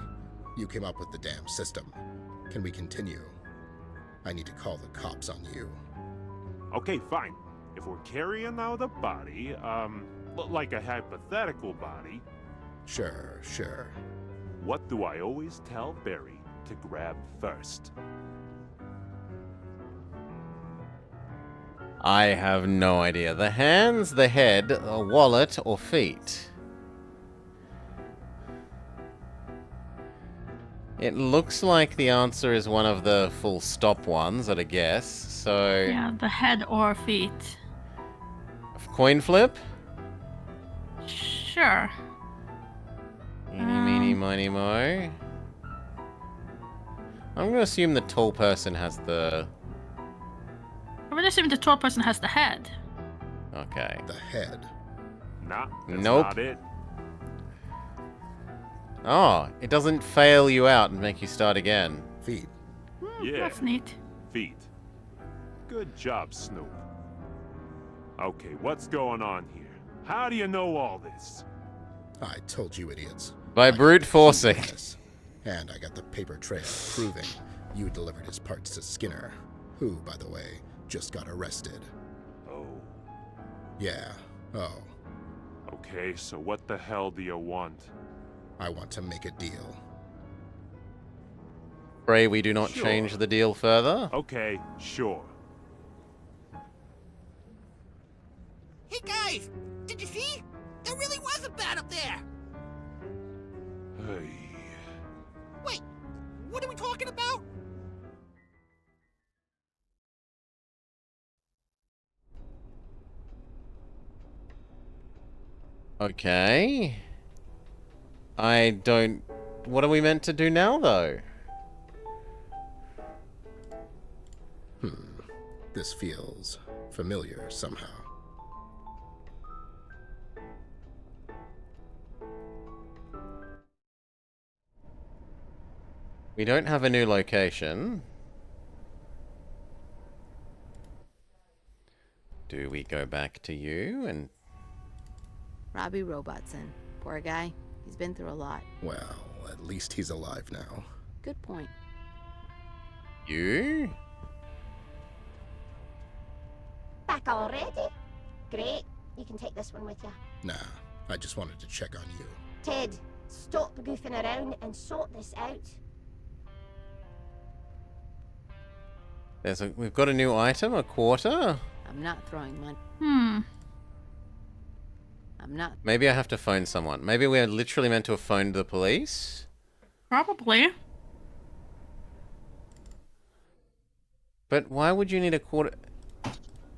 you came up with the damn system. Can we continue? I need to call the cops on you. Okay, fine. If we're carrying out a body, like a hypothetical body... Sure. What do I always tell Barry to grab first? I have no idea. The hands, the head, a wallet, or feet? It looks like the answer is one of the full stop ones at a guess, so... Yeah, the head or feet. Coin flip? Sure. Eeny, meeny, miny, mo. I'm gonna assume the tall person has the... I would assume the tall person has the head. Okay. The head. Nah, that's Nope. not it. Oh, it doesn't fail you out and make you start again. Feet. Yeah. That's neat. Feet. Good job, Snoop. Okay, what's going on here? How do you know all this? I told you idiots. By brute forcing. And I got the paper trail proving you delivered his parts to Skinner, who, by the way, just got arrested. Oh. Yeah. Oh. Okay, so what the hell do you want? I want to make a deal. Pray we do not Sure. change the deal further. Okay, sure. Hey guys, did you see? There really was a bat up there. Hey. Okay. I don't... What are we meant to do now, though? This feels familiar somehow. We don't have a new location. Do we go back to you and... Robbie Robertson. Poor guy. He's been through a lot. Well, at least he's alive now. Good point. You? Back already? Great. You can take this one with you. Nah, I just wanted to check on you. Ted, stop goofing around and sort this out. We've got a new item, a quarter? I'm not throwing money. Hmm. I'm not. Maybe I have to phone someone. Maybe we're literally meant to have phoned the police? Probably. But why would you need a quarter...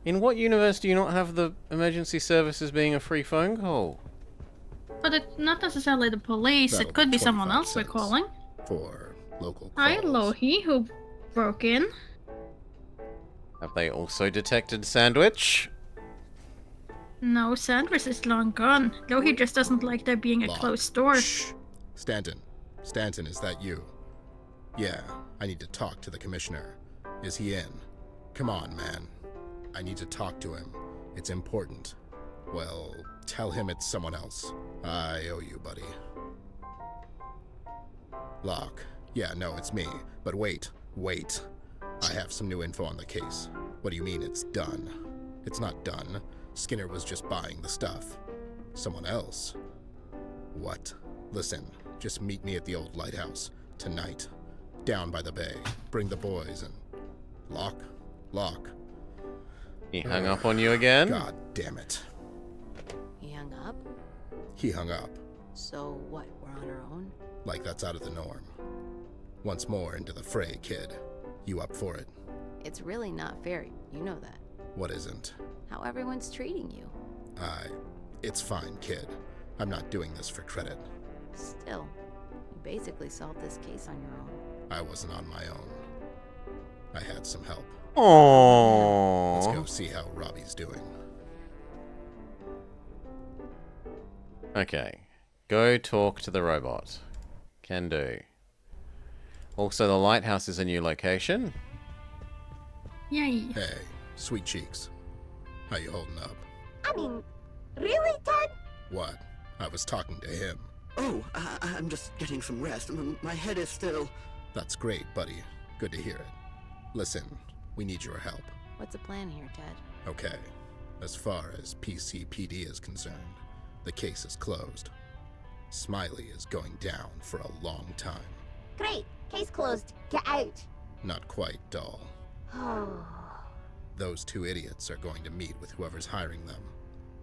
In what universe do you not have the emergency services being a free phone call? But it's not necessarily the police. That'll It could be be someone 25 else we're cents. calling. For local Hi, calls. Lohi, who broke in. Have they also detected Sandwich? No, Sandwich is long gone. Lohi just doesn't like there being a Lock. closed door. Shh. Stanton. Stanton, is that you? Yeah, I need to talk to the commissioner. Is he in? Come on, man. I need to talk to him. It's important. Well, tell him it's someone else. I owe you, buddy. Locke. Yeah, no, it's me. But wait. I have some new info on the case. What do you mean it's done? It's not done. Skinner was just buying the stuff. Someone else? What? Listen, just meet me at the old lighthouse. Tonight. Down by the bay. Bring the boys and... Locke. He hung up on you again? God damn it. He hung up? He hung up. So what, we're on our own? Like that's out of the norm. Once more into the fray, kid. You up for it? It's really not fair. You know that. What isn't? How everyone's treating you. It's fine, kid. I'm not doing this for credit. Still, you basically solved this case on your own. I wasn't on my own. I had some help. Aww. Let's go see how Robbie's doing. Okay. Go talk to the robot. Can do. Also, the lighthouse is a new location. Yay. Hey, sweet cheeks. How you holding up? I mean, really, Ted? What? I was talking to him. Oh, I'm just getting some rest. My head is still... That's great, buddy. Good to hear it. Listen, we need your help. What's the plan here, Ted? Okay. As far as PCPD is concerned, the case is closed. Smiley is going down for a long time. Great. Case closed. Get out. Not quite, doll. Oh. Those two idiots are going to meet with whoever's hiring them.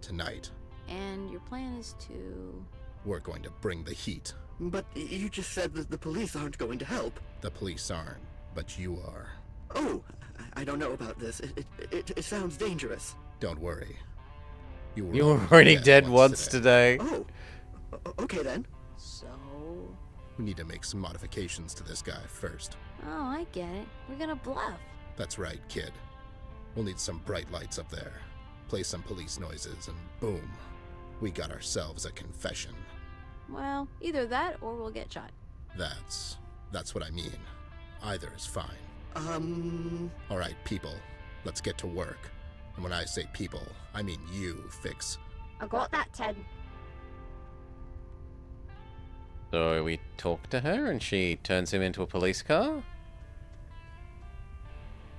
Tonight. And your plan is to... We're going to bring the heat. But you just said that the police aren't going to help. The police aren't, but you are. Oh, I don't know about this. It sounds dangerous. Don't worry. You were already dead once today. Oh, okay then. So... We need to make some modifications to this guy first. Oh, I get it. We're gonna bluff. That's right, kid. We'll need some bright lights up there. Play some police noises, and boom. We got ourselves a confession. Well, either that or we'll get shot. That's what I mean. Either is fine. All right, people. Let's get to work. And when I say people, I mean you, Fix. I got that, Ted. So we talk to her and she turns him into a police car?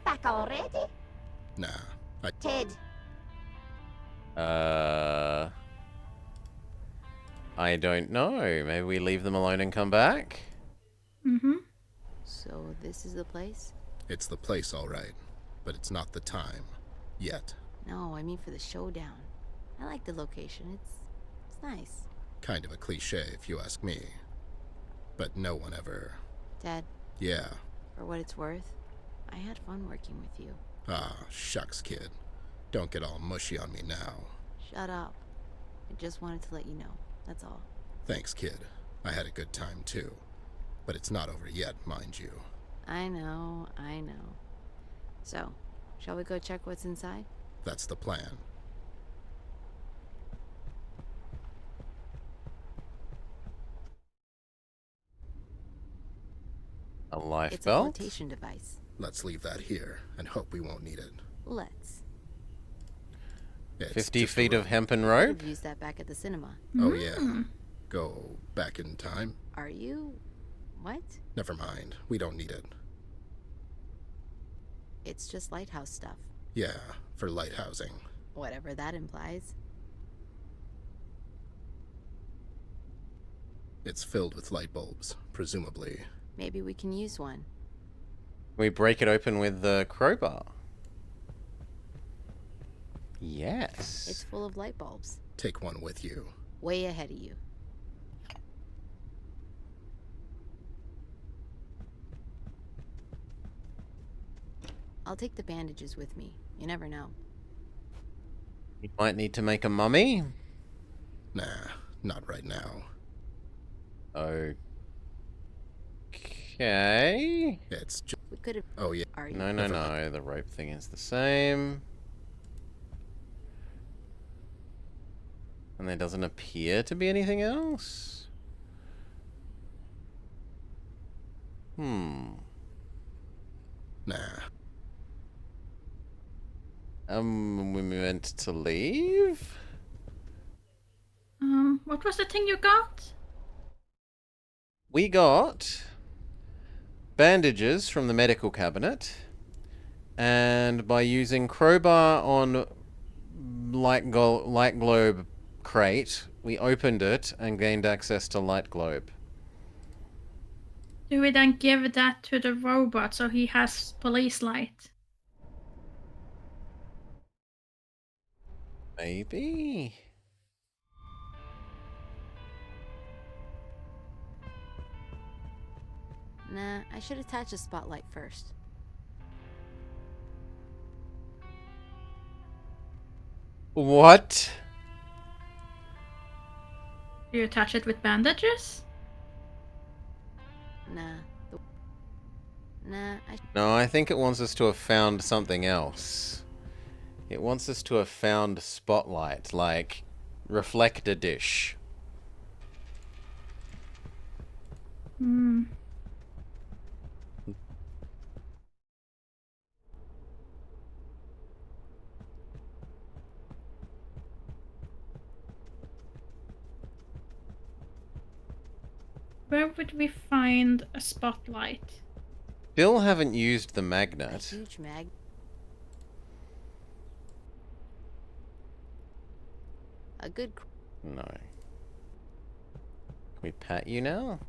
Back already? Nah. Ted. I don't know. Maybe we leave them alone and come back? Mm-hmm. So this is the place? It's the place, all right. But it's not the time. Yet. No, I mean for the showdown. I like the location. It's nice. Kind of a cliche, if you ask me. But no one ever... Dad? Yeah. For what it's worth, I had fun working with you. Ah, shucks, kid. Don't get all mushy on me now. Shut up. I just wanted to let you know. That's all. Thanks, kid. I had a good time, too. But it's not over yet, mind you. I know. So, shall we go check what's inside? That's the plan. A life It's belt? a flotation device. Let's leave that here and hope we won't need it. Let's. It's 50 just a feet of rope. hempen Could rope? have used that back at the cinema. Oh, yeah. Go back in time? Are you? What? Never mind. We don't need it. It's just lighthouse stuff. Yeah, for lighthousing. Whatever that implies. It's filled with light bulbs, presumably. Maybe we can use one. We break it open with the crowbar. Yes. It's full of light bulbs. Take one with you. Way ahead of you. I'll take the bandages with me. You never know. You might need to make a mummy. Nah, not right now. Okay. It's just... We could have... Oh, yeah. Are you? No. The rope thing is the same. And there doesn't appear to be anything else. Nah. We meant to leave? What was the thing you got? We got bandages from the medical cabinet, and by using crowbar on light globe crate, we opened it and gained access to light globe. Do we then give that to the robot so he has police light? Maybe. Nah, I should attach a spotlight first. What? Do you attach it with bandages? Nah. No, I think it wants us to have found something else. It wants us to have found spotlight, like reflector dish. Where would we find a spotlight? Still haven't used the A magnet. huge mag. A good. No. Can we pat you now?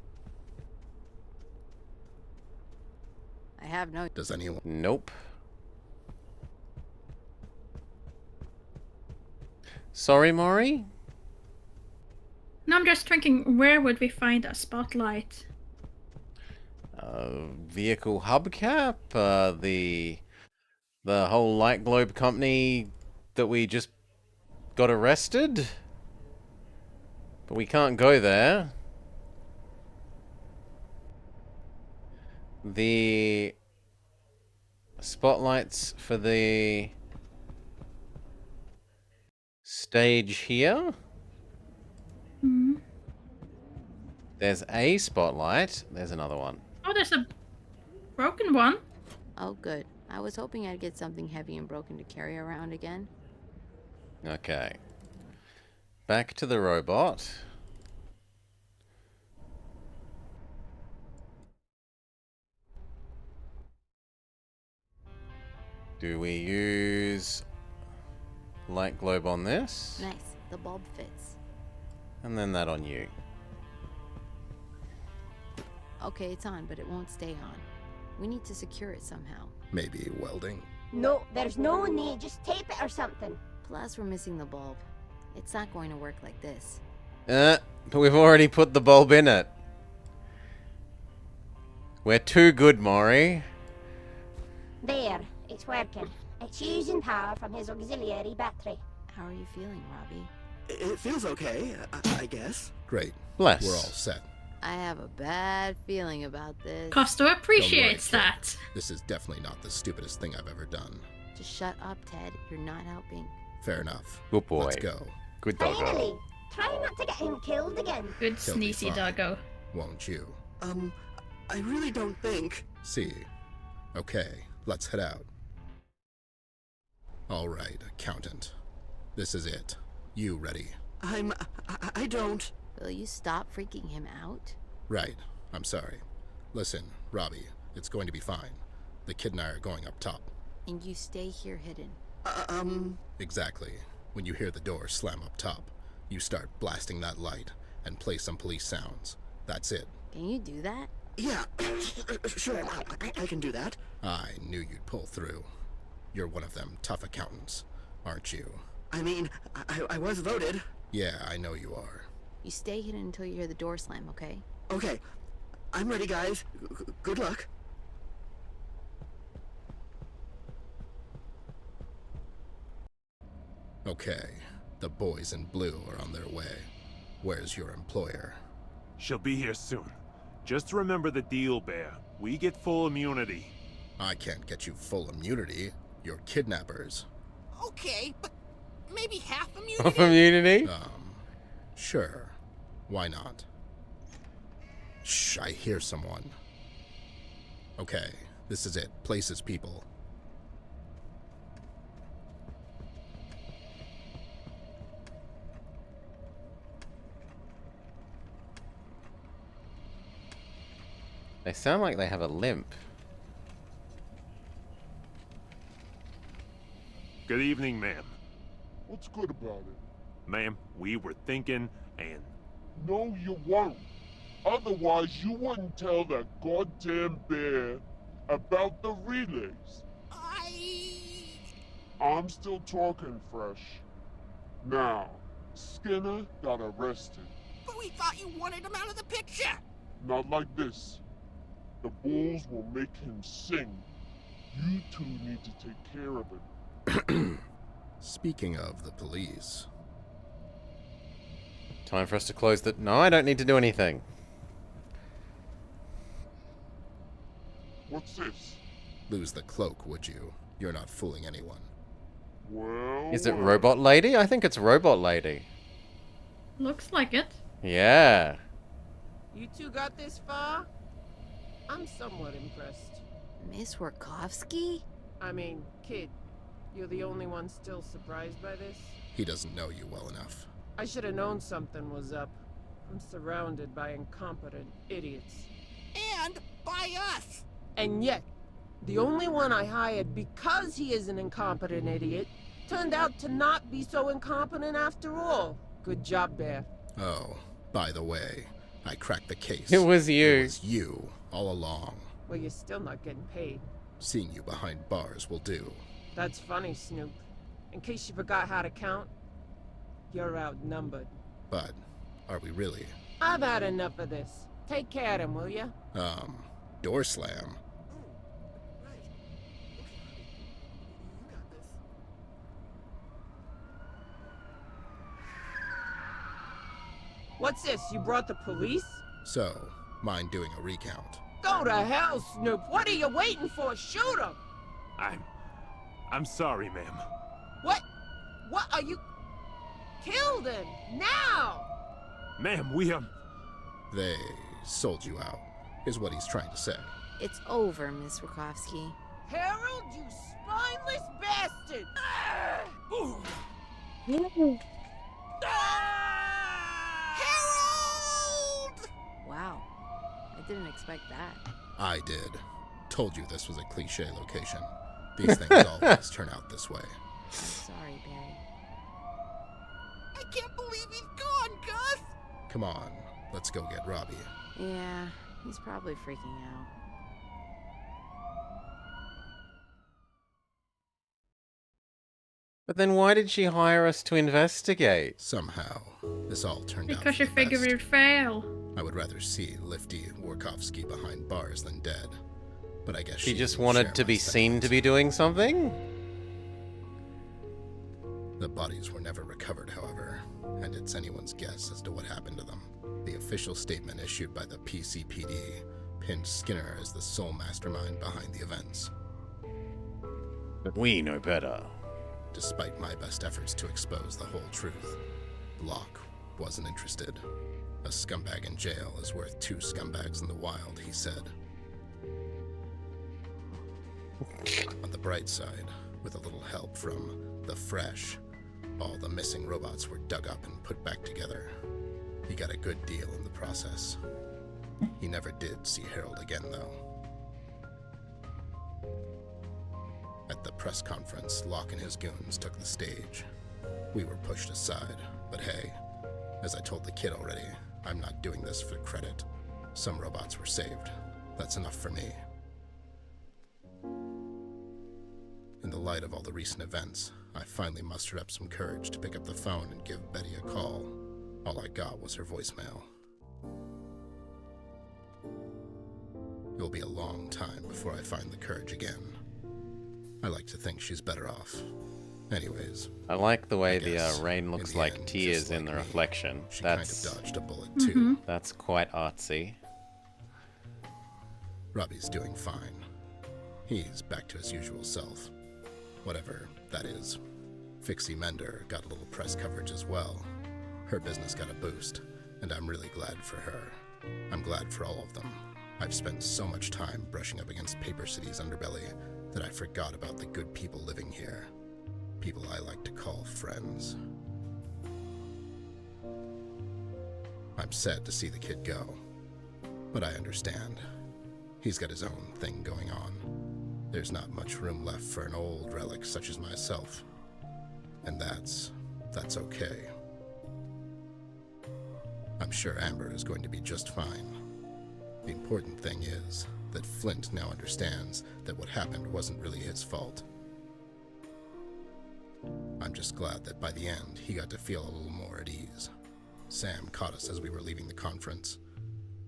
I have no. Does anyone... Nope. Sorry, Maury? No, I'm just thinking, where would we find a spotlight? Vehicle hubcap? The whole light globe company that we just got arrested? But we can't go there. The spotlights for the stage here. There's a spotlight. There's another one. Oh, there's a broken one. Oh, good. I was hoping I'd get something heavy and broken to carry around again. Okay. Back to the robot. Do we use light globe on this? Nice. The bulb fits. And then that on you. Okay, it's on, but it won't stay on. We need to secure it somehow. Maybe welding? No, there's no need. Just tape it or something. Plus, we're missing the bulb. It's not going to work like this. But we've already put the bulb in it. We're too good, Maury. There, it's working. It's using power from his auxiliary battery. How are you feeling, Robbie? It feels okay, I guess. Great. Bless. We're all set. I have a bad feeling about this. Costo appreciates Don't worry, that. This is definitely not the stupidest thing I've ever done. Just shut up, Ted. You're not helping. Fair enough. Good boy. Let's go. Good doggo. Finally, try not to get him killed again. Good He'll be sneezy fine. doggo. Won't you? I really don't think. See. Okay, let's head out. All right, accountant. This is it. You ready? I don't. Will you stop freaking him out? Right. I'm sorry. Listen, Robbie, it's going to be fine. The kid and I are going up top. And you stay here hidden. Exactly. When you hear the door slam up top, you start blasting that light and play some police sounds. That's it. Can you do that? Yeah, sure, I can do that. I knew you'd pull through. You're one of them tough accountants, aren't you? I mean, I was voted. Yeah, I know you are. You stay hidden until you hear the door slam, okay? Okay, I'm ready, guys. Good luck. Okay, the boys in blue are on their way. Where's your employer? She'll be here soon. Just remember the deal, Bear. We get full immunity. I can't get you full immunity. You're kidnappers. Okay, but maybe half immunity? Of immunity? Sure. Why not? Shh, I hear someone. Okay, this is it. Places, people. They sound like they have a limp. Good evening, ma'am. What's good about it? Ma'am, we were thinking, and... No, you won't. Otherwise, you wouldn't tell that goddamn bear about the relays. I'm still talking, Fresh. Now, Skinner got arrested. But we thought you wanted him out of the picture. Not like this. The bulls will make him sing. You two need to take care of it. Speaking of the police... Time for us to close the... No, I don't need to do anything. What's this? Lose the cloak, would you? You're not fooling anyone. Well... Is it Robot Lady? I think it's Robot Lady. Looks like it. Yeah. You two got this far? I'm somewhat impressed. Miss Warkovsky? I mean, kid, you're the only one still surprised by this? He doesn't know you well enough. I should have known something was up. I'm surrounded by incompetent idiots. And by us. And yet, the only one I hired because he is an incompetent idiot turned out to not be so incompetent after all. Good job, Bear. Oh, by the way, I cracked the case. It was you. It was you, all along. Well, you're still not getting paid. Seeing you behind bars will do. That's funny, Snoop. In case you forgot how to count, you're outnumbered. But, are we really? I've had enough of this. Take care of him, will ya? Door slam? What's this? You brought the police? So, mind doing a recount? Go to hell, Snoop. What are you waiting for? Shoot him! I'm sorry, ma'am. What? What are you... Killed him! Now! Ma'am, They sold you out, is what he's trying to say. It's over, Miss Warkovsky. Harold, you spineless bastard! Harold! Wow. I didn't expect that. I did. Told you this was a cliche location. These things always turn out this way. I'm sorry, Barry. I can't believe he's gone, Gus! Come on, let's go get Robbie. Yeah, he's probably freaking out. But then why did she hire us to investigate? Somehow, this all turned out Because she for the figured best. it'd fail. I would rather see Lifty Warkovsky behind bars than dead. But I guess She just didn't wanted share to my be seen sentiments. to be doing something? The bodies were never recovered, however, and it's anyone's guess as to what happened to them. The official statement issued by the PCPD pinned Skinner as the sole mastermind behind the events. But we know better. Despite my best efforts to expose the whole truth, Locke wasn't interested. A scumbag in jail is worth 2 scumbags in the wild, he said. On the bright side, with a little help from the Fresh, all the missing robots were dug up and put back together. He got a good deal in the process. He never did see Harold again, though. At the press conference, Locke and his goons took the stage. We were pushed aside, but hey, as I told the kid already, I'm not doing this for credit. Some robots were saved. That's enough for me. In the light of all the recent events, I finally mustered up some courage to pick up the phone and give Betty a call. All I got was her voicemail. It will be a long time before I find the courage again. I like to think she's better off. Anyways. I like the way the rain looks like end, tears in the reflection. She That's kind of dodged a bullet too. That's quite artsy. Robbie's doing fine. He's back to his usual self. Whatever that is. Fixie Mender got a little press coverage as well. Her business got a boost, and I'm really glad for her. I'm glad for all of them. I've spent so much time brushing up against Paper City's underbelly that I forgot about the good people living here. People I like to call friends. I'm sad to see the kid go, but I understand. He's got his own thing going on. There's not much room left for an old relic such as myself. And that's okay. I'm sure Amber is going to be just fine. The important thing is that Flint now understands that what happened wasn't really his fault. I'm just glad that by the end, he got to feel a little more at ease. Sam caught us as we were leaving the conference.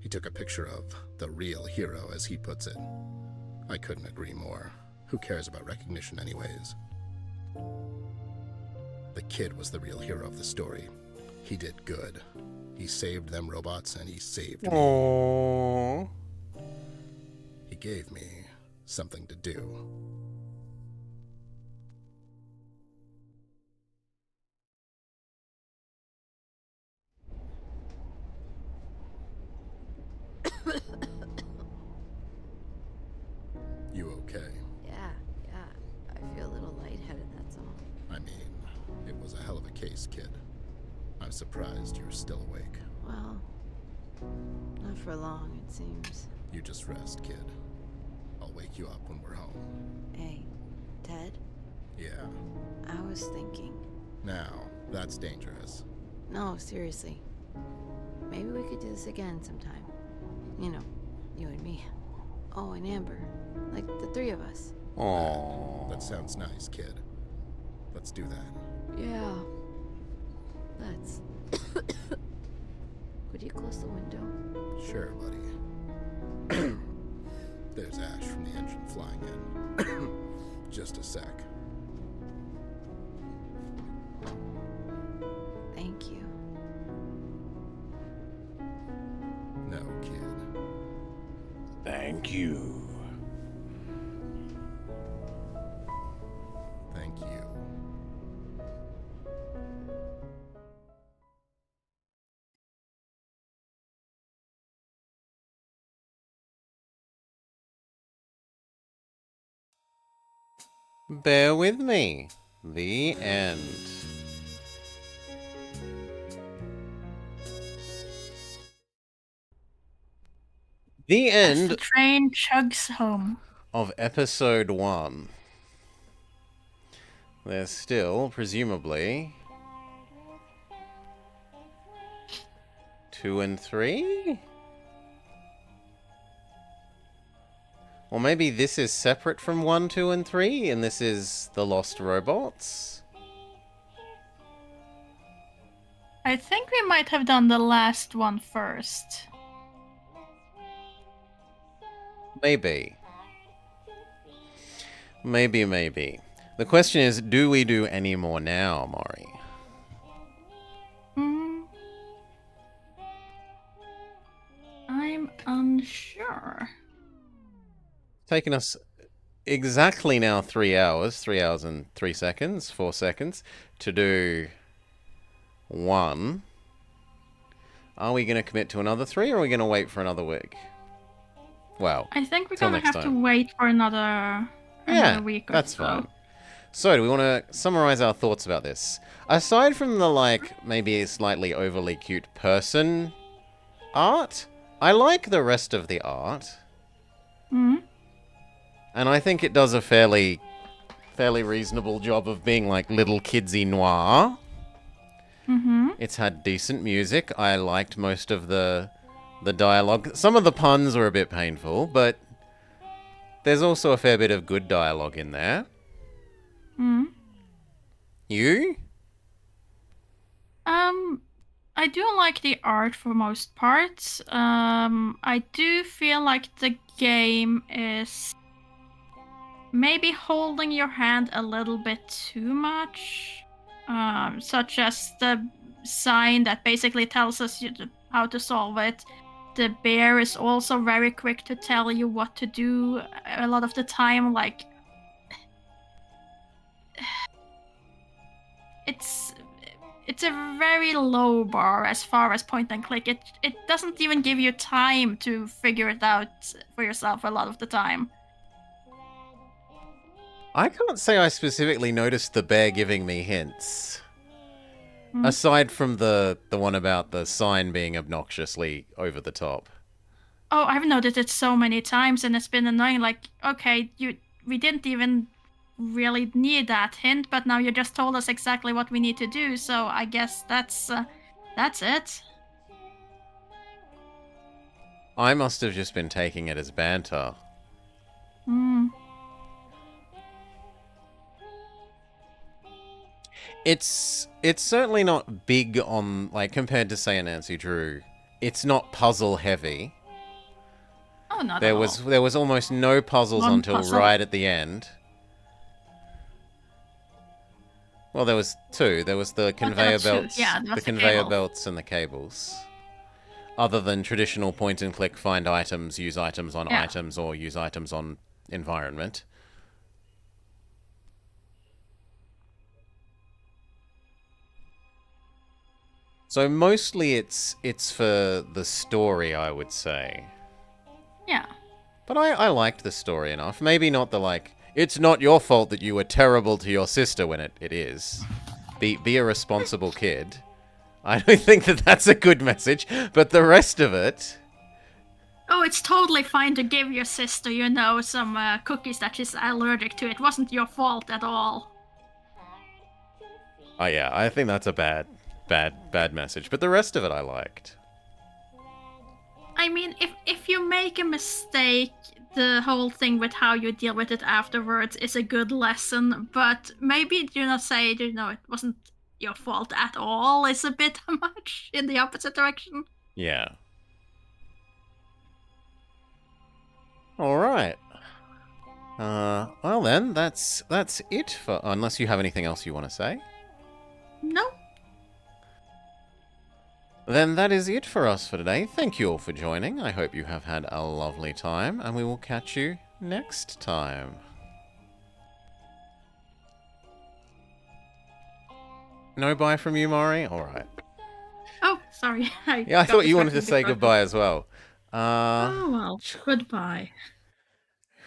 He took a picture of the real hero, as he puts it. I couldn't agree more. Who cares about recognition anyways? The kid was the real hero of the story. He did good. He saved them robots, and he saved me. Aww. He gave me something to do. You okay? Yeah. I feel a little lightheaded, that's all. I mean, it was a hell of a case, kid. I'm surprised you're still awake. Well, not for long, it seems. You just rest, kid. I'll wake you up when we're home. Hey, Ted? Yeah. I was thinking. Now, that's dangerous. No, seriously. Maybe we could do this again sometime. You know, you and me. Oh, and Amber. Like the 3 of us. Aww. That sounds nice, kid. Let's do that. Yeah. Let's. Could you close the window? Sure, buddy. There's ash from the engine flying in. Just a sec. Thank you. No, kid. Thank you. Thank you. Bear with me. The end. The As the end train chugs home. of episode 1. There's still, presumably, 2 and 3? Or maybe this is separate from 1, 2, and 3, and this is the Lost Robots? I think we might have done the last one first. Maybe. Maybe. The question is, do we do any more now, Maury? taken us exactly now 3 hours, 3 hours and 3 seconds, 4 seconds, to do one. Are we going to commit to another 3, or are we going to wait for another week? Well, I think we're till gonna next have time. to wait for another week or that's so. fine. So, do we want to summarize our thoughts about this? Aside from the, like, maybe slightly overly cute person art, I like the rest of the art. Hmm. And I think it does a fairly reasonable job of being, like, little kidsy noir. Mm-hmm. It's had decent music. I liked most of the dialogue. Some of the puns were a bit painful, but there's also a fair bit of good dialogue in there. Hmm. You? I do like the art for most parts. I do feel like the game is maybe holding your hand a little bit too much. Such as the sign that basically tells us how to solve it. The bear is also very quick to tell you what to do a lot of the time. Like, it's a very low bar as far as point and click. It doesn't even give you time to figure it out for yourself a lot of the time. I can't say I specifically noticed the bear giving me hints. Aside from the one about the sign being obnoxiously over the top. Oh, I've noticed it so many times, and it's been annoying. Like, okay, we didn't even really need that hint, but now you just told us exactly what we need to do. So I guess that's it. I must have just been taking it as banter. Hmm. It's certainly not big on, like, compared to, say, a Nancy Drew. It's not puzzle heavy. Oh, not there at was all. There was almost no puzzles One until puzzle. right at the end. Well, there was 2. There was the conveyor belts, Yeah, there the was conveyor cable. belts and the cables. Other than traditional point and click, find items, use items on Yeah. items, or use items on environment. So mostly it's for the story, I would say. Yeah. But I liked the story enough. Maybe not the, like, it's not your fault that you were terrible to your sister, when it is. Be a responsible kid. I don't think that that's a good message, but the rest of it... Oh, it's totally fine to give your sister, some cookies that she's allergic to. It wasn't your fault at all. Oh yeah, I think that's a bad message, but the rest of it I liked. I mean, if you make a mistake, the whole thing with how you deal with it afterwards is a good lesson, but maybe do not say, it wasn't your fault at all is a bit much in the opposite direction. Yeah. Alright. Well then, that's it for... Unless you have anything else you want to say? No. Then that is it for us for today. Thank you all for joining. I hope you have had a lovely time, and we will catch you next time. No bye from you, Mari? Alright. Oh, sorry. Yeah, I thought you wanted to say goodbye as well. Oh, well, goodbye.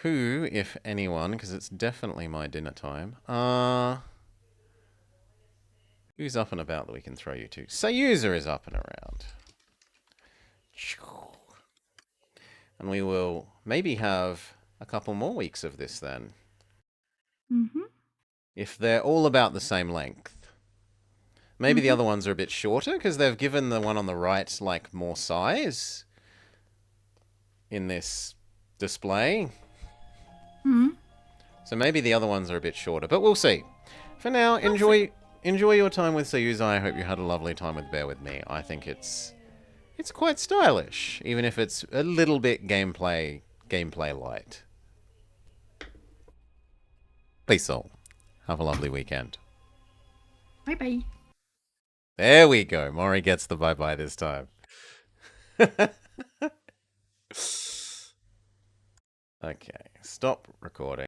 Who, if anyone, because it's definitely my dinner time, who's up and about that we can throw you to? Sayuza is up and around. And we will maybe have a couple more weeks of this then. Mm-hmm. If they're all about the same length. Maybe the other ones are a bit shorter, because they've given the one on the right, like, more size in this display. Mm-hmm. So maybe the other ones are a bit shorter, but we'll see. For now, enjoy your time with Sayuza. I hope you had a lovely time with Bear With Me. I think it's quite stylish, even if it's a little bit gameplay light. Peace all. Have a lovely weekend. Bye-bye. There we go. Mori gets the bye-bye this time. Okay. Stop recording.